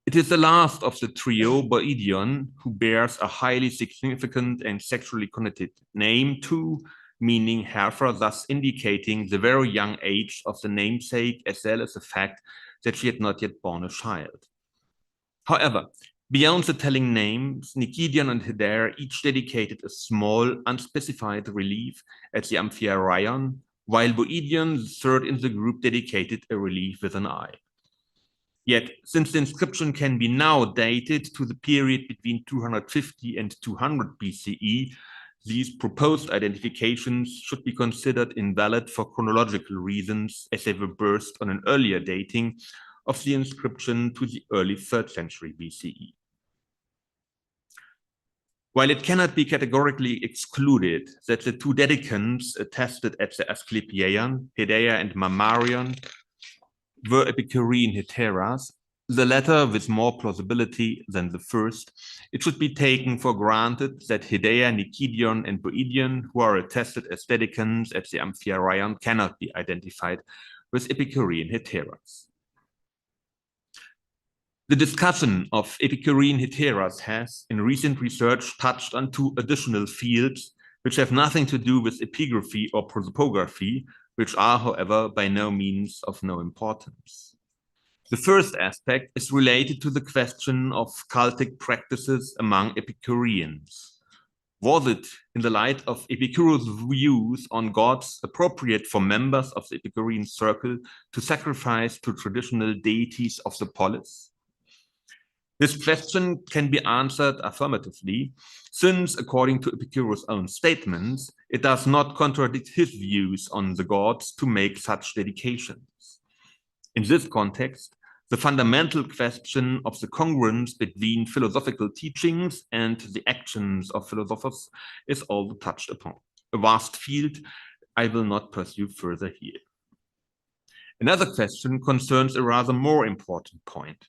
It is the last of the trio, Boidion, who bears a highly significant and sexually connoted name too, meaning heifer, thus indicating the very young age of the namesake as well as the fact that she had not yet borne a child. However, beyond the telling names, Nikidion and Hedea each dedicated a small, unspecified relief at the Amphiaryon, while Boidion, the third in the group, dedicated a relief with an eye. Yet, since the inscription can be now dated to the period between 250 and 200 BCE, these proposed identifications should be considered invalid for chronological reasons, as they were based on an earlier dating of the inscription to the early 3rd century BCE. While it cannot be categorically excluded that the two dedicants attested at the Asclepieion, Hedea and Mammarion, were Epicurean heteras, the latter with more plausibility than the first, it should be taken for granted that Hedea, Nikidion, and Boidion, who are attested as dedicants at the Amphiaryon, cannot be identified with Epicurean heteras. The discussion of Epicurean heteras has, in recent research, touched on two additional fields which have nothing to do with epigraphy or prosopography, which are, however, by no means of no importance. The first aspect is related to the question of cultic practices among Epicureans. Was it, in the light of Epicurus' views on gods, appropriate for members of the Epicurean circle to sacrifice to traditional deities of the polis? This question can be answered affirmatively, since, according to Epicurus' own statements, it does not contradict his views on the gods to make such dedications. In this context, the fundamental question of the congruence between philosophical teachings and the actions of philosophers is also touched upon, a vast field I will not pursue further here. Another question concerns a rather more important point.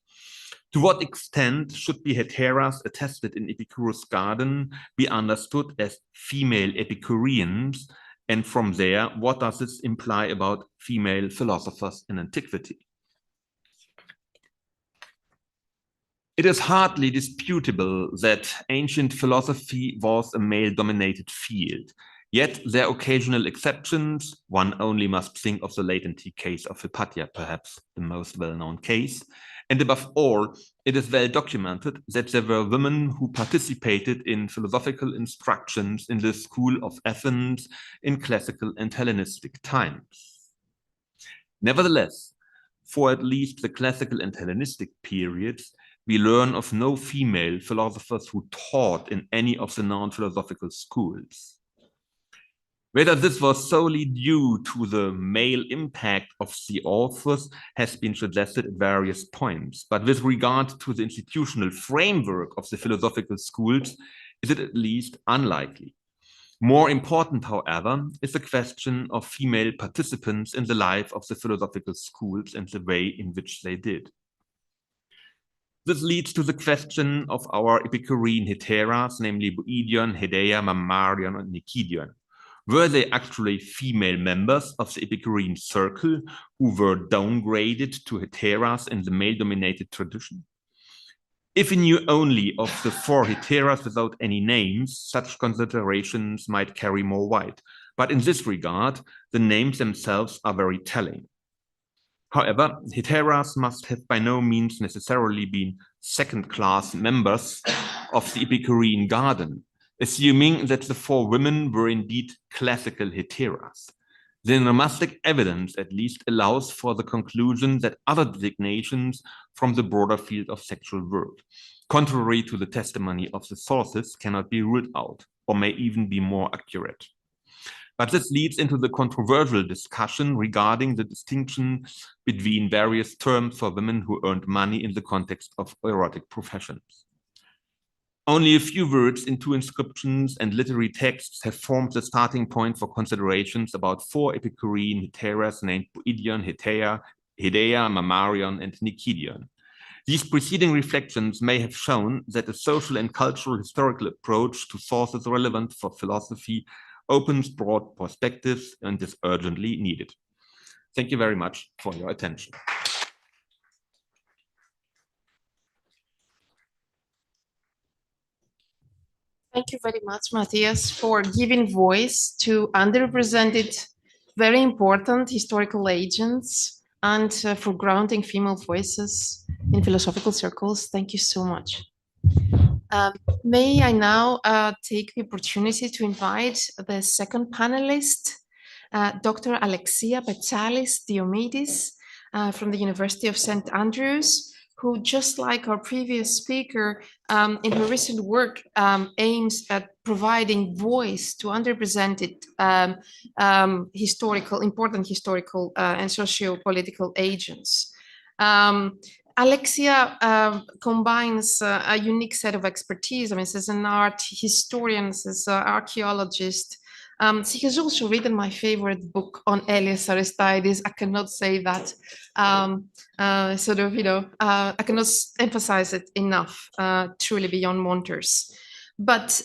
To what extent should the heteras attested in Epicurus' garden be understood as female Epicureans, and from there, what does this imply about female philosophers in antiquity? It is hardly disputable that ancient philosophy was a male-dominated field, yet there are occasional exceptions. One only must think of the latency case of Hypatia, perhaps the most well-known case. And above all, it is well documented that there were women who participated in philosophical instructions in the school of Athens in classical and Hellenistic times. Nevertheless, for at least the classical and Hellenistic periods, we learn of no female philosophers who taught in any of the non-philosophical schools. Whether this was solely due to the male impact of the authors has been suggested at various points, but with regard to the institutional framework of the philosophical schools, is it at least unlikely. More important, however, is the question of female participants in the life of the philosophical schools and the way in which they did. This leads to the question of our Epicurean heteras, namely Boidion, Hedea, Mammarion, and Nikidion. Were they actually female members of the Epicurean circle who were downgraded to heteras in the male-dominated tradition? If we knew only of the 4 heteras without any names, such considerations might carry more weight. But in this regard, the names themselves are very telling. However, heteras must have by no means necessarily been second-class members of the Epicurean garden, assuming that the four women were indeed classical heteras. The nomastic evidence at least allows for the conclusion that other designations from the broader field of sexual world, contrary to the testimony of the sources, cannot be ruled out, or may even be more accurate. But this leads into the controversial discussion regarding the distinction between various terms for women who earned money in the context of erotic professions. Only a few words in two inscriptions and literary texts have formed the starting point for considerations about four Epicurean heteras named Poidion, Hedea, Mammarion, and Nikidion. These preceding reflections may have shown that a social and cultural historical approach to sources relevant for philosophy opens broad perspectives and is urgently needed. Thank you very much for your attention. Thank you very much, Matthias, for giving voice to underrepresented, very important historical agents and for grounding female voices in philosophical circles. Thank you so much. May I now take the opportunity to invite the second panelist, Dr. Alexia Petsalis Diomidis from the University of St. Andrews, who, just like our previous speaker, in her recent work aims at providing voice to underrepresented important historical and socio-political agents. Alexia combines a unique set of expertise. I mean, she's an art historian, she's an archaeologist. She has also written my favorite book on Elias Aristides. I cannot say that, I cannot emphasize it enough, truly beyond wonders. But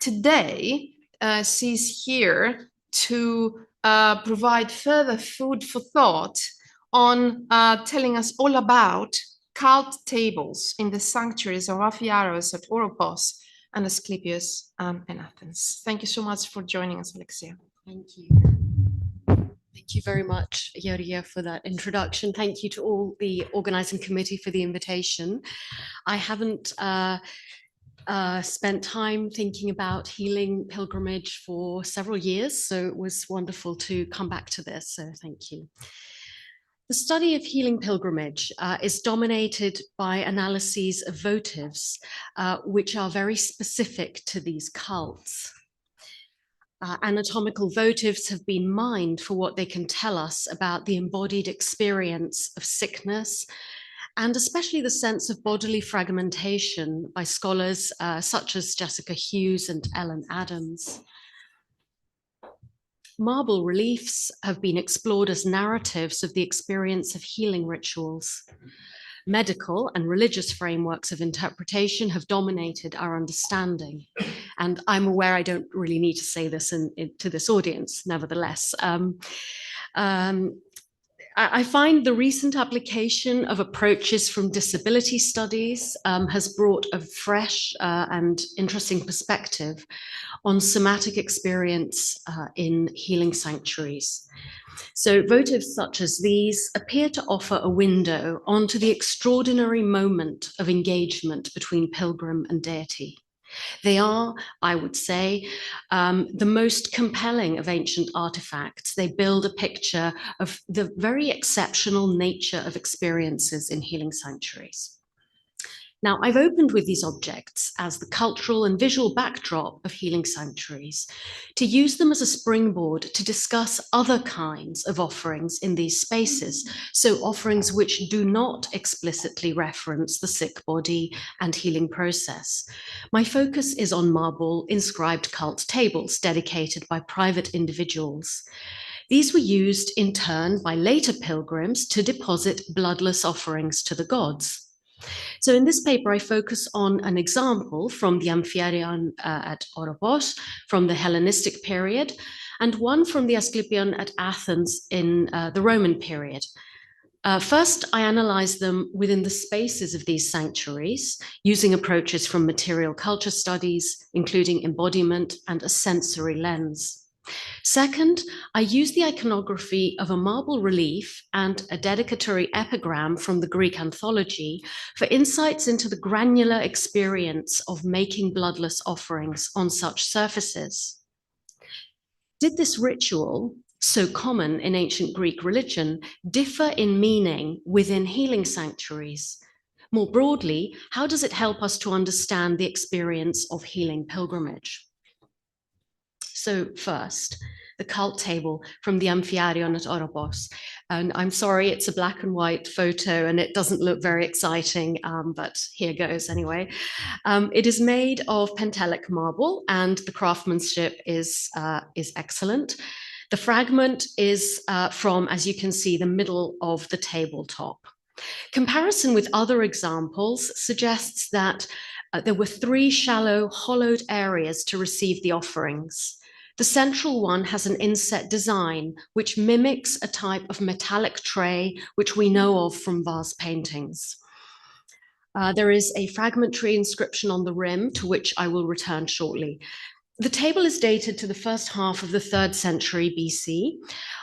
today, she's here to provide further food for thought on telling us all about cult tables in the sanctuaries of Aphiaros at Oropos and Asclepius in Athens. Thank you so much for joining us, Alexia. Thank you. Thank you very much, Yoria, for that introduction. Thank you to all the organizing committee for the invitation. I haven't spent time thinking about healing pilgrimage for several years, so it was wonderful to come back to this, so thank you. The study of healing pilgrimage is dominated by analyses of votives, which are very specific to these cults. Anatomical votives have been mined for what they can tell us about the embodied experience of sickness, and especially the sense of bodily fragmentation by scholars such as Jessica Hughes and Ellen Adams. Marble reliefs have been explored as narratives of the experience of healing rituals. Medical and religious frameworks of interpretation have dominated our understanding. And I'm aware I don't really need to say this to this audience, nevertheless. I find the recent application of approaches from disability studies has brought a fresh and interesting perspective on somatic experience in healing sanctuaries. So votives such as these appear to offer a window onto the extraordinary moment of engagement between pilgrim and deity. They are, I would say, the most compelling of ancient artifacts. They build a picture of the very exceptional nature of experiences in healing sanctuaries. Now, I've opened with these objects as the cultural and visual backdrop of healing sanctuaries to use them as a springboard to discuss other kinds of offerings in these spaces, so offerings which do not explicitly reference the sick body and healing process. My focus is on marble inscribed cult tables dedicated by private individuals. These were used in turn by later pilgrims to deposit bloodless offerings to the gods. So in this paper, I focus on an example from the Amphiaraon at Oropos from the Hellenistic period, and one from the Asclepion at Athens in the Roman period. First, I analyze them within the spaces of these sanctuaries, using approaches from material culture studies, including embodiment and a sensory lens. Second, I use the iconography of a marble relief and a dedicatory epigram from the Greek anthology for insights into the granular experience of making bloodless offerings on such surfaces. Did this ritual, so common in ancient Greek religion, differ in meaning within healing sanctuaries? More broadly, how does it help us to understand the experience of healing pilgrimage? So first, the cult table from the Amphiarion at Oropos. And I'm sorry, it's a black and white photo and it doesn't look very exciting, but here goes anyway. It is made of Pentelic marble and the craftsmanship is excellent. The fragment is from, as you can see, the middle of the tabletop. Comparison with other examples suggests that there were 3 shallow, hollowed areas to receive the offerings. The central one has an inset design, which mimics a type of metallic tray, which we know of from vase paintings. There is a fragmentary inscription on the rim, to which I will return shortly. The table is dated to the first half of the 3rd century BC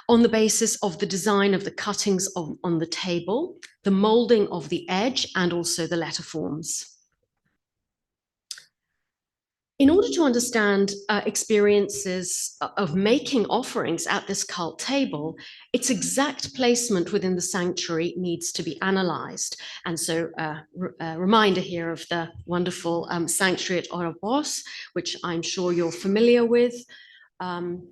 on the basis of the design of the cuttings on the table, the molding of the edge, and also the letter forms. In order to understand experiences of making offerings at this cult table, its exact placement within the sanctuary needs to be analyzed. And so a reminder here of the wonderful sanctuary at Oropos, which I'm sure you're familiar with. You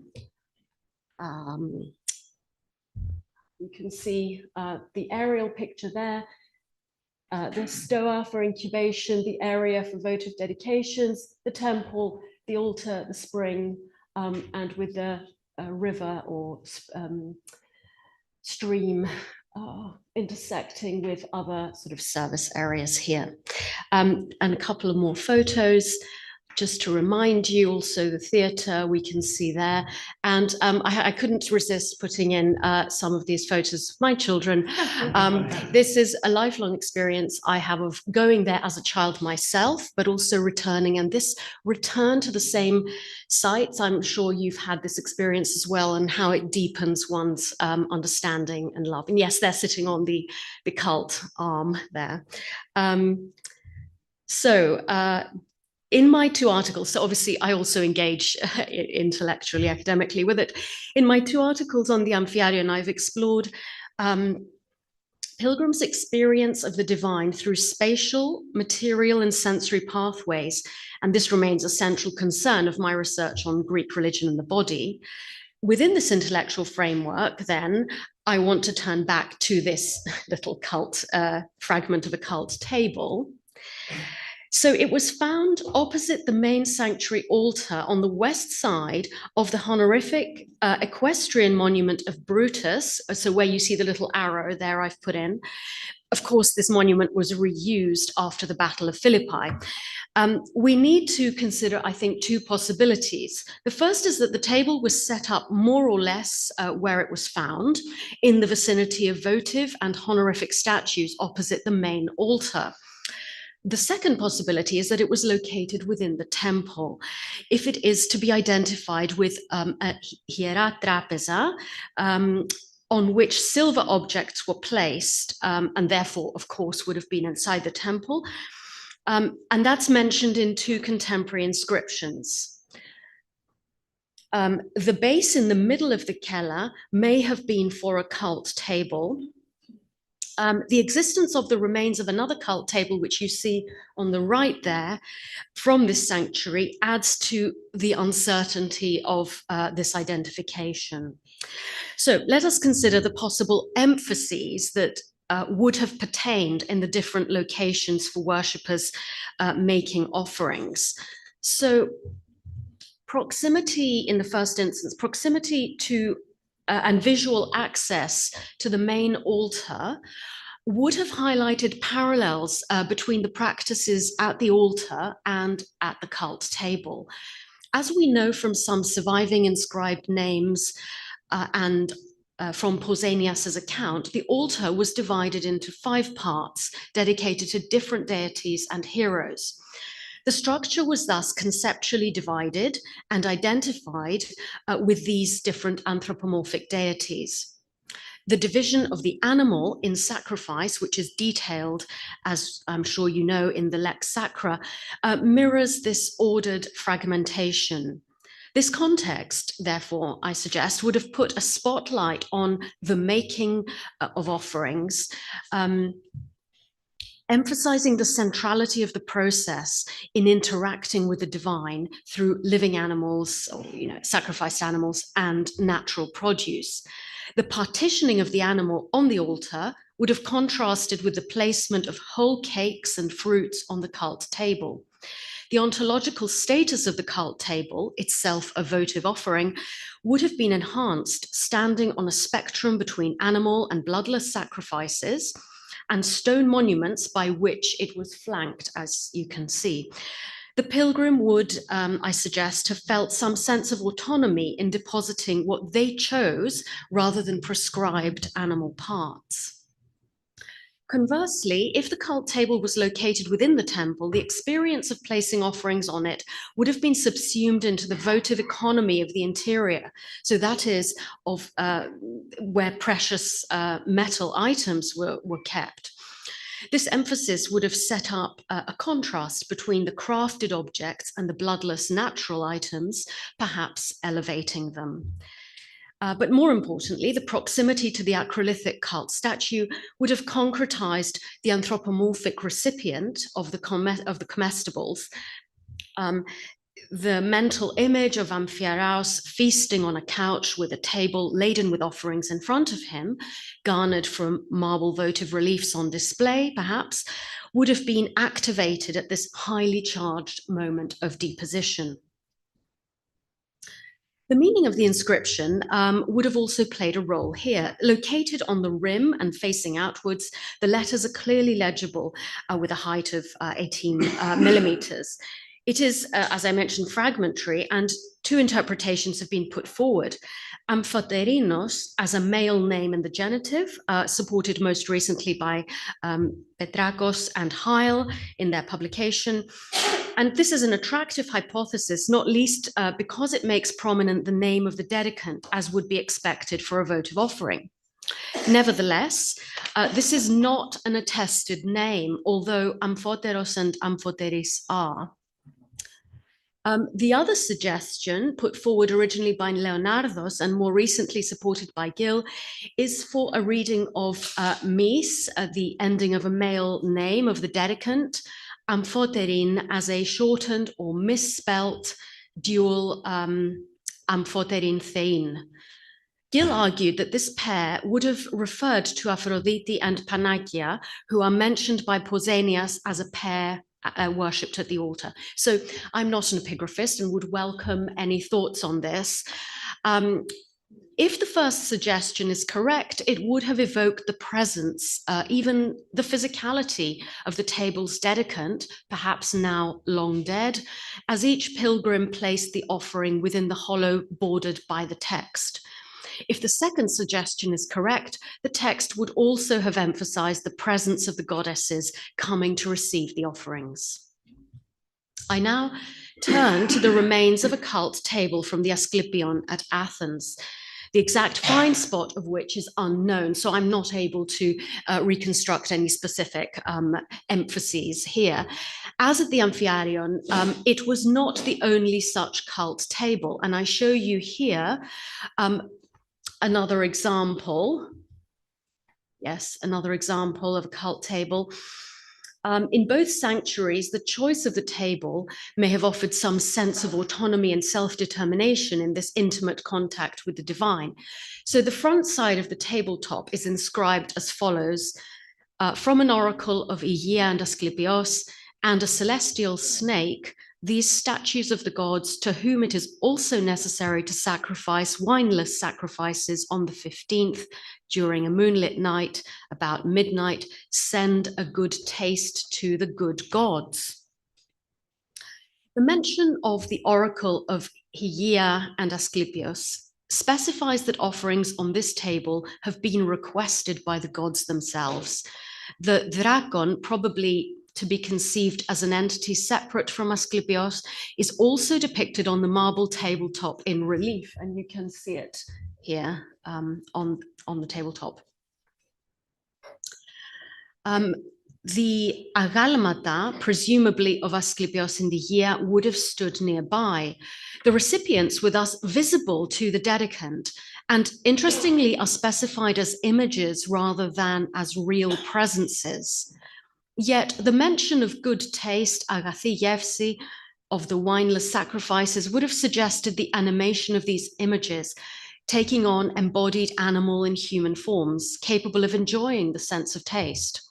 can see the aerial picture there. The stoa for incubation, the area for votive dedications, the temple, the altar, the spring, and with the river or stream intersecting with other sort of service areas here. And a couple of more photos. Just to remind you, also the theatre we can see there. And I couldn't resist putting in some of these photos of my children. This is a lifelong experience I have of going there as a child myself, but also returning. And this return to the same sites, I'm sure you've had this experience as well, and how it deepens one's understanding and love. And yes, they're sitting on the cult arm there. In my 2 articles, so obviously I also engage intellectually, academically with it. In my 2 articles on the Amphiarion, I've explored pilgrims' experience of the divine through spatial, material, and sensory pathways. And this remains a central concern of my research on Greek religion and the body. Within this intellectual framework, then, I want to turn back to this little cult fragment of a cult table. So it was found opposite the main sanctuary altar on the west side of the honorific equestrian monument of Brutus. So where you see the little arrow there I've put in. Of course, this monument was reused after the Battle of Philippi. We need to consider, I think, 2 possibilities. The first is that the table was set up more or less where it was found, in the vicinity of votive and honorific statues opposite the main altar. The second possibility is that it was located within the temple. If it is to be identified with a hiera trapeza, on which silver objects were placed, and therefore, of course, would have been inside the temple. And that's mentioned in 2 contemporary inscriptions. The base in the middle of the cella may have been for a cult table. The existence of the remains of another cult table, which you see on the right there, from this sanctuary adds to the uncertainty of this identification. So let us consider the possible emphases that would have pertained in the different locations for worshippers making offerings. So proximity in the first instance, proximity to and visual access to the main altar would have highlighted parallels between the practices at the altar and at the cult table. As we know from some surviving inscribed names and from Pausanias's account, the altar was divided into 5 parts dedicated to different deities and heroes. The structure was thus conceptually divided and identified with these different anthropomorphic deities. The division of the animal in sacrifice, which is detailed, as I'm sure you know, in the Lex Sacra, mirrors this ordered fragmentation. This context, therefore, I suggest, would have put a spotlight on the making of offerings, emphasizing the centrality of the process in interacting with the divine through living animals, or sacrificed animals, and natural produce. The partitioning of the animal on the altar would have contrasted with the placement of whole cakes and fruits on the cult table. The ontological status of the cult table, itself a votive offering, would have been enhanced standing on a spectrum between animal and bloodless sacrifices and stone monuments by which it was flanked, as you can see. The pilgrim would, I suggest, have felt some sense of autonomy in depositing what they chose rather than prescribed animal parts. Conversely, if the cult table was located within the temple, the experience of placing offerings on it would have been subsumed into the votive economy of the interior. So that is of where precious metal items were kept. This emphasis would have set up a contrast between the crafted objects and the bloodless natural items, perhaps elevating them. But more importantly, the proximity to the acrolithic cult statue would have concretized the anthropomorphic recipient of the comestibles. The mental image of Amphiaraus feasting on a couch with a table laden with offerings in front of him, garnered from marble votive reliefs on display, perhaps, would have been activated at this highly charged moment of deposition. The meaning of the inscription would have also played a role here. Located on the rim and facing outwards, the letters are clearly legible with a height of 18 millimeters. It is, as I mentioned, fragmentary, and two interpretations have been put forward. Amphoterinos as a male name in the genitive, supported most recently by Petrakos and Heil in their publication. And this is an attractive hypothesis, not least because it makes prominent the name of the dedicant, as would be expected for a votive offering. Nevertheless, this is not an attested name, although Amphoteros and Amphoteris are. The other suggestion, put forward originally by Leonardos and more recently supported by Gill, is for a reading of mis, the ending of a male name of the dedicant, Amphoterin as a shortened or misspelt dual Amphoterin thein. Gill argued that this pair would have referred to Aphrodite and Panagia, who are mentioned by Pausanias as a pair worshipped at the altar. So I'm not an epigraphist and would welcome any thoughts on this. If the first suggestion is correct, it would have evoked the presence, even the physicality of the table's dedicant, perhaps now long dead, as each pilgrim placed the offering within the hollow bordered by the text. If the second suggestion is correct, the text would also have emphasized the presence of the goddesses coming to receive the offerings. I now turn to the remains of a cult table from the Asclepion at Athens, the exact find spot of which is unknown, so I'm not able to reconstruct any specific emphases here. As at the Amphiarion, it was not the only such cult table, and I show you here another example. Yes, another example of a cult table. In both sanctuaries, the choice of the table may have offered some sense of autonomy and self-determination in this intimate contact with the divine. So the front side of the tabletop is inscribed as follows: from an oracle of Ygea and Asclepios and a celestial snake, these statues of the gods, to whom it is also necessary to sacrifice wineless sacrifices on the 15th during a moonlit night about midnight, send a good taste to the good gods. The mention of the oracle of Ygea and Asclepios specifies that offerings on this table have been requested by the gods themselves. The Drakon, probably to be conceived as an entity separate from Asklepios, is also depicted on the marble tabletop in relief, and you can see it here on the tabletop. The agalmata, presumably of Asklepios in the year, would have stood nearby. The recipients were thus visible to the dedicant, and interestingly are specified as images rather than as real presences. Yet the mention of good taste, agathi yevsi, of the wineless sacrifices would have suggested the animation of these images, taking on embodied animal and human forms, capable of enjoying the sense of taste.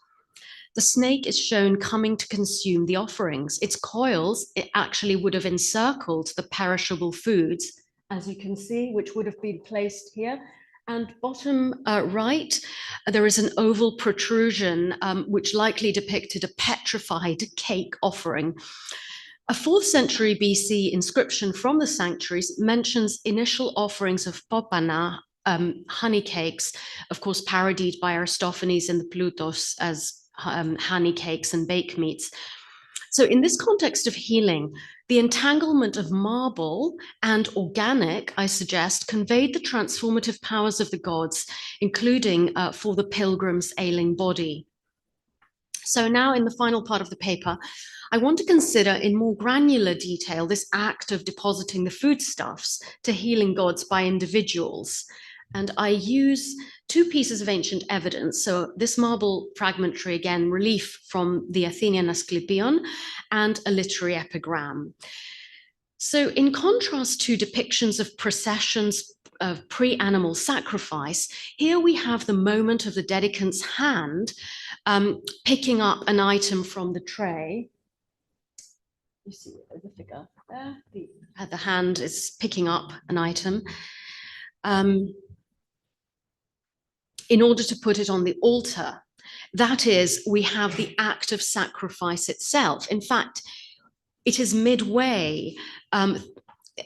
The snake is shown coming to consume the offerings. Its coils, it actually would have encircled the perishable foods, as you can see, which would have been placed here. And bottom right, there is an oval protrusion, which likely depicted a petrified cake offering. A 4th century BC inscription from the Sanctuaries mentions initial offerings of popana, honey cakes, of course parodied by Aristophanes in the Plutos as honey cakes and bake meats. So in this context of healing, the entanglement of marble and organic, I suggest, conveyed the transformative powers of the gods, including for the pilgrim's ailing body. So now in the final part of the paper, I want to consider in more granular detail this act of depositing the foodstuffs to healing gods by individuals. And I use 2 pieces of ancient evidence. So this marble fragmentary, again, relief from the Athenian Asclepion, and a literary epigram. So in contrast to depictions of processions of pre-animal sacrifice, here we have the moment of the dedicant's hand picking up an item from the tray. You see the figure there? The hand is picking up an item. In order to put it on the altar. That is, we have the act of sacrifice itself. In fact, it is midway,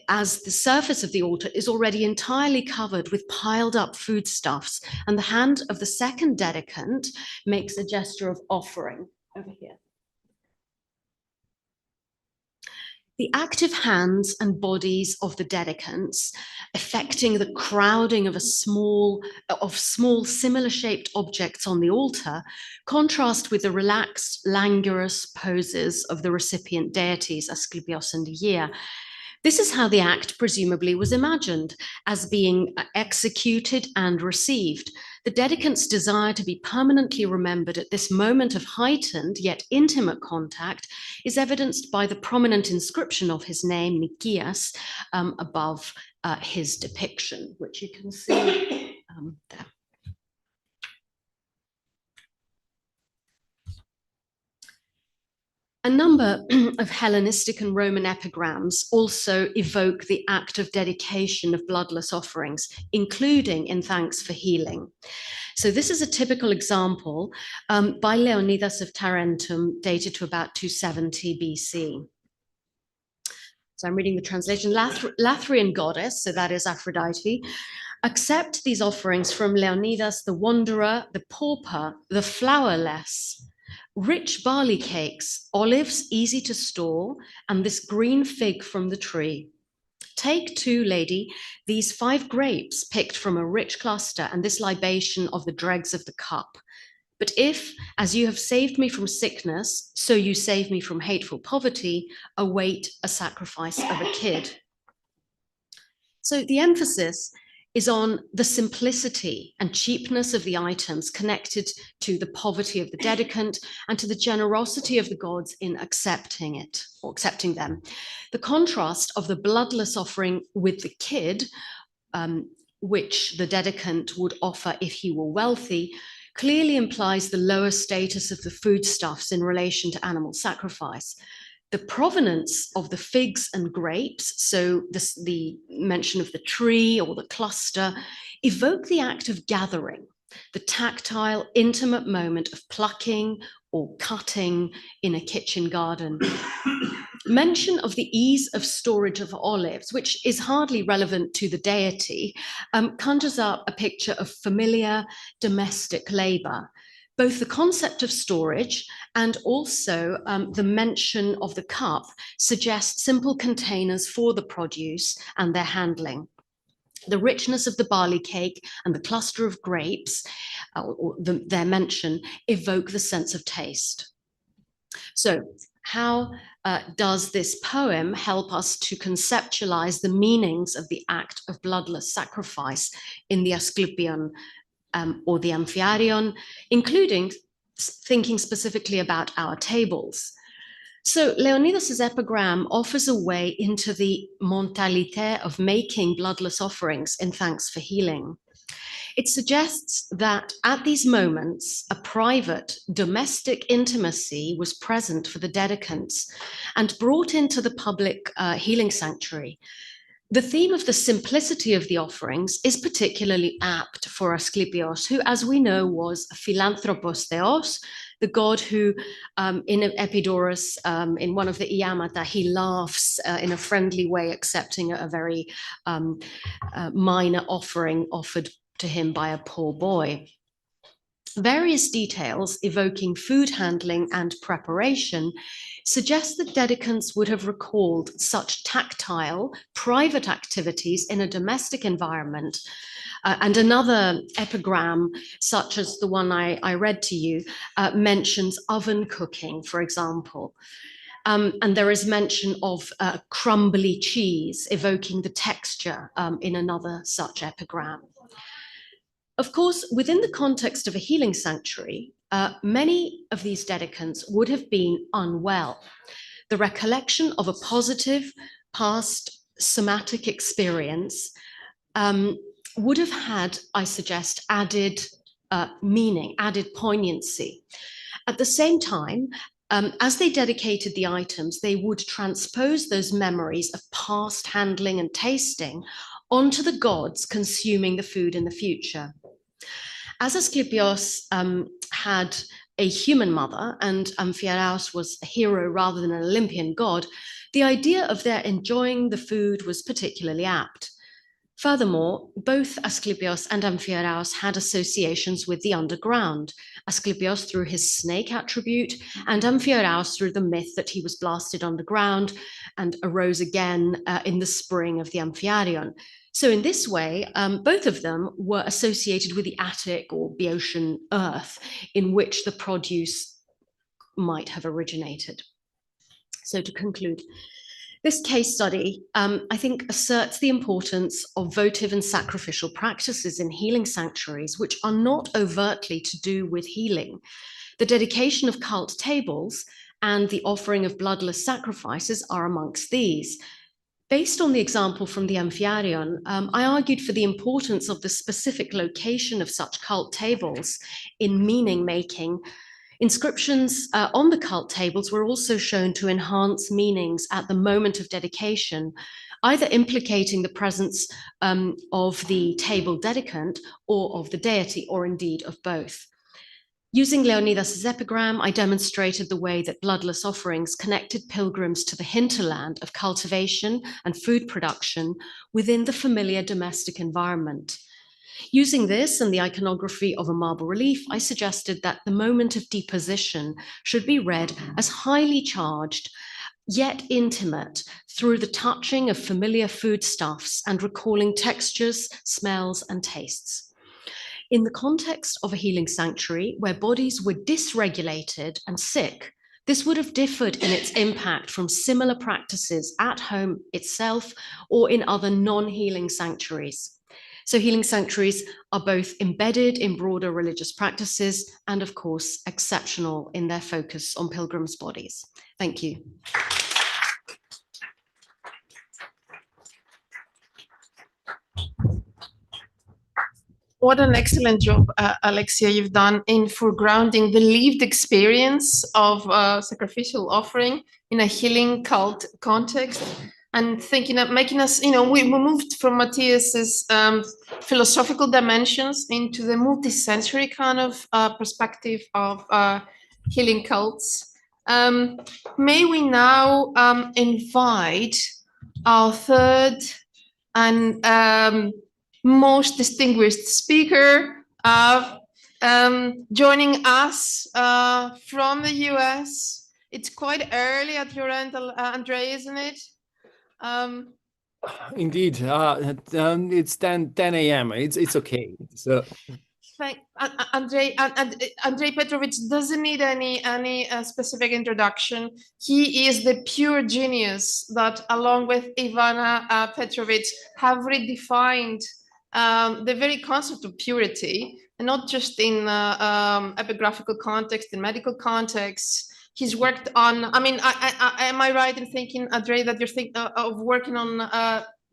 as the surface of the altar is already entirely covered with piled up foodstuffs, and the hand of the second dedicant makes a gesture of offering over here. The active hands and bodies of the dedicants, affecting the crowding of small similar-shaped objects on the altar, contrast with the relaxed, languorous poses of the recipient deities, Asklepios and Aegea. This is how the act presumably was imagined, as being executed and received. The dedicant's desire to be permanently remembered at this moment of heightened yet intimate contact is evidenced by the prominent inscription of his name, Nikias, above his depiction, which you can see there. A number of Hellenistic and Roman epigrams also evoke the act of dedication of bloodless offerings, including in thanks for healing. So this is a typical example by Leonidas of Tarentum, dated to about 270 BC. So I'm reading the translation. Lathrian goddess, so that is Aphrodite, accept these offerings from Leonidas, the wanderer, the pauper, the flowerless, rich barley cakes, olives easy to store, and this green fig from the tree. Take too, lady, these 5 grapes picked from a rich cluster, and this libation of the dregs of the cup. But if, as you have saved me from sickness, so you save me from hateful poverty, await a sacrifice of a kid. So the emphasis is on the simplicity and cheapness of the items connected to the poverty of the dedicant and to the generosity of the gods in accepting it or accepting them. The contrast of the bloodless offering with the kid, which the dedicant would offer if he were wealthy, clearly implies the lower status of the foodstuffs in relation to animal sacrifice. The provenance of the figs and grapes, so the mention of the tree or the cluster, evoke the act of gathering, the tactile, intimate moment of plucking or cutting in a kitchen garden. Mention of the ease of storage of olives, which is hardly relevant to the deity, conjures up a picture of familiar domestic labor. Both the concept of storage and also the mention of the cup suggest simple containers for the produce and their handling. The richness of the barley cake and the cluster of grapes, their mention, evoke the sense of taste. So how does this poem help us to conceptualize the meanings of the act of bloodless sacrifice in the Asclepion or the Amphiarion, including thinking specifically about our tables? So Leonidas's epigram offers a way into the mentalité of making bloodless offerings in thanks for healing. It suggests that at these moments, a private domestic intimacy was present for the dedicants and brought into the public healing sanctuary. The theme of the simplicity of the offerings is particularly apt for Asclepios, who, as we know, was a philanthropos theos, the god who, in Epidaurus, in one of the Iamata, he laughs in a friendly way, accepting a very minor offering offered to him by a poor boy. Various details evoking food handling and preparation suggest that dedicants would have recalled such tactile, private activities in a domestic environment. And another epigram, such as the one I read to you, mentions oven cooking, for example. And there is mention of crumbly cheese, evoking the texture in another such epigram. Of course, within the context of a healing sanctuary, many of these dedicants would have been unwell. The recollection of a positive past somatic experience would have had, I suggest, added meaning, added poignancy. At the same time, as they dedicated the items, they would transpose those memories of past handling and tasting onto the gods consuming the food in the future. As Asclepios had a human mother and Amphiaraos was a hero rather than an Olympian god, the idea of their enjoying the food was particularly apt. Furthermore, both Asclepios and Amphiaraos had associations with the underground, Asclepios through his snake attribute and Amphiaraos through the myth that he was blasted underground and arose again in the spring of the Amphiarion. So in this way, both of them were associated with the Attic or Boeotian earth in which the produce might have originated. So to conclude, this case study, I think, asserts the importance of votive and sacrificial practices in healing sanctuaries, which are not overtly to do with healing. The dedication of cult tables and the offering of bloodless sacrifices are amongst these. Based on the example from the Amphiarion, I argued for the importance of the specific location of such cult tables in meaning making. Inscriptions on the cult tables were also shown to enhance meanings at the moment of dedication, either implicating the presence of the table dedicant or of the deity, or indeed of both. Using Leonidas's epigram, I demonstrated the way that bloodless offerings connected pilgrims to the hinterland of cultivation and food production within the familiar domestic environment. Using this and the iconography of a marble relief, I suggested that the moment of deposition should be read as highly charged, yet intimate, through the touching of familiar foodstuffs and recalling textures, smells, and tastes. In the context of a healing sanctuary where bodies were dysregulated and sick, this would have differed in its impact from similar practices at home itself or in other non-healing sanctuaries. So healing sanctuaries are both embedded in broader religious practices and, of course, exceptional in their focus on pilgrims' bodies. Thank you. What an excellent job, Alexia, you've done in foregrounding the lived experience of sacrificial offering in a healing cult context, and thinking of making us, we moved from Matthias's philosophical dimensions into the multi-sensory kind of perspective of healing cults. May we now invite our third and most distinguished speaker, joining us from the US. It's quite early at your end, Andre, isn't it? Indeed, it's 10 a.m. It's okay. So Andrei Petrovich doesn't need any specific introduction. He is the pure genius that, along with Ivana Petrovich, have redefined the very concept of purity, and not just in epigraphical context, in medical contexts. He's worked on. I mean, am I right in thinking, Andrei, that you're thinking of working on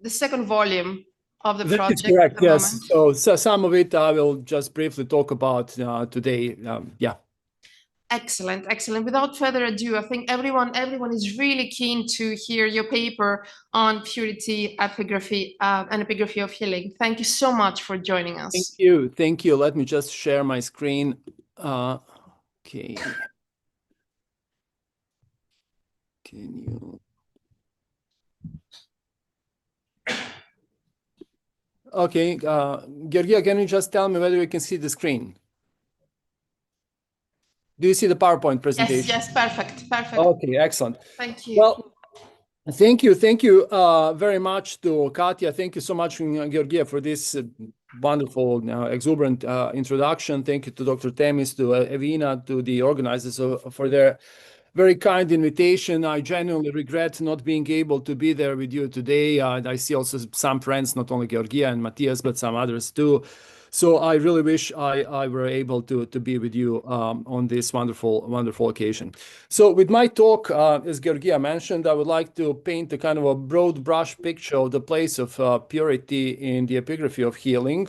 the second volume of the that project? is correct, at the yes. moment? So some of it I will just briefly talk about today. Yeah. Excellent, excellent. Without further ado, I think everyone is really keen to hear your paper on purity, epigraphy, and epigraphy of healing. Thank you so much for joining us. Thank you. Thank you. Let me just share my screen. Okay. Can you? Okay, Georgia, can you just tell me whether you can see the screen? Do you see the PowerPoint presentation? Yes, perfect, perfect. Okay, excellent. Thank you. Well, thank you very much to Katya. Thank you so much, Georgia, for this wonderful, exuberant introduction. Thank you to Dr. Temis, to Evina, to the organizers for their very kind invitation. I genuinely regret not being able to be there with you today. I see also some friends, not only Georgia and Matthias, but some others too. So I really wish I were able to be with you on this wonderful occasion. So with my talk, as Georgia mentioned, I would like to paint a kind of a broad brush picture of the place of purity in the epigraphy of healing,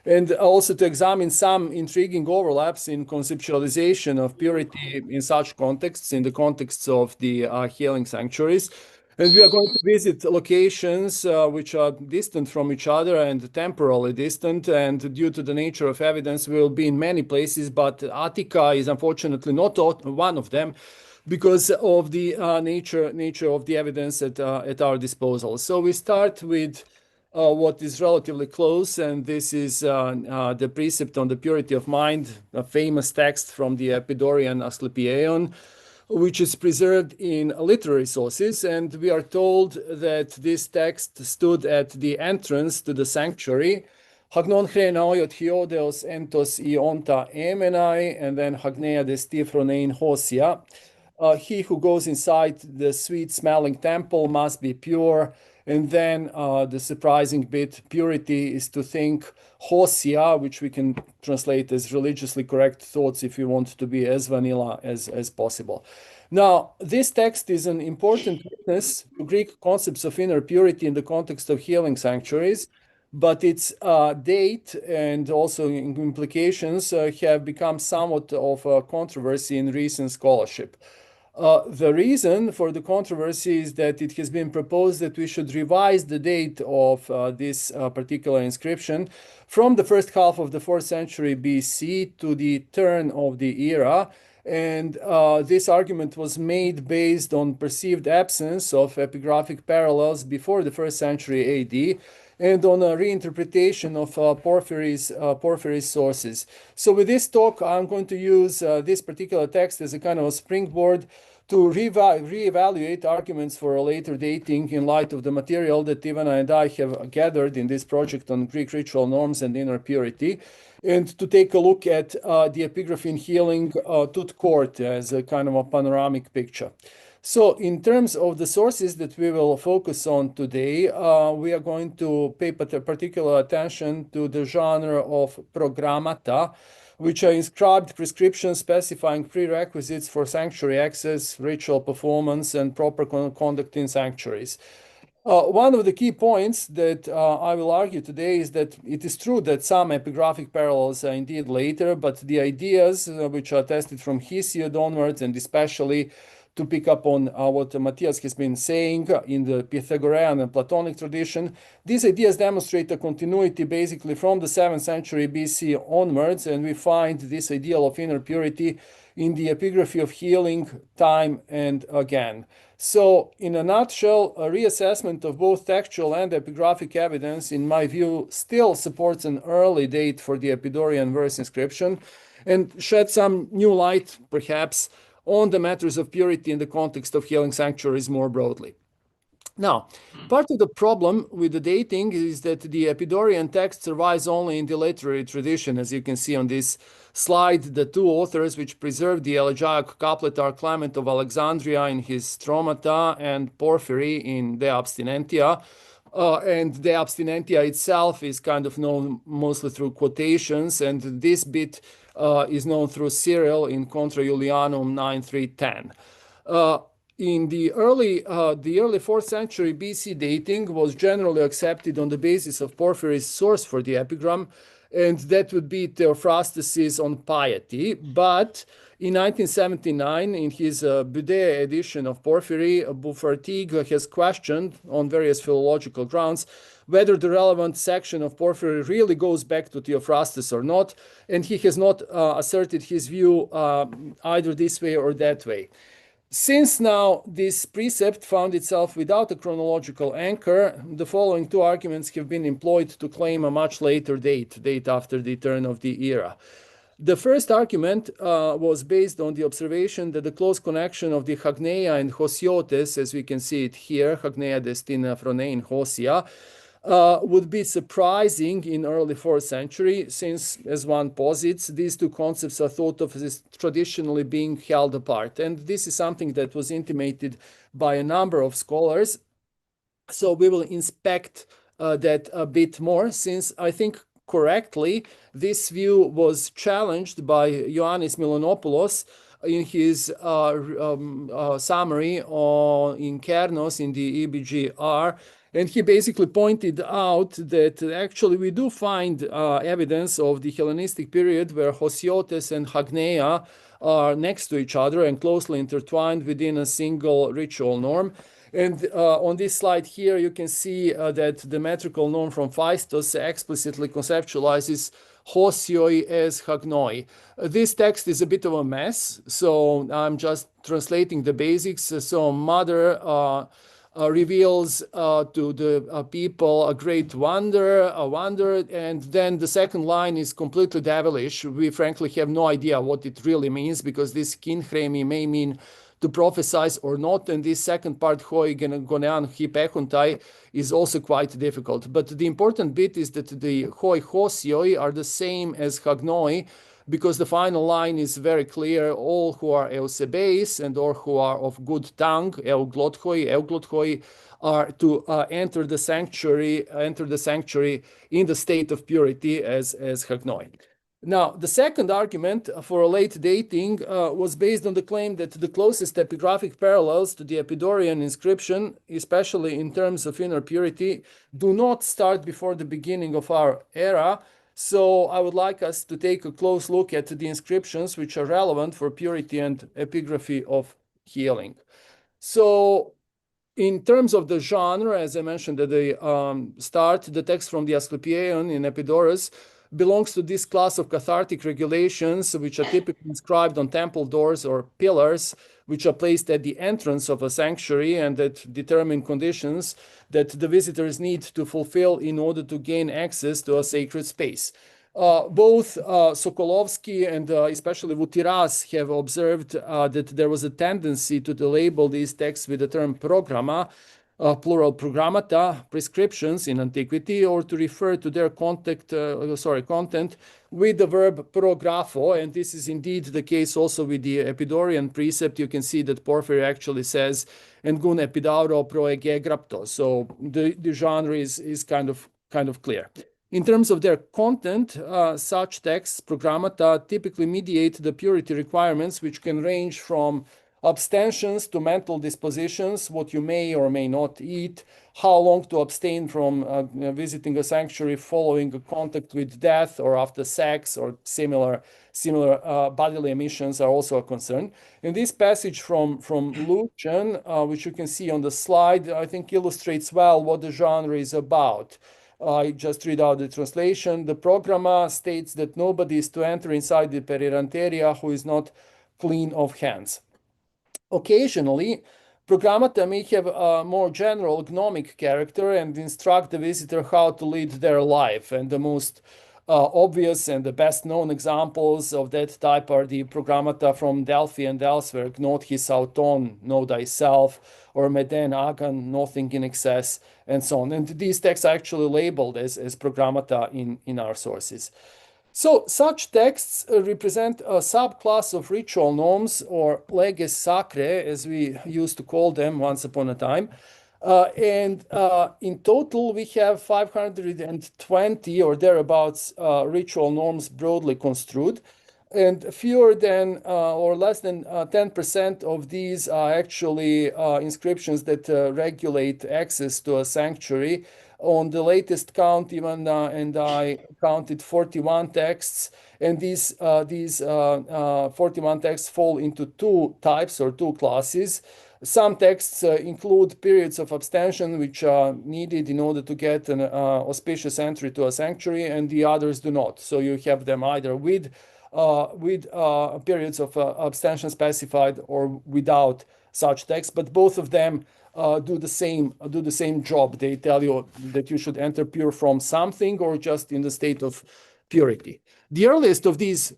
and also to examine some intriguing overlaps in conceptualization of purity in such contexts, in the contexts of the healing sanctuaries. And we are going to visit locations which are distant from each other and temporally distant. And due to the nature of evidence, we will be in many places, but Attica is unfortunately not one of them, because of the nature of the evidence at our disposal. So we start with what is relatively close, and this is the precept on the purity of mind, a famous text from the Epidaurian Asclepieion, which is preserved in literary sources. And we are told that this text stood at the entrance to the sanctuary. Hagnon chrenaoiot hiodeos entos ionta emenai, and then hagnea destifronein hosia. He who goes inside the sweet-smelling temple must be pure. And then the surprising bit, purity is to think hosia, which we can translate as religiously correct thoughts if you want to be as vanilla as possible. Now, this text is an important witness to Greek concepts of inner purity in the context of healing sanctuaries, but its date and also implications have become somewhat of a controversy in recent scholarship. The reason for the controversy is that it has been proposed that we should revise the date of this particular inscription from the first half of the 4th century BC to the turn of the era. And this argument was made based on perceived absence of epigraphic parallels before the 1st century AD, and on a reinterpretation of Porphyry's sources. So with this talk, I'm going to use this particular text as a kind of a springboard to reevaluate arguments for a later dating in light of the material that Ivana and I have gathered in this project on Greek ritual norms and inner purity, and to take a look at the epigraphy in healing tout court as a kind of a panoramic picture. So in terms of the sources that we will focus on today, we are going to pay particular attention to the genre of programmata, which are inscribed prescriptions specifying prerequisites for sanctuary access, ritual performance, and proper conduct in sanctuaries. One of the key points that I will argue today is that it is true that some epigraphic parallels are indeed later, but the ideas which are tested from Hesiod onwards, and especially to pick up on what Matthias has been saying in the Pythagorean and Platonic tradition, these ideas demonstrate a continuity basically from the 7th century BC onwards, and we find this ideal of inner purity in the epigraphy of healing time and again. So in a nutshell, a reassessment of both textual and epigraphic evidence, in my view, still supports an early date for the Epidaurian verse inscription and sheds some new light, perhaps, on the matters of purity in the context of healing sanctuaries more broadly. Now, part of the problem with the dating is that the Epidaurian text survives only in the literary tradition. As you can see on this slide, the two authors which preserved the elegiac couplet are Clement of Alexandria in his Stromata and Porphyry in De Abstinentia. And De Abstinentia itself is kind of known mostly through quotations, and this bit is known through Cyril in Contra Julianum 9.3.10. In the early 4th century BC dating was generally accepted on the basis of Porphyry's source for the epigram, and that would be Theophrastus's On Piety. But in 1979, in his Budea edition of Porphyry, Beaufortigue has questioned, on various philological grounds, whether the relevant section of Porphyry really goes back to Theophrastus or not, and he has not asserted his view either this way or that way. Since now this precept found itself without a chronological anchor, the following two arguments have been employed to claim a much later date after the turn of the era. The first argument was based on the observation that the close connection of the Hagneia and Hosiotes, as we can see it here, Hagneia destina phronein Hosia, would be surprising in early 4th century, since, as one posits, these two concepts are thought of as traditionally being held apart. And this is something that was intimated by a number of scholars. So we will inspect that a bit more, since I think correctly this view was challenged by Ioannis Milonopoulos in his summary in Kernos in the EBGR. And he basically pointed out that actually we do find evidence of the Hellenistic period where Hosiotes and Hagneia are next to each other and closely intertwined within a single ritual norm. And on this slide here, you can see that the metrical norm from Phaistos explicitly conceptualizes Hosioi as Hagnoi. This text is a bit of a mess, so I'm just translating the basics. So mother reveals to the people a great wonder, and then the second line is completely devilish. We frankly have no idea what it really means, because this kinhremi may mean to prophesize or not, and this second part, hoi gonean hypechontai, is also quite difficult. But the important bit is that the hoi hosioi are the same as hagnoi, because the final line is very clear: all who are eusebeis and or who are of good tongue, euglothoi, are to enter the sanctuary in the state of purity as hagnoi. Now, the second argument for a late dating was based on the claim that the closest epigraphic parallels to the Epidaurian inscription, especially in terms of inner purity, do not start before the beginning of our era. So I would like us to take a close look at the inscriptions which are relevant for purity and epigraphy of healing. So in terms of the genre, as I mentioned at the start, the text from the Asclepieion in Epidaurus belongs to this class of cathartic regulations, which are typically inscribed on temple doors or pillars, which are placed at the entrance of a sanctuary and that determine conditions that the visitors need to fulfill in order to gain access to a sacred space. Both Sokolovsky and especially Vutiras have observed that there was a tendency to label these texts with the term programma, plural programmata, prescriptions in antiquity, or to refer to their content with the verb prographo. And this is indeed the case also with the Epidaurian precept. You can see that Porphyry actually says, "En gun epidauro pro ege grapto." So the genre is kind of clear. In terms of their content, such texts, programmata, typically mediate the purity requirements, which can range from abstentions to mental dispositions, what you may or may not eat, how long to abstain from visiting a sanctuary following a contact with death or after sex, or similar bodily emissions are also a concern. And this passage from Lucian, which you can see on the slide, I think illustrates well what the genre is about. I just read out the translation. The programma states that nobody is to enter inside the periranteria who is not clean of hands. Occasionally, programmata may have a more general gnomic character and instruct the visitor how to lead their life. And the most obvious and the best known examples of that type are the programmata from Delphi and elsewhere, Gnot his auton, know thyself, or Meden agan, nothing in excess, and so on. And these texts are actually labeled as programmata in our sources. So such texts represent a subclass of ritual norms, or leges sacrae, as we used to call them once upon a time. And in total, we have 520 or thereabouts ritual norms broadly construed. And fewer than or less than 10% of these are actually inscriptions that regulate access to a sanctuary. On the latest count, even and I counted 41 texts, and these 41 texts fall into two types or two classes. Some texts include periods of abstention which are needed in order to get an auspicious entry to a sanctuary, and the others do not. So you have them either with periods of abstention specified or without such texts, but both of them do the same job. They tell you that you should enter pure from something or just in the state of purity. The earliest of these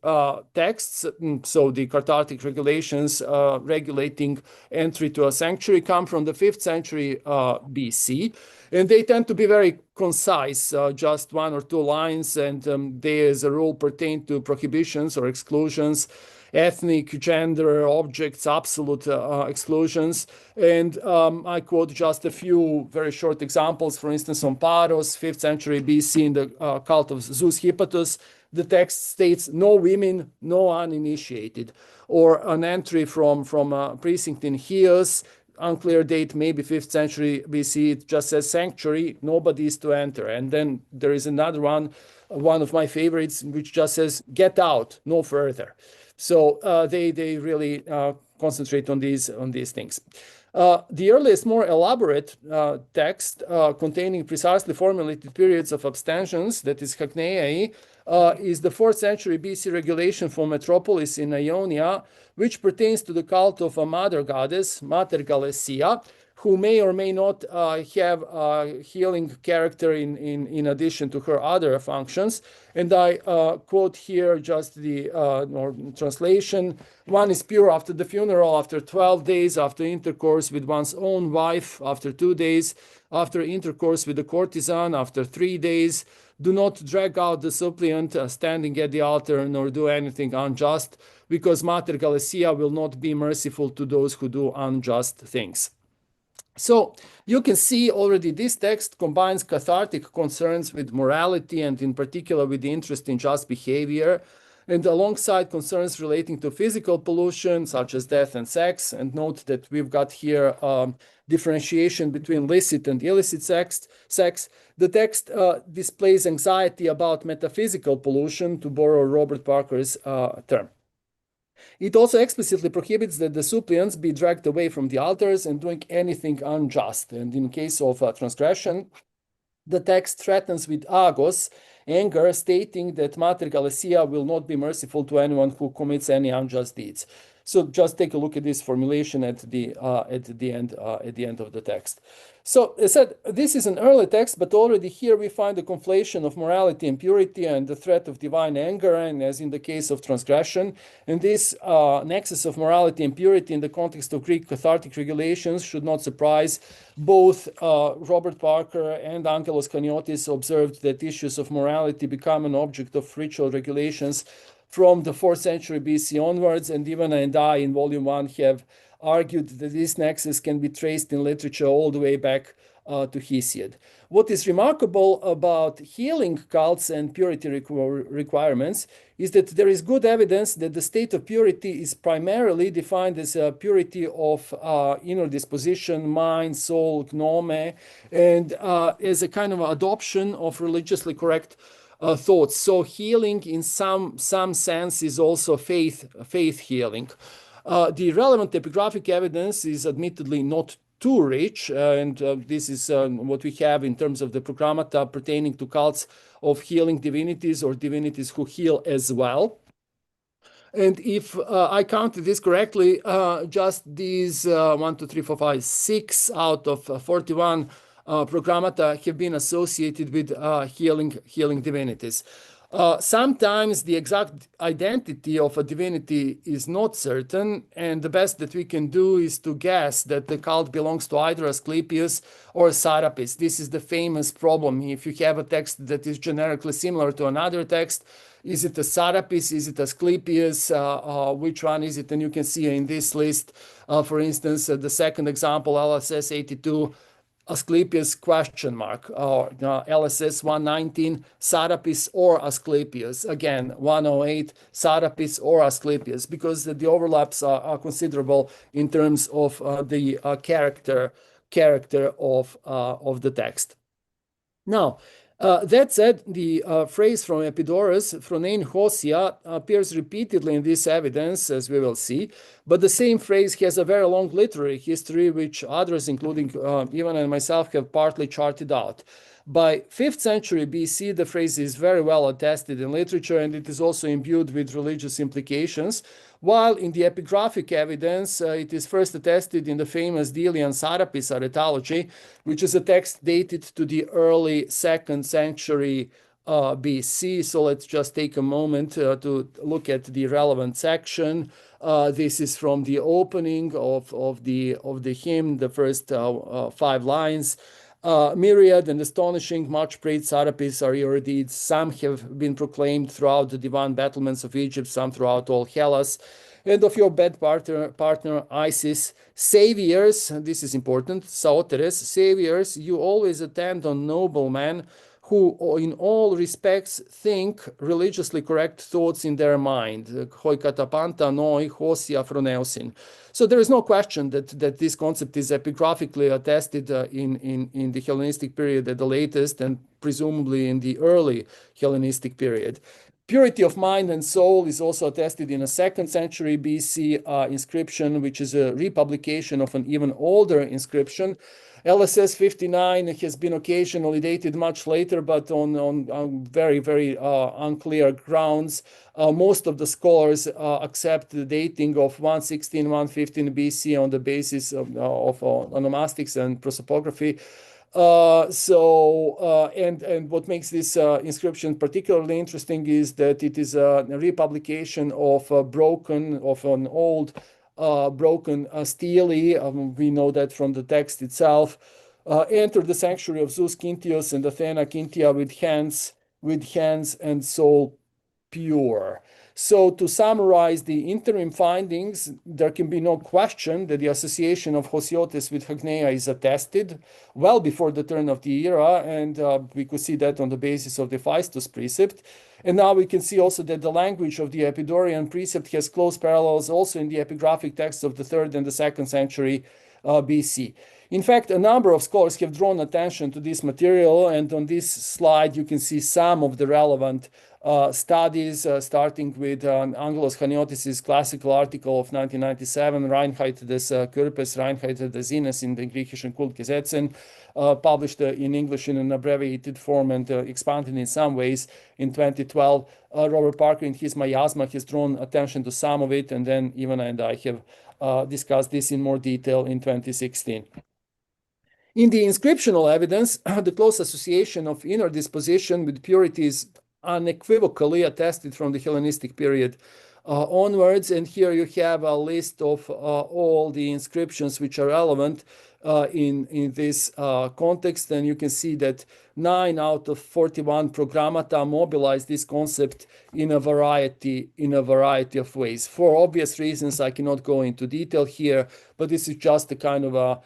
texts, so the Cathartic regulations regulating entry to a sanctuary, come from the 5th century BC, and they tend to be very concise, just one or two lines, and they, as a rule, pertain to prohibitions or exclusions, ethnic, gender, objects, absolute exclusions. And I quote just a few very short examples. For instance, on Paros, 5th century BC, in the cult of Zeus Hippatus, the text states, no women, no uninitiated. Or an entry from a precinct in Chios, unclear date, maybe 5th century BC, it just says sanctuary, nobody is to enter. And then there is another one of my favorites, which just says, get out, no further. So they really concentrate on these things. The earliest, more elaborate text containing precisely formulated periods of abstentions, that is Hagneiai, is the 4th century BC regulation for Metropolis in Ionia, which pertains to the cult of a mother goddess, Mater Galesia, who may or may not have a healing character in addition to her other functions. And I quote here just the translation. One is pure after the funeral, after 12 days, after intercourse with one's own wife, after 2 days, after intercourse with the courtesan, after 3 days. Do not drag out the suppliant standing at the altar, nor do anything unjust, because Mater Galesia will not be merciful to those who do unjust things. So you can see already this text combines cathartic concerns with morality, and in particular with the interest in just behavior, and amengside concerns relating to physical pollution, such as death and sex. And note that we've got here differentiation between licit and illicit sex. The text displays anxiety about metaphysical pollution, to borrow Robert Parker's term. It also explicitly prohibits that the suppliants be dragged away from the altars and doing anything unjust. And in case of transgression, the text threatens with agos, anger, stating that Mater Galesia will not be merciful to anyone who commits any unjust deeds. So just take a look at this formulation at the end of the text. So as I said, this is an early text, but already here we find the conflation of morality and purity and the threat of divine anger, and as in the case of transgression. And this nexus of morality and purity in the context of Greek cathartic regulations should not surprise. Both Robert Parker and Angelos Kaniotis observed that issues of morality become an object of ritual regulations from the 4th century BC onwards, and even I in volume 1 have argued that this nexus can be traced in literature all the way back to Hesiod. What is remarkable about healing cults and purity requirements is that there is good evidence that the state of purity is primarily defined as a purity of inner disposition, mind, soul, gnome, and as a kind of adoption of religiously correct thoughts. So healing in some sense is also faith healing. The relevant epigraphic evidence is admittedly not too rich, and this is what we have in terms of the programmata pertaining to cults of healing divinities or divinities who heal as well. And if I counted this correctly, just these 1, 2, 3, 4, 5, 6 out of 41 programmata have been associated with healing divinities. Sometimes the exact identity of a divinity is not certain, and the best that we can do is to guess that the cult belongs to either Asclepius or Serapis. This is the famous problem. If you have a text that is generically similar to another text, is it a Serapis? Is it Asclepius? Which one is it? And you can see in this list, for instance, the second example, LSS 82, Asclepius question mark, or LSS 119, Serapis or Asclepius. Again, 108, Serapis or Asclepius, because the overlaps are considerable in terms of the character of the text. Now, that said, the phrase from Epidaurus, phronein hosia, appears repeatedly in this evidence, as we will see, but the same phrase has a very long literary history, which others, including Ivan and myself, have partly charted out. By 5th century BC, the phrase is very well attested in literature, and it is also imbued with religious implications, while in the epigraphic evidence, it is first attested in the famous Delian Serapis aretalogy, which is a text dated to the early 2nd century BC. So let's just take a moment to look at the relevant section. This is from the opening of the hymn, the first 5 lines. Myriad and astonishing, much praised Serapis are your deeds. Some have been proclaimed throughout the divine battlements of Egypt, some throughout all Hellas. And of your bed partner Isis, saviors, this is important, Saoteres, saviors, you always attend on noblemen who in all respects think religiously correct thoughts in their mind. Hoi katapanta noi hosia phroneusin. So there is no question that this concept is epigraphically attested in the Hellenistic period at the latest, and presumably in the early Hellenistic period. Purity of mind and soul is also attested in a 2nd century BC inscription, which is a republication of an even older inscription. LSS 59 has been occasionally dated much later, but on very, very unclear grounds. Most of the scholars accept the dating of 116, 115 BC on the basis of onomastics and prosopography. And what makes this inscription particularly interesting is that it is a republication of an old broken stele. We know that from the text itself. Enter the sanctuary of Zeus Quintius and Athena Quintia with hands and soul pure. So to summarize the interim findings, there can be no question that the association of Hosiotes with Hagneia is attested well before the turn of the era, and we could see that on the basis of the Phaistos precept. And now we can see also that the language of the Epidaurian precept has close parallels also in the epigraphic texts of the 3rd and the 2nd century BC. In fact, a number of scholars have drawn attention to this material, and on this slide you can see some of the relevant studies, starting with Angelos Chaniotis' classical article of 1997, Reinheit des Körpers, Reinheit des Sinnes in the Griechischen Kultgesetzen, published in English in an abbreviated form and expanded in some ways in 2012. Robert Parker in his Miasma has drawn attention to some of it, and then Ivana and I have discussed this in more detail in 2016. In the inscriptional evidence, the close association of inner disposition with purity is unequivocally attested from the Hellenistic period onwards. And here you have a list of all the inscriptions which are relevant in this context. And you can see that 9 out of 41 programmata mobilize this concept in a variety of ways. For obvious reasons, I cannot go into detail here, but this is just a kind of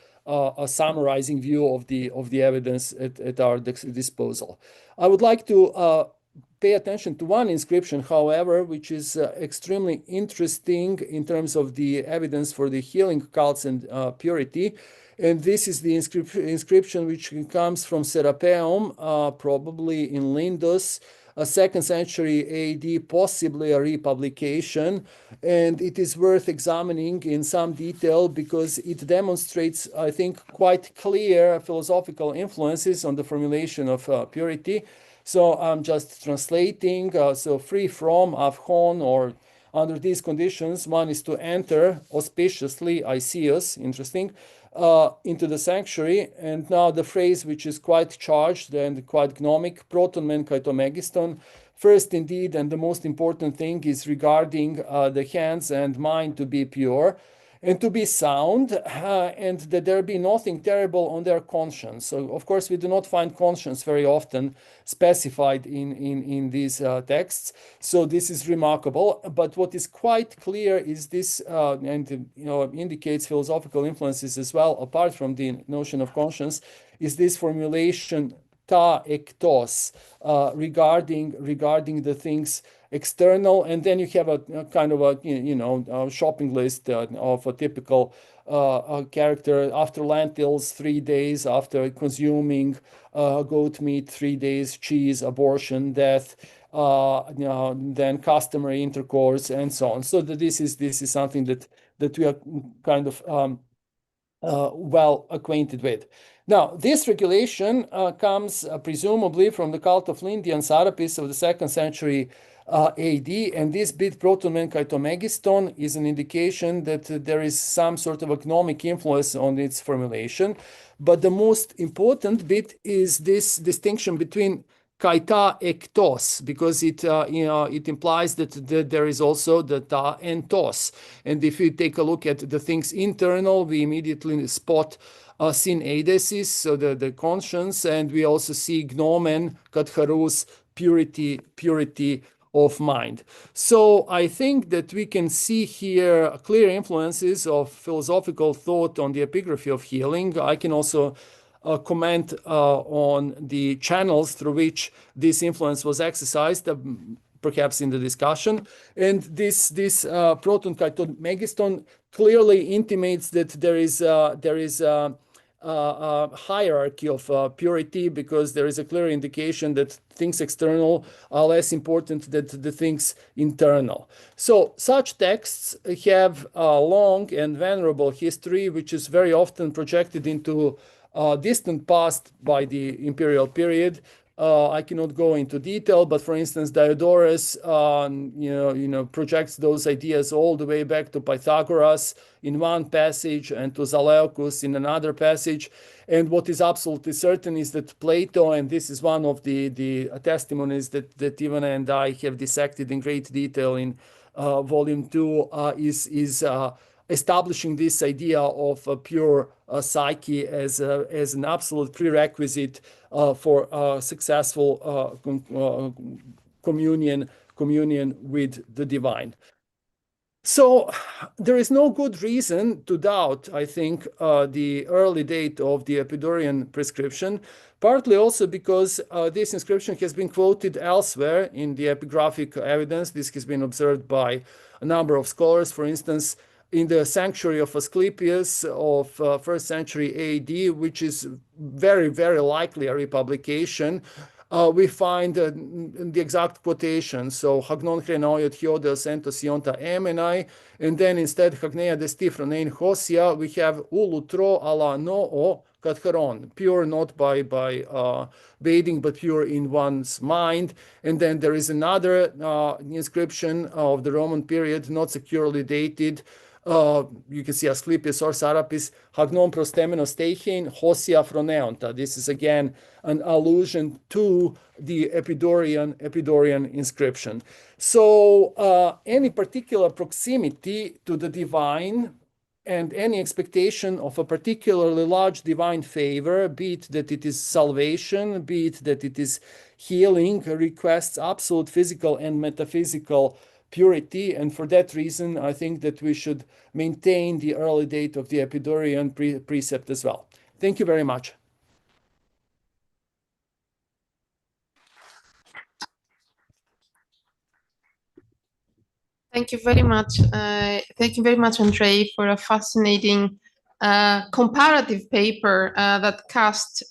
a summarizing view of the evidence at our disposal. I would like to pay attention to one inscription, however, which is extremely interesting in terms of the evidence for the healing cults and purity. And this is the inscription which comes from Serapeum, probably in Lindus, a 2nd century AD, possibly a republication. And it is worth examining in some detail because it demonstrates, I think, quite clear philosophical influences on the formulation of purity. So I'm just translating. So free from, avhon, or under these conditions, one is to enter auspiciously, Iseus, interesting, into the sanctuary. And now the phrase, which is quite charged and quite gnomic, proton men kaitomegiston. First, indeed, and the most important thing is regarding the hands and mind to be pure and to be sound, and that there be nothing terrible on their conscience. So, of course, we do not find conscience very often specified in these texts. So this is remarkable. But what is quite clear is this, and indicates philosophical influences as well, apart from the notion of conscience, is this formulation ta ektos, regarding the things external, and then you have a kind of a shopping list of a typical character. After lentils, 3 days; after consuming goat meat, 3 days; cheese, abortion, death, then customary intercourse, and so on. So that this is something that we are kind of well acquainted with. Now, this regulation comes presumably from the cult of Lindian Sarapis of the 2nd century AD, and this bit proton men kaitomegiston is an indication that there is some sort of gnomic influence on its formulation. But the most important bit is this distinction between kaita ektos, because it implies that there is also the ta and tos. And if you take a look at the things internal, we immediately spot sin eidesis, so the conscience, and we also see gnomen katharus, purity of mind. So I think that we can see here clear influences of philosophical thought on the epigraphy of healing. I can also comment on the channels through which this influence was exercised, perhaps in the discussion. And this proton kaitomegiston clearly intimates that there is a hierarchy of purity, because there is a clear indication that things external are less important than the things internal. So such texts have a long and venerable history, which is very often projected into distant past by the imperial period. I cannot go into detail, but for instance, Diodorus, projects those ideas all the way back to Pythagoras in one passage and to Zaleucus in another passage. And what is absolutely certain is that Plato, and this is one of the testimonies that Ivana and I have dissected in great detail in volume 2, is establishing this idea of a pure psyche as an absolute prerequisite for successful communion with the divine. So there is no good reason to doubt, I think, the early date of the Epidaurian prescription, partly also because this inscription has been quoted elsewhere in the epigraphic evidence. This has been observed by a number of scholars. For instance, in the Sanctuary of Asclepius of 1st century AD, which is very, very likely a republication, we find the exact quotation. So, hagnon chrenoiot hiodeos entos ionta emenai, and then instead, hagnea destifronein hosia, we have ulutro ala noo katharon, pure not by bathing, but pure in one's mind. And then there is another inscription of the Roman period, not securely dated. You can see Asclepius or Sarapis, hagnon prostemenos teichein hosia phroneonta. This is again an allusion to the Epidaurian inscription. So any particular proximity to the divine and any expectation of a particularly large divine favor, be it that it is salvation, be it that it is healing, requests absolute physical and metaphysical purity. And for that reason, I think that we should maintain the early date of the Epidaurian precept as well. Thank you very much. Thank you very much. Thank you very much, Andrei, for a fascinating comparative paper that cast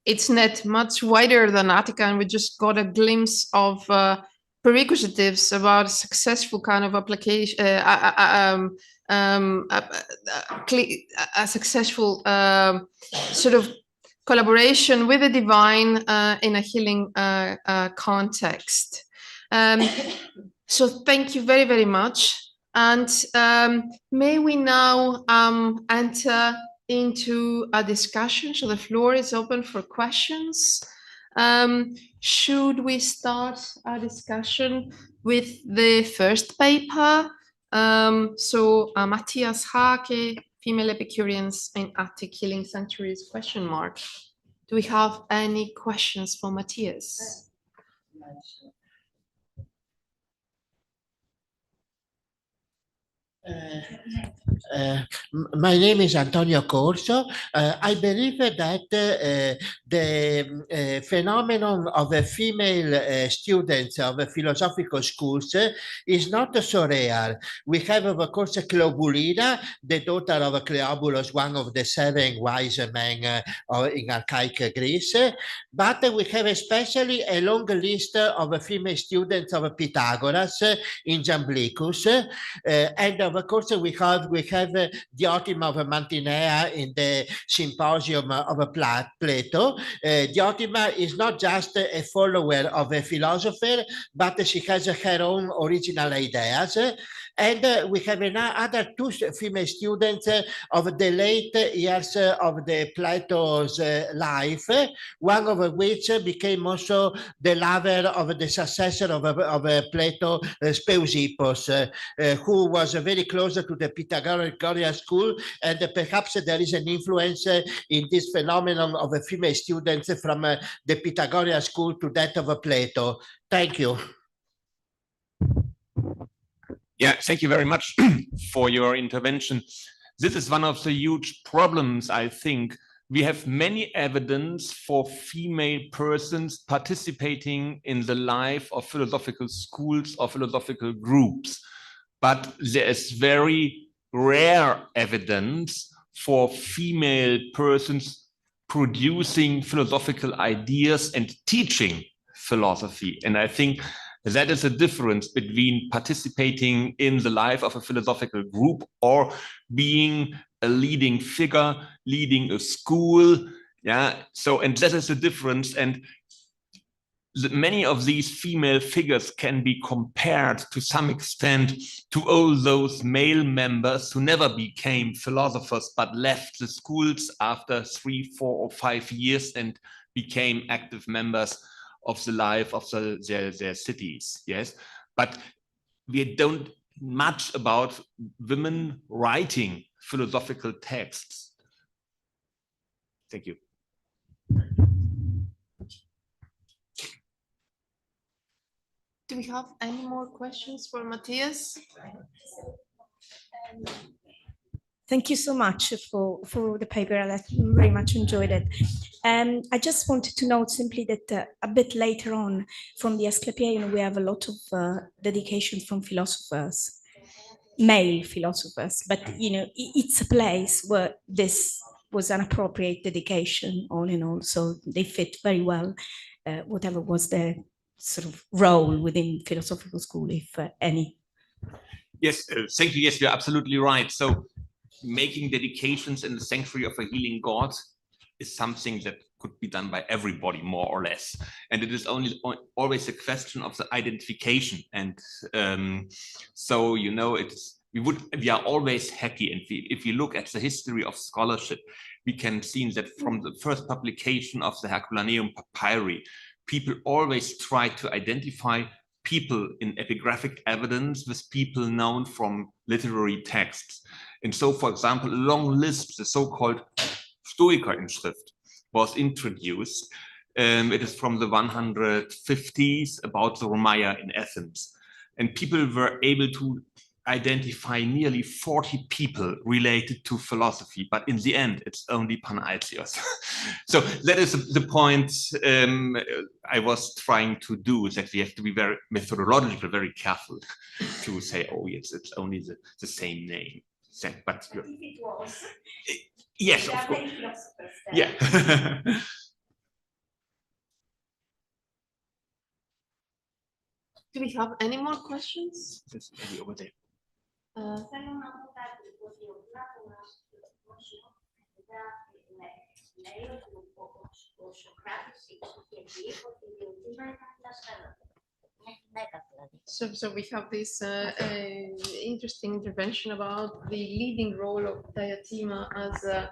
its net much wider than Attica, and we just got a glimpse of prerequisites about a successful kind of application, a successful sort of collaboration with the divine in a healing context. So thank you very, very much. And may we now enter into a discussion. So the floor is open for questions. Should we start our discussion with the first paper? Matthias Hake, Female Epicureans in Attic Healing Sanctuaries, ? Do we have any questions for Matthias? My name is Antonio Corso. I believe that the phenomenon of female students of philosophical schools is not so rare. We have, of course, Cleobulina, the daughter of Cleobulus, one of the 7 wise men in archaic Greece. But we have especially a long list of female students of Pythagoras in Jamblichus. And of course, we have Diotima of Mantinea in the Symposium of Plato. Diotima is not just a follower of a philosopher, but she has her own original ideas. And we have other 2 female students of the late years of the Plato's life, one of which became also the lover of the successor of Plato, Speusippos, who was very close to the Pythagorean school, and perhaps there is an influence in this phenomenon of female students from the Pythagorean school to that of Plato. Thank you. Yeah, thank you very much for your intervention. This is one of the huge problems, I think. We have many evidence for female persons participating in the life of philosophical schools or philosophical groups, but there is very rare evidence for female persons producing philosophical ideas and teaching philosophy. And I think that is a difference between participating in the life of a philosophical group or being a leading figure, leading a school. Yeah, so, and that is a difference. And many of these female figures can be compared to some extent to all those male members who never became philosophers but left the schools after 3, 4, or 5 years and became active members of the life of their cities. Yes, but we don't much about women writing philosophical texts. Thank you. Do we have any more questions for Matthias? Thank you so much for the paper. I very much enjoyed it. I just wanted to note simply that a bit later on from the Asclepieion, we have a lot of dedications from philosophers, male philosophers, but it's a place where this was an appropriate dedication all in all. So they fit very well, whatever was their sort of role within philosophical school, if any. Yes, thank you. Yes, you're absolutely right. So making dedications in the sanctuary of a healing God is something that could be done by everybody, more or less. And it is always a question of the identification. And so, we are always happy. And if you look at the history of scholarship, we can see that from the first publication of the Herculaneum papyri, people always try to identify people in epigraphic evidence with people known from literary texts. And so, for example, a long list, the so-called Stoiker-Inschrift, was introduced. It is from the 150s about the Romaya in Athens. And people were able to identify nearly 40 people related to philosophy, but in the end, it's only Panaitios. So that is the point I was trying to do, that we have to be very methodological, very careful to say, oh, yes, it's only the same name. But if it was, yes, of course. Yeah. Do we have any more questions? There's maybe over there. So we have this interesting intervention about the leading role of Diotima as a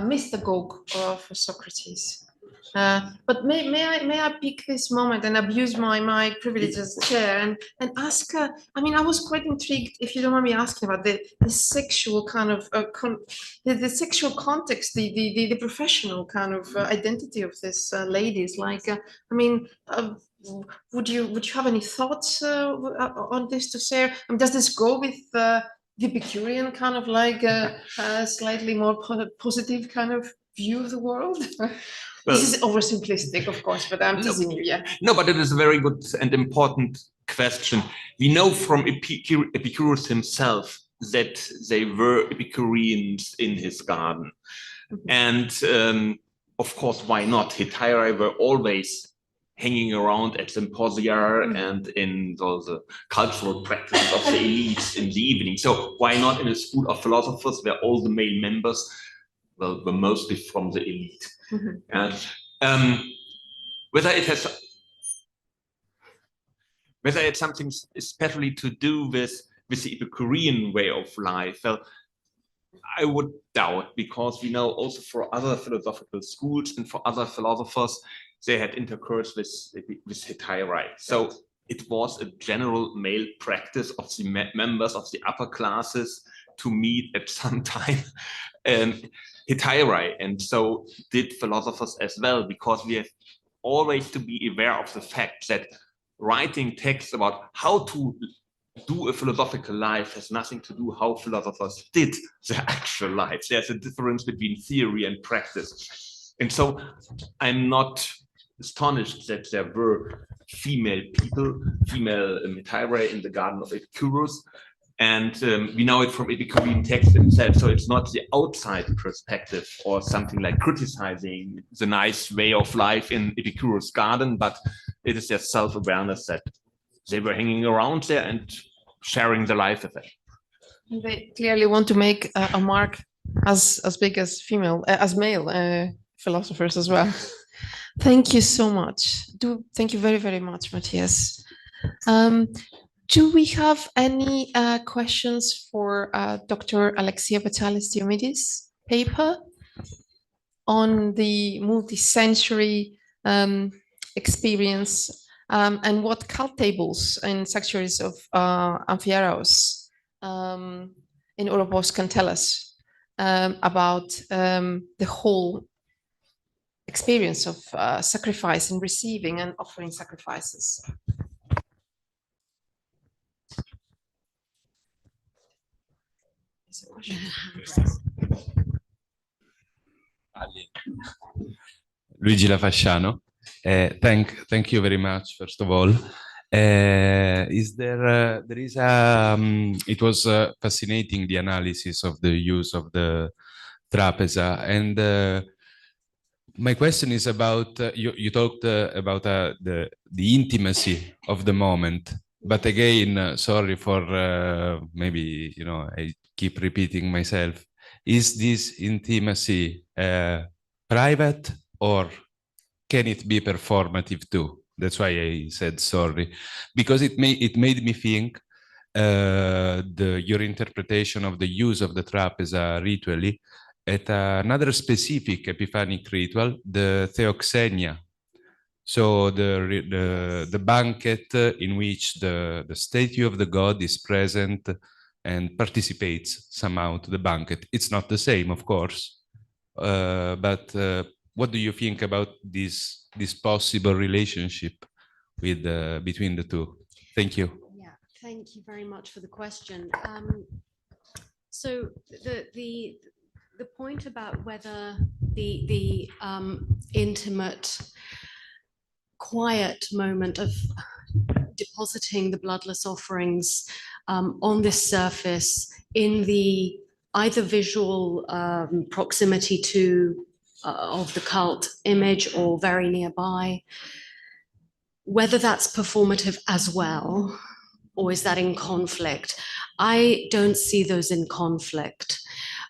mystagogue for Socrates. But may I pick this moment and abuse my privilege as chair and ask? I mean, I was quite intrigued, if you don't mind me asking, about the sexual kind of the sexual context, the professional kind of identity of this ladies. Like, I mean. Would you have any thoughts on this to share? I mean, does this go with the Epicurean kind of like slightly more positive kind of view of the world? This is oversimplistic, of course, but I'm teasing you. Yeah. No, but it is a very good and important question. We know from Epicurus himself that they were Epicureans in his garden, and of course, why not? Hetairai were always hanging around at symposia and in those cultural practices of the elites in the evening. So why not in a school of philosophers where all the male members, well, were mostly from the elite? And whether it has something especially to do with the Epicurean way of life, well, I would doubt, because we know also for other philosophical schools and for other philosophers, they had intercourse with Hetairai. So it was a general male practice of the members of the upper classes to meet at some time Hetairai. And so did philosophers as well, because we have always to be aware of the fact that writing texts about how to do a philosophical life has nothing to do how philosophers did their actual lives. There's a difference between theory and practice. And so I'm not astonished that there were female Hetairai in the garden of Epicurus. And we know it from Epicurean text itself. So it's not the outside perspective or something like criticizing the nice way of life in Epicurus' garden, but it is their self-awareness that they were hanging around there and sharing the life of it. They clearly want to make a mark as big as male philosophers as well. Thank you so much. Thank you very, very much, Matthias. Do we have any questions for Dr. Alexia Vitalis-Diomedes' paper on the multi-sensory experience and what cult tables and sanctuaries of Amphiaraos in Oropos can tell us about the whole experience of sacrifice and receiving and offering sacrifices? Luigi Lafasciano, thank you very much, first of all. It was fascinating, the analysis of the use of the trapeza, and my question is about, you talked about the intimacy of the moment, but again, sorry for maybe, I keep repeating myself. Is this intimacy private, or can it be performative too? That's why I said sorry, because it made me think your interpretation of the use of the trapeza ritually at another specific epiphanic ritual, the theoxenia. So the banquet in which the statue of the god is present and participates somehow to the banquet. It's not the same, of course, but what do you think about this possible relationship with between the two? Thank you. Yeah, thank you very much for the question. So the point about whether the intimate, quiet moment of depositing the bloodless offerings on this surface in the either visual proximity to of the cult image or very nearby, whether that's performative as well, or is that in conflict? I don't see those in conflict.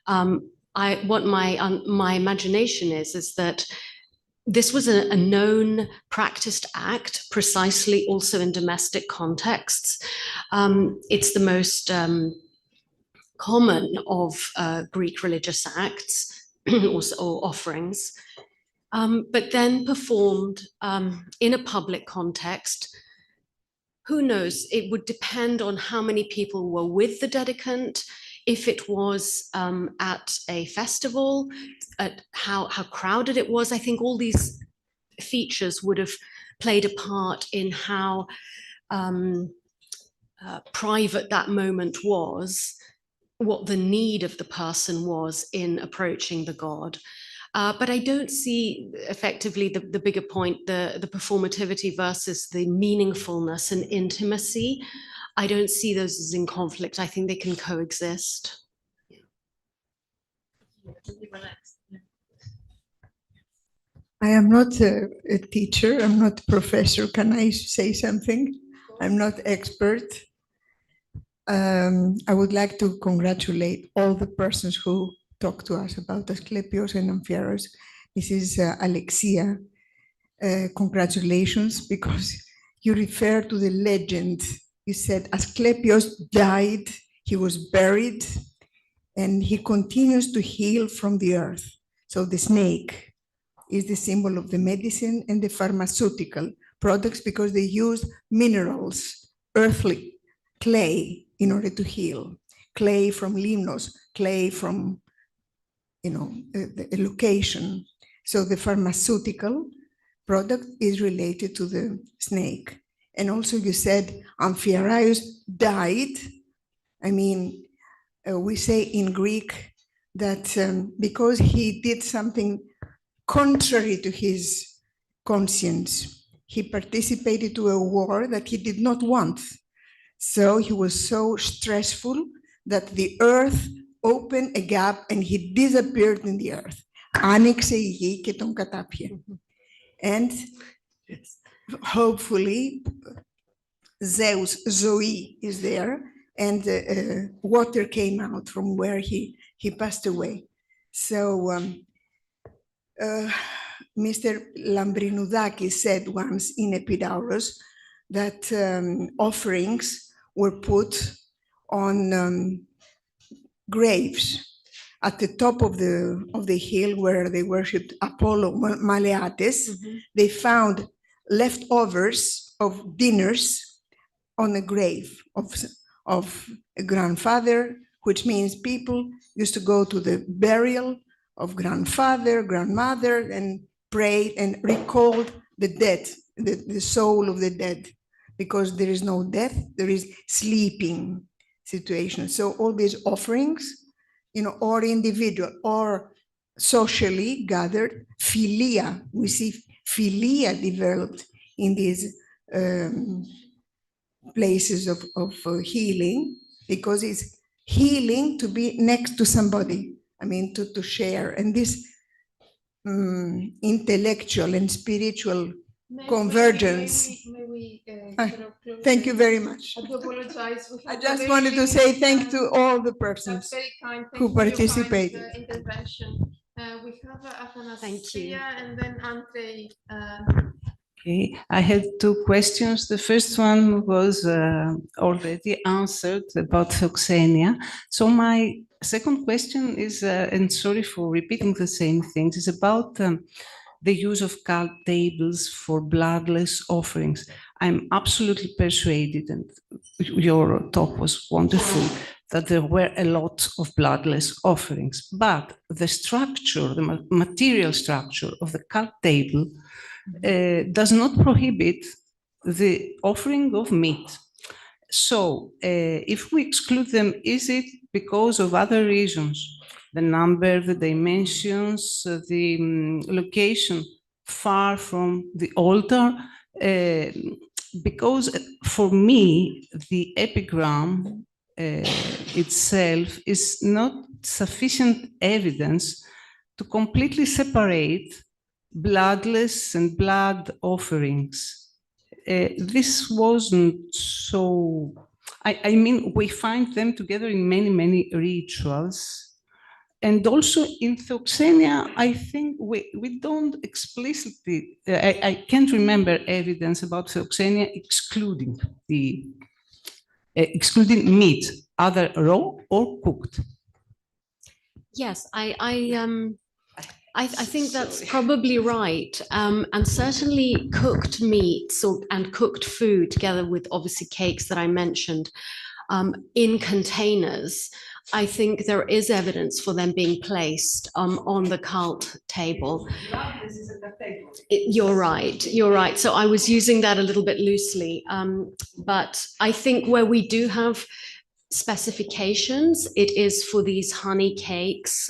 What my imagination is that this was a known practiced act, precisely also in domestic contexts. It's the most common of Greek religious acts or offerings, but then performed in a public context. Who knows? It would depend on how many people were with the dedicant, if it was at a festival, at how crowded it was. I think all these features would have played a part in how private that moment was, what the need of the person was in approaching the god. But I don't see effectively the bigger point, the performativity versus the meaningfulness and intimacy. I don't see those as in conflict. I think they can coexist. I am not a teacher, I'm not a professor. Can I say something? I'm not expert. I would like to congratulate all the persons who talked to us about Asclepios and Amphiaraos. This is Alexia. Congratulations, because you refer to the legend. You said Asclepios died, he was buried, and he continues to heal from the earth. So the snake is the symbol of the medicine and the pharmaceutical products, because they use minerals, earthly clay, in order to heal. Clay from limnos, clay from, a location. So the pharmaceutical product is related to the snake. And also you said Amphiaraos died. I mean, we say in Greek that because he did something contrary to his conscience, he participated to a war that he did not want. So he was so stressful that the earth opened a gap and he disappeared in the earth. Άνοιξε η γη και τον κατάπιε. And hopefully Zeus, Zoe, is there, and water came out from where he passed away. So Mr. Lambrinoudakis said once in Epidaurus that offerings were put on graves at the top of the hill where they worshipped Apollo Maleates. They found leftovers of dinners on a grave of a grandfather, which means people used to go to the burial of grandfather, grandmother, and prayed and recalled the dead, the soul of the dead, because there is no death, there is sleeping situation. So all these offerings, or individual or socially gathered, philia, we see philia developed in these places of healing, because it's healing to be next to somebody, to share. And this intellectual and spiritual convergence. Thank you very much. I do apologize. I just wanted to say thank to all the persons who participated. Intervention. We have Athanasia and then Andrei. Okay, I had two questions. The first one was already answered about Philoxenia. So my second question is, and sorry for repeating the same things, is about the use of cult tables for bloodless offerings. I'm absolutely persuaded, and your talk was wonderful, that there were a lot of bloodless offerings, but the structure, the material structure of the cult table does not prohibit the offering of meat. So if we exclude them, is it because of other reasons? The number, the dimensions, the location far from the altar? Because for me, the epigram itself is not sufficient evidence to completely separate bloodless and blood offerings. This wasn't so, I mean, we find them together in many, many rituals. And also in Theoxenia, I think we don't explicitly, I can't remember evidence about Theoxenia excluding excluding meat, either raw or cooked. Yes, I think that's probably right. And certainly cooked meats and cooked food, together with obviously cakes that I mentioned, in containers, I think there is evidence for them being placed on the cult table. You're right. So I was using that a little bit loosely. But I think where we do have specifications, it is for these honey cakes,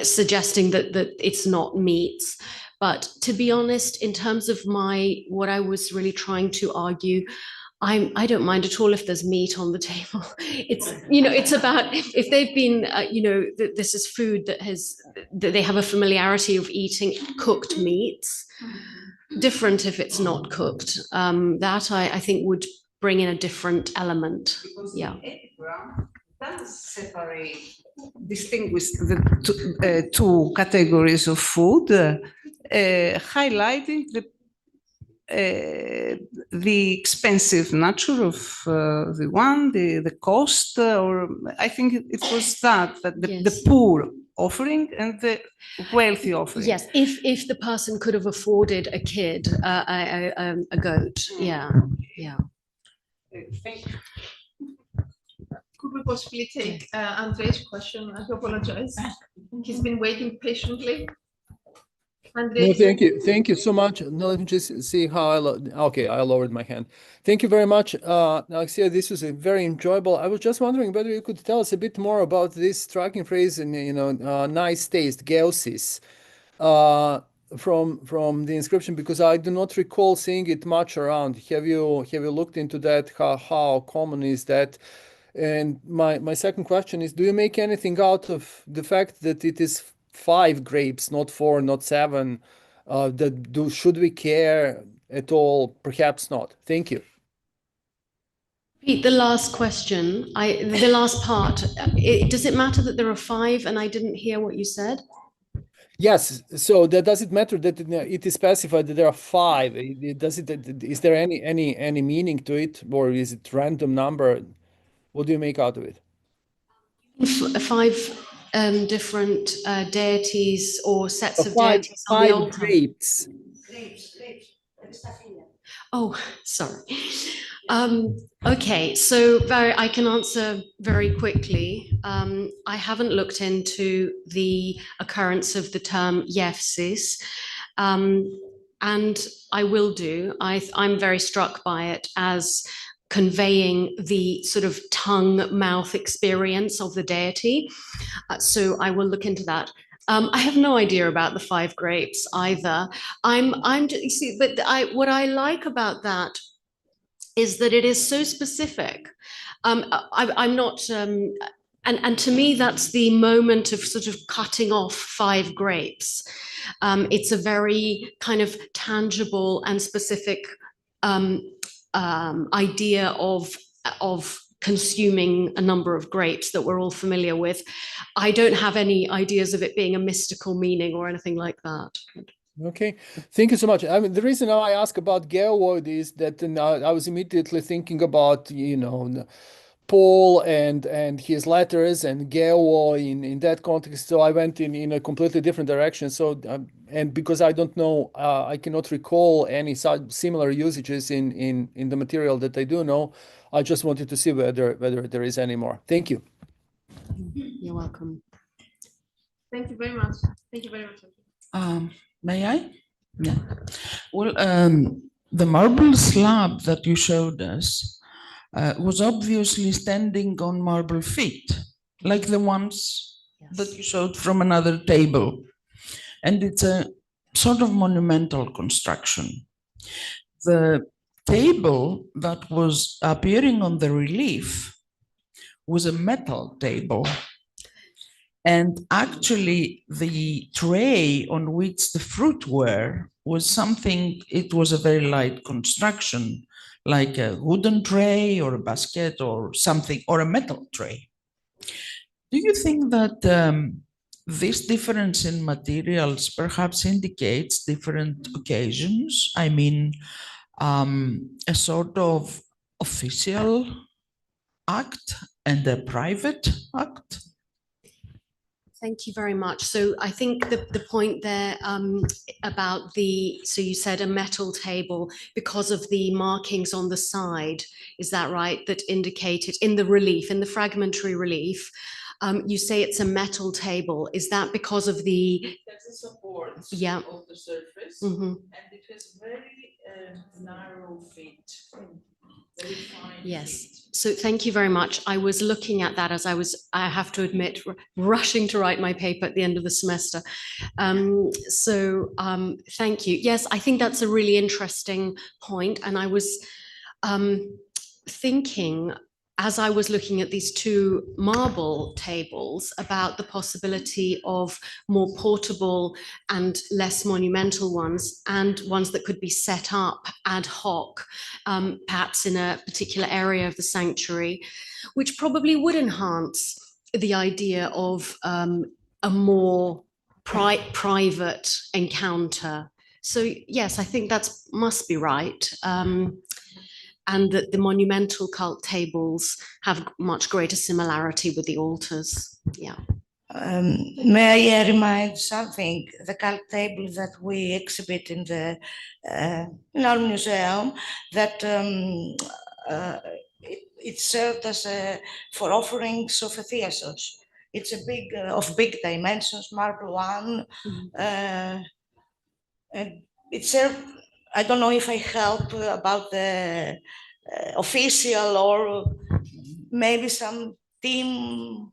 suggesting that it's not meats. But to be honest, in terms of what I was really trying to argue, I don't mind at all if there's meat on the table. It's about if they've been, this is food that they have a familiarity of eating cooked meats. Different if it's not cooked. That I think would bring in a different element. Yeah. Does distinguish the two categories of food, highlighting the expensive nature of the one, the cost, or I think it was that the poor offering and the wealthy offering. Yes, if the person could have afforded a kid a goat, yeah. Thank you. Could we possibly take Andrei's question? I apologize. He's been waiting patiently. No, thank you so much. No, let me just see how I lowered my hand. Thank you very much, Alexia. This was a very enjoyable. I was just wondering whether you could tell us a bit more about this striking phrase in nice taste, geosis, from the inscription, because I do not recall seeing it much around. Have you looked into that? How common is that? And my second question is, do you make anything out of the fact that it is 5 grapes, not 4, not 7? Should we care at all? Perhaps not. Thank you. Repeat the last question. The last part. Does it matter that there are 5 and I didn't hear what you said? Yes. So does it matter that it is specified that there are 5? Is there any meaning to it, or is it random number? What do you make out of it? 5 different deities or sets of 5 deities on the altar. grapes. Oh, sorry. Okay, so I can answer very quickly. I haven't looked into the occurrence of the term Yefsis, and I will do. I'm very struck by it as conveying the sort of tongue-mouth experience of the deity. So I will look into that. I have no idea about the 5 grapes either. What I like about that is that it is so specific. I'm not, and to me, that's the moment of sort of cutting off 5 grapes. It's a very kind of tangible and specific idea of consuming a number of grapes that we're all familiar with. I don't have any ideas of it being a mystical meaning or anything like that. Okay, thank you so much. I mean, the reason I ask about geoid is that I was immediately thinking about, Paul and his letters and geo in that context. So I went in a completely different direction. So and because I don't know, I cannot recall any similar usages in the material that I do know. I just wanted to see whether there is any more. Thank you. You're welcome. Thank you very much. Thank you very much. May I? Yeah. Well, the marble slab that you showed us was obviously standing on marble feet, like the ones that you showed from another table. And it's a sort of monumental construction. The table that was appearing on the relief was a metal table. And actually, the tray on which the fruit were was something, it was a very light construction, like a wooden tray or a basket or something, or a metal tray. Do you think that this difference in materials perhaps indicates different occasions? I mean, a sort of official act and a private act? Thank you very much. So I think the point there about so you said a metal table because of the markings on the side, is that right? That indicated in the relief, in the fragmentary relief, you say it's a metal table. Is that because of the... That's the support yeah. of the surface, Mm-hmm. and it has very narrow feet. Very fine yes. feet. So thank you very much. I was looking at that as I have to admit, rushing to write my paper at the end of the semester. Thank you. Yes, I think that's a really interesting point. And I was thinking, as I was looking at these two marble tables, about the possibility of more portable and less monumental ones, and ones that could be set up ad hoc, perhaps in a particular area of the sanctuary, which probably would enhance the idea of a more private encounter. So yes, I think that must be right. And that the monumental cult tables have much greater similarity with the altars. Yeah. May I remind something? The cult table that we exhibit in in our museum, that it served as for offerings of Theasos. It's a big dimensions, marble one. And it served. I don't know if I help about the official or maybe some team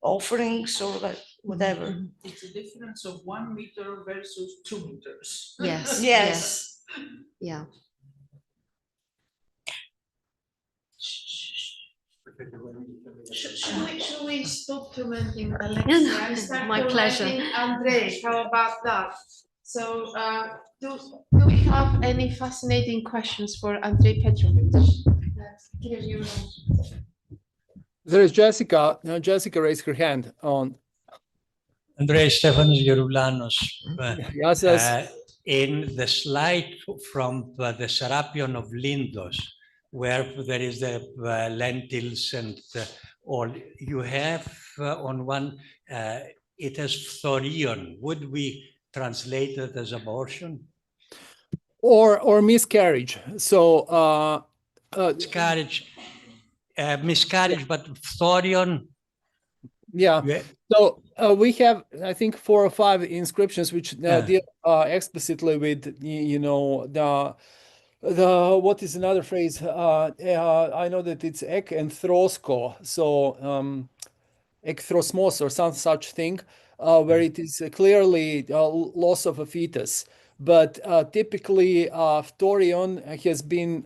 offerings or whatever. It's a difference of 1 meter versus 2 meters. Yes. Yes. Yeah. Should we stop tormenting Alexa and start My pleasure. tormenting Andrei? How about that? So, do we have any fascinating questions for Andrei Petrovich? Here you know. There is Jessica. Now Jessica raised her hand on. Andrei Stefanos Geroulanos. Yes. In the slide from the Serapion of Lindos, where there is the lentils and all, you have on one, it has thorion. Would we translate it as abortion? Or miscarriage. So miscarriage, but thorion. Yeah. So we have, I think, 4 or 5 inscriptions which deal explicitly with, the what is another phrase? I know that it's ek and throsko. So ekthrosmos or some such thing, where it is clearly loss of a fetus. But typically, thorion has been,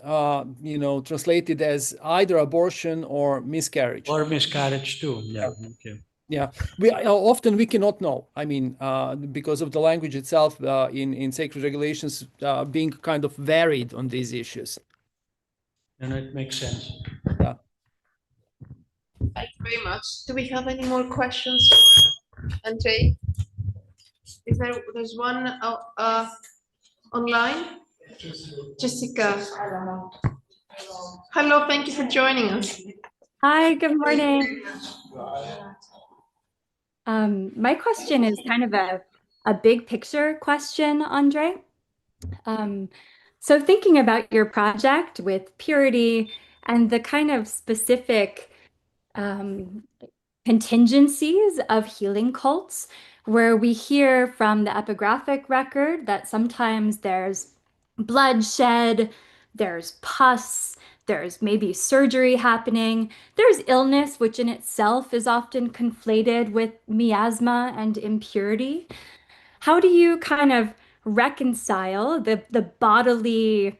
translated as either abortion or miscarriage. Or miscarriage too. Yeah. Okay. Yeah. We cannot know. I mean, because of the language itself in sacred regulations being kind of varied on these issues. And it makes sense. Yeah. Thank you very much. Do we have any more questions for Andrei? There's one online? Jessica. Hello, thank you for joining us. Hi, good morning. My question is kind of a big picture question, Andrei. So thinking about your project with purity and the kind of specific contingencies of healing cults, where we hear from the epigraphic record that sometimes there's bloodshed, there's pus, there's maybe surgery happening, there's illness, which in itself is often conflated with miasma and impurity. How do you kind of reconcile the bodily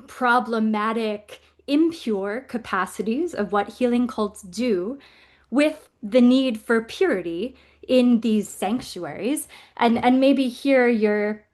problematic impure capacities of what healing cults do with the need for purity in these sanctuaries, and maybe here your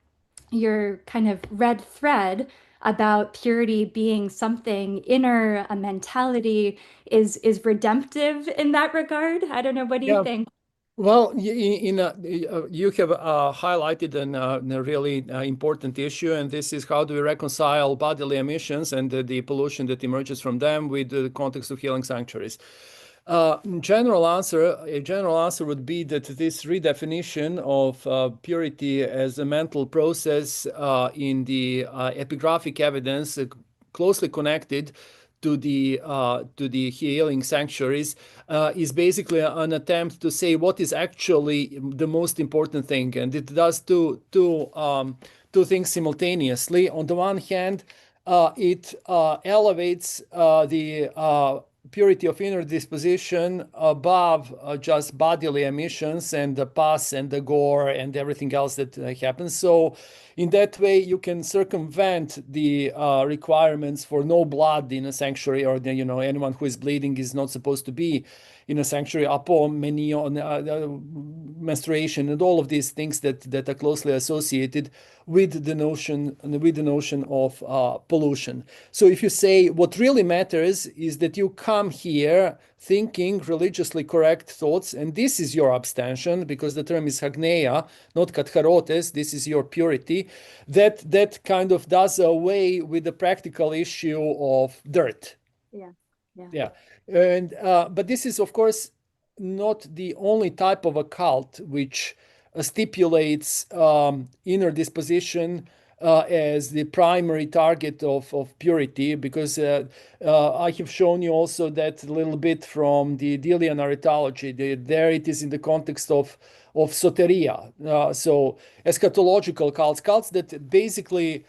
kind of red thread about purity being something inner, a mentality, is redemptive in that regard. I don't know, what do you think? Well, you have highlighted a really important issue, and this is how do we reconcile bodily emissions and the pollution that emerges from them with the context of healing sanctuaries. A general answer would be that this redefinition of purity as a mental process in the epigraphic evidence closely connected to the healing sanctuaries is basically an attempt to say what is actually the most important thing, and it does two things simultaneously. On the one hand, it elevates the purity of inner disposition above just bodily emissions and the pus and the gore and everything else that happens. So in that way, you can circumvent the requirements for no blood in a sanctuary, or anyone who is bleeding is not supposed to be in a sanctuary, menstruation, and all of these things that are closely associated with the notion of pollution. So if you say what really matters is that you come here thinking religiously correct thoughts, and this is your abstention, because the term is hagneia, not katharotes, this is your purity, that kind of does away with the practical issue of dirt. Yeah. And but this is, of course, not the only type of a cult which stipulates inner disposition as the primary target of purity, because I have shown you also that a little bit from the Delian aritology. There it is in the context of soteria. So eschatological cults that basically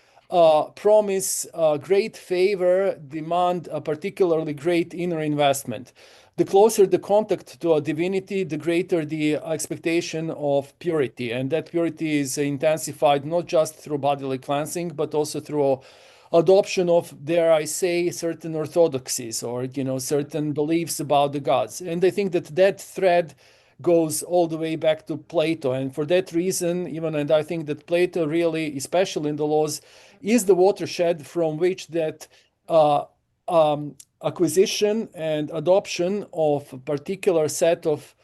promise great favor, demand a particularly great inner investment. The closer the contact to a divinity, the greater the expectation of purity. And that purity is intensified not just through bodily cleansing, but also through adoption of, dare I say, certain orthodoxies or certain beliefs about the gods. And I think that thread goes all the way back to Plato. And for that reason, and I think that Plato really, especially in the laws, is the watershed from which that acquisition and adoption of a particular set of,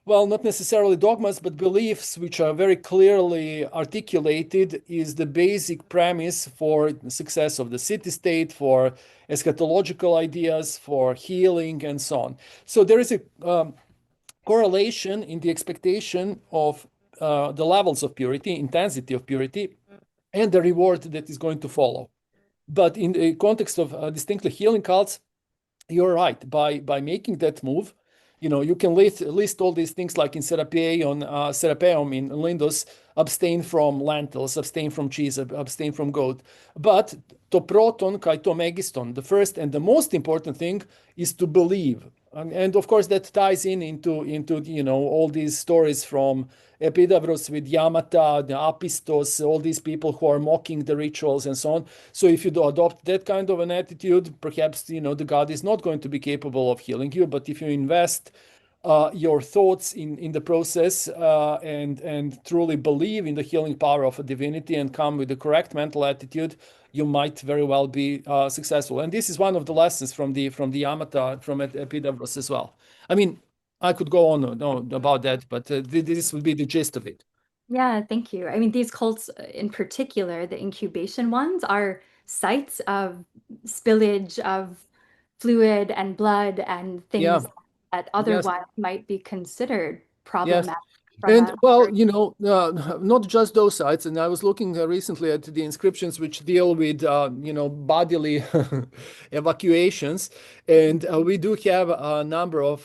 well, not necessarily dogmas, but beliefs which are very clearly articulated, is the basic premise for the success of the city-state, for eschatological ideas, for healing, and so on. So there is a correlation in the expectation of the levels of purity, intensity of purity, and the reward that is going to follow. But in the context of distinctly healing cults, you're right. By making that move, you can list all these things, like in Serapeum in Lindos, abstain from lentils, abstain from cheese, abstain from goat. But to proton kai to megiston, the first and the most important thing is to believe. And of course, that ties into all these stories from Epidavros with Yamata, the Apistos, all these people who are mocking the rituals and so on. So if you do adopt that kind of an attitude, perhaps the God is not going to be capable of healing you. But if you invest your thoughts in the process and truly believe in the healing power of a divinity and come with the correct mental attitude, you might very well be successful. And this is one of the lessons from the Yamata, from Epidavros as well. I mean, I could go on about that, but this would be the gist of it. Yeah, thank you. I mean, these cults in particular, the incubation ones, are sites of spillage of fluid and blood and things that otherwise might be considered problematic. And well, not just those sites. And I was looking recently at the inscriptions which deal with, bodily evacuations. And we do have a number of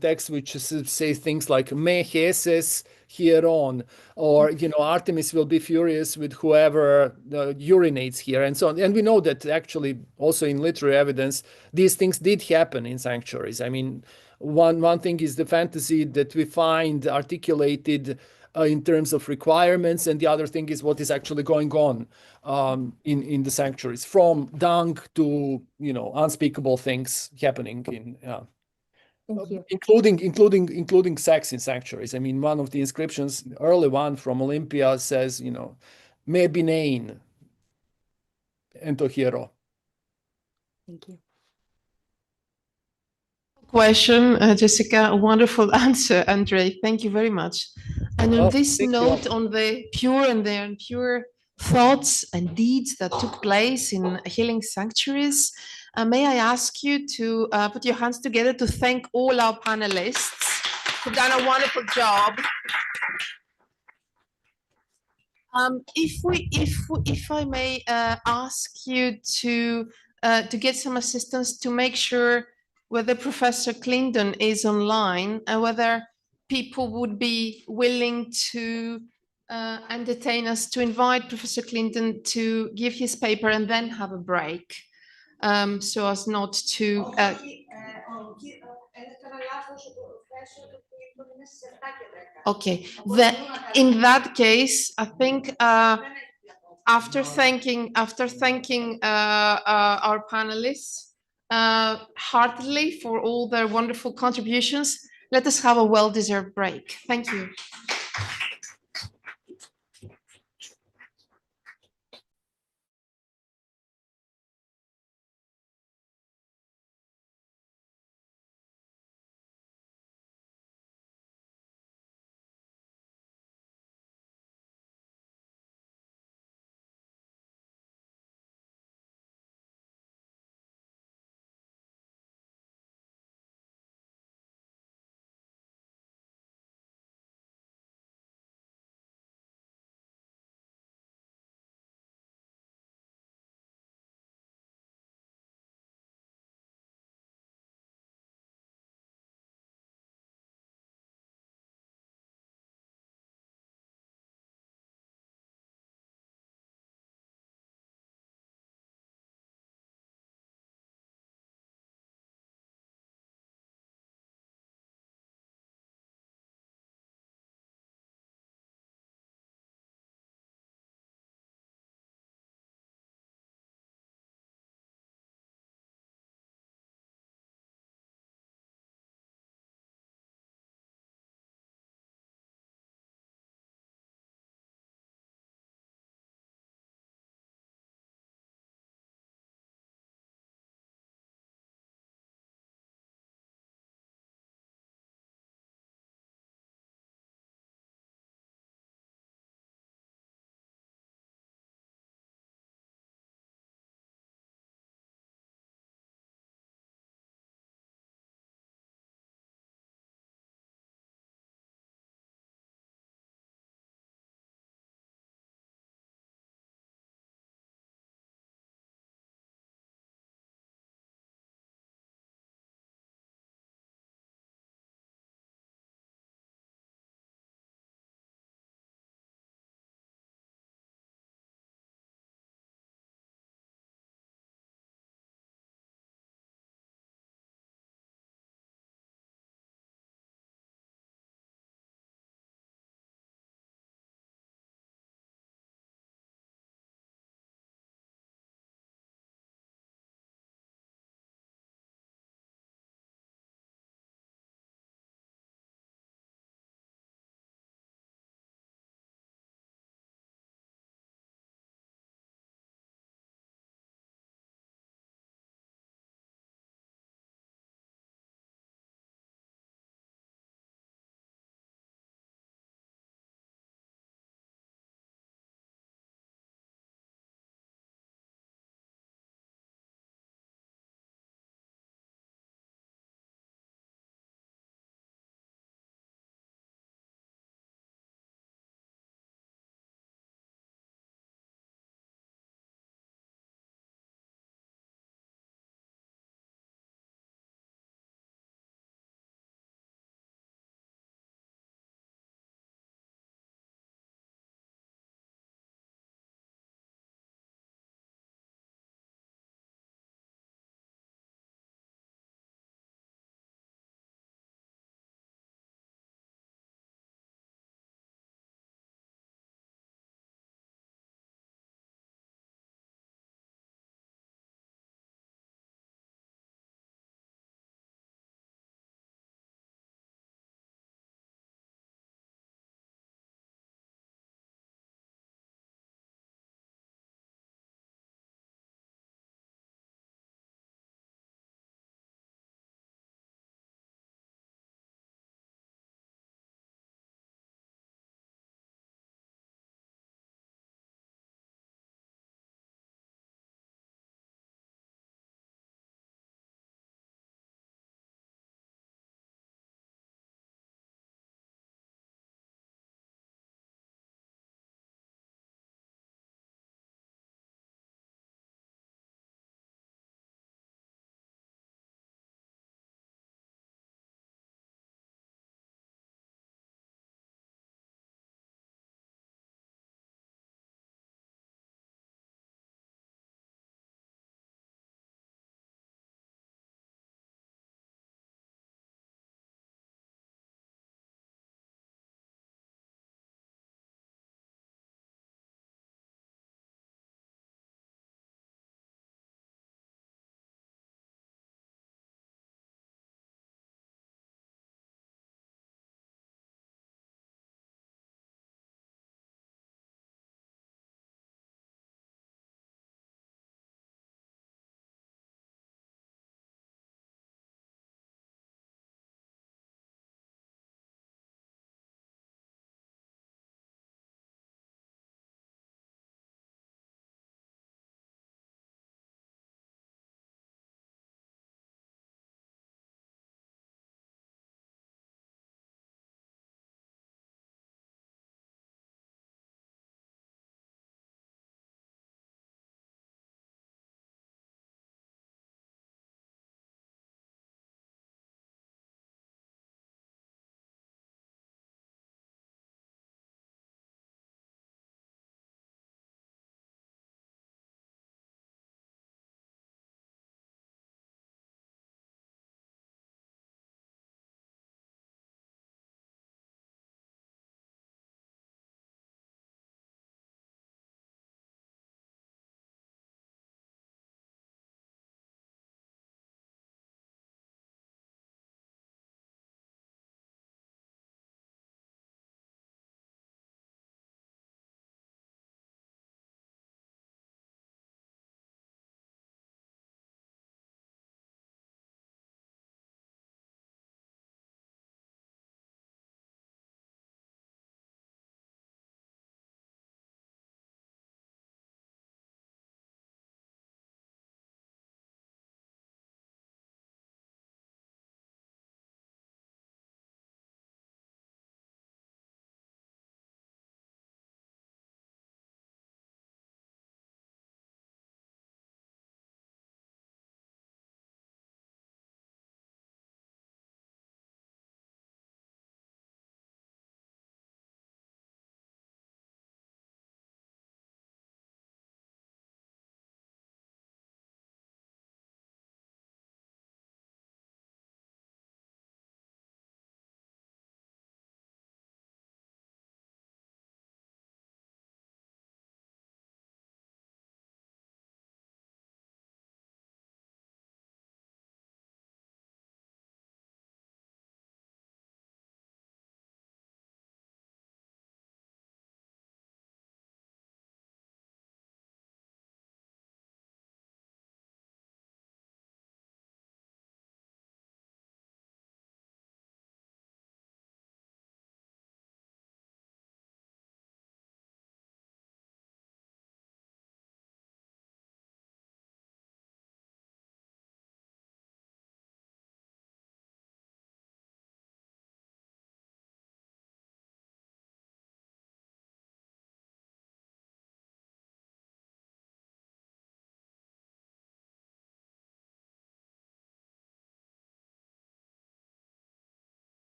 texts which say things like "Me heses hieron," or Artemis will be furious with whoever urinates here, and so on. And we know that actually also in literary evidence, these things did happen in sanctuaries. I mean, one thing is the fantasy that we find articulated in terms of requirements, and the other thing is what is actually going on in the sanctuaries, from dung to unspeakable things happening including sex in sanctuaries. I mean, one of the inscriptions, early one from Olympia, says, "Me binane," Entohiro. Thank you. Question, Jessica. A wonderful answer, Andre. Thank you very much. And on this note, on the pure and the impure thoughts and deeds that took place in healing sanctuaries, may I ask you to put your hands together to thank all our panelists who've done a wonderful job. If I may ask you to get some assistance to make sure whether Professor Clinton is online and whether people would be willing to entertain us to invite Professor Clinton to give his paper and then have a break, so as not to. Okay, in that case, I think after thanking our panelists heartily for all their wonderful contributions, let us have a well-deserved break. Thank you.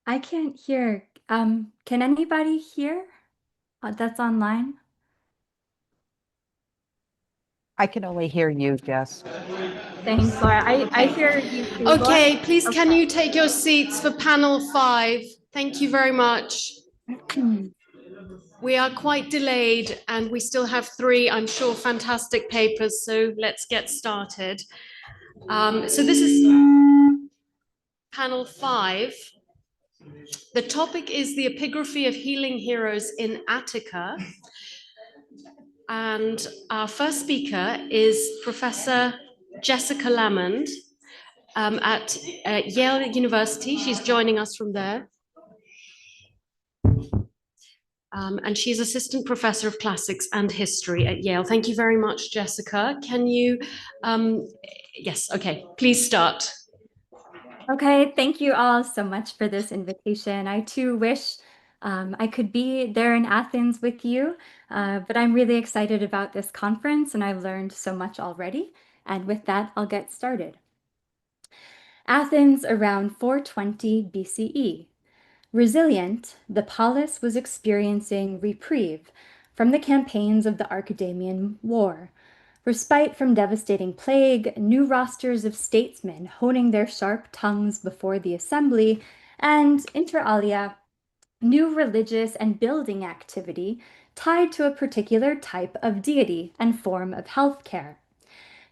I can't hear. Can anybody hear that's online? I can only hear you, Jess. Thanks, Laura. I hear you too, Laura. Okay, please can you take your seats for panel 5? Thank you very much. We are quite delayed and we still have 3, I'm sure, fantastic papers, so let's get started. So this is panel 5. The topic is the epigraphy of healing heroes in Attica. And our first speaker is Professor Jessica Lamond at Yale University. She's joining us from there. And she's Assistant Professor of Classics and History at Yale. Thank you very much, Jessica. Can you, yes, okay, please start. Okay, thank you all so much for this invitation. I too wish I could be there in Athens with you, but I'm really excited about this conference and I've learned so much already. And with that, I'll get started. Athens around 420 BCE. Resilient, the polis was experiencing reprieve from the campaigns of the Archidamian War, respite from devastating plague, new rosters of statesmen honing their sharp tongues before the assembly, and, inter alia, new religious and building activity tied to a particular type of deity and form of healthcare,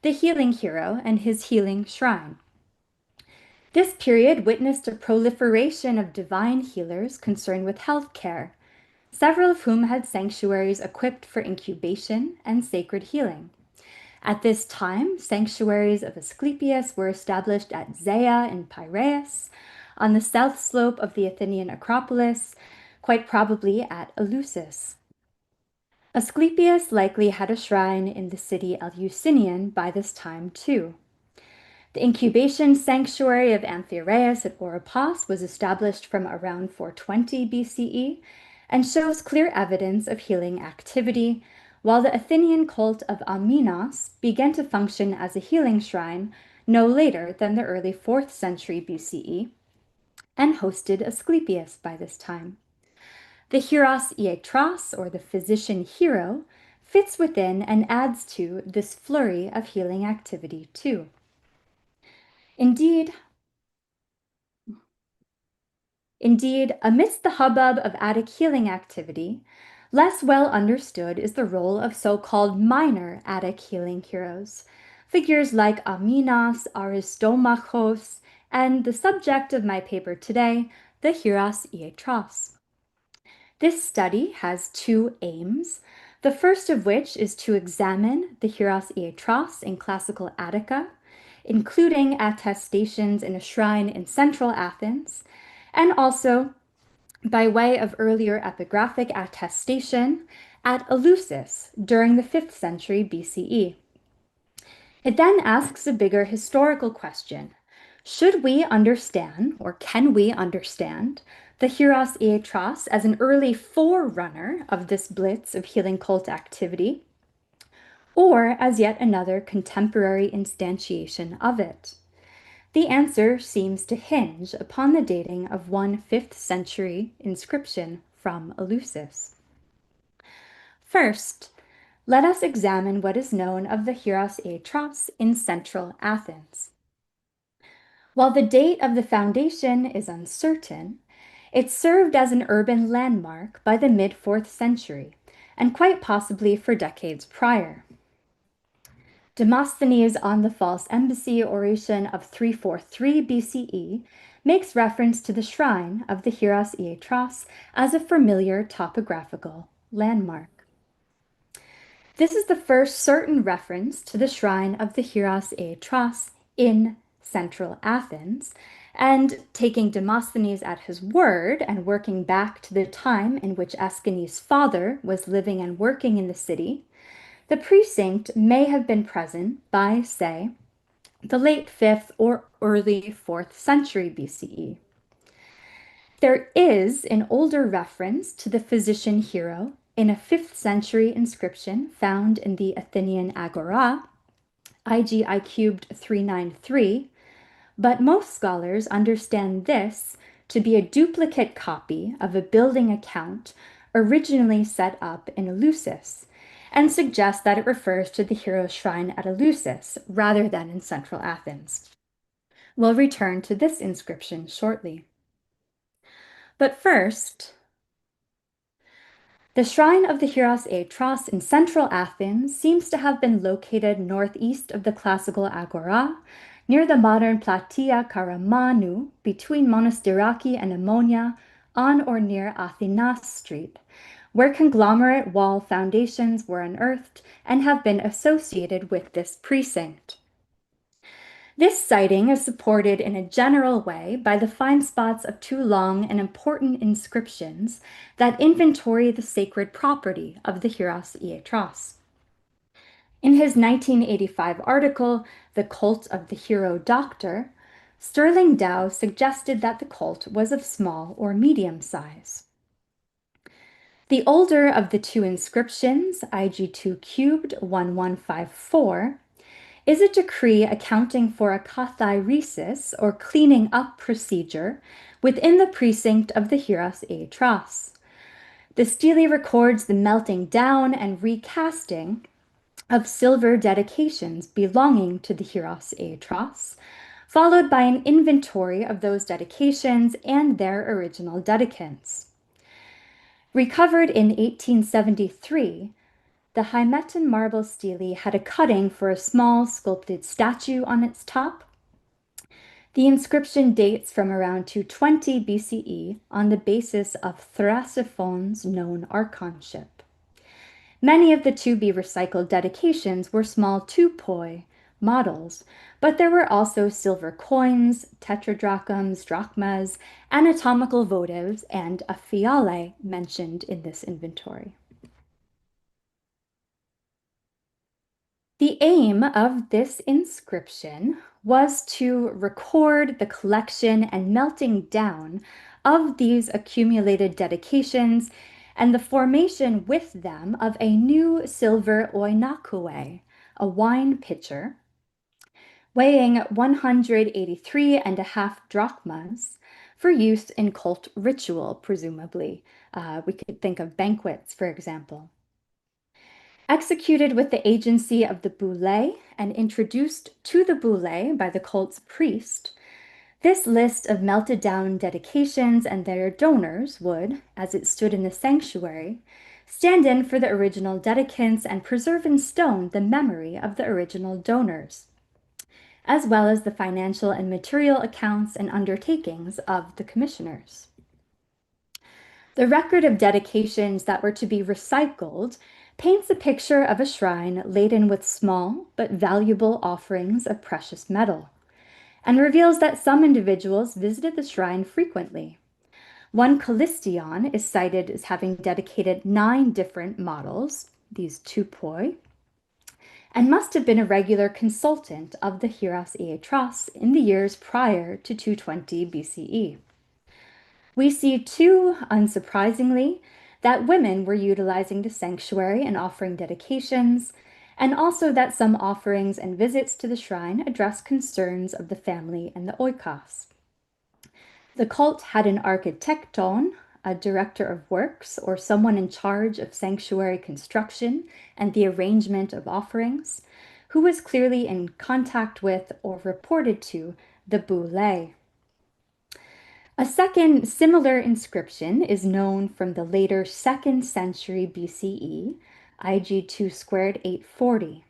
the healing hero and his healing shrine. This period witnessed a proliferation of divine healers concerned with healthcare, several of whom had sanctuaries equipped for incubation and sacred healing. At this time, sanctuaries of Asclepius were established at Zea in Piraeus, on the south slope of the Athenian Acropolis, quite probably at Eleusis. Asclepius likely had a shrine in the city Eleusinian by this time too. The incubation sanctuary of Amphiaraus at Oropos was established from around 420 BCE and shows clear evidence of healing activity, while the Athenian cult of Aminos began to function as a healing shrine no later than the early 4th century BCE and hosted Asclepius by this time. The hieros ietros, or the physician hero, fits within and adds to this flurry of healing activity too. Indeed, amidst the hubbub of Attic healing activity, less well understood is the role of so-called minor Attic healing heroes, figures like Aminos, Aristomachos, and the subject of my paper today, the hieros ietros. This study has 2 aims, the first of which is to examine the hieros ietros in classical Attica, including attestations in a shrine in central Athens, and also, by way of earlier epigraphic attestation, at Eleusis during the 5th century BCE. It then asks a bigger historical question. Should we understand, or can we understand, the hieros ietros as an early forerunner of this blitz of healing cult activity? or as yet another contemporary instantiation of it? The answer seems to hinge upon the dating of one 5th century inscription from Eleusis. First, let us examine what is known of the Hieros Eitros in central Athens. While the date of the foundation is uncertain, it served as an urban landmark by the mid-4th century, and quite possibly for decades prior. Demosthenes on the false embassy oration of 343 BCE makes reference to the shrine of the Hieros Eitros as a familiar topographical landmark. This is the first certain reference to the shrine of the Hieros Eitros in central Athens, and taking Demosthenes at his word and working back to the time in which Aeschines' father was living and working in the city, the precinct may have been present by, say, the late 5th or early 4th century BCE. There is an older reference to the physician hero in a 5th century inscription found in the Athenian Agora, IGI cubed 393, but most scholars understand this to be a duplicate copy of a building account originally set up in Eleusis, and suggest that it refers to the hero's shrine at Eleusis rather than in central Athens. We'll return to this inscription shortly. But first, the shrine of the Hieros Eitros in central Athens seems to have been located northeast of the classical Agora, near the modern Platia Karamanou, between Monastiraki and Ammonia, on or near Athinas Street, where conglomerate wall foundations were unearthed and have been associated with this precinct. This sighting is supported in a general way by the find spots of 2 long and important inscriptions that inventory the sacred property of the Hieros Eitros. In his 1985 article, The Cult of the Hero Doctor, Sterling Dow suggested that the cult was of small or medium size. The older of the 2 inscriptions, IG2 cubed 1154, is a decree accounting for a katharesis, or cleaning up procedure, within the precinct of the Hieros Eitros. The stele records the melting down and recasting of silver dedications belonging to the Hieros Eitros, followed by an inventory of those dedications and their original dedicants. Recovered in 1873, the Hymeton marble stele had a cutting for a small sculpted statue on its top. The inscription dates from around 220 BCE on the basis of Thrasiphone's known archonship. Many of the to-be recycled dedications were small tupoi models, but there were also silver coins, tetradrachms, drachmas, anatomical votives, and a fiale mentioned in this inventory. The aim of this inscription was to record the collection and melting down of these accumulated dedications and the formation with them of a new silver oinakue, a wine pitcher, weighing 183.5 drachmas for use in cult ritual, presumably. We could think of banquets, for example. Executed with the agency of the boule and introduced to the boule by the cult's priest, this list of melted down dedications and their donors would, as it stood in the sanctuary, stand in for the original dedicants and preserve in stone the memory of the original donors, as well as the financial and material accounts and undertakings of the commissioners. The record of dedications that were to be recycled paints a picture of a shrine laden with small but valuable offerings of precious metal, and reveals that some individuals visited the shrine frequently. One Callistion is cited as having dedicated 9 different models, these tupoi, and must have been a regular consultant of the Hieros Eitros in the years prior to 220 BCE. We see too, unsurprisingly, that women were utilizing the sanctuary and offering dedications, and also that some offerings and visits to the shrine address concerns of the family and the oikos. The cult had an architecton, a director of works, or someone in charge of sanctuary construction and the arrangement of offerings, who was clearly in contact with or reported to the boule. A second similar inscription is known from the later 2nd century BCE, IG 2 squared 840.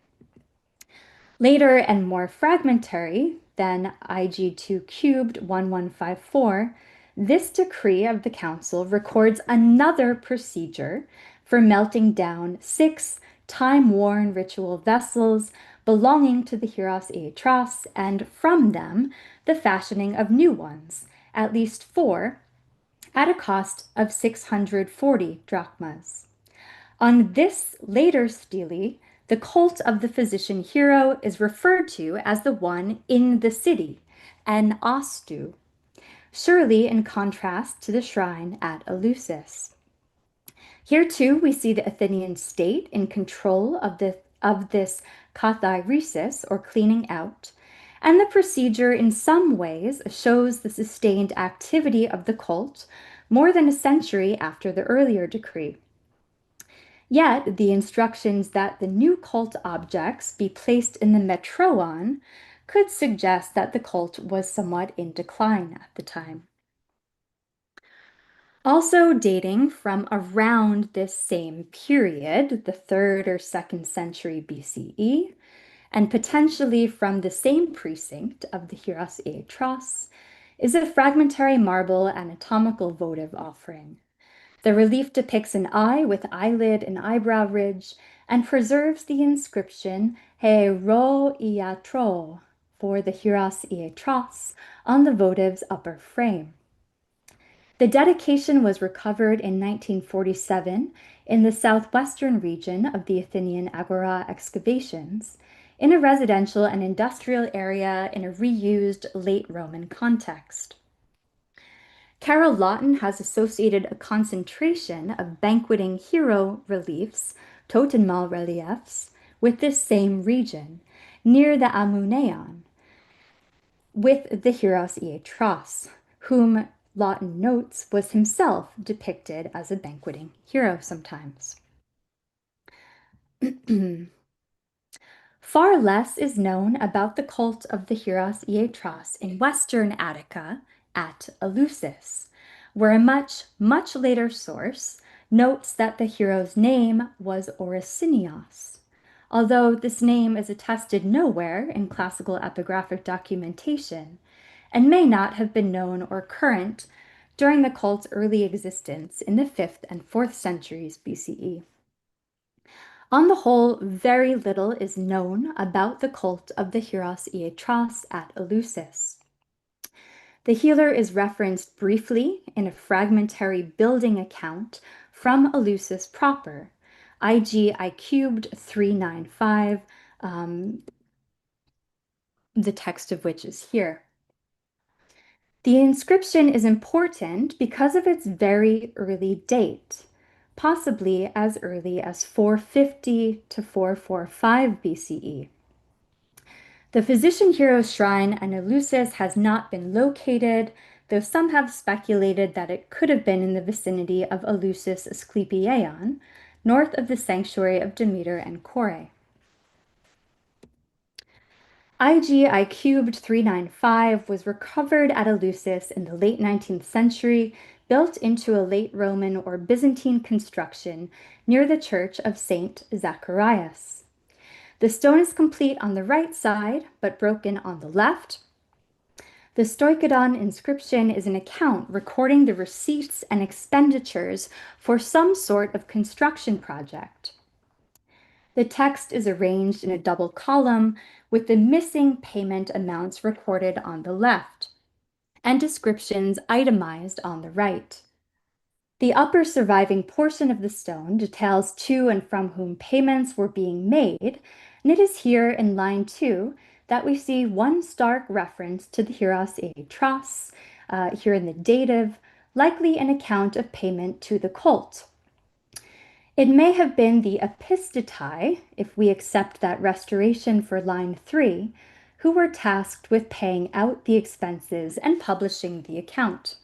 Later and more fragmentary than IG 2 cubed 1154, this decree of the council records another procedure for melting down 6 time-worn ritual vessels belonging to the Hieros Iatros, and from them the fashioning of new ones, at least 4, at a cost of 640 drachmas. On this later stele, the cult of the physician hero is referred to as the one in the city, an ostu, surely in contrast to the shrine at Eleusis. Here too we see the Athenian state in control of this katharesis, or cleaning out, and the procedure in some ways shows the sustained activity of the cult more than a century after the earlier decree. Yet the instructions that the new cult objects be placed in the metroon could suggest that the cult was somewhat in decline at the time. Also dating from around this same period, the 3rd or 2nd century BCE, and potentially from the same precinct of the Hieros Iatros, is a fragmentary marble anatomical votive offering. The relief depicts an eye with eyelid and eyebrow ridge and preserves the inscription Hero Iatro for the Hieros Iatros on the votive's upper frame. The dedication was recovered in 1947 in the southwestern region of the Athenian Agora excavations, in a residential and industrial area in a reused late Roman context. Carol Lawton has associated a concentration of banqueting hero reliefs, totenmal reliefs, with this same region, near the Amuneion, with the Hieros Iatros, whom Lawton notes was himself depicted as a banqueting hero sometimes. Far less is known about the cult of the Hieros Iatros in western Attica at Eleusis, where a much, much later source notes that the hero's name was Oricinios, although this name is attested nowhere in classical epigraphic documentation and may not have been known or current during the cult's early existence in the 5th and 4th centuries BCE. On the whole, very little is known about the cult of the Hieros Iatros at Eleusis. The healer is referenced briefly in a fragmentary building account from Eleusis proper, IG I cubed 395, the text of which is here. The inscription is important because of its very early date, possibly as early as 450 to 445 BCE. The physician hero shrine at Eleusis has not been located, though some have speculated that it could have been in the vicinity of Eleusis Asclepieion, north of the sanctuary of Demeter and Kore. IG I cubed 395 was recovered at Eleusis in the late 19th century, built into a late Roman or Byzantine construction near the church of Saint Zacharias. The stone is complete on the right side, but broken on the left. The Stoichodon inscription is an account recording the receipts and expenditures for some sort of construction project. The text is arranged in a double column with the missing payment amounts recorded on the left and descriptions itemized on the right. The upper surviving portion of the stone details to and from whom payments were being made, and it is here in line 2 that we see one stark reference to the Hieros Iatros, here in the dative, likely an account of payment to the cult. It may have been the epistatai, if we accept that restoration for line 3, who were tasked with paying out the expenses and publishing the account.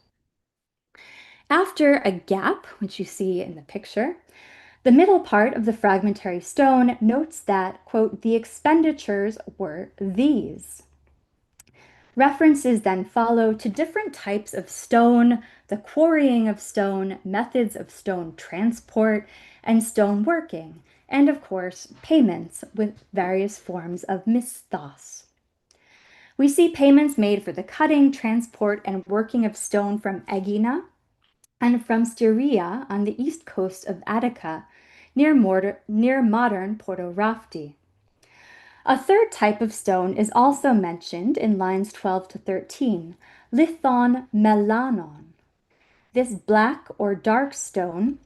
After a gap, which you see in the picture, the middle part of the fragmentary stone notes that, quote, the expenditures were these. References then follow to different types of stone, the quarrying of stone, methods of stone transport, and stone working, and of course, payments with various forms of misthos. We see payments made for the cutting, transport, and working of stone from Aegina and from Styria on the east coast of Attica, near modern Porto Rafti. A third type of stone is also mentioned in lines 12 to 13, lithon melanon. This black or dark stone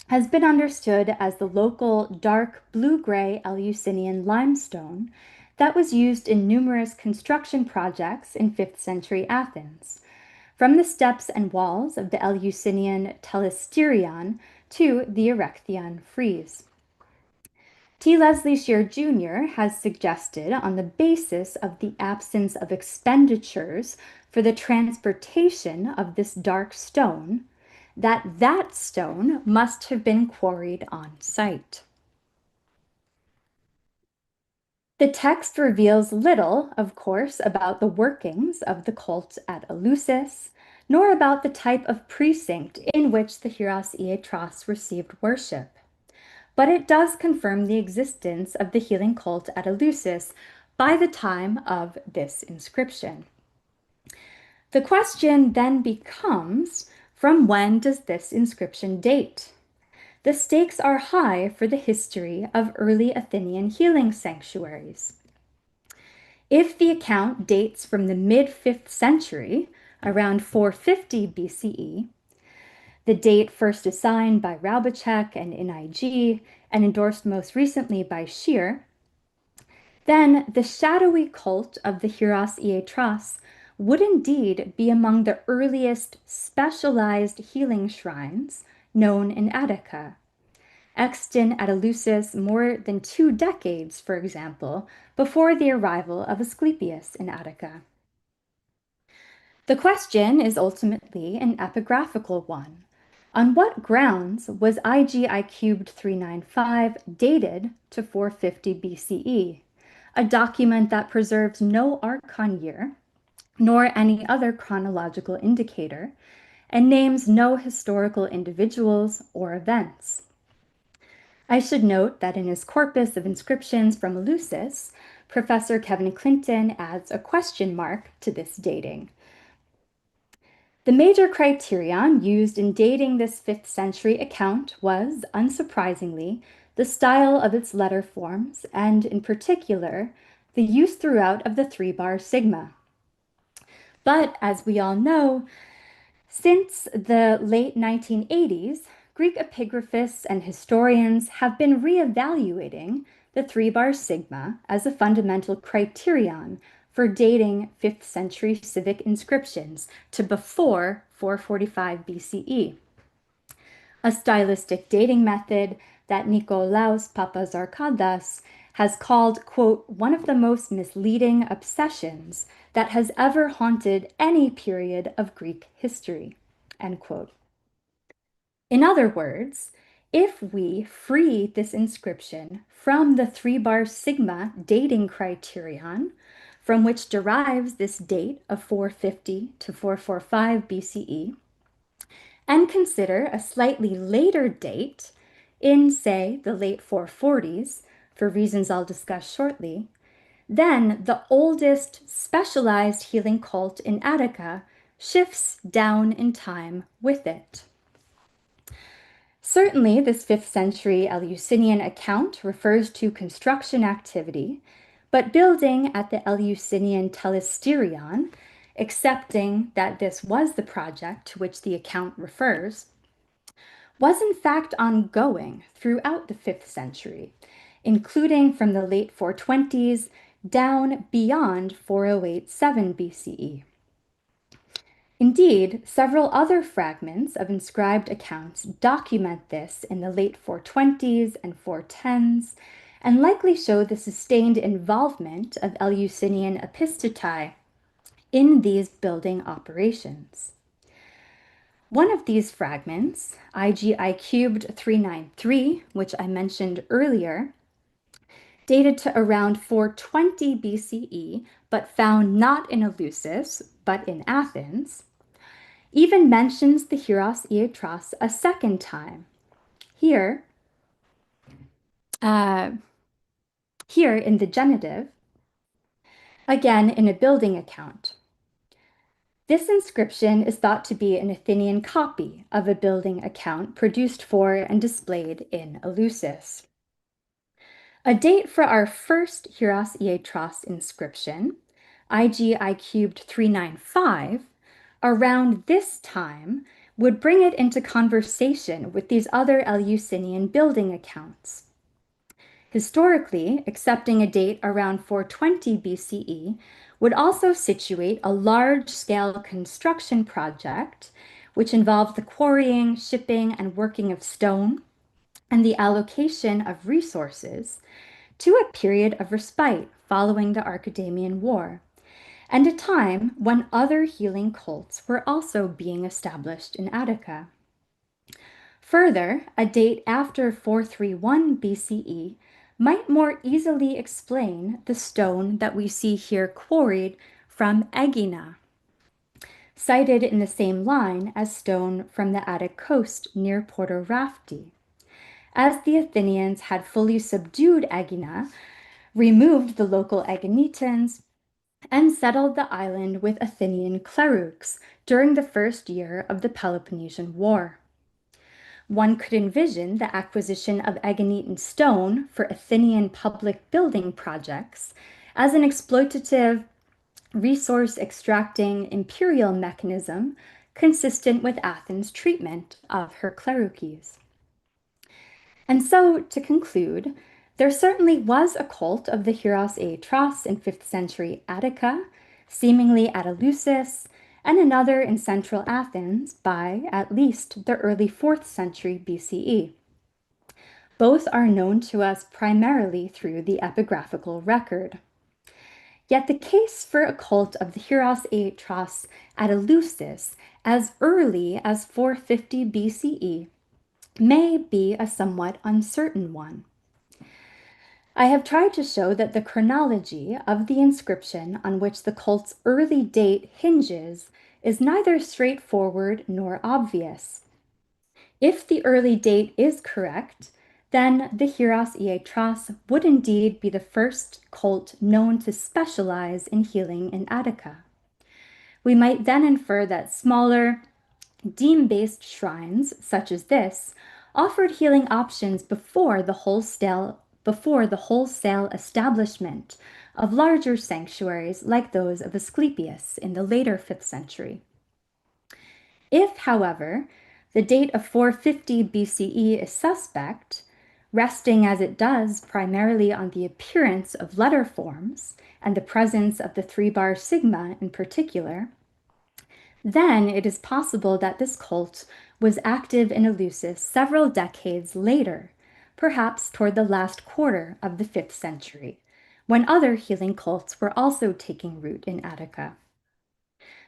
has been understood as the local dark blue-gray Eleusinian limestone that was used in numerous construction projects in 5th century Athens, from the steps and walls of the Eleusinian Telesterion to the Erechtheion frieze. T. Leslie Shear Jr. has suggested, on the basis of the absence of expenditures for the transportation of this dark stone, that that stone must have been quarried on site. The text reveals little, of course, about the workings of the cult at Eleusis, nor about the type of precinct in which the Hieros Ietros received worship. But it does confirm the existence of the healing cult at Eleusis by the time of this inscription. The question then becomes, from when does this inscription date? The stakes are high for the history of early Athenian healing sanctuaries. If the account dates from the mid-5th century, around 450 BCE, the date first assigned by Raubacek and NIG and endorsed most recently by Shear, then the shadowy cult of the Hieros Ietros would indeed be among the earliest specialized healing shrines known in Attica, extant at Eleusis more than 2 decades, for example, before the arrival of Asclepius in Attica. The question is ultimately an epigraphical one. On what grounds was IGI 395 dated to 450 BCE, a document that preserves no archon year, nor any other chronological indicator, and names no historical individuals or events? I should note that in his corpus of inscriptions from Eleusis, Professor Kevin Clinton adds a question mark to this dating. The major criterion used in dating this 5th century account was, unsurprisingly, the style of its letter forms, and in particular, the use throughout of the 3-bar sigma. But as we all know, since the late 1980s, Greek epigraphists and historians have been re-evaluating the 3-bar sigma as a fundamental criterion for dating 5th century civic inscriptions to before 445 BCE. A stylistic dating method that Nikolaos Papazarkadas has called, quote, one of the most misleading obsessions that has ever haunted any period of Greek history, end quote. In other words, if we free this inscription from the 3-bar sigma dating criterion, from which derives this date of 450 to 445 BCE, and consider a slightly later date in, say, the late 440s, for reasons I'll discuss shortly, then the oldest specialized healing cult in Attica shifts down in time with it. Certainly, this 5th century Eleusinian account refers to construction activity, but building at the Eleusinian Telesterion, accepting that this was the project to which the account refers, was in fact ongoing throughout the 5th century, including from the late 420s down beyond 4087 BCE. Indeed, several other fragments of inscribed accounts document this in the late 420s and 410s, and likely show the sustained involvement of Eleusinian epistatae in these building operations. One of these fragments, IGI cubed 393, which I mentioned earlier, dated to around 420 BCE, but found not in Eleusis, but in Athens, even mentions the Hieros Iatros a second time. Here in the genitive, again in a building account. This inscription is thought to be an Athenian copy of a building account produced for and displayed in Eleusis. A date for our first Hieros Iatros inscription, IGI cubed 395, around this time would bring it into conversation with these other Eleusinian building accounts. Historically, accepting a date around 420 BCE would also situate a large-scale construction project which involved the quarrying, shipping, and working of stone, and the allocation of resources to a period of respite following the Archidamian War, and a time when other healing cults were also being established in Attica. Further, a date after 431 BCE might more easily explain the stone that we see here quarried from Aegina, cited in the same line as stone from the Attic coast near Porto Rafti, as the Athenians had fully subdued Aegina, removed the local Aeginetans, and settled the island with Athenian clerics during the first year of the Peloponnesian War. One could envision the acquisition of Aeginetan stone for Athenian public building projects as an exploitative, resource-extracting imperial mechanism consistent with Athens' treatment of her clerices. And so, to conclude, there certainly was a cult of the Hieros Iatros in 5th century Attica, seemingly at Eleusis, and another in central Athens by at least the early 4th century BCE. Both are known to us primarily through the epigraphical record. Yet the case for a cult of the Hieros Iatros at Eleusis as early as 450 BCE may be a somewhat uncertain one. I have tried to show that the chronology of the inscription on which the cult's early date hinges is neither straightforward nor obvious. If the early date is correct, then the Hieros Iatros would indeed be the first cult known to specialize in healing in Attica. We might then infer that smaller, deme-based shrines, such as this, offered healing options before the wholesale establishment of larger sanctuaries like those of Asclepius in the later 5th century. If, however, the date of 450 BCE is suspect, resting as it does primarily on the appearance of letter forms and the presence of the 3-bar sigma in particular, then it is possible that this cult was active in Eleusis several decades later, perhaps toward the last quarter of the 5th century, when other healing cults were also taking root in Attica.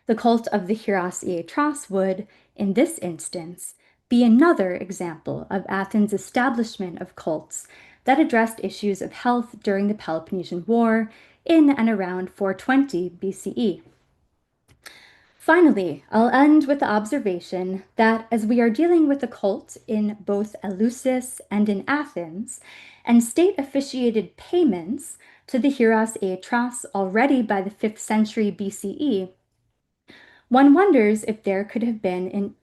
The cult of the Hieros Iatros would, in this instance, be another example of Athens' establishment of cults that addressed issues of health during the Peloponnesian War in and around 420 BCE. Finally, I'll end with the observation that as we are dealing with the cult in both Eleusis and in Athens, and state-officiated payments to the Hieros Iatros already by the 5th century BCE, one wonders if there could have been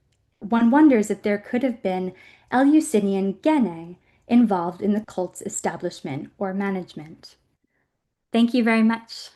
Eleusinian gene involved in the cult's establishment or management. Thank you very much.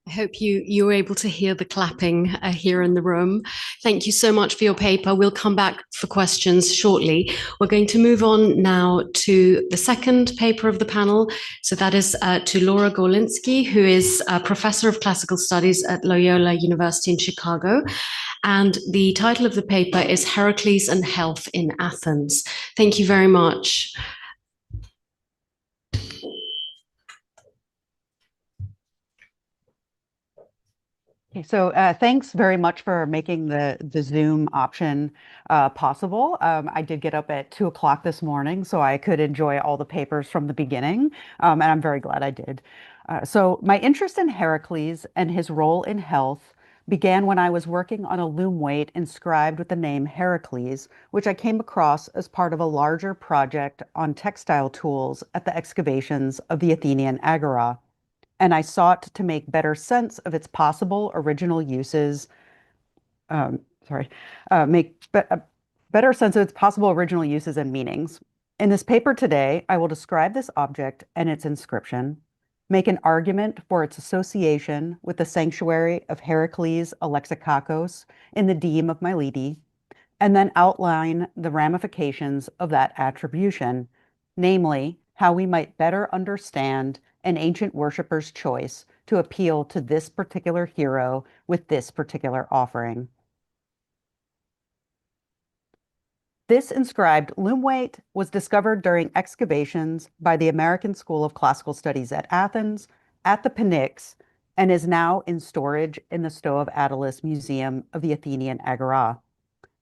I hope you were able to hear the clapping here in the room. Thank you so much for your paper. We'll come back for questions shortly. We're going to move on now to the second paper of the panel. So that is to Laura Gorlinsky, who is a professor of classical studies at Loyola University in Chicago. And the title of the paper is Heracles and Health in Athens. Thank you very much. Okay, so thanks very much for making the Zoom option possible. I did get up at 2 o'clock this morning so I could enjoy all the papers from the beginning, and I'm very glad I did. So my interest in Heracles and his role in health began when I was working on a loom weight inscribed with the name Heracles, which I came across as part of a larger project on textile tools at the excavations of the Athenian Agora. And I sought to make better sense of its possible original uses, better sense of its possible original uses and meanings. In this paper today, I will describe this object and its inscription, make an argument for its association with the sanctuary of Heracles Alexakakos in the deme of Milete, and then outline the ramifications of that attribution, namely, how we might better understand an ancient worshipper's choice to appeal to this particular hero with this particular offering. This inscribed loom weight was discovered during excavations by the American School of Classical Studies at Athens, at the Pnyx, and is now in storage in the Stowe of Attalus Museum of the Athenian Agora.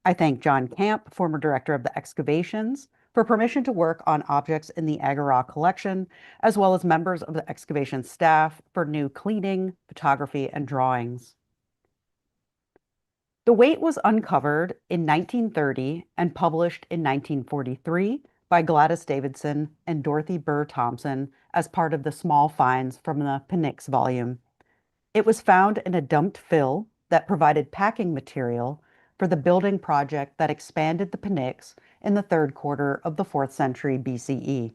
I thank John Camp, former director of the excavations, for permission to work on objects in the Agora collection, as well as members of the excavation staff for new cleaning, photography, and drawings. The weight was uncovered in 1930 and published in 1943 by Gladys Davidson and Dorothy Burr Thompson as part of the Small Finds from the Pnyx volume. It was found in a dumped fill that provided packing material for the building project that expanded the Pnyx in the third quarter of the 4th century BCE.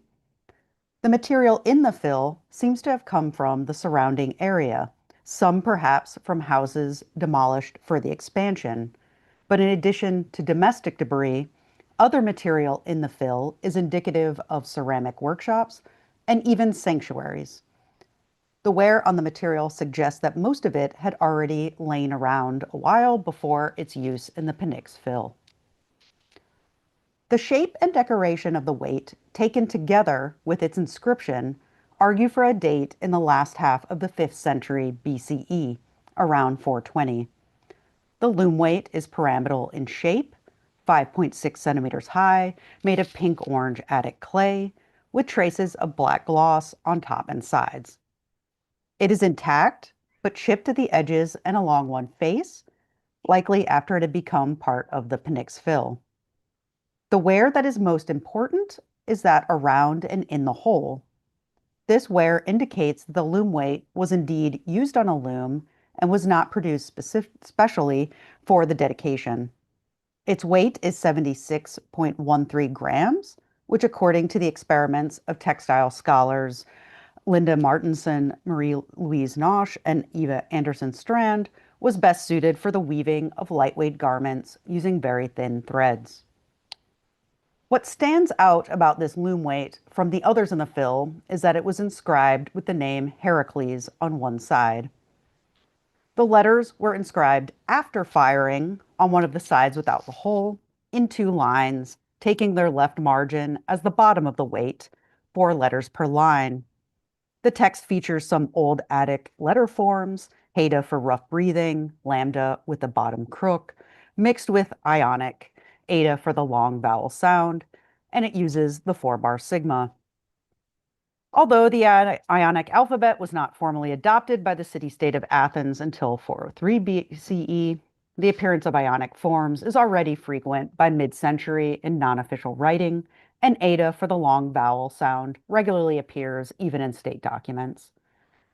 The material in the fill seems to have come from the surrounding area, some perhaps from houses demolished for the expansion. But in addition to domestic debris, other material in the fill is indicative of ceramic workshops and even sanctuaries. The wear on the material suggests that most of it had already lain around a while before its use in the Pnyx fill. The shape and decoration of the weight, taken together with its inscription, argue for a date in the last half of the 5th century BCE, around 420. The loom weight is pyramidal in shape, 5.6 centimeters high, made of pink-orange Attic clay, with traces of black gloss on top and sides. It is intact, but chipped at the edges and along one face, likely after it had become part of the Pnyx fill. The wear that is most important is that around and in the hole. This wear indicates that the loom weight was indeed used on a loom and was not produced specially for the dedication. Its weight is 76.13 grams, which according to the experiments of textile scholars Linda Martinson, Marie-Louise Nosh, and Eva Anderson-Strand, was best suited for the weaving of lightweight garments using very thin threads. What stands out about this loom weight from the others in the fill is that it was inscribed with the name Heracles on one side. The letters were inscribed after firing on one of the sides without the hole in 2 lines, taking their left margin as the bottom of the weight, 4 letters per line. The text features some old Attic letter forms, Heta for rough breathing, Lambda with the bottom crook, mixed with Ionic, Eta for the long vowel sound, and it uses the 4-bar sigma. Although the Ionic alphabet was not formally adopted by the city-state of Athens until 403 BCE, the appearance of Ionic forms is already frequent by mid-century in non-official writing, and Eta for the long vowel sound regularly appears even in state documents.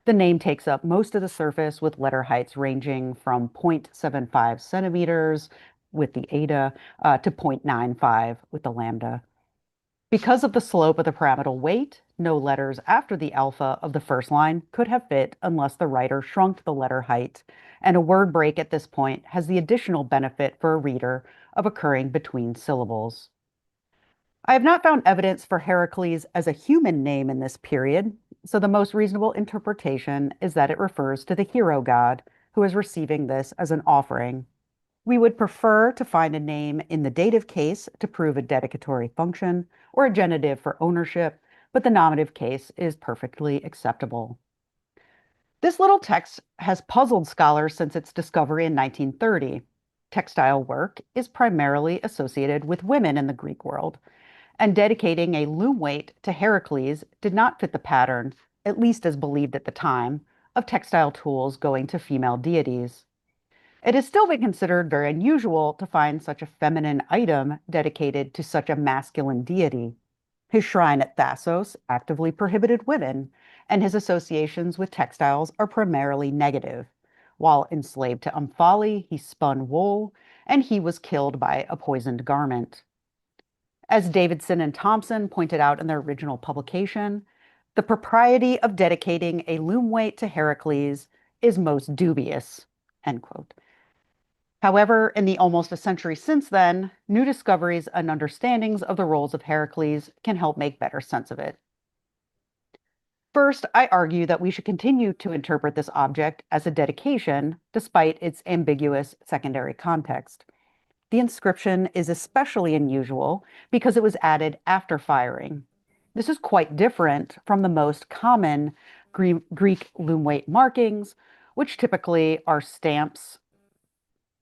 The name takes up most of the surface with letter heights ranging from 0.75 centimeters with the Eta to 0.95 with the Lambda. Because of the slope of the pyramidal weight, no letters after the alpha of the first line could have fit unless the writer shrunk the letter height, and a word break at this point has the additional benefit for a reader of occurring between syllables. I have not found evidence for Heracles as a human name in this period, so the most reasonable interpretation is that it refers to the hero god who is receiving this as an offering. We would prefer to find a name in the dative case to prove a dedicatory function or a genitive for ownership, but the nominative case is perfectly acceptable. This little text has puzzled scholars since its discovery in 1930. Textile work is primarily associated with women in the Greek world, and dedicating a loom weight to Heracles did not fit the pattern, at least as believed at the time, of textile tools going to female deities. It has still been considered very unusual to find such a feminine item dedicated to such a masculine deity. His shrine at Thassos actively prohibited women, and his associations with textiles are primarily negative. While enslaved to Omphale, he spun wool, and he was killed by a poisoned garment. As Davidson and Thompson pointed out in their original publication, the propriety of dedicating a loom weight to Heracles is most dubious, end quote. However, in the almost a century since then, new discoveries and understandings of the roles of Heracles can help make better sense of it. First, I argue that we should continue to interpret this object as a dedication, despite its ambiguous secondary context. The inscription is especially unusual because it was added after firing. This is quite different from the most common Greek loom weight markings, which typically are stamps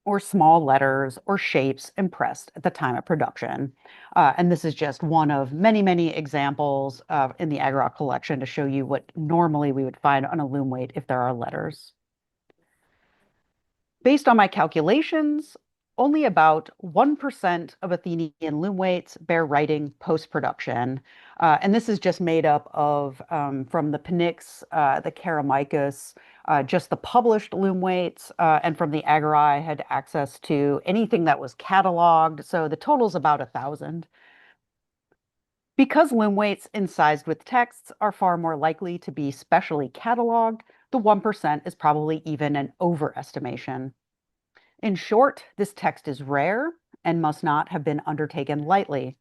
or small letters or shapes impressed at the time of production. And this is just one of many, many examples in the Agora collection to show you what normally we would find on a loom weight if there are letters. Based on my calculations, only about 1% of Athenian loom weights bear writing post-production. And this is just made up of, from the Pnyx, the Kerameikos, just the published loom weights, and from the Agora I had access to anything that was cataloged. So the total is about 1,000. Because loom weights incised with texts are far more likely to be specially cataloged, the 1% is probably even an overestimation. In short, this text is rare and must not have been undertaken lightly.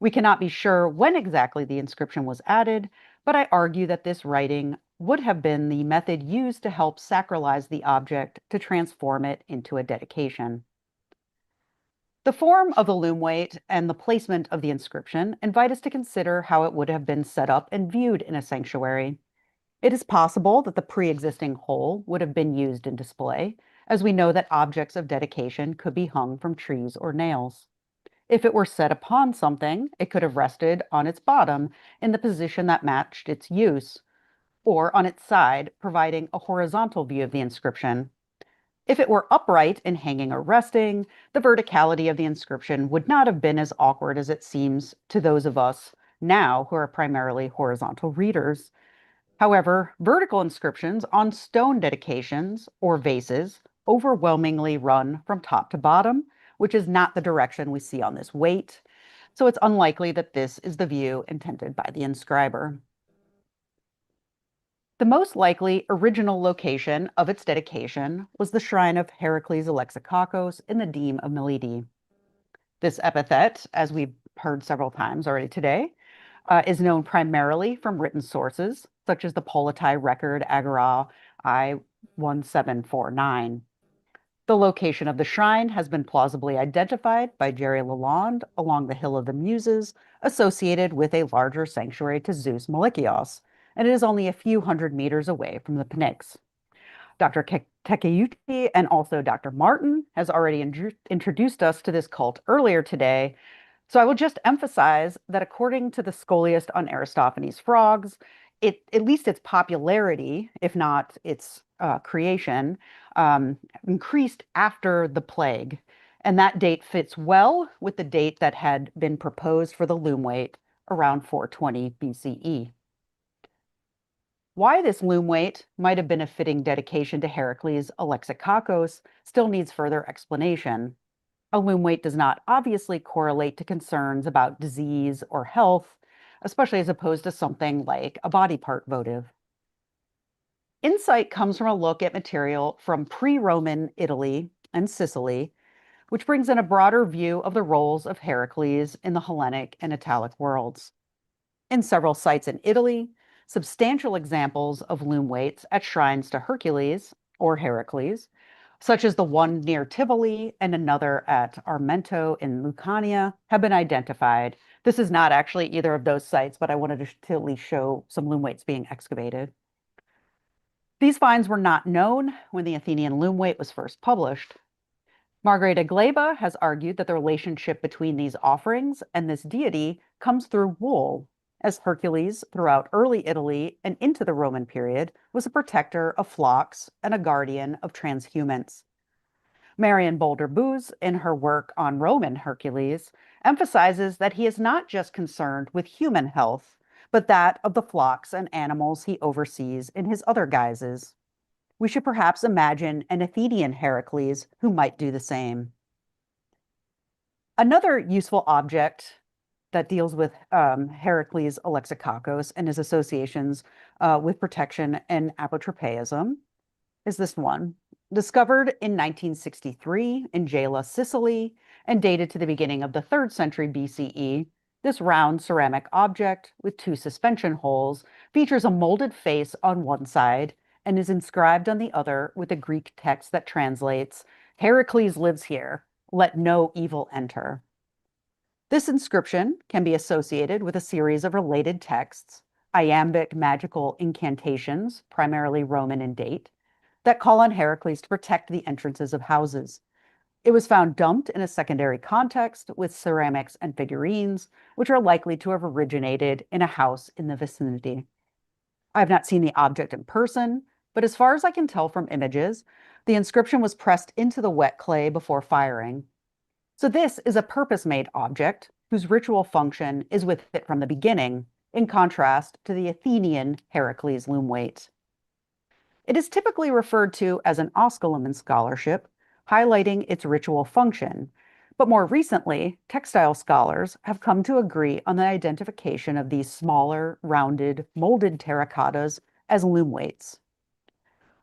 We cannot be sure when exactly the inscription was added, but I argue that this writing would have been the method used to help sacralize the object to transform it into a dedication. The form of the loom weight and the placement of the inscription invite us to consider how it would have been set up and viewed in a sanctuary. It is possible that the pre-existing hole would have been used in display, as we know that objects of dedication could be hung from trees or nails. If it were set upon something, it could have rested on its bottom in the position that matched its use, or on its side, providing a horizontal view of the inscription. If it were upright and hanging or resting, the verticality of the inscription would not have been as awkward as it seems to those of us now who are primarily horizontal readers. However, vertical inscriptions on stone dedications or vases overwhelmingly run from top to bottom, which is not the direction we see on this weight. So it's unlikely that this is the view intended by the inscriber. The most likely original location of its dedication was the shrine of Heracles Alexikakos in the deme of Melite. This epithet, as we've heard several times already today, is known primarily from written sources, such as the Politai record Agora I-1749. The location of the shrine has been plausibly identified by Jerry Lalonde along the Hill of the Muses, associated with a larger sanctuary to Zeus Malikios, and it is only a few hundred meters away from the Pnyx. Dr. Takeuchi and also Dr. Martin has already introduced us to this cult earlier today, so I will just emphasize that according to the scholiast on Aristophanes' frogs, at least its popularity, if not its creation, increased after the plague. And that date fits well with the date that had been proposed for the loom weight around 420 BCE. Why this loom weight might have been a fitting dedication to Heracles Alexikakos still needs further explanation. A loom weight does not obviously correlate to concerns about disease or health, especially as opposed to something like a body part votive. Insight comes from a look at material from pre-Roman Italy and Sicily, which brings in a broader view of the roles of Heracles in the Hellenic and Italic worlds. In several sites in Italy, substantial examples of loom weights at shrines to Hercules or Heracles, such as the one near Tivoli and another at Armento in Lucania, have been identified. This is not actually either of those sites, but I wanted to at least show some loom weights being excavated. These finds were not known when the Athenian loom weight was first published. Margrethe Gleba has argued that the relationship between these offerings and this deity comes through wool, as Hercules, throughout early Italy and into the Roman period, was a protector of flocks and a guardian of transhumants. Marion Boulder-Booz, in her work on Roman Hercules, emphasizes that he is not just concerned with human health, but that of the flocks and animals he oversees in his other guises. We should perhaps imagine an Athenian Heracles who might do the same. Another useful object that deals with Heracles Alexikakos and his associations with protection and apotropaism is this one, discovered in 1963 in Gela, Sicily, and dated to the beginning of the 3rd century BCE. This round ceramic object with 2 suspension holes features a molded face on one side and is inscribed on the other with a Greek text that translates, "Heracles lives here, let no evil enter." This inscription can be associated with a series of related texts, iambic magical incantations, primarily Roman in date, that call on Heracles to protect the entrances of houses. It was found dumped in a secondary context with ceramics and figurines, which are likely to have originated in a house in the vicinity. I have not seen the object in person, but as far as I can tell from images, the inscription was pressed into the wet clay before firing. So this is a purpose-made object whose ritual function is with it from the beginning, in contrast to the Athenian Heracles loom weight. It is typically referred to as an osculum in scholarship, highlighting its ritual function. But more recently, textile scholars have come to agree on the identification of these smaller, rounded, molded terracottas as loom weights.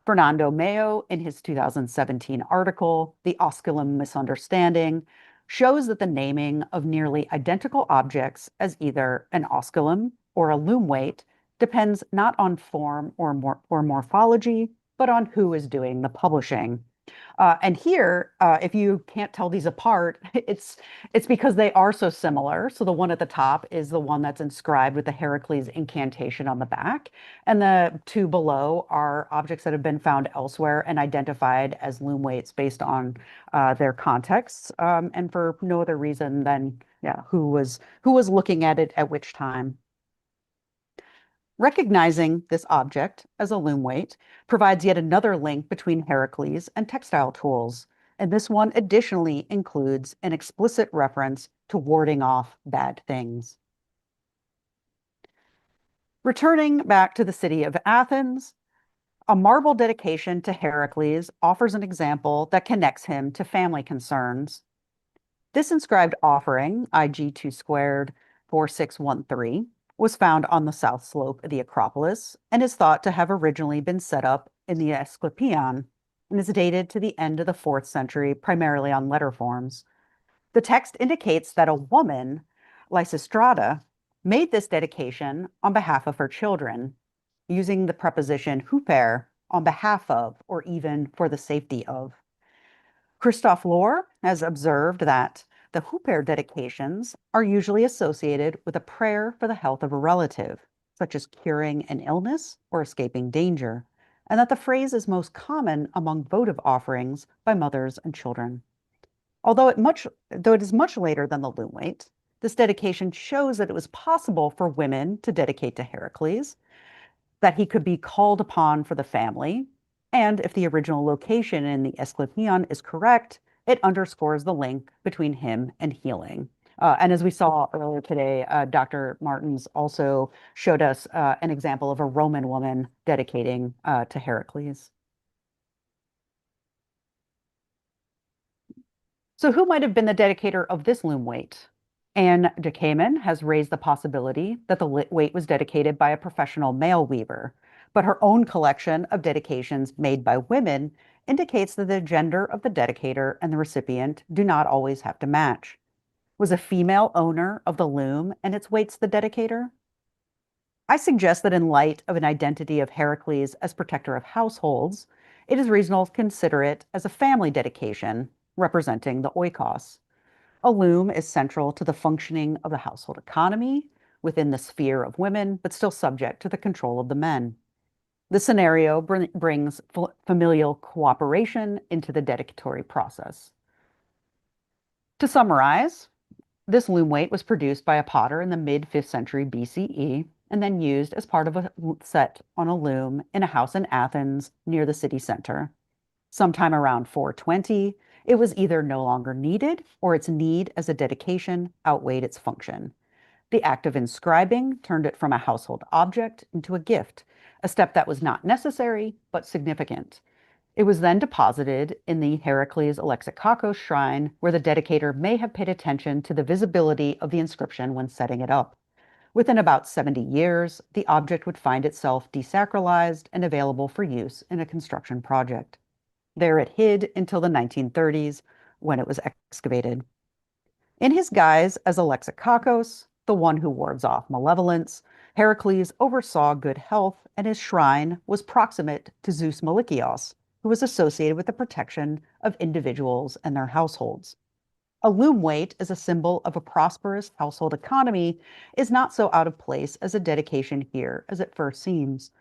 Fernando Mayo, in his 2017 article, The Osculum Misunderstanding, shows that the naming of nearly identical objects as either an osculum or a loom weight depends not on form or morphology, but on who is doing the publishing. And here, if you can't tell these apart, it's because they are so similar. So the one at the top is the one that's inscribed with the Heracles incantation on the back. And the 2 below are objects that have been found elsewhere and identified as loom weights based on their contexts, and for no other reason than who was looking at it at which time. Recognizing this object as a loom weight provides yet another link between Heracles and textile tools, and this one additionally includes an explicit reference to warding off bad things. Returning back to the city of Athens, a marble dedication to Heracles offers an example that connects him to family concerns. This inscribed offering, IG2 squared 4613, was found on the south slope of the Acropolis and is thought to have originally been set up in the Asclepion and is dated to the end of the 4th century, primarily on letter forms. The text indicates that a woman, Lysistrata, made this dedication on behalf of her children, using the preposition huper, on behalf of, or even for the safety of. Christoph Lohr has observed that the huper dedications are usually associated with a prayer for the health of a relative, such as curing an illness or escaping danger, and that the phrase is most common among votive offerings by mothers and children. Though it is much later than the loom weight, this dedication shows that it was possible for women to dedicate to Heracles, that he could be called upon for the family, and if the original location in the Asclepion is correct, it underscores the link between him and healing. And as we saw earlier today, Dr. Martins also showed us an example of a Roman woman dedicating to Heracles. So who might have been the dedicator of this loom weight? Anne de Cayman has raised the possibility that the weight was dedicated by a professional male weaver, but her own collection of dedications made by women indicates that the gender of the dedicator and the recipient do not always have to match. Was a female owner of the loom and its weights the dedicator? I suggest that in light of an identity of Heracles as protector of households, it is reasonable to consider it as a family dedication representing the oikos. A loom is central to the functioning of the household economy within the sphere of women, but still subject to the control of the men. The scenario brings familial cooperation into the dedicatory process. To summarize, this loom weight was produced by a potter in the mid-5th century BCE and then used as part of a set on a loom in a house in Athens near the city center. Sometime around 420, it was either no longer needed or its need as a dedication outweighed its function. The act of inscribing turned it from a household object into a gift, a step that was not necessary but significant. It was then deposited in the Heracles Alexikakos shrine, where the dedicator may have paid attention to the visibility of the inscription when setting it up. Within about 70 years, the object would find itself desacralized and available for use in a construction project. There it hid until the 1930s, when it was excavated. In his guise as Alexikakos, the one who wards off malevolence, Heracles oversaw good health, and his shrine was proximate to Zeus Malikios, who was associated with the protection of individuals and their households. A loom weight as a symbol of a prosperous household economy is not so out of place as a dedication here as it first seems.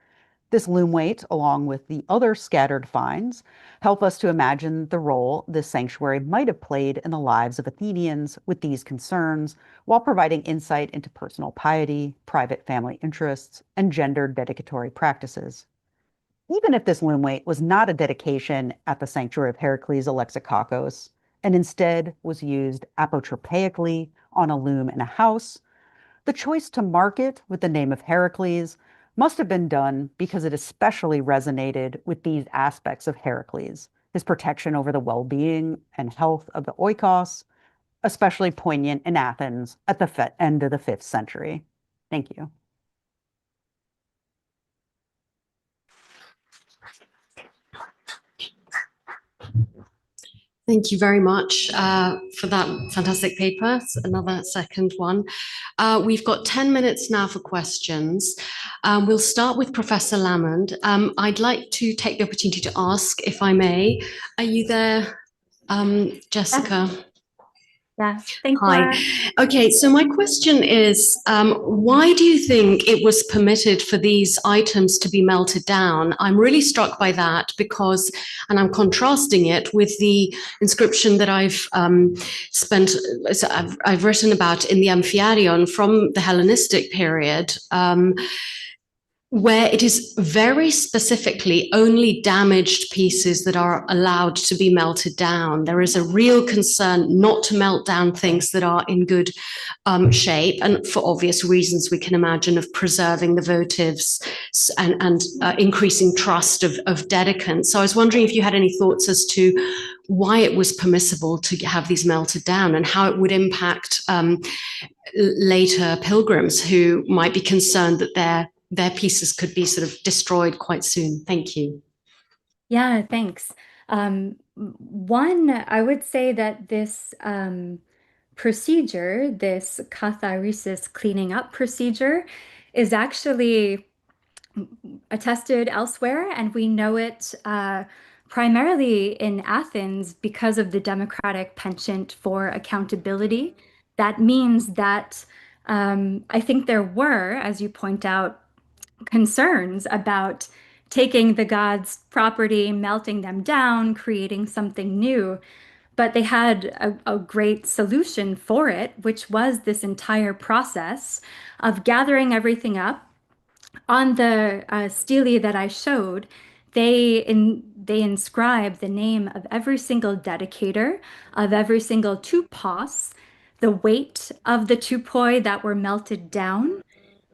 This loom weight, along with the other scattered finds, help us to imagine the role this sanctuary might have played in the lives of Athenians with these concerns, while providing insight into personal piety, private family interests, and gendered dedicatory practices. Even if this loom weight was not a dedication at the sanctuary of Heracles Alexikakos, and instead was used apotropaically on a loom in a house, the choice to mark it with the name of Heracles must have been done because it especially resonated with these aspects of Heracles, his protection over the well-being and health of the oikos, especially poignant in Athens at the end of the 5th century. Thank you. Thank you very much for that fantastic paper. It's another second one. We've got 10 minutes now for questions. We'll start with Professor Lamond. I'd like to take the opportunity to ask, if I may, are you there, Jessica? Yeah, thanks. Hi. Okay, so my question is, why do you think it was permitted for these items to be melted down? I'm really struck by that because, and I'm contrasting it with the inscription that I've written about in the Amphiarion from the Hellenistic period, where it is very specifically only damaged pieces that are allowed to be melted down. There is a real concern not to melt down things that are in good shape, and for obvious reasons we can imagine, of preserving the votives and increasing trust of dedicants. So I was wondering if you had any thoughts as to why it was permissible to have these melted down and how it would impact later pilgrims who might be concerned that their pieces could be sort of destroyed quite soon. Thank you. Yeah, thanks. One, I would say that this procedure, this katharesis cleaning up procedure, is actually attested elsewhere, and we know it primarily in Athens because of the democratic penchant for accountability. That means that I think there were, as you point out, concerns about taking the gods' property, melting them down, creating something new. But they had a great solution for it, which was this entire process of gathering everything up. On the stele that I showed, they inscribe the name of every single dedicator, of every single tupos, the weight of the tupoi that were melted down,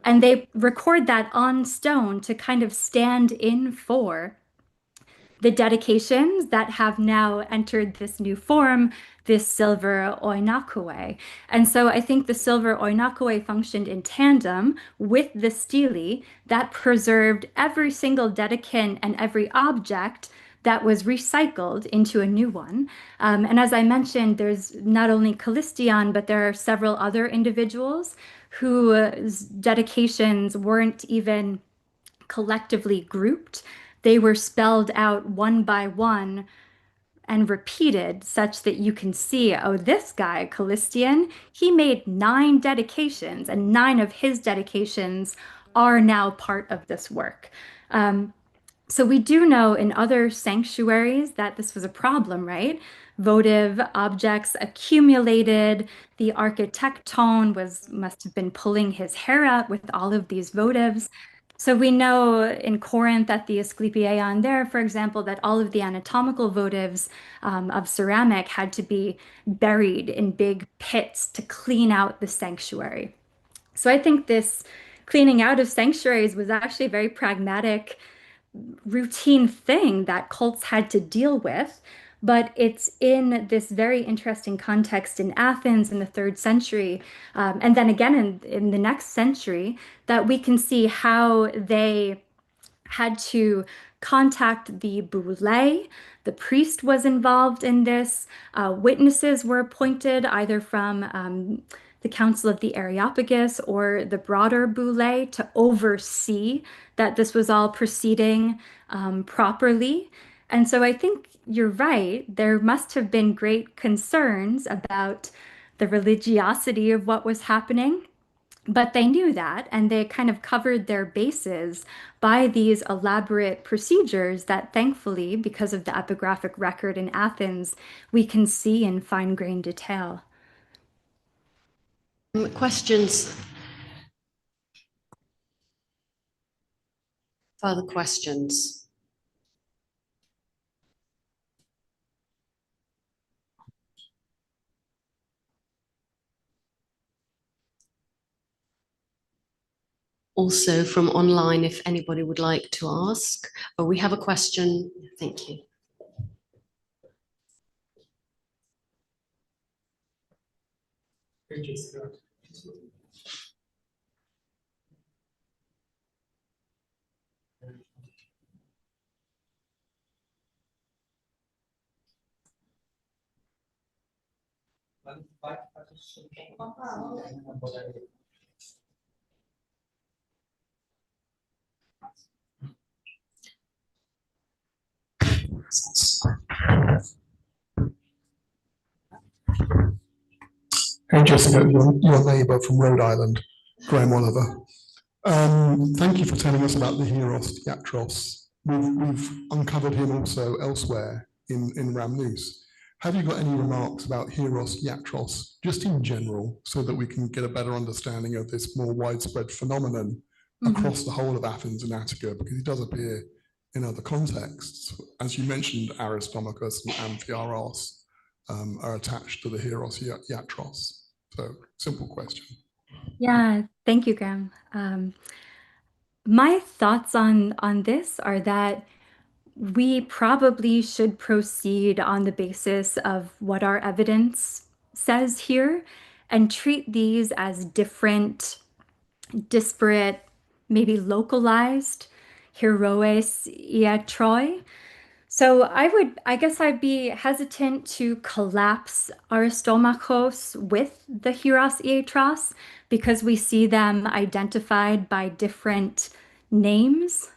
and they record that on stone to kind of stand in for the dedications that have now entered this new form, this silver oinakue. And so I think the silver oinakue functioned in tandem with the stele that preserved every single dedicant and every object that was recycled into a new one. And as I mentioned, there's not only Callistian, but there are several other individuals whose dedications weren't even collectively grouped. They were spelled out one by one and repeated such that you can see, oh, this guy, Callistian, he made 9 dedications, and 9 of his dedications are now part of this work. So we do know in other sanctuaries that this was a problem, right? Votive objects accumulated. The architecton must have been pulling his hair out with all of these votives. So we know in Corinth at the Asclepieion there, for example, that all of the anatomical votives of ceramic had to be buried in big pits to clean out the sanctuary. So I think this cleaning out of sanctuaries was actually a very pragmatic, routine thing that cults had to deal with. But it's in this very interesting context in Athens in the 3rd century, and then again in the next century, that we can see how they had to contact the boule. The priest was involved in this. Witnesses were appointed either from the Council of the Areopagus or the broader boule to oversee that this was all proceeding properly. And so I think you're right. There must have been great concerns about the religiosity of what was happening. But they knew that, and they kind of covered their bases by these elaborate procedures that thankfully, because of the epigraphic record in Athens, we can see in fine-grained detail. Questions? Further questions? Also from online, if anybody would like to ask. Oh, we have a question. Thank you. Hey Jessica, your neighbour from Rhode Island, Graham Oliver. Thank you for telling us about the Hieros Iatros. We've uncovered him also elsewhere in Ramnus. Have you got any remarks about Hieros Iatros, just in general, so that we can get a better understanding of this more widespread phenomenon across the whole of Athens and Attica, because he does appear in other contexts. As you mentioned, Aristomachus and Amphiaros are attached to the Hieros Iatros. So, simple question. Yeah, thank you, Graham. My thoughts on this are that we probably should proceed on the basis of what our evidence says here and treat these as different, disparate, maybe localized heroes iatroi. So I guess I'd be hesitant to collapse Aristomachos with the Hieros Iatros because we see them identified by different names.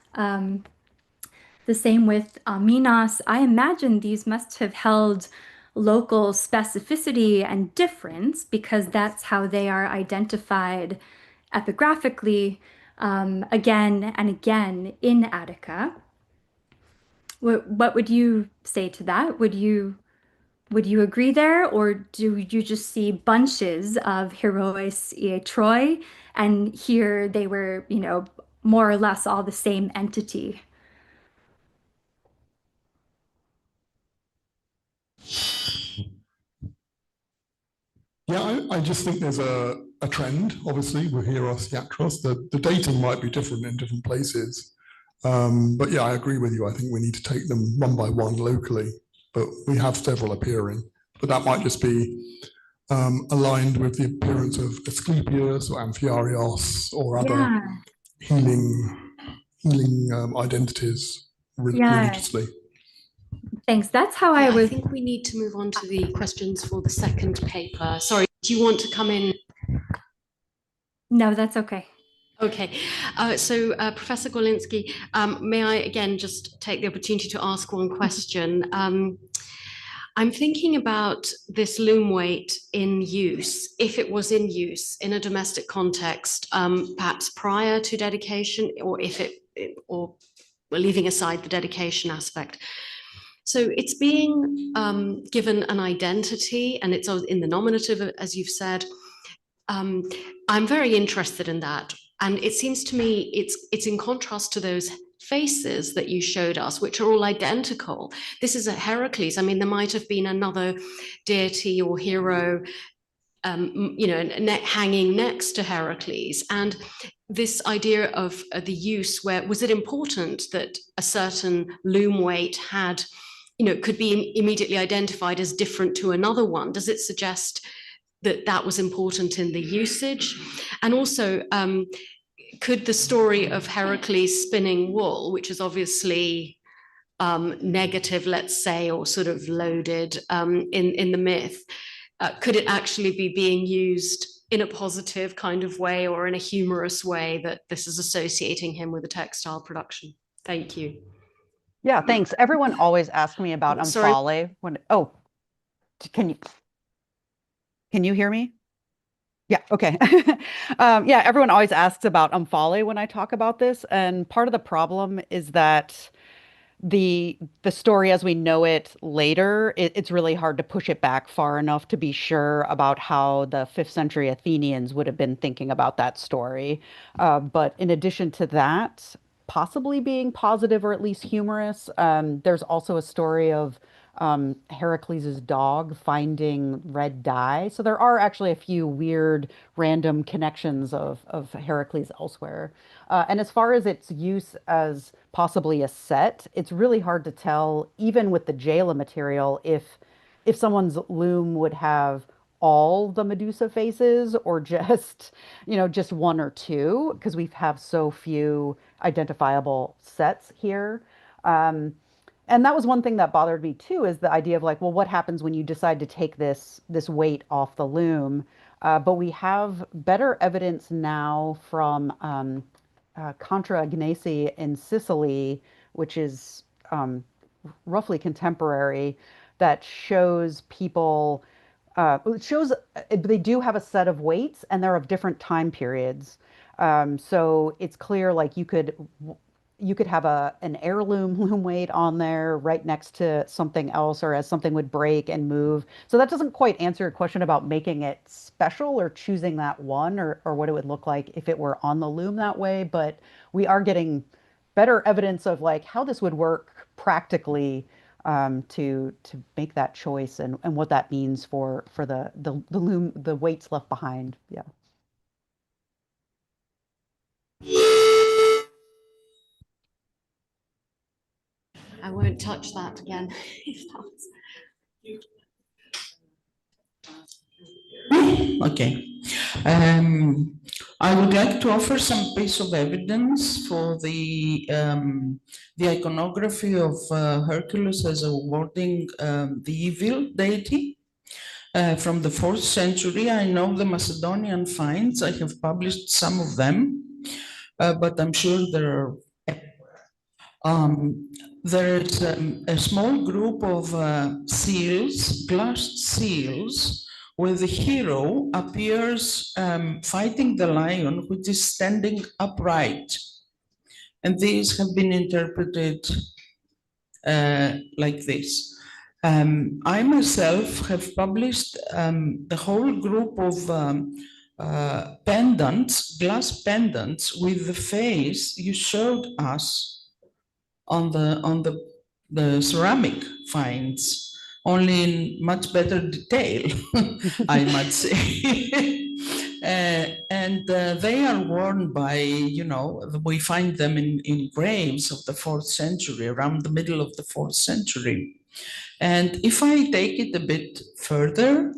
The same with Minos. I imagine these must have held local specificity and difference because that's how they are identified epigraphically again and again in Attica. What would you say to that? Would you agree there, or do you just see bunches of heroes Troy, and here they were, more or less all the same entity? Yeah, I just think there's a trend, obviously, with Hieros Iatros. The dating might be different in different places. But yeah, I agree with you. I think we need to take them one by one locally, but we have several appearing. But that might just be aligned with the appearance of Asclepius or Amphiarios or other healing identities religiously. Thanks. That's how I was. I think we need to move on to the questions for the second paper. Sorry, do you want to come in? No, that's okay. Okay, so Professor Gorlinsky, may I again just take the opportunity to ask one question? I'm thinking about this loom weight in use, if it was in use in a domestic context, perhaps prior to dedication, or or leaving aside the dedication aspect. So it's being given an identity, and it's in the nominative, as you've said. I'm very interested in that. And it seems to me it's in contrast to those faces that you showed us, which are all identical. This is a Heracles. I mean, there might have been another deity or hero, hanging next to Heracles. And this idea of the use, where was it important that a certain loom weight had, could be immediately identified as different to another one? Does it suggest that was important in the usage? And also, could the story of Heracles spinning wool, which is obviously negative, let's say, or sort of loaded in the myth, could it actually be being used in a positive kind of way or in a humorous way, that this is associating him with a textile production? Thank you. Yeah, thanks. Everyone always asks me about Omphale. Can you hear me? Yeah, okay. Yeah, everyone always asks about Omphale when I talk about this. And part of the problem is that the story as we know it later, it's really hard to push it back far enough to be sure about how the 5th century Athenians would have been thinking about that story. But in addition to that, possibly being positive or at least humorous, there's also a story of Heracles's dog finding red dye. So there are actually a few weird random connections of Heracles elsewhere. And as far as its use as possibly a set, it's really hard to tell, even with the Jayla material, if someone's loom would have all the Medusa faces or just, just one or two, because we have so few identifiable sets here. And that was one thing that bothered me too, is the idea of like, well, what happens when you decide to take this weight off the loom? But we have better evidence now from Contra Agnesi in Sicily, which is roughly contemporary, that shows people, they do have a set of weights and they're of different time periods. So it's clear, like you could have an heirloom loom weight on there right next to something else, or as something would break and move. So that doesn't quite answer your question about making it special or choosing that one, or what it would look like if it were on the loom that way. But we are getting better evidence of like how this would work practically, to make that choice and what that means for the loom, the weights left behind. Yeah. I won't touch that again. Okay. I would like to offer some piece of evidence for the iconography of Hercules as awarding the evil deity from the 4th century. I know the Macedonian finds. I have published some of them, but I'm sure there is a small group of seals, glass seals, where the hero appears fighting the lion, which is standing upright. And these have been interpreted like this. I myself have published the whole group of pendants, glass pendants, with the face you showed us on the ceramic finds, only in much better detail, I might say. And And they are worn by, you know, we find them in graves of the 4th century, around the middle of the 4th century. And if I take it a bit further,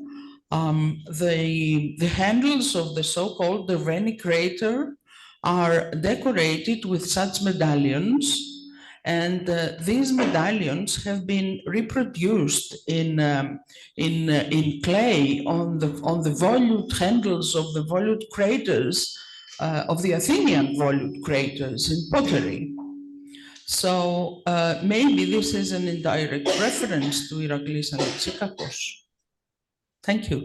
the handles of the so-called the Reni crater are decorated with such medallions. And these medallions have been reproduced in clay on the volute handles of the volute craters of the Athenian volute craters in pottery. So maybe this is an indirect reference to Iraklis Alexikakos. Thank you.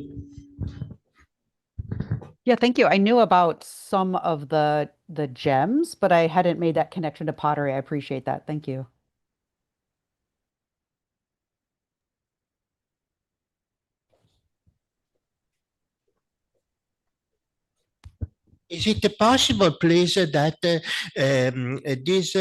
Yeah, thank you. I knew about some of the gems, but I hadn't made that connection to pottery. I appreciate that. Thank you. Is it possible, please, that this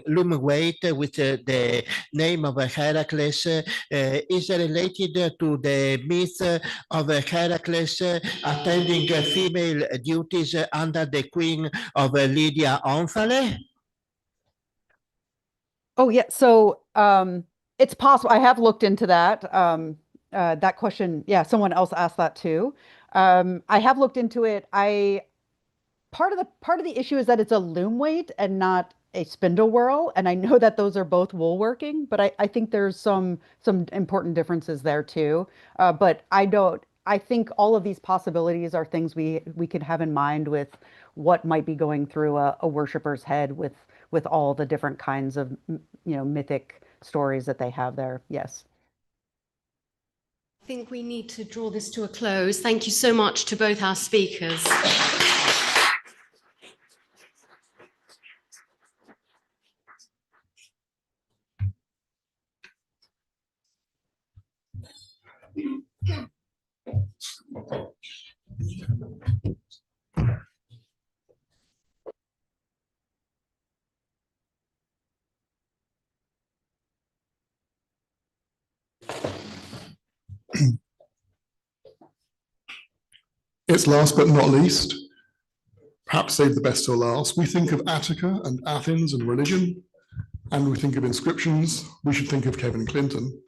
loom weight with the name of Heracles is related to the myth of Heracles attending female duties under the queen of Lydia Omphale? Oh, yeah. So it's possible. I have looked into that. That question, yeah, someone else asked that too. I have looked into it. Part of the issue is that it's a loom weight and not a spindle whirl, and I know that those are both woolworking, but I think there's some important differences there too. But I think all of these possibilities are things we could have in mind with what might be going through a worshiper's head with all the different kinds of mythic stories that they have there. Yes. I think we need to draw this to a close. Thank you so much to both our speakers. It's last but not least, perhaps save the best till last. We think of Attica and Athens and religion, and we think of inscriptions. We should think of Kevin Clinton.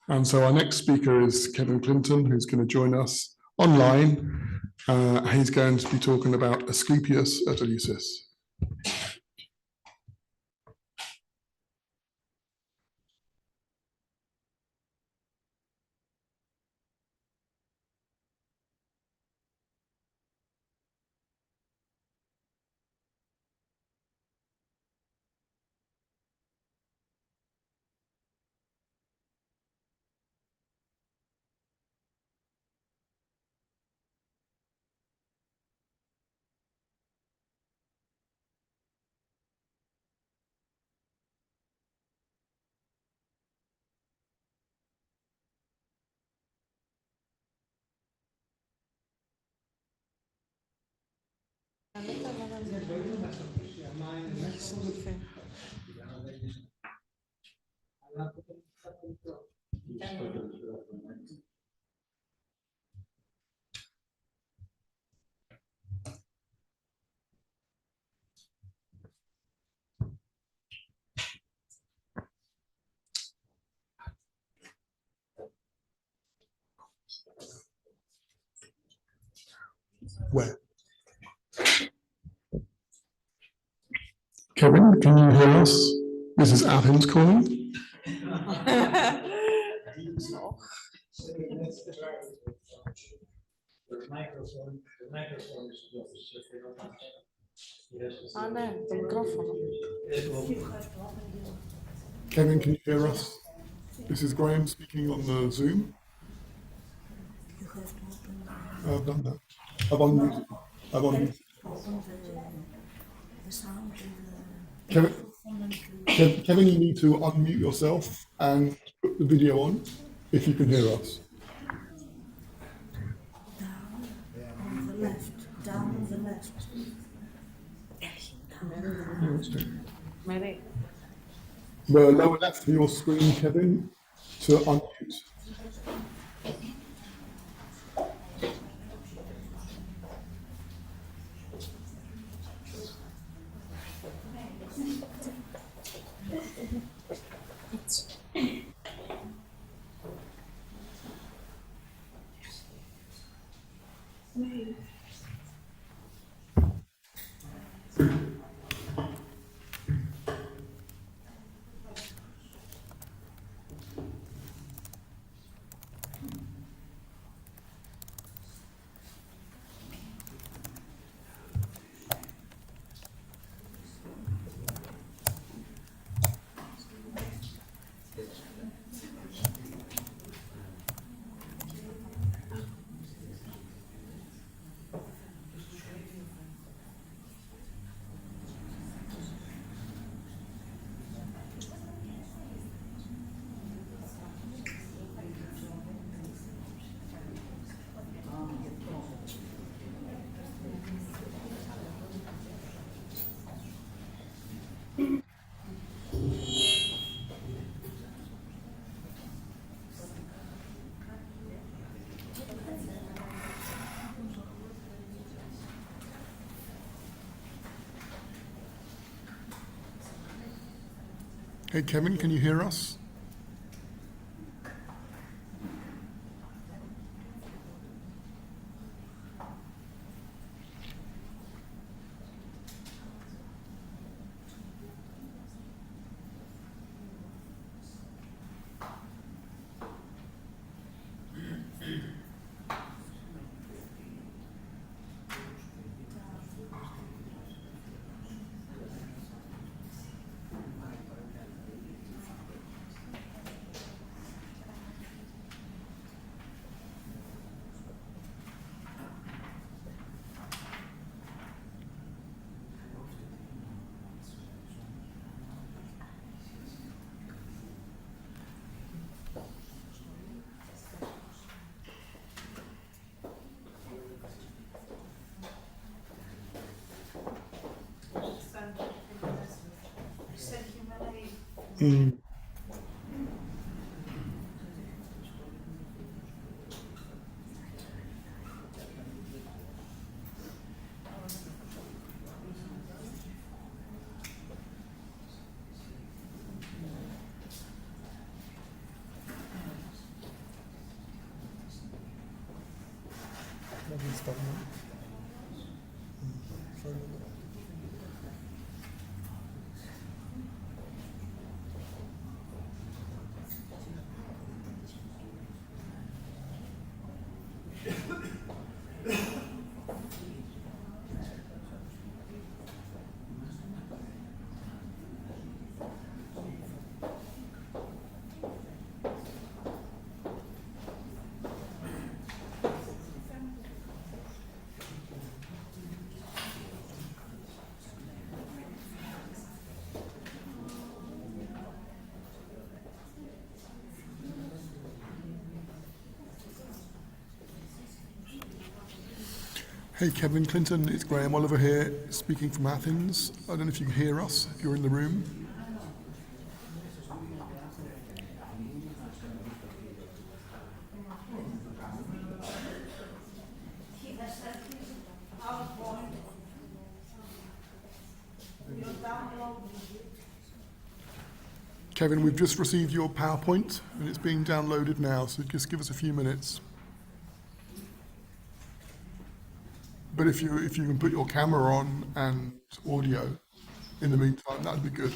And so our next speaker is Kevin Clinton, who's going to join us online. He's going to be talking about Asclepius at Eleusis. Where? Kevin, can you hear us? This is Athens calling. Kevin, can you hear us? This is Graham speaking on the Zoom. I've done that. I've unmuted. Kevin, you need to unmute yourself and put the video on if you can hear us. On the left, down on the left. The lower left of your screen, Kevin, to unmute. Hey, Kevin, can you hear us? Mm. Hey, Kevin Clinton, it's Graham Oliver here, speaking from Athens. I don't know if you can hear us, if you're in the room. Kevin, we've just received your PowerPoint and it's being downloaded now, so just give us a few minutes. But if you can put your camera on and audio in the meantime, that'd be good.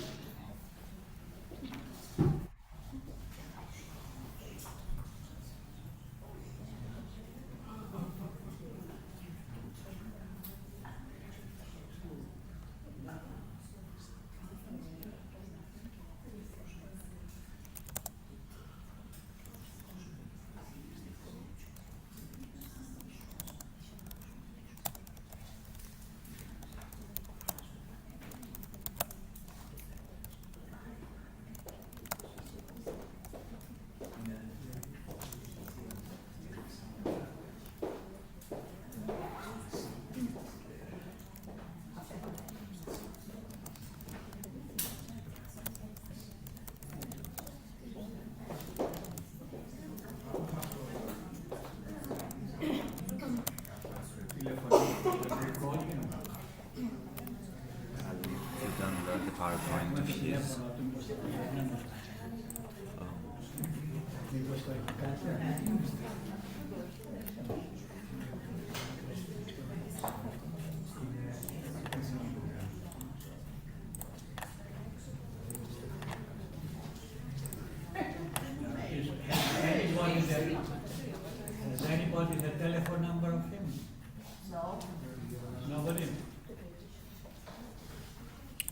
PowerPoint of his. Has anybody the telephone number of him? No. Nobody?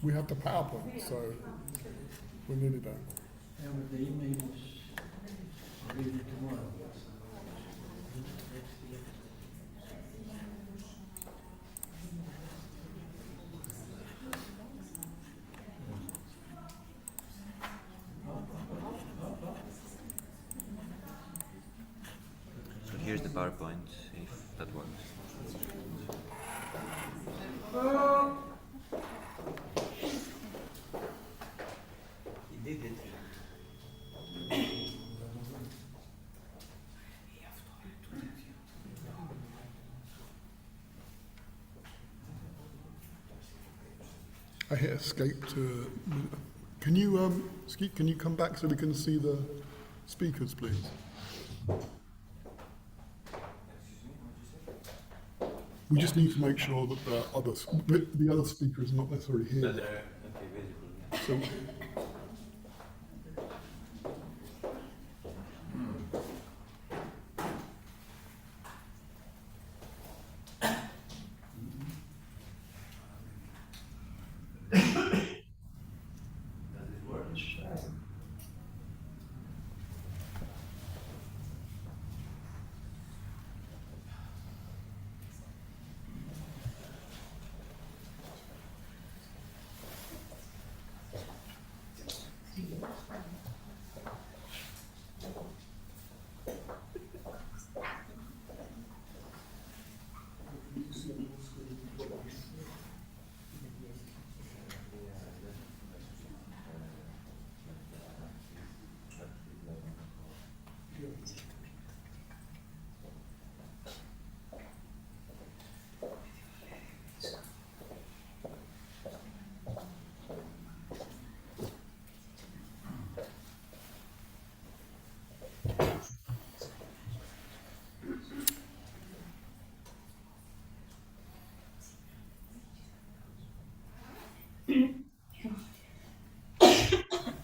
We have the PowerPoint, so we're nearly done. Yeah, but the email is ready tomorrow. So here's the PowerPoint, if that works. He did it. I hit escape to Can you come back so we can see the speakers, please? We just need to make sure that the other speaker is not necessarily here. So,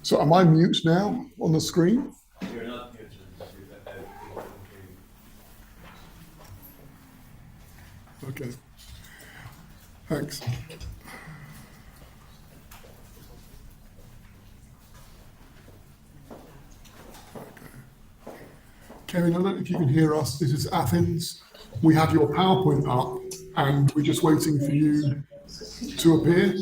so am I mute now on the screen? You're not muted. Okay. Thanks. Kevin, I don't know if you can hear us. This is Athens. We have your PowerPoint up and we're just waiting for you to appear.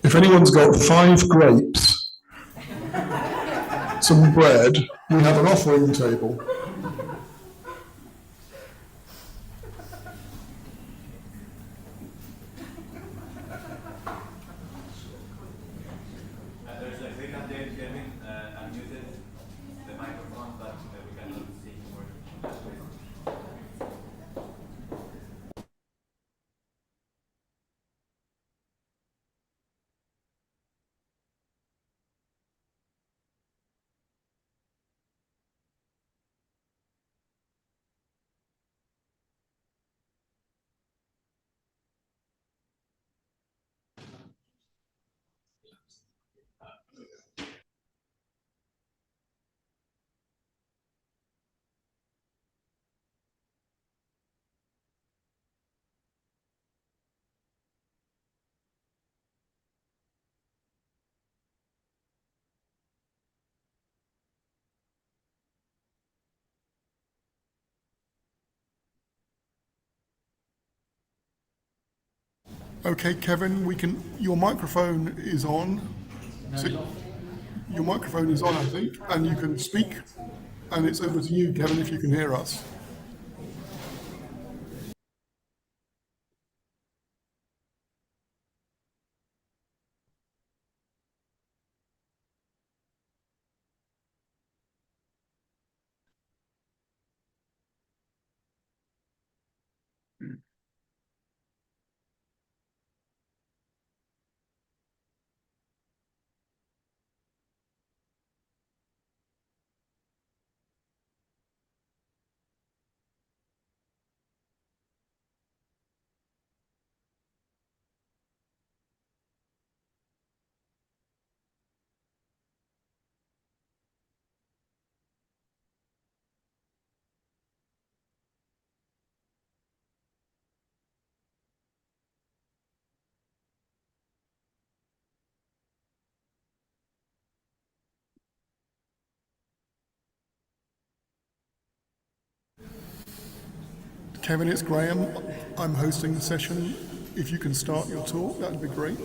If anyone's got 5 grapes, some bread, we have an offering table. There's a click on Dave Kevin unmuted the microphone, but we cannot see more. Okay, Kevin, your microphone is on. So your microphone is on, I think, and you can speak. And it's over to you, Kevin, if you can hear us. Kevin, it's Graham. I'm hosting the session. If you can start your talk, that'd be great.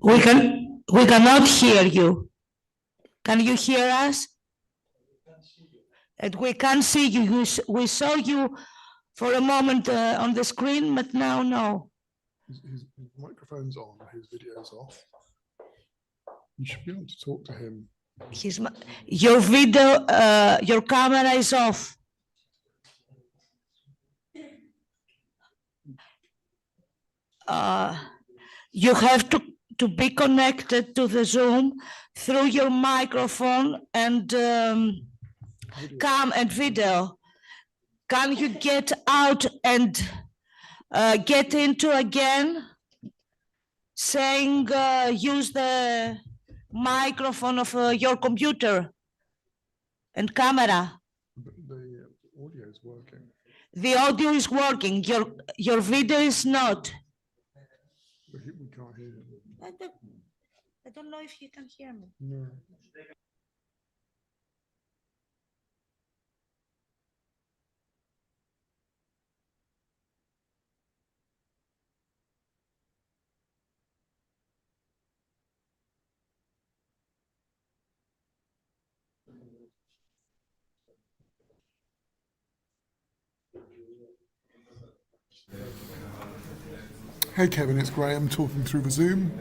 We cannot hear you. Can you hear us? And we can't see you. We saw you for a moment on the screen, but now no. His microphone's on, his video's off. You should be able to talk to him. Your video, your camera is off. You have to be connected to the Zoom through your microphone and cam and video. Can you get out and get into again, saying use the microphone of your computer and camera? The audio is working. The audio is working, your video is not. We can't hear him. I don't know if you can hear me. No. Hey Kevin, it's Graham talking through the Zoom.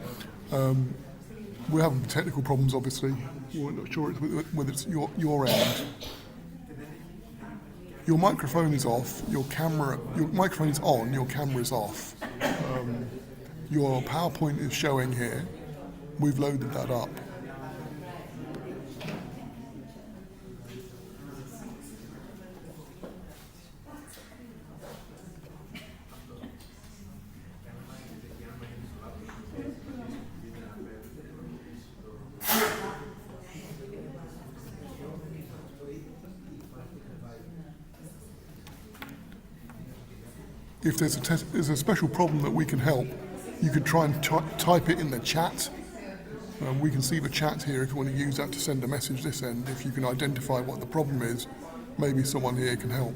We're having technical problems, obviously. We're not sure whether it's your end. Your microphone is off, your microphone is on, your camera is off. Your PowerPoint is showing here. We've loaded that up. If there's a special problem that we can help, you could try and type it in the chat. We can see the chat here if you want to use that to send a message this end. If you can identify what the problem is, maybe someone here can help.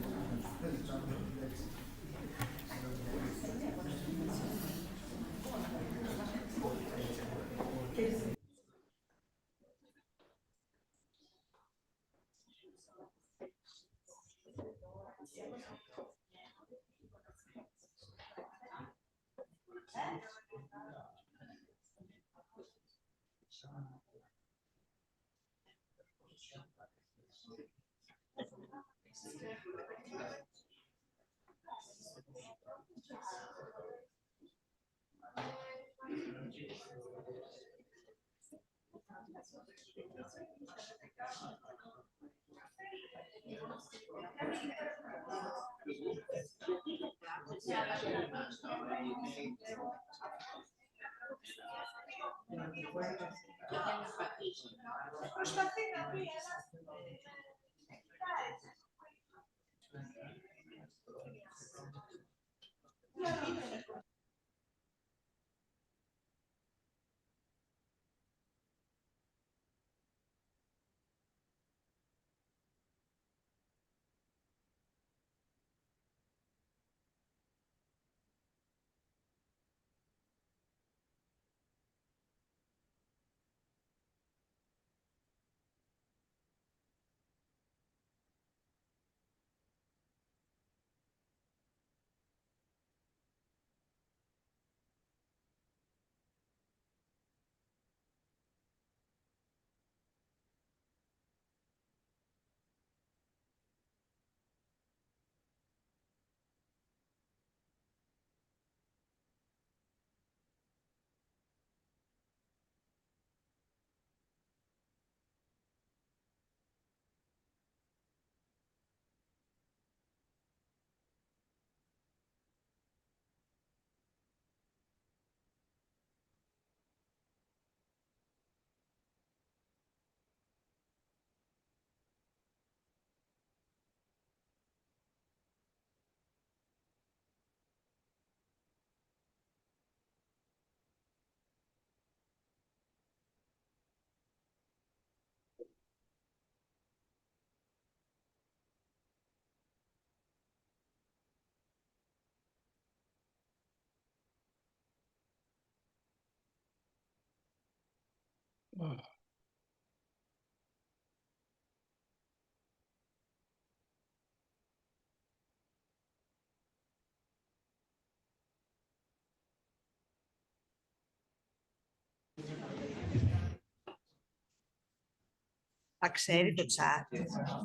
Θα ξέρει το chat.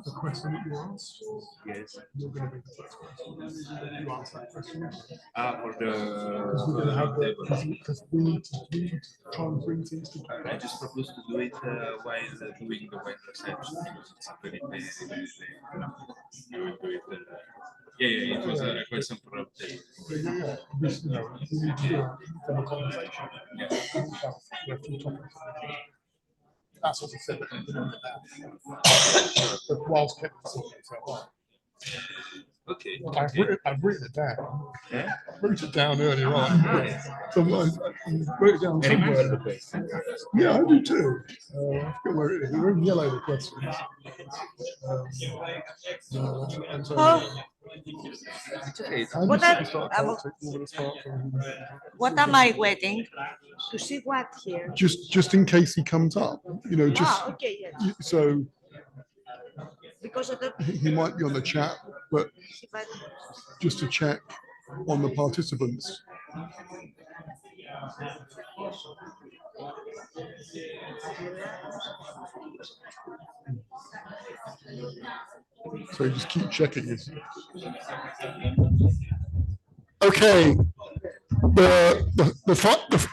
The question that you asked? Yes. You're going to be the first question. You answer that question. For the... Because we're going to have the... Because we need to try and bring things together. I just propose to do it while doing the web reception because it's very, yeah, it was a question for update. Yeah. This, you know, we need to have a conversation. Yeah. We have two topics. That's what he said. But whilst kept it. Okay. I've written it down. Yeah? I wrote it down earlier on. So I wrote it down I remember somewhere. the question. Yeah, I do too. I forget where it is. They're in yellow, the questions. And so, It's okay. What am I waiting? To see what here? Just in case he comes up, you know, just Okay, yes. so Because of the... he might be on the chat, but just to check on the participants. So you just keep checking it. Okay.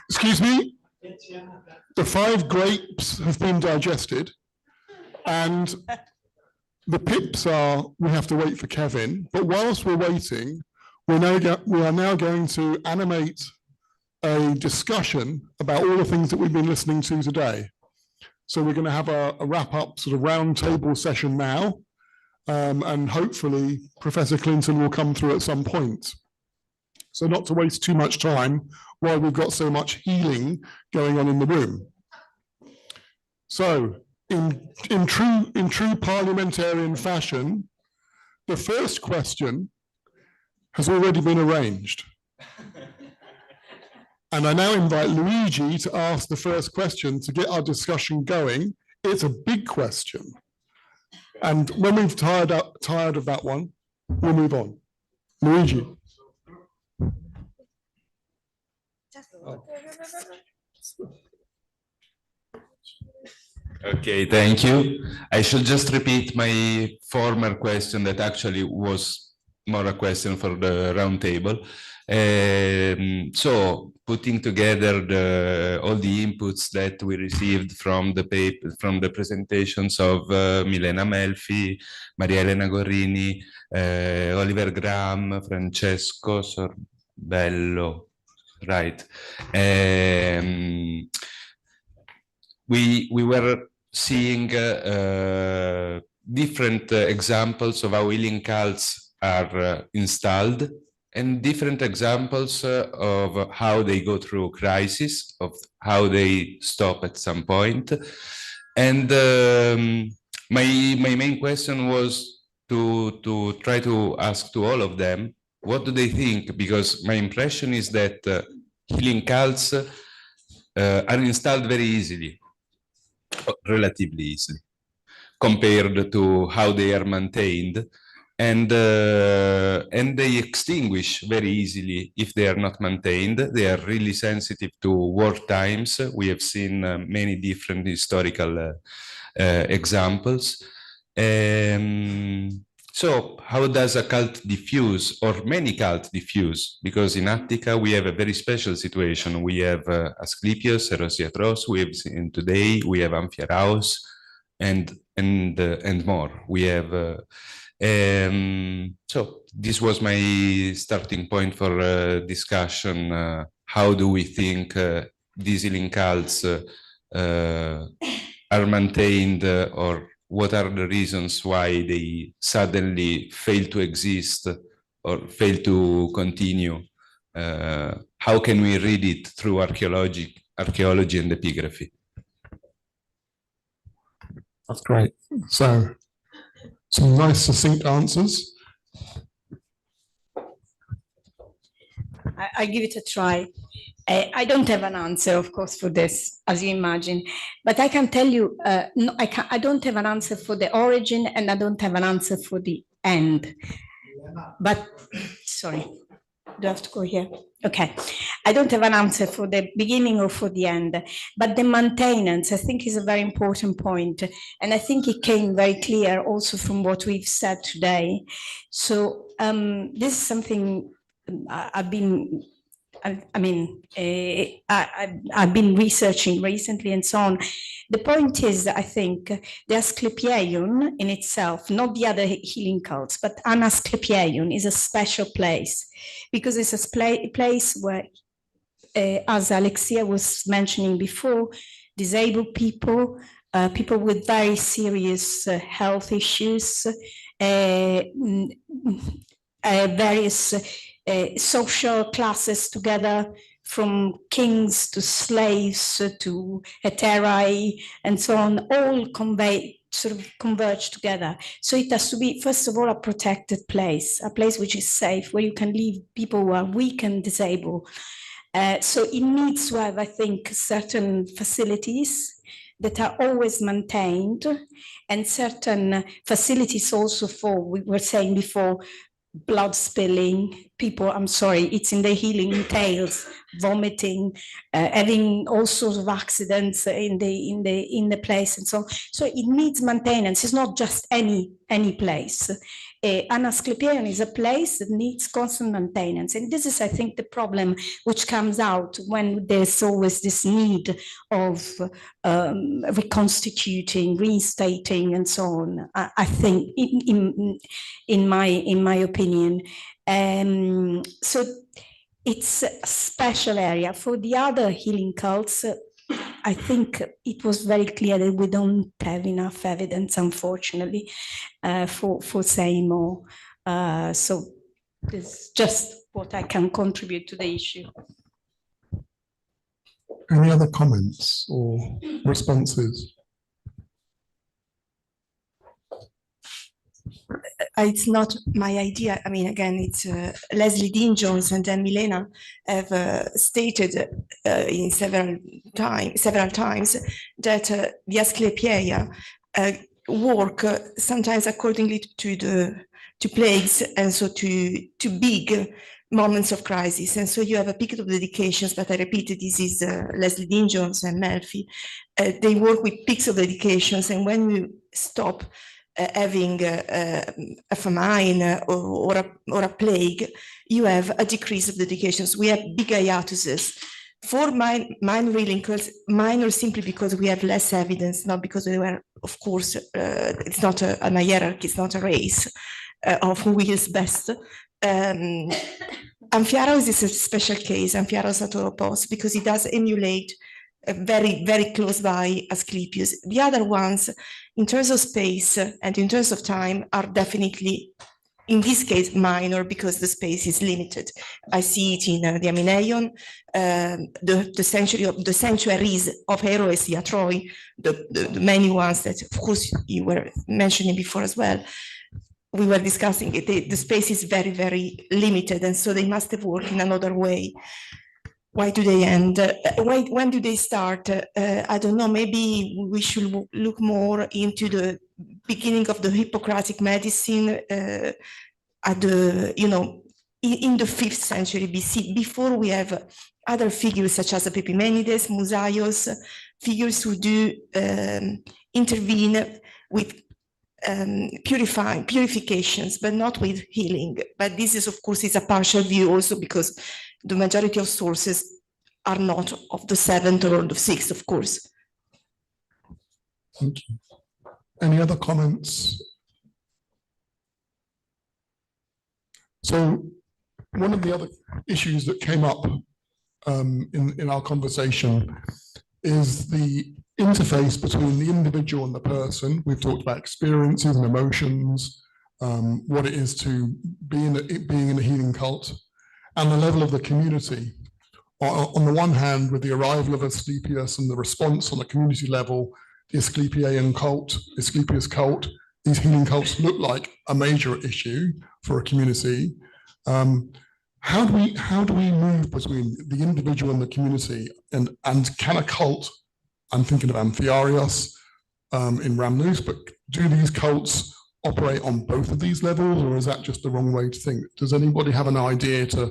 Excuse me. The 5 grapes have been digested, and the pips are, we have to wait for Kevin, but whilst we're waiting, we are now going to animate a discussion about all the things that we've been listening to today. So we're going to have a wrap-up sort of round table session now, and hopefully Professor Clinton will come through at some point. So not to waste too much time while we've got so much healing going on in the room. So in true parliamentarian fashion, the first question has already been arranged. And I now invite Luigi to ask the first question to get our discussion going. It's a big question. And when we've tired of that one, we'll move on. Luigi. Okay, thank you. I should just repeat my former question that actually was more a question for the round table. So putting together all the inputs that we received from the paper, from the presentations of Milena Melfi, Maria Elena Gorrini, Oliver Graham, Francesco Sorbello, right? We were seeing different examples of how healing cults are installed, and different examples of how they go through crisis, of how they stop at some point. And my main question was to try to ask to all of them, what do they think? Because my impression is that healing cults are installed very easily, relatively easily, compared to how they are maintained. And they extinguish very easily if they are not maintained. They are really sensitive to war times. We have seen many different historical examples. So how does a cult diffuse, or many cults diffuse? Because in Attica we have a very special situation. We have Asclepius, Herosiatros, we have seen today, we have Amphiaraos, and more. We have so this was my starting point for discussion. How do we think these healing cults are maintained, or what are the reasons why they suddenly fail to exist or fail to continue? How can we read it through archaeology and epigraphy? That's great. So some nice succinct answers. I give it a try. I don't have an answer, of course, for this, as you imagine, but I can tell you, no, I don't have an answer for the origin, and I don't have an answer for the end. But, sorry, do I have to go here? Okay, I don't have an answer for the beginning or for the end, but the maintenance, I think, is a very important point, and I think it came very clear also from what we've said today. So this is something I've been researching recently and so on. The point is that I think the Asclepieion in itself, not the other healing cults, but an Asclepieion is a special place because it's a place where, as Alexia was mentioning before, disabled people, people with very serious health issues, various social classes together, from kings to slaves to heterae and so on, all converge together. So it has to be, first of all, a protected place, a place which is safe, where you can leave people who are weak and disabled. So it needs to have, I think, certain facilities that are always maintained, and certain facilities also for, we were saying before, blood spilling, people, I'm sorry, it's in the healing tales, vomiting, having all sorts of accidents in the place and so on. So it needs maintenance. It's not just any place. An Asclepieion is a place that needs constant maintenance. And this is, I think, the problem which comes out when there's always this need of reconstituting, reinstating, and so on. I think, in my opinion. So it's a special area. For the other healing cults, I think it was very clear that we don't have enough evidence, unfortunately, for saying more. So it's just what I can contribute to the issue. Any other comments or responses? It's not my idea. I mean, again, it's Leslie Dean Jones and then Milena have stated in several times that the Asclepieia work sometimes accordingly to plagues and so to big moments of crisis. And so you have a peak of dedications, but I repeat, this is Leslie Dean Jones and Melfi. They work with peaks of dedications, and when you stop having a famine or a plague, you have a decrease of dedications. We have big hiatuses. For minor healing cults, minor simply because we have less evidence, not because they were, of course, it's not a hierarchy, it's not a race of who is best. Amphiaraos is a special case, Amphiaraos Atoropos, because it does emulate very, very close by Asclepius. The other ones, in terms of space and in terms of time, are definitely, in this case, minor because the space is limited. I see it in the Amineion, the sanctuaries of Heroes, the Atroi, the many ones that, of course, you were mentioning before as well. We were discussing it. The space is very, very limited, and so they must have worked in another way. Why do they end? When do they start? I don't know. Maybe we should look more into the beginning of the Hippocratic medicine at the, in the 5th century BC, before we have other figures such as Epimenides, Musaios, figures who do intervene with purifications, but not with healing. But this is, of course, is a partial view also because the majority of sources are not of the 7th or the 6th, of course. Thank you. Any other comments? So one of the other issues that came up in our conversation is the interface between the individual and the person. We've talked about experiences and emotions, what it is to being in a healing cult, and the level of the community. On the one hand, with the arrival of Asclepius and the response on the community level, the Asclepius cult, these healing cults look like a major issue for a community. how do we move between the individual and the community, and can a cult, I'm thinking of Amphiarios in Ramnus, but do these cults operate on both of these levels, or is that just the wrong way to think? Does anybody have an idea to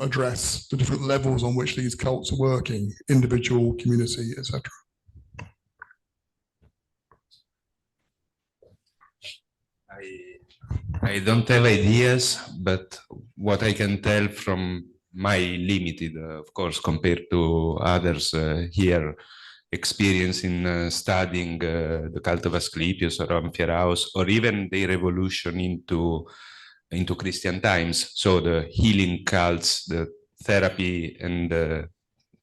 address the different levels on which these cults are working, individual, community, etc.? I don't have ideas, but what I can tell from my limited, of course, compared to others here, experience in studying the cult of Asclepius or Amphiaraos, or even their evolution into Christian times. So the healing cults, the therapy and the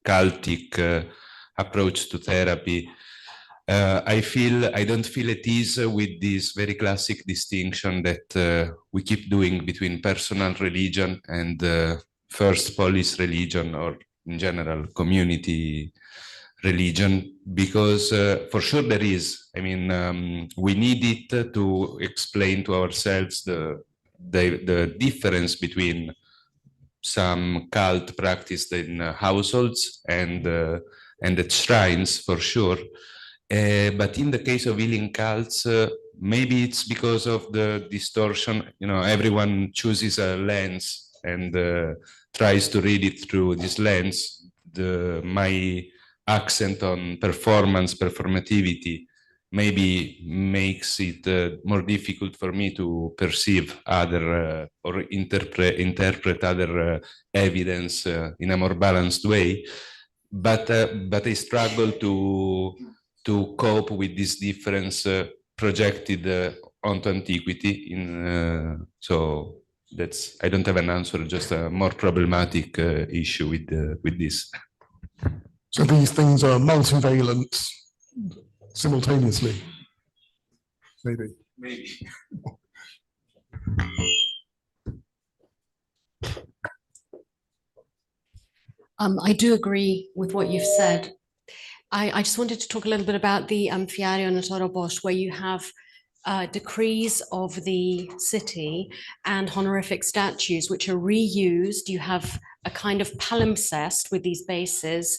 cultic approach to therapy. I don't feel at ease with this very classic distinction that we keep doing between personal religion and first polis religion, or in general community religion, because for sure there is. I mean, we need it to explain to ourselves the difference between some cult practiced in households and at shrines, for sure. But in the case of healing cults, maybe it's because of the distortion. You know, everyone chooses a lens and tries to read it through this lens. My accent on performance, performativity, maybe makes it more difficult for me to perceive other or interpret other evidence in a more balanced way. But I struggle to cope with this difference projected onto antiquity. So that's, I don't have an answer, just a more problematic issue with this. So these things are multivalent simultaneously, maybe. Maybe. I do agree with what you've said. I just wanted to talk a little bit about the Amphiarion at Orobos, where you have decrees of the city and honorific statues, which are reused. You have a kind of palimpsest with these bases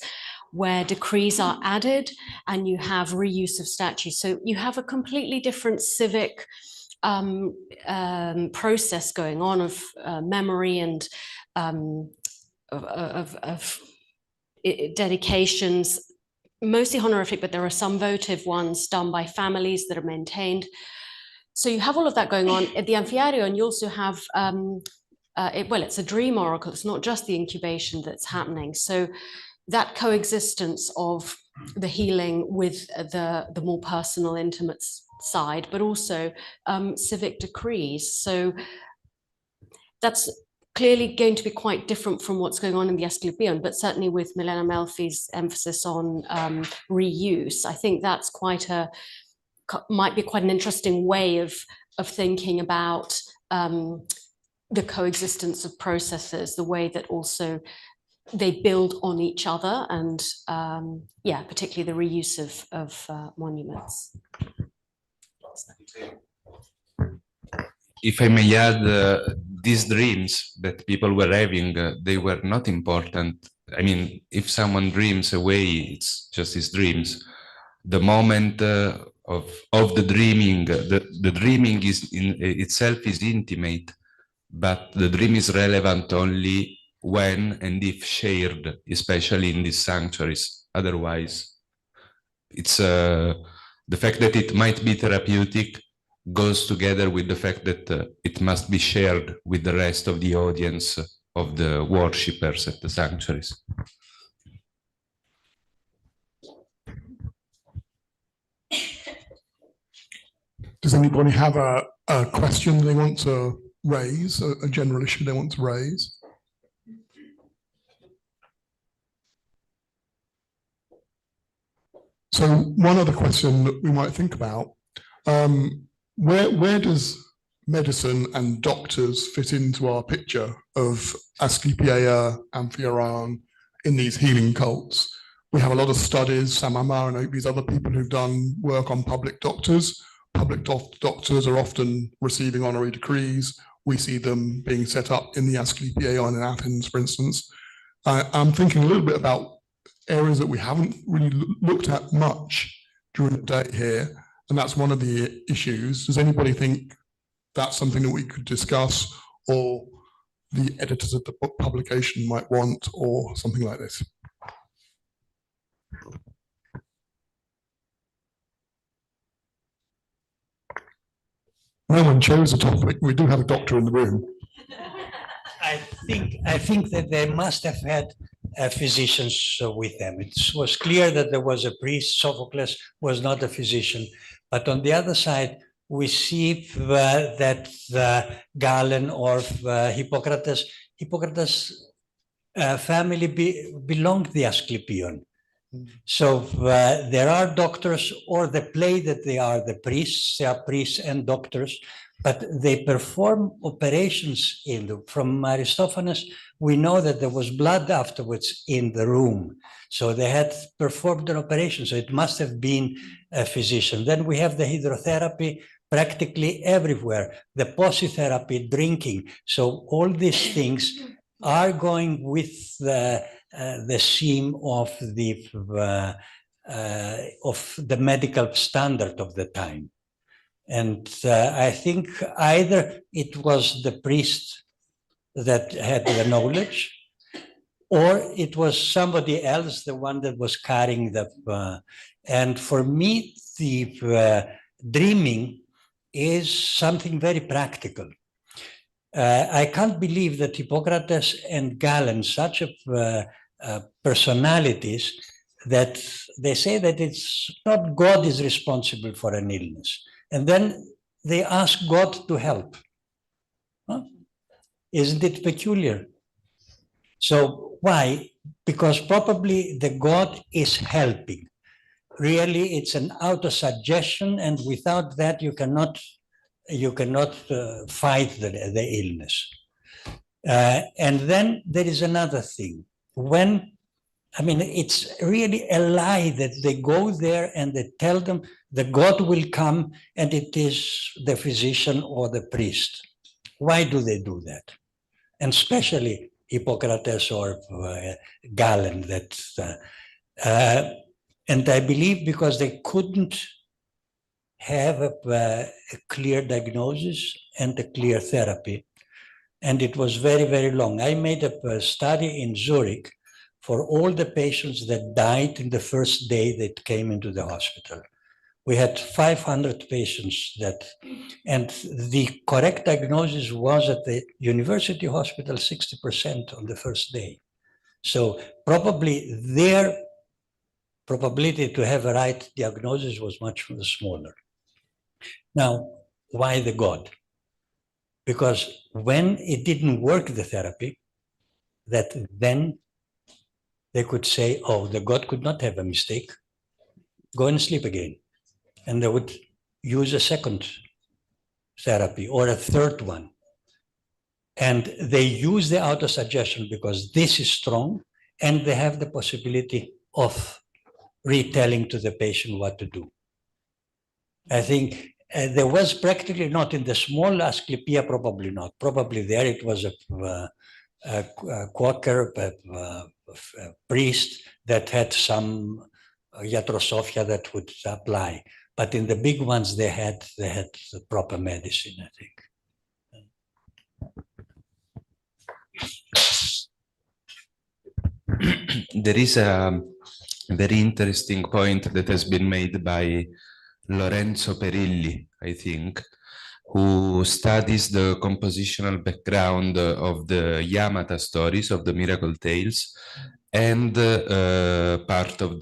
where decrees are added, and you have reuse of statues. So you have a completely different civic process going on of memory and of dedications, mostly honorific, but there are some votive ones done by families that are maintained. So you have all of that going on. At the Amphiarion, you also have, it's a dream oracle. It's not just the incubation that's happening. So that coexistence of the healing with the more personal, intimate side, but also civic decrees. So that's clearly going to be quite different from what's going on in the Asclepion, but certainly with Milena Melfi's emphasis on reuse, I think that's might be quite an interesting way of thinking about the coexistence of processes, the way that also they build on each other, and particularly the reuse of monuments. If I may add, these dreams that people were having, they were not important. I mean, if someone dreams away, it's just his dreams. The moment of the dreaming, the dreaming is itself is intimate, but the dream is relevant only when and if shared, especially in these sanctuaries. Otherwise, it's the fact that it might be therapeutic goes together with the fact that it must be shared with the rest of the audience of the worshippers at the sanctuaries. Does anybody have a question they want to raise, a general issue they want to raise? So one other question that we might think about, where does medicine and doctors fit into our picture of Asclepia, Amphiaraon in these healing cults? We have a lot of studies, Sam Amar and these other people who've done work on public doctors. Public doctors are often receiving honorary decrees. we see them being set up in the Asclepieion in Athens, for instance. I'm thinking a little bit about areas that we haven't really looked at much during the day here, and that's one of the issues. Does anybody think that's something that we could discuss, or the editors of the publication might want, or something like this? No one chose a topic. We do have a doctor in the room. I think that they must have had physicians with them. It was clear that there was a priest. Sophocles was not a physician. But on the other side, we see that Galen or Hippocrates family belonged to the Asclepieion. So there are doctors, or the play that they are the priests. They are priests and doctors, but they perform operations from Aristophanes. We know that there was blood afterwards in the room. So they had performed an operation. So it must have been a physician. Then we have the hydrotherapy practically everywhere, the positherapy, drinking. So all these things are going with the theme of the medical standard of the time. And I think either it was the priest that had the knowledge, or it was somebody else, the one that was carrying the. And for me, the dreaming is something very practical. I can't believe that Hippocrates and Galen, such personalities, that they say that it's not God is responsible for an illness. And then they ask God to help. Huh? Isn't it peculiar? So why? Because probably the God is helping. Really, it's an auto-suggestion, and without that, you cannot fight the illness. And then there is another thing. It's really a lie that they go there and they tell them the God will come and it is the physician or the priest. Why do they do that? And especially Hippocrates or Galen. And I believe because they couldn't have a clear diagnosis and a clear therapy. And it was very, very long. I made a study in Zurich for all the patients that died in the first day that came into the hospital. We had 500 patients and the correct diagnosis was at the university hospital, 60% on the first day. So probably their probability to have a right diagnosis was much smaller. Now, why the God? Because when it didn't work, the therapy, that then they could say, oh, the God could not have a mistake. Go and sleep again. And they would use a second therapy or a third one. And they use the auto-suggestion because this is strong, and they have the possibility of retelling to the patient what to do. I think there was practically not in the small Asclepia, probably not. Probably there it was a Quaker, a priest that had some iatrosophia that would apply. But in the big ones, they had the proper medicine, I think. There is a very interesting point that has been made by Lorenzo Perilli, I think, who studies the compositional background of the Yamata stories, of the miracle tales, and parts of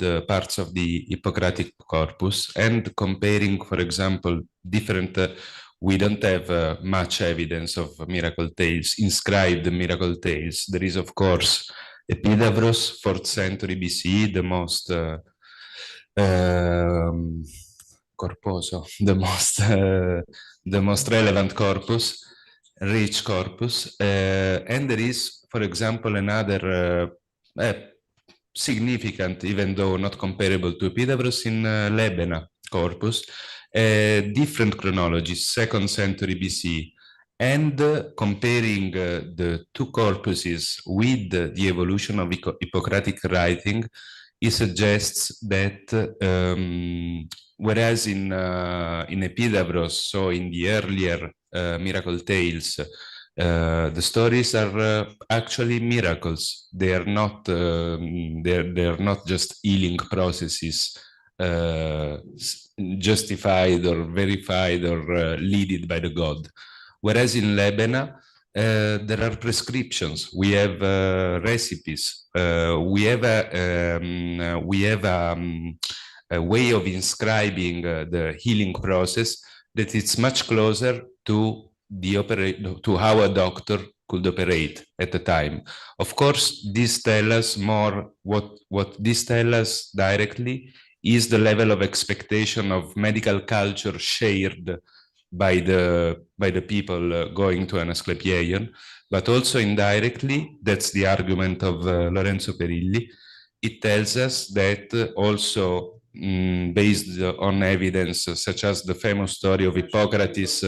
the Hippocratic corpus, and comparing, for example, different. We don't have much evidence of miracle tales, inscribed miracle tales. There is, of course, Epidavros, 4th century BC, the most corposo, the most relevant corpus, rich corpus, and there is, for example, another significant, even though not comparable to Epidavros, in Lebena corpus, different chronologies, 2nd century BC, And comparing the two corpuses with the evolution of Hippocratic writing, he suggests that whereas in Epidavros, so in the earlier miracle tales, the stories are actually miracles. They are not. They're not just healing processes justified or verified or leaded by the god. Whereas in Lebena, there are prescriptions. We have recipes. We have a way of inscribing the healing process that it's much closer to to how a doctor could operate at the time. Of course, this tells us more. What this tells us directly is the level of expectation of medical culture shared by the people going to an Asclepieion, but also indirectly, that's the argument of Lorenzo Perilli. It tells us that also based on evidence such as the famous story of Hippocrates.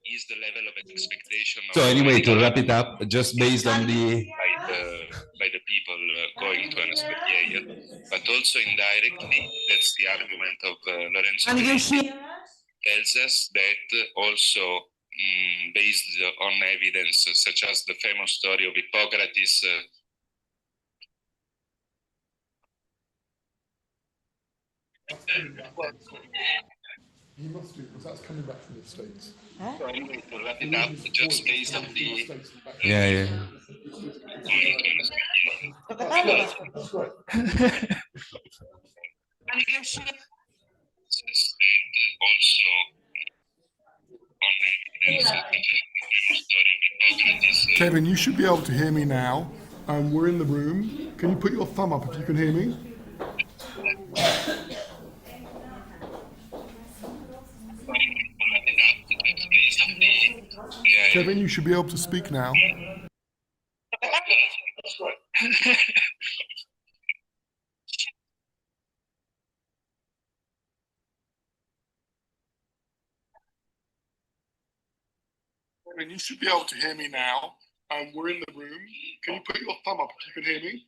Is the level of expectation. So anyway, to wrap it up, just based on by the people going to an Asclepieion, but also indirectly, that's the argument of Lorenzo Perilli, tells us that also based on evidence such as the famous story of Hippocrates. You must do, because that's coming back from the States. So anyway, to wrap it up, just based on the... Yeah. Kevin, you should be able to hear me now. We're in the room. Can you put your thumb up if you can hear me? Kevin, you should be able to speak now. Kevin, you should be able to hear me now. We're in the room. Can you put your thumb up if you can hear me?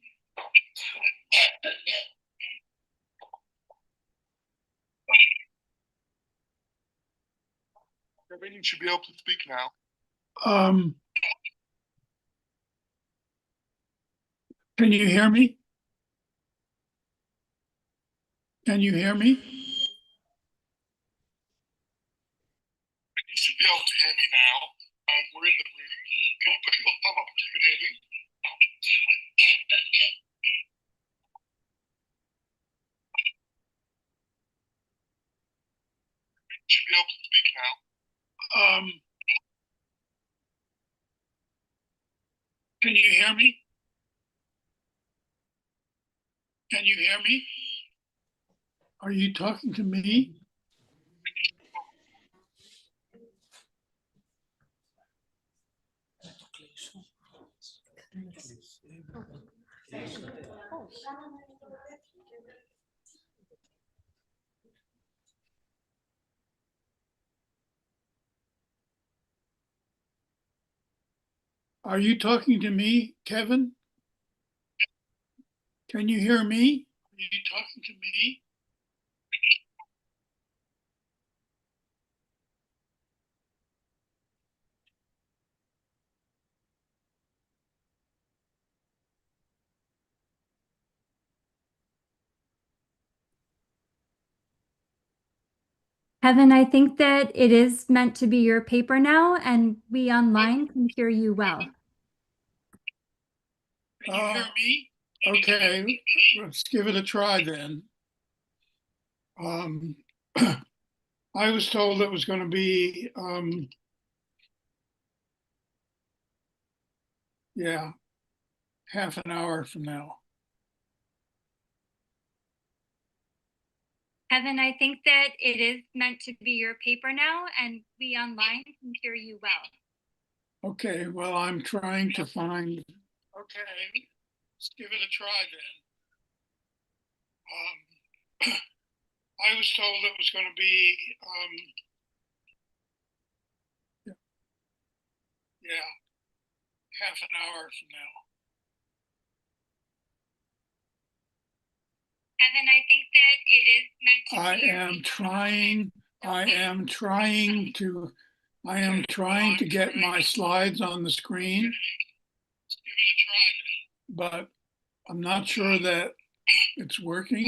Kevin, you should be able to speak now. Can you hear me? Can you hear me? You should be able to hear me now. We're in the room. Can you put your thumb up if you can hear me? You should be able to speak now. Can you hear me? Can you hear me? Are you talking to me? Are you talking to me, Kevin? Can you hear me? Are you talking to me? Kevin, I think that it is meant to be your paper now, and we online can hear you well. Can you hear me? Okay, let's give it a try then. I was told it was going to be, yeah, half an hour from now. Kevin, I think that it is meant to be your paper now, and we online can hear you well. Okay, well, I'm trying to find, okay, let's give it a try I was told it was going to be, yeah, half an hour from now. Evan, I think that it is meant to I be. am trying to get my slides on the screen, but I'm not sure that it's working.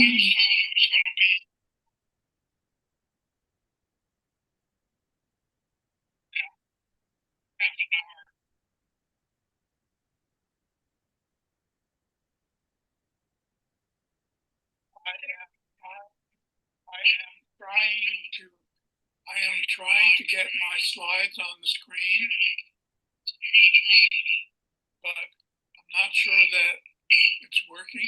I am trying to get my slides on the screen, but I'm not sure that it's working.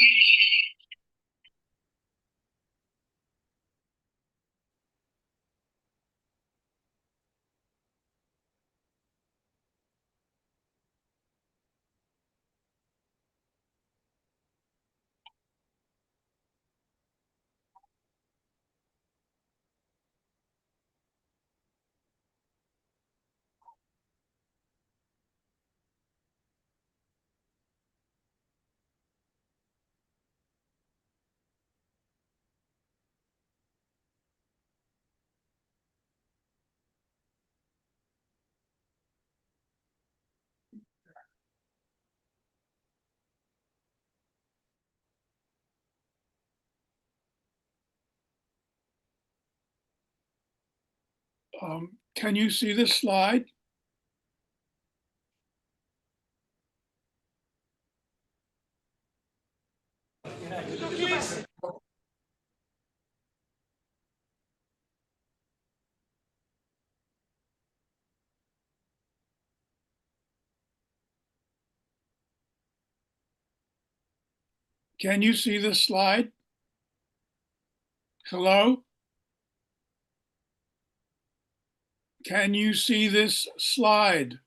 Can you see this slide? Can you see this slide? Hello? Can you see this slide?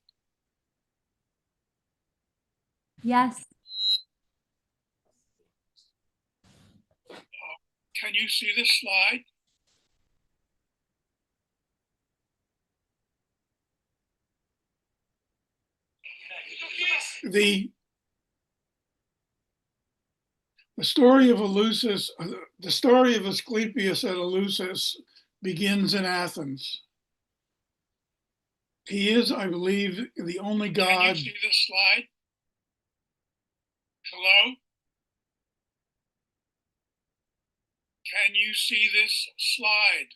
Yes. Can you see this slide? The story of Eleusis, the story of Asclepius at Eleusis begins in Athens. He is, I believe, the only god. Can you see this slide? Hello? Can you see this slide?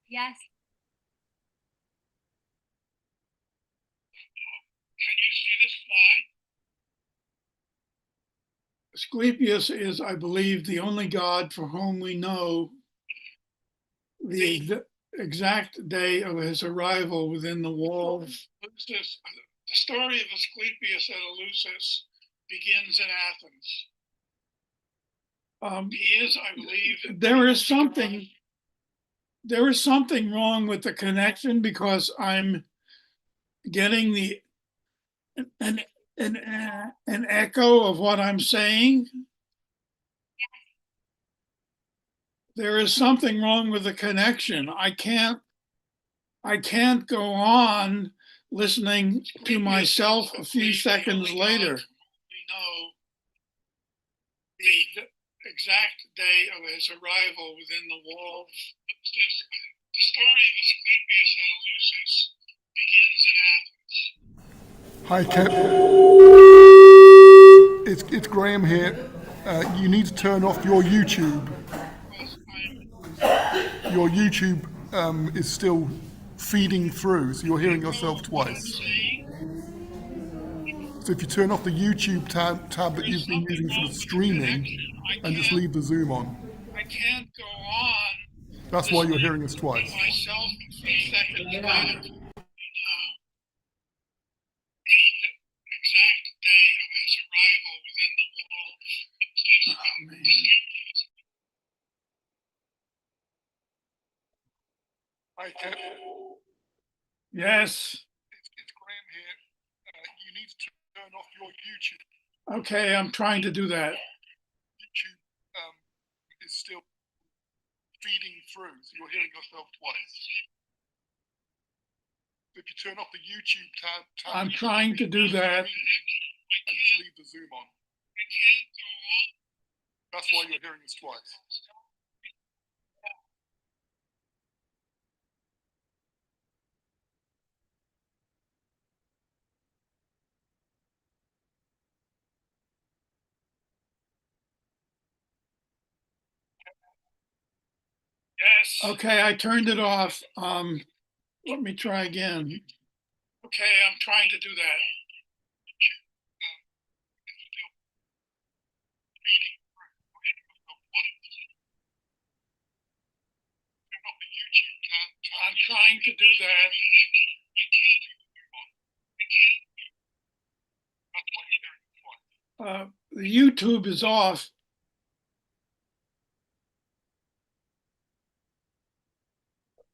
Yes. Can you see this slide? Asclepius is, I believe, the only god for whom we know the exact day of his arrival within the walls. The story of Asclepius at Eleusis begins in Athens. He is, I believe, there is something wrong with the connection because I'm getting an echo of what I'm saying. There is something wrong with the connection. I can't go on listening to myself a few seconds later. We know the exact day of his arrival within the walls. The story of Asclepius at Eleusis begins in Athens. Hi, Ken. It's Graham here. You need to turn off your YouTube. Your YouTube is still feeding through, so you're hearing yourself twice. So if you turn off the YouTube tab that you've been using for the streaming and just leave the Zoom on. I can't go on. That's why you're hearing us twice. Myself a few seconds later. Exact day of his arrival within the walls. Oh, man. Hi, Ken. Yes. It's Graham here. You need to turn off your YouTube. Okay, I'm trying to do that. is still feeding through, so you're hearing yourself twice. If you turn off the YouTube tab, I'm trying to do that. and just leave the Zoom on. That's why you're hearing us twice. Yes. Okay, I turned it off. Let me try again. Okay, I'm trying to do that. I'm trying to do that. The YouTube is off.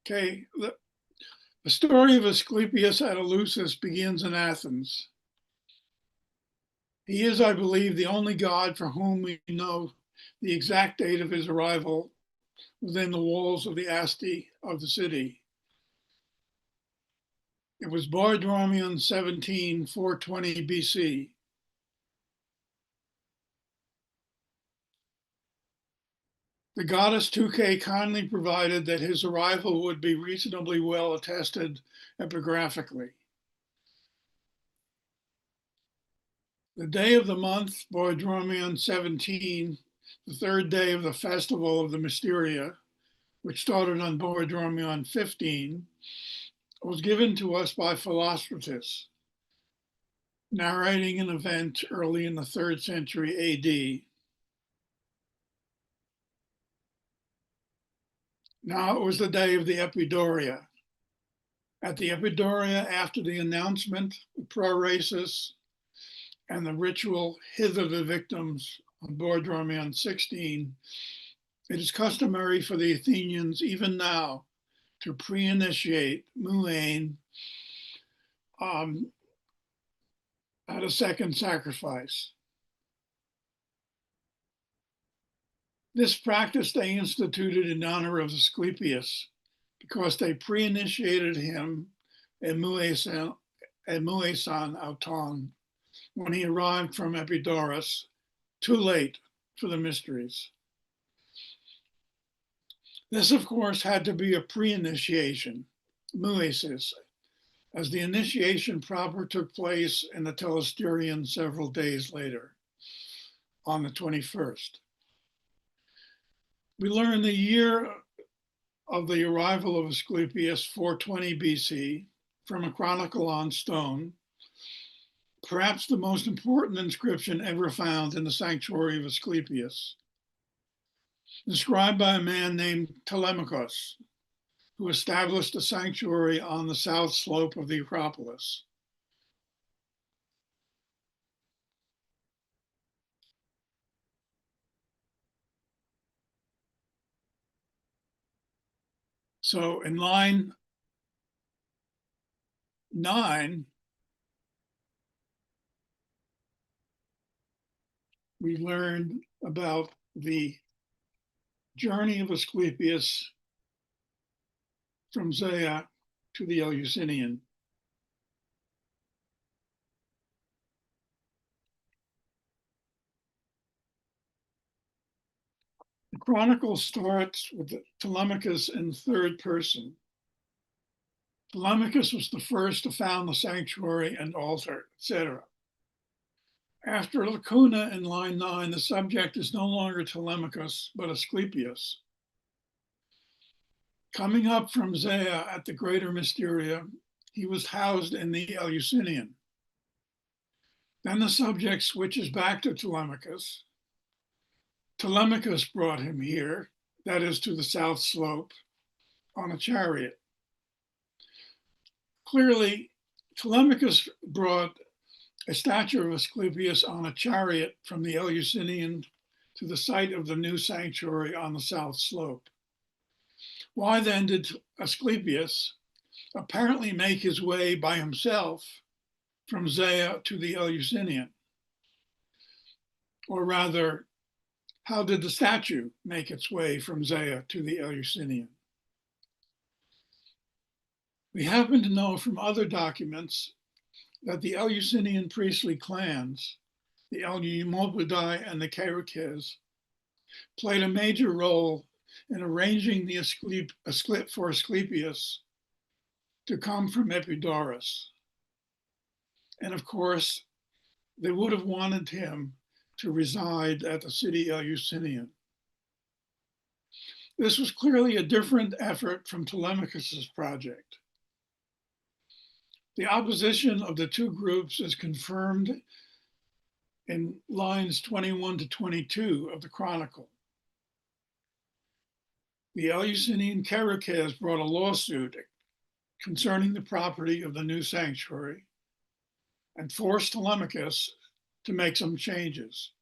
Okay, the story of Asclepius at Eleusis begins in Athens. He is, I believe, the only god for whom we know the exact date of his arrival within the walls of the Asti of the city. It was Boedromion 17, 420 BC. The goddess Tuke kindly provided that his arrival would be reasonably well attested epigraphically. The day of the month, Boedromion 17, the third day of the festival of the Mysteria, which started on Boedromion 15, was given to us by Philostratus, narrating an event early in the 3rd century AD. Now it was the day of the Epidoria. At the Epidoria, after the announcement, the prorasis, and the ritual hither the victims on Boedromion 16, it is customary for the Athenians, even now, to pre-initiate Muain at a second sacrifice. This practice they instituted in honor of Asclepius because they pre-initiated him in Muasan Auton when he arrived from Epidaurus, too late for the mysteries. This, of course, had to be a pre-initiation, muesis, as the initiation proper took place in the Telesterion several days later, on the 21st. We learn the year of the arrival of Asclepius, 420 BC, from a chronicle on stone, perhaps the most important inscription ever found in the sanctuary of Asclepius, inscribed by a man named Telemachus, who established a sanctuary on the south slope of the Acropolis. So in line 9, we learned about the journey of Asclepius from Zea to the Eleusinian. The chronicle starts with Telemachus in third person. Telemachus was the first to found the sanctuary and altar, etc. After lacuna in line 9, the subject is no longer Telemachus, but Asclepius. Coming up from Zea at the Greater Mysteria, he was housed in the Eleusinian. Then the subject switches back to Telemachus. Telemachus brought him here, that is to the south slope, on a chariot. Clearly, Telemachus brought a statue of Asclepius on a chariot from the Eleusinian to the site of the new sanctuary on the south slope. Why then did Asclepius apparently make his way by himself from Zea to the Eleusinian? Or rather, How did the statue make its way from Zea to the Eleusinian? We happen to know from other documents that the Eleusinian priestly clans, the Eleumobidai and the Cherokes, played a major role in arranging the for Asclepius to come from Epidaurus. And of course, they would have wanted him to reside at the city Eleusinian. This was clearly a different effort from Telemachus's project. The opposition of the two groups is confirmed in lines 21 to 22 of the Chronicle. The Eleusinian Cherokes brought a lawsuit concerning the property of the new sanctuary and forced Telemachus to make some changes.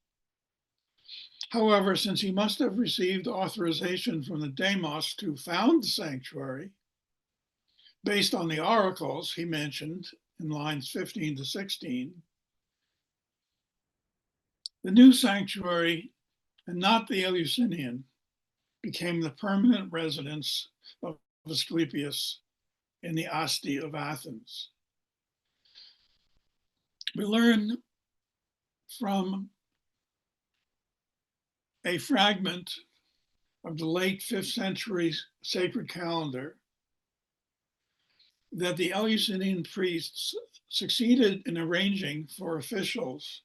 However, since he must have received authorization from the Demos to found the sanctuary, based on the oracles he mentioned in lines 15 to 16, the new sanctuary, and not the Eleusinian, became the permanent residence of Asclepius in the Asti of Athens. We learn from a fragment of the late 5th century sacred calendar that the Eleusinian priests succeeded in arranging for officials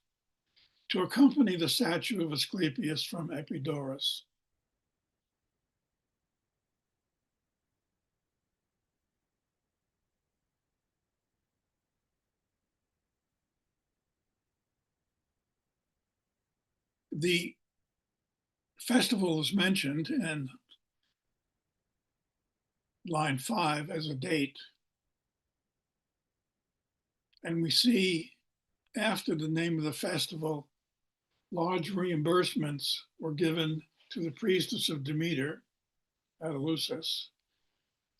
to accompany the statue of Asclepius from Epidaurus. The festival is mentioned in line 5 as a date. And we see after the name of the festival, large reimbursements were given to the priestess of Demeter at Eleusis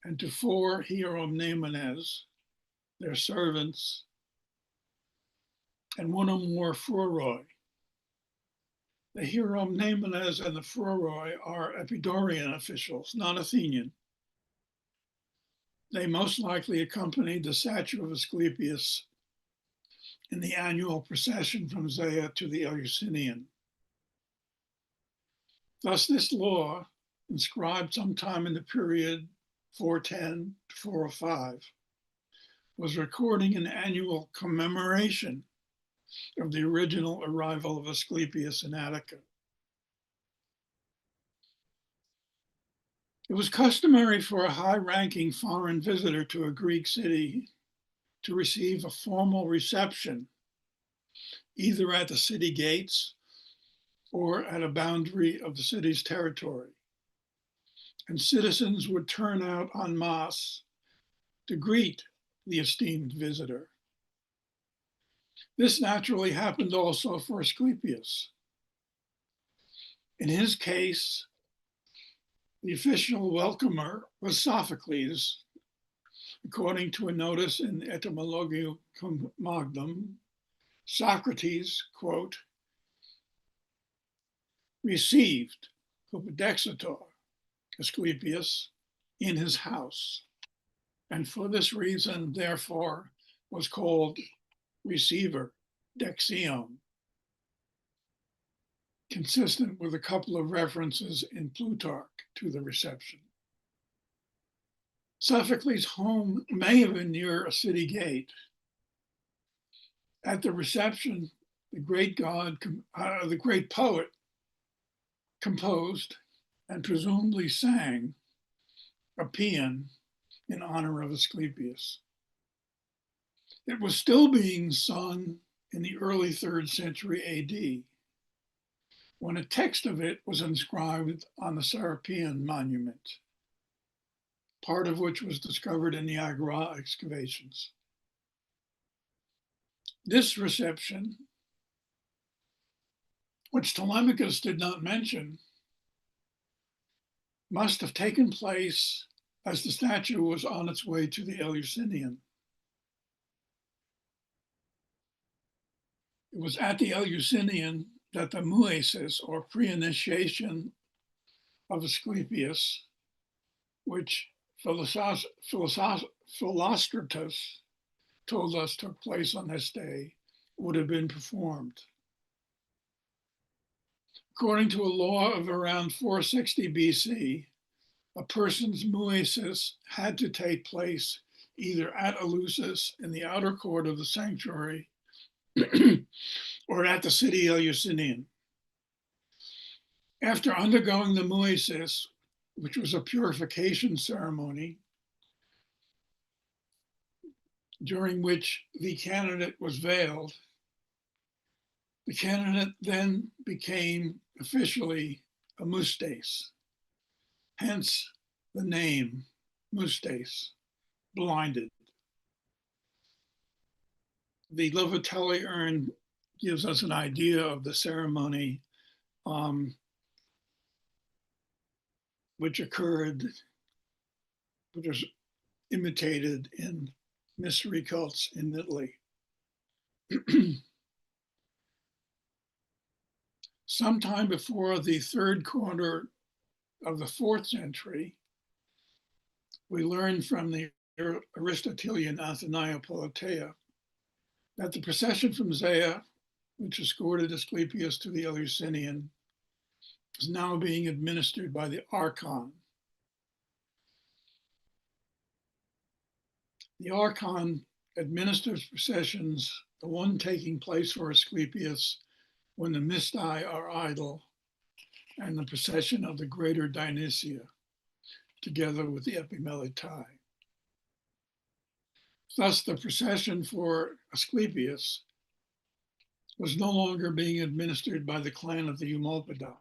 and to 4 hieromnemones, their servants, and 1 or more furoi. The hieromnemones and the furoi are Epidaurian officials, not Athenian. They most likely accompanied the statue of Asclepius in the annual procession from Zea to the Eleusinian. Thus, this law, inscribed sometime in the period 410 to 405, was recording an annual commemoration of the original arrival of Asclepius in Attica. It was customary for a high-ranking foreign visitor to a Greek city to receive a formal reception, either at the city gates or at a boundary of the city's territory. And citizens would turn out en masse to greet the esteemed visitor. This naturally happened also for Asclepius. In his case, the official welcomer was Sophocles, according to a notice in Etymologium Magnum. Socrates, quote, received Hopodexitor, Asclepius, in his house, and for this reason, therefore, was called receiver, Dexion, consistent with a couple of references in Plutarch to the reception. Sophocles' home may have been near a city gate. At the reception, the great poet composed and presumably sang a paean in honor of Asclepius. It was still being sung in the early 3rd century AD, when a text of it was inscribed on the Serapean monument, part of which was discovered in the Agora excavations. This reception, which Telemachus did not mention, must have taken place as the statue was on its way to the Eleusinian. It was at the Eleusinian that the muesis, or pre-initiation of Asclepius, which Philostratus told us took place on this day, would have been performed. According to a law of around 460 BC, a person's muesis had to take place either at Eleusis in the outer court of the sanctuary or at the city Eleusinian. After undergoing the muesis, which was a purification ceremony, during which the candidate was veiled, the candidate then became officially a mustes, hence the name mustes, blinded. The Lovatelli urn gives us an idea of the ceremony which occurred, which was imitated in mystery cults in Italy. Sometime before the third quarter of the 4th century, we learned from the Aristotelian Athenaia Politea that the procession from Zea, which escorted Asclepius to the Eleusinian, is now being administered by the Archon. The Archon administers processions, the one taking place for Asclepius when the Mystae are idle, and the procession of the greater Dionysia, together with the Epimeletai. Thus, the procession for Asclepius was no longer being administered by the clan of the Eumolpida.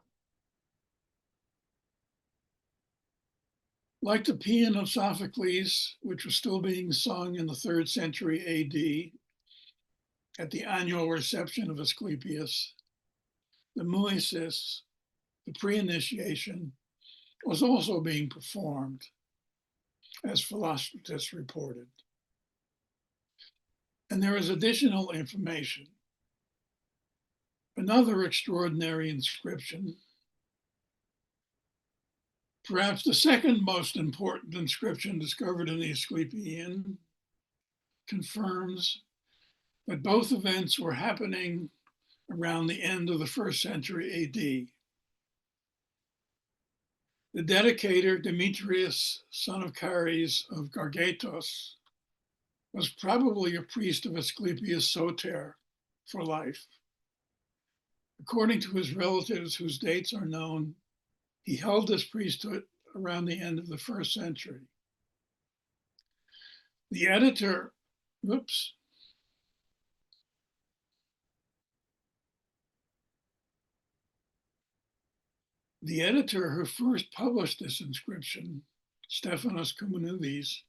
Like the Paean of Sophocles, which was still being sung in the 3rd century AD at the annual reception of Asclepius, the muesis, the pre-initiation, was also being performed, as Philostratus reported. And there is additional information. Another extraordinary inscription, perhaps the second most important inscription discovered in the Asclepieion, confirms that both events were happening around the end of the 1st century AD. The dedicator, Demetrius, son of Chares of Gargatos, was probably a priest of Asclepius Soter for life. According to his relatives, whose dates are known, he held this priesthood around the end of the 1st century. The editor, The editor who first published this inscription, Stephanos Koumenoudis,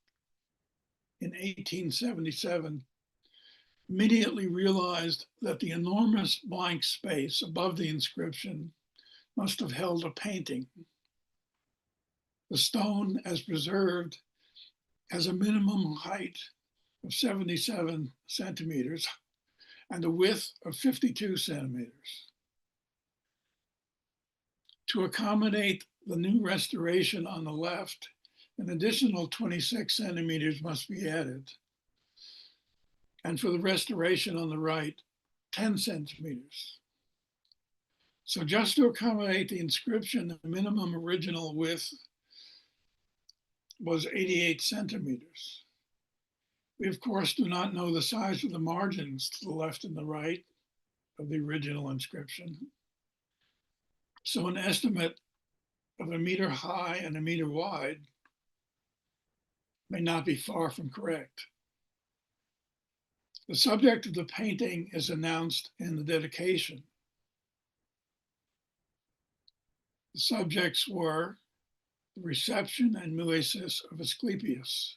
in 1877, immediately realized that the enormous blank space above the inscription must have held a painting. The stone, as preserved, has a minimum height of 77 centimeters and a width of 52 centimeters. To accommodate the new restoration on the left, an additional 26 centimeters must be added. And for the restoration on the right, 10 centimeters. So just to accommodate the inscription, the minimum original width was 88 centimeters. We, of course, do not know the size of the margins to the left and the right of the original inscription. So an estimate of 1 meter high and 1 meter wide may not be far from correct. The subject of the painting is announced in the dedication. The subjects were the reception and muesis of Asclepius,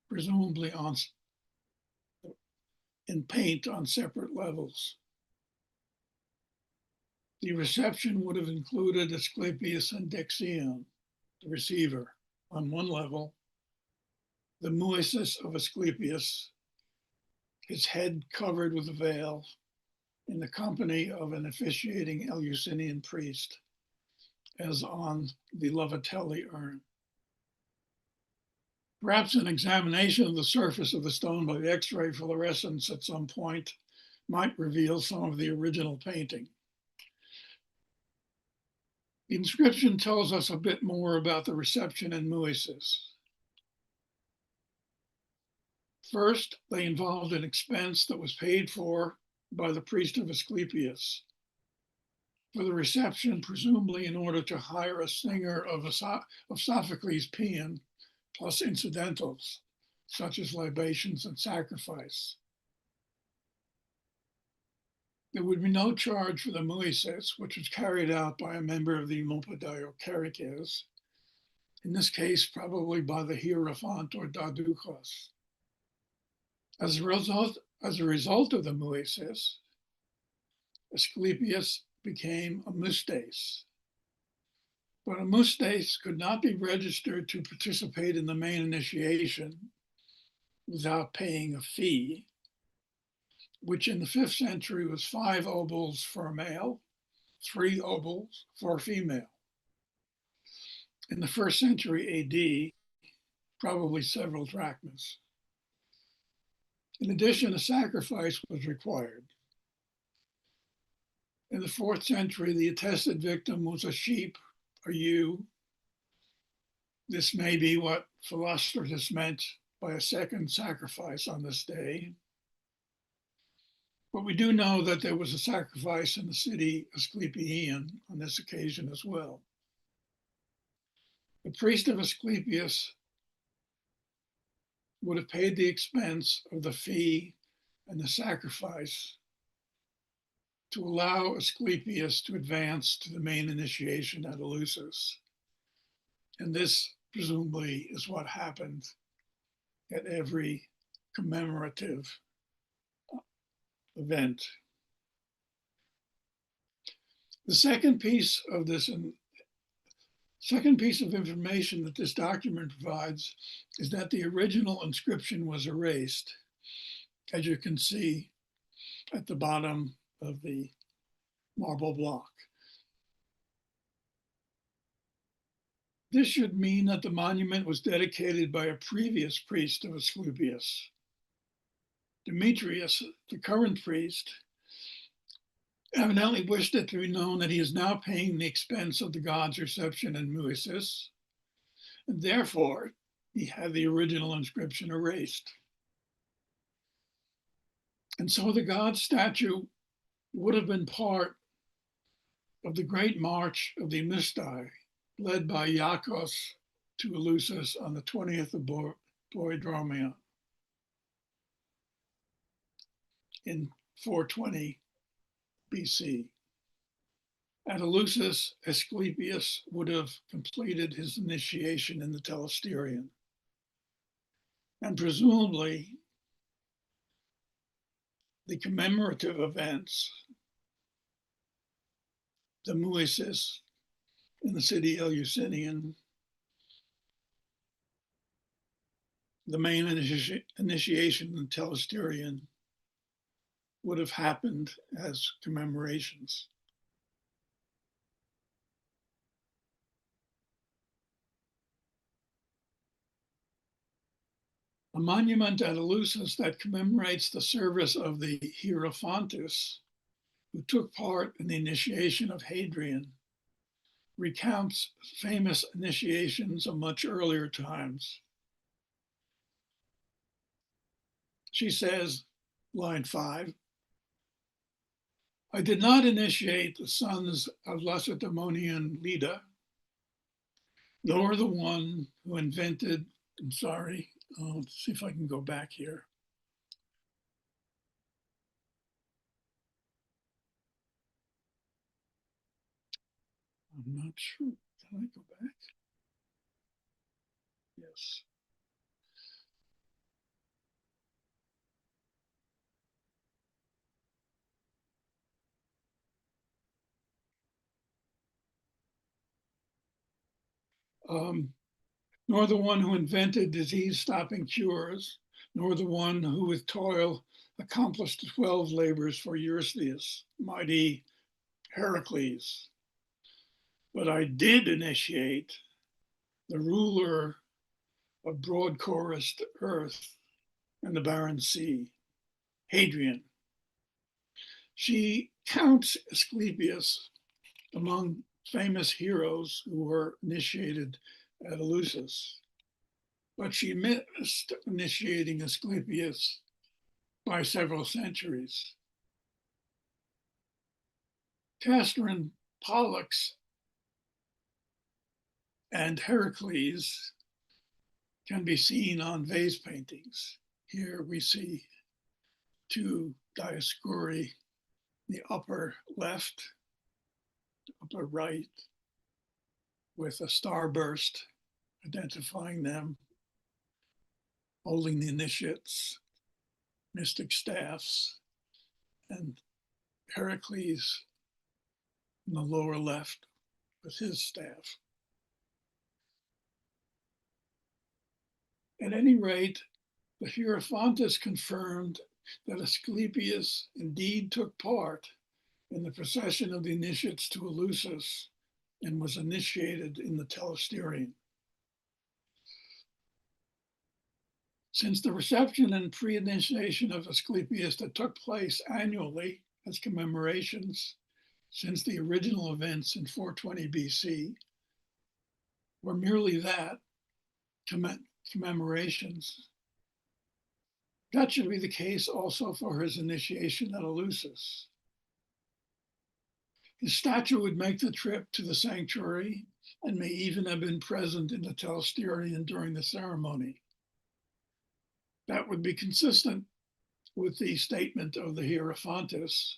presumably in paint on separate levels. The reception would have included Asclepius and Dexion, the receiver, on one level, the muesis of Asclepius, his head covered with a veil, in the company of an officiating Eleusinian priest, as on the Lovatelli urn. Perhaps an examination of the surface of the stone by X-ray fluorescence at some point might reveal some of the original painting. The inscription tells us a bit more about the reception in Muesis. First, they involved an expense that was paid for by the priest of Asclepius for the reception, presumably in order to hire a singer of Sophocles' paean, plus incidentals, such as libations and sacrifice. There would be no charge for the muesis, which was carried out by a member of the Mompadaiokerikes, in this case, probably by the Hierophant or Dadukos. As a result of the muesis, Asclepius became a mustes. But a mustes could not be registered to participate in the main initiation without paying a fee, which in the 5th century was 5 obols for a male, 3 obols for a female. In the 1st century AD, probably several drachmas. In addition, a sacrifice was required. In the 4th century, the attested victim was a sheep, a ewe. This may be what Philostratus meant by a second sacrifice on this day. But we do know that there was a sacrifice in the city Asclepieion on this occasion as well. The priest of Asclepius would have paid the expense of the fee and the sacrifice to allow Asclepius to advance to the main initiation at Eleusis. And this presumably is what happened at every commemorative event. The second piece of information that this document provides is that the original inscription was erased, as you can see at the bottom of the marble block. This should mean that the monument was dedicated by a previous priest of Asclepius. Demetrius, the current priest, evidently wished it to be known that he is now paying the expense of the god's reception in Muesis, and therefore he had the original inscription erased. And so the god's statue would have been part of the great march of the Mistai, led by Iacchos to Eleusis on the 20th of Boedromia in 420 BC. At Eleusis, Asclepius would have completed his initiation in the Telesterion. And presumably, the commemorative events, the muesis in the city Eleusinian, the main initiation in the Telesterion, would have happened as commemorations. A monument at Eleusis that commemorates the service of the Hierophantus, who took part in the initiation of Hadrian, recounts famous initiations of much earlier times. She says, line 5, I did not initiate the sons of Lacedaemonian Leda, nor the one who invented, let's see if I can go back here. I'm not sure. Can I go back? Yes. Nor the one who invented disease-stopping cures, nor the one who with toil accomplished 12 labors for Eurystheus, mighty Heracles. But I did initiate the ruler of broad chorused earth and the barren sea, Hadrian. She counts Asclepius among famous heroes who were initiated at Eleusis, but she missed initiating Asclepius by several centuries. Castor, Pollux, and Heracles can be seen on vase paintings. Here we see two Dioscuri, the upper left, upper right, with a starburst identifying them, holding the initiates, mystic staffs, and Heracles in the lower left with his staff. At any rate, the Hierophantous confirmed that Asclepius indeed took part in the procession of the initiates to Eleusis and was initiated in the Telesterion. Since the reception and pre-initiation of Asclepius that took place annually as commemorations since the original events in 420 BC were merely that, commemorations, that should be the case also for his initiation at Eleusis. His statue would make the trip to the sanctuary and may even have been present in the Telesterion during the ceremony. That would be consistent with the statement of the Hierophantous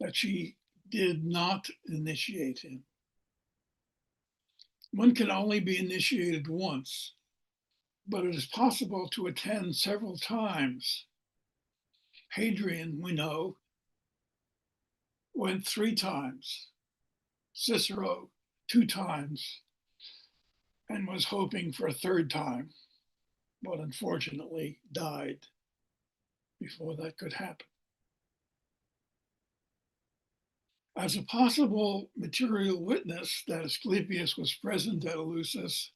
that she did not initiate him. One can only be initiated once, but it is possible to attend several times. Hadrian, we know, went 3 times, Cicero 2 times, and was hoping for a 3rd time, but unfortunately died before that could happen. As a possible material witness that Asclepius was present at Eleusis,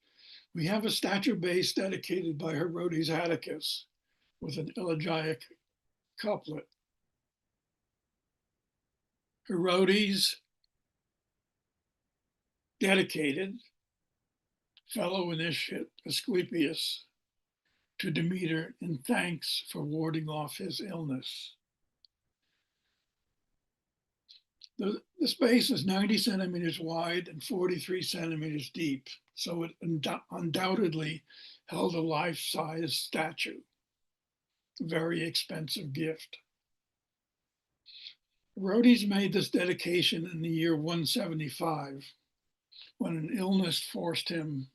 we have a statue base dedicated by Herodes Atticus with an elegiac couplet. Herodes dedicated fellow initiate Asclepius to Demeter in thanks for warding off his illness. The space is 90 centimeters wide and 43 centimeters deep, so it undoubtedly held a life-size statue, a very expensive gift. Herodes made this dedication in the year 175, when an illness forced him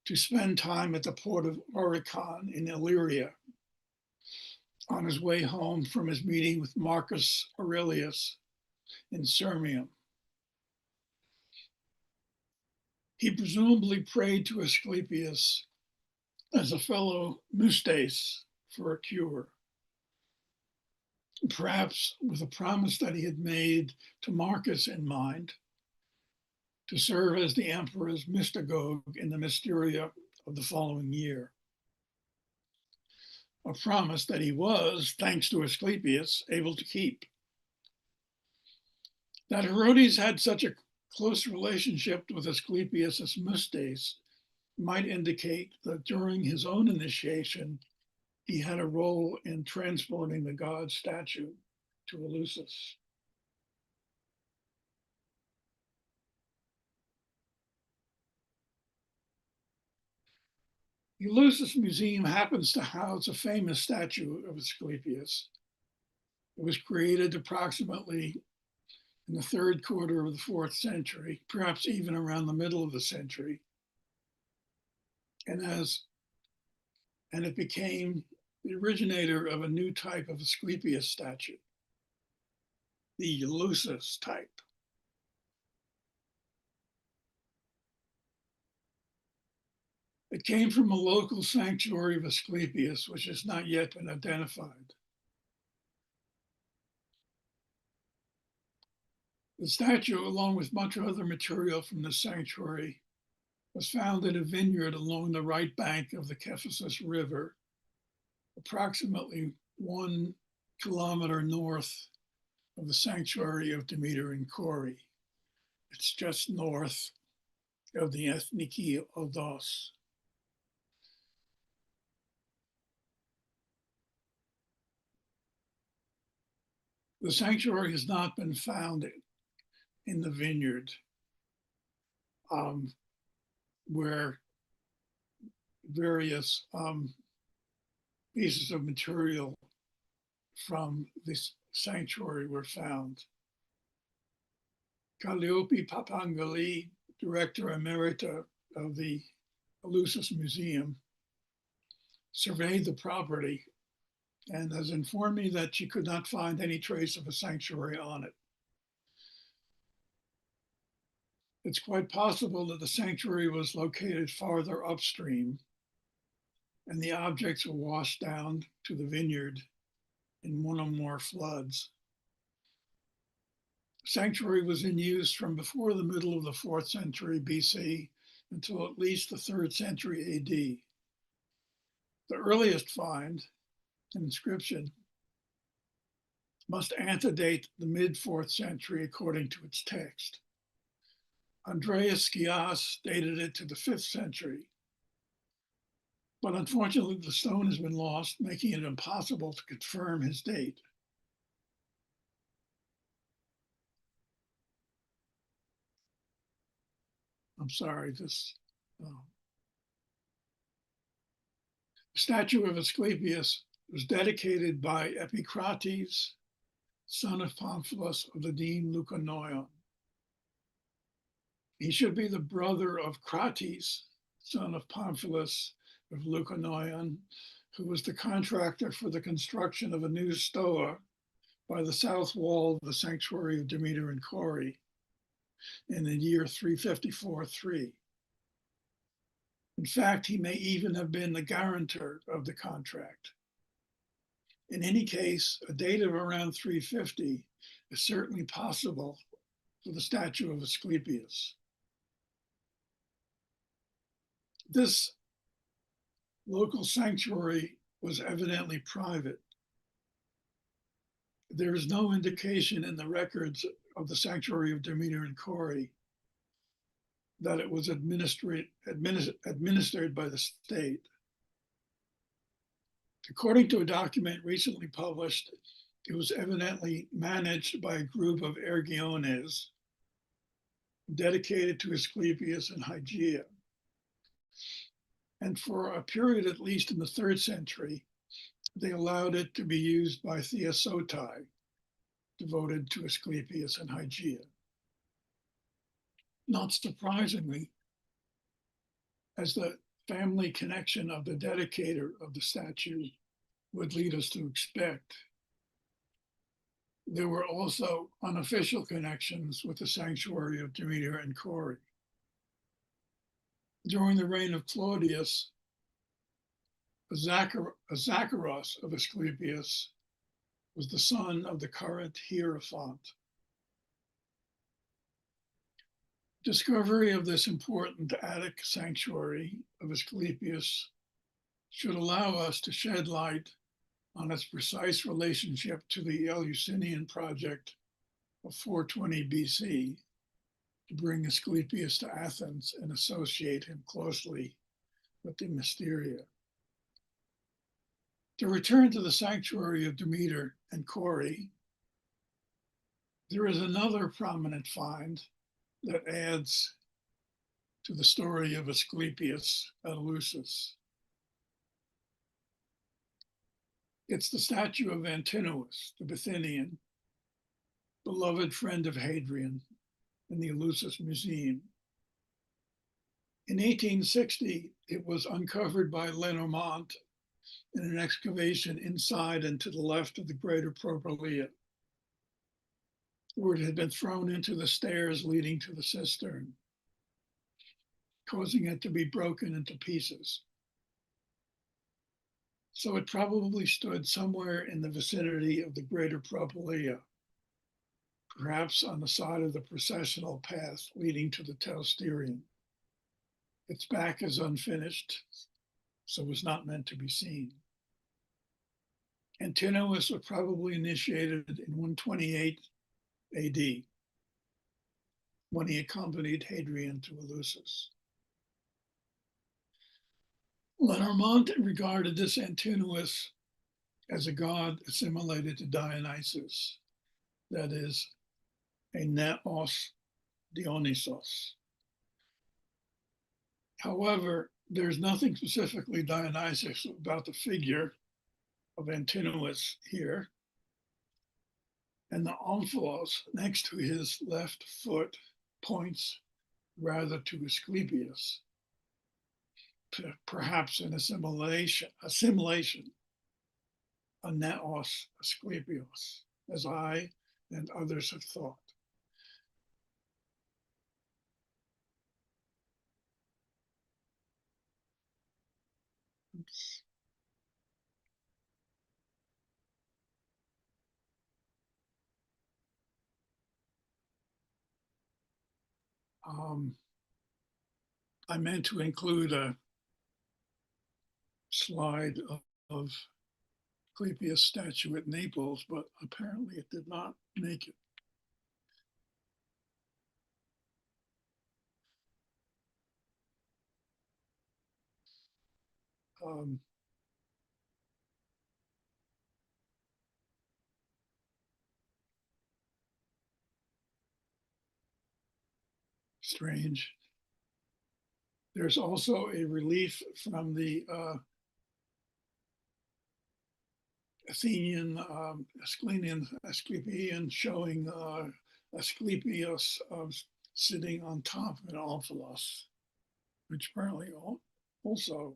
to spend time at the port of Oricon in Illyria on his way home from his meeting with Marcus Aurelius in Sirmium. He presumably prayed to Asclepius as a fellow Mustes for a cure, perhaps with a promise that he had made to Marcus in mind to serve as the emperor's mystagogue in the Mysteria of the following year. A promise that he was, thanks to Asclepius, able to keep. That Herodes had such a close relationship with Asclepius as Mustes might indicate that during his own initiation, he had a role in transporting the god statue to Eleusis. The Eleusis Museum happens to house a famous statue of Asclepius. It was created approximately in the 3rd quarter of the 4th century, perhaps even around the middle of the century. And it became the originator of a new type of Asclepius statue, the Eleusis type. It came from a local sanctuary of Asclepius, which has not yet been identified. The statue, along with much other material from the sanctuary, was found in a vineyard along the right bank of the Cephisus River, approximately 1 kilometer north of the sanctuary of Demeter and Kore. It's just north of the Ethniki Odos. The sanctuary has not been found in the vineyard, where various pieces of material from this sanctuary were found. Calliope Papangali, director emerita of the Eleusis Museum, surveyed the property and has informed me that she could not find any trace of a sanctuary on it. It's quite possible that the sanctuary was located farther upstream and the objects were washed down to the vineyard in one or more floods. The sanctuary was in use from before the middle of the 4th century BC until at least the 3rd century AD. The earliest find, an inscription, must antedate the mid-4th century according to its text. Andreas Schias dated it to the 5th century, but unfortunately the stone has been lost, making it impossible to confirm his date. I'm sorry, this statue of Asclepius was dedicated by Epicrates, son of Pamphilus of the Deme Leuconoion. He should be the brother of Crates, son of Pamphilus of Leuconoion, who was the contractor for the construction of a new stoa by the south wall of the sanctuary of Demeter and Kore in the year 354-3. In fact, he may even have been the guarantor of the contract. In any case, a date of around 350 is certainly possible for the statue of Asclepius. This local sanctuary was evidently private. There is no indication in the records of the sanctuary of Demeter and Kore that it was administered by the state. According to a document recently published, it was evidently managed by a group of ergiones dedicated to Asclepius and Hygeia. And for a period, at least in the 3rd century, they allowed it to be used by Theosotai, devoted to Asclepius and Hygeia. Not surprisingly, as the family connection of the dedicator of the statue would lead us to expect, there were also unofficial connections with the sanctuary of Demeter and Kore. During the reign of Claudius, a Zacharias of Asclepius was the son of the current Hierophant. Discovery of this important Attic sanctuary of Asclepius should allow us to shed light on its precise relationship to the Eleusinian project of 420 BC to bring Asclepius to Athens and associate him closely with the Mysteria. To return to the sanctuary of Demeter and Kore, there is another prominent find that adds to the story of Asclepius at Eleusis. It's the statue of Antinous, the Bithynian, beloved friend of Hadrian, in the Eleusis Museum. In 1860, it was uncovered by Lenormant in an excavation inside and to the left of the Greater Propylaea, where it had been thrown into the stairs leading to the cistern. causing it to be broken into pieces. So it probably stood somewhere in the vicinity of the greater Propylaea, perhaps on the side of the processional path leading to the Tausterium. Its back is unfinished, so was not meant to be seen. Antinous was probably initiated in 128 AD, when he accompanied Hadrian to Eleusis. Lenormant regarded this Antinous as a god assimilated to Dionysus, that is, a Neos Dionysos. However, there's nothing specifically Dionysus about the figure of Antinous here, and the omphalos next to his left foot points rather to Asclepius, perhaps an assimilation, a Neos Asclepios, as I and others have thought. Oops. I meant to include a slide of Asclepius statue at Naples, but apparently it did not make it. Strange. There's also a relief from the Athenian, Asclepian showing Asclepius sitting on top of an omphalos, which apparently also,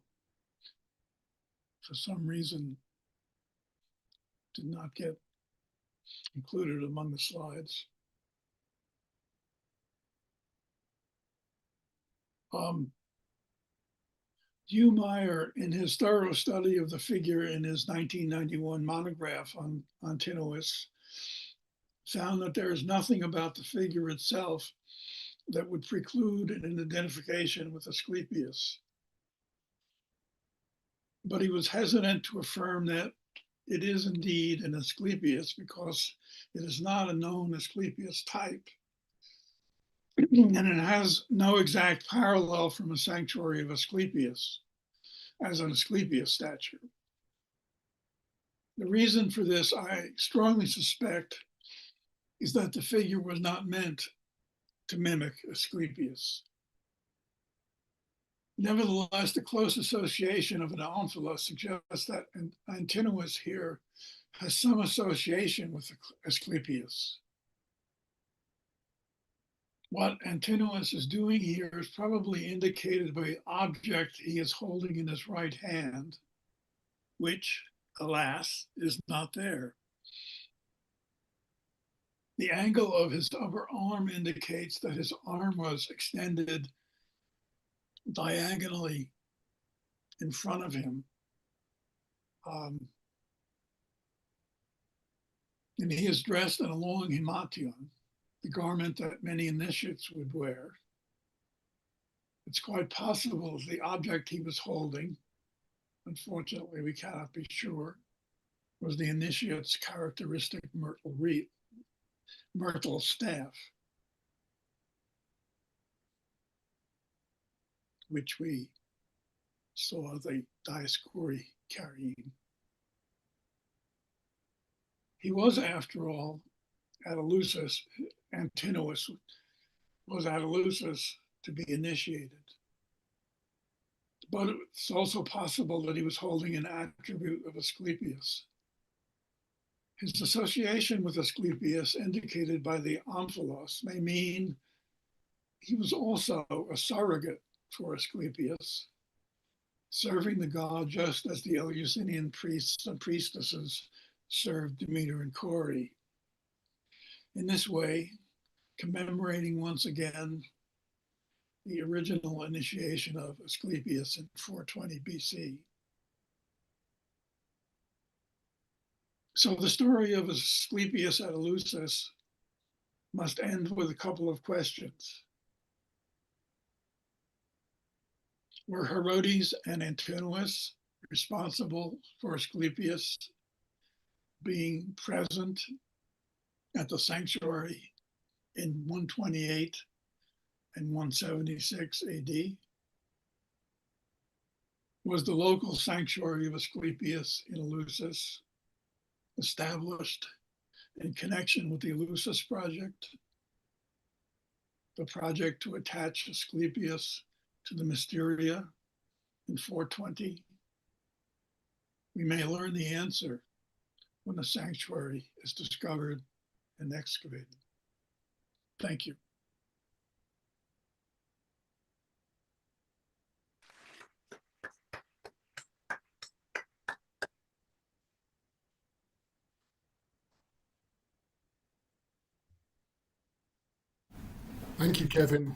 for some reason, did not get included among the slides. Meyer, in his thorough study of the figure in his 1991 monograph on Antinous, found that there is nothing about the figure itself that would preclude an identification with Asclepius. But he was hesitant to affirm that it is indeed an Asclepius because it is not a known Asclepius type. And it has no exact parallel from a sanctuary of Asclepius as an Asclepius statue. The reason for this, I strongly suspect, is that the figure was not meant to mimic Asclepius. Nevertheless, the close association of an omphalos suggests that Antinous here has some association with Asclepius. What Antinous is doing here is probably indicated by the object he is holding in his right hand, which, alas, is not there. The angle of his upper arm indicates that his arm was extended diagonally in front of him. And he is dressed in a long himation, the garment that many initiates would wear. It's quite possible the object he was holding, unfortunately we cannot be sure, was the initiate's characteristic myrtle staff, which we saw the Dioscuri carrying. He was, after all, at Eleusis. Antinous was at Eleusis to be initiated. But it's also possible that he was holding an attribute of Asclepius. His association with Asclepius, indicated by the omphalos, may mean he was also a surrogate for Asclepius, serving the god just as the Eleusinian priests and priestesses served Demeter and Kore. In this way, commemorating once again the original initiation of Asclepius in 420 BC. So the story of Asclepius at Eleusis must end with a couple of questions. Were Herodes and Antinous responsible for Asclepius being present at the sanctuary in 128 and 176 AD? Was the local sanctuary of Asclepius in Eleusis established in connection with the Eleusis project, the project to attach Asclepius to the Mysteria in 420? We may learn the answer when the sanctuary is discovered and excavated. Thank you. Thank you, Kevin.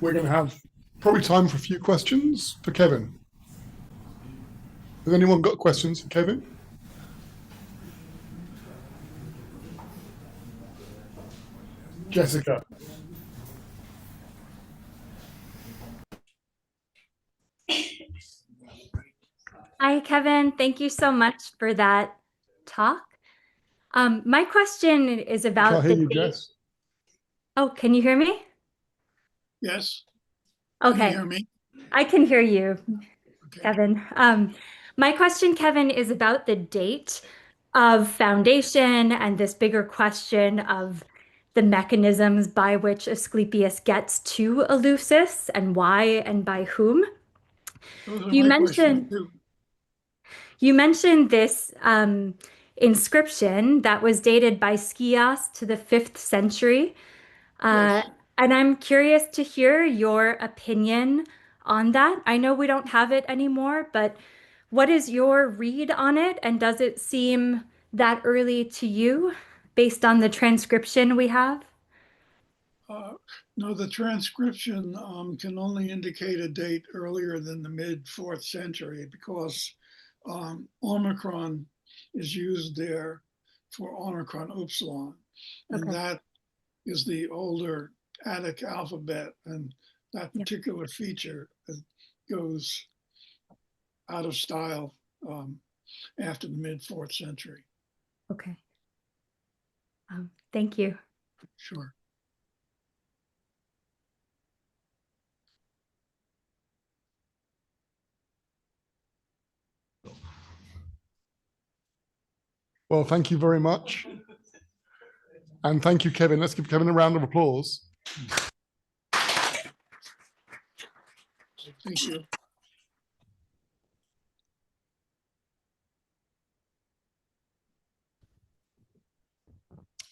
We're going to have probably time for a few questions for Kevin. Has anyone got questions for Kevin? Jessica. Hi, Kevin. Thank you so much for that talk. My question is about Can't hear you, Jess. Oh, can you hear me? Yes. Okay. Can you hear me? I can hear you, Kevin. My question, Kevin, is about the date of foundation and this bigger question of the mechanisms by which Asclepius gets to Eleusis and why and by whom. Those are my questions too. You mentioned this inscription that was dated by Skias to the 5th century. Yes. And I'm curious to hear your opinion on that. I know we don't have it anymore, but what is your read on it? And does it seem that early to you based on the transcription we have? No, the transcription can only indicate a date earlier than the mid-4th century because Omicron is used there for Omicron Upsilon. And that is the older Attic alphabet. And that particular feature goes out of style after the mid-4th century. Okay. Thank you. Sure. Well, thank you very much. And thank you, Kevin. Let's give Kevin a round of applause. Thank you.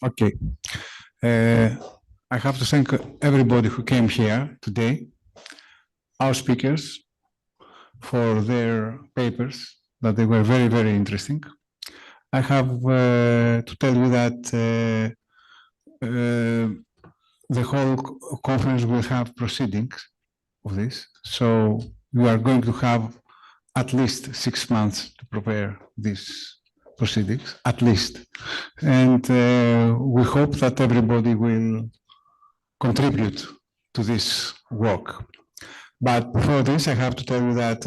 Okay. I have to thank everybody who came here today, our speakers, for their papers, that they were very, very interesting. I have to tell you that the whole conference will have proceedings of this. So we are going to have at least 6 months to prepare these proceedings, at least. And we hope that everybody will contribute to this work. But before this, I have to tell you that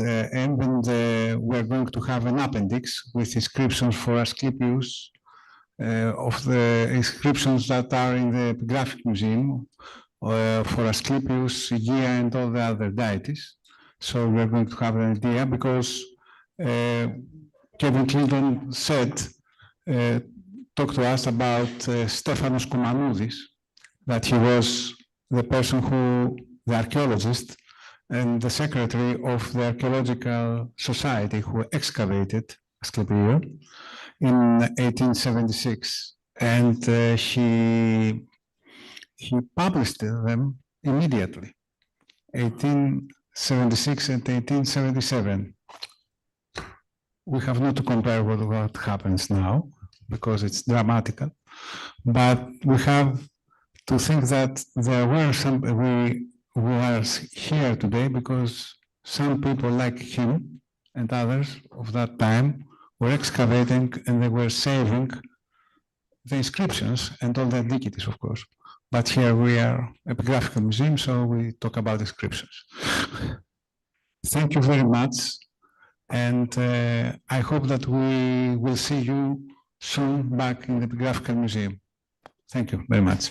we're going to have an appendix with inscriptions for Asclepius, of the inscriptions that are in the Epigraphic Museum for Asclepius, Aegea, and all the other deities. So we're going to have an idea because Kevin Clinton talked to us about Stephanos Komanoudis, that he was the person the archaeologist and the secretary of the Archaeological Society who excavated Asclepius in 1876. And he published them immediately, 1876 and 1877. We have not to compare with what happens now because it's dramatical, but we have to think that there were some, we are here today because some people like him and others of that time were excavating and they were saving the inscriptions and all the antiquities, of course. But here we are Epigraphical Museum, so we talk about inscriptions. Thank you very much. And I hope that we will see you soon back in the Epigraphical Museum. Thank you very much.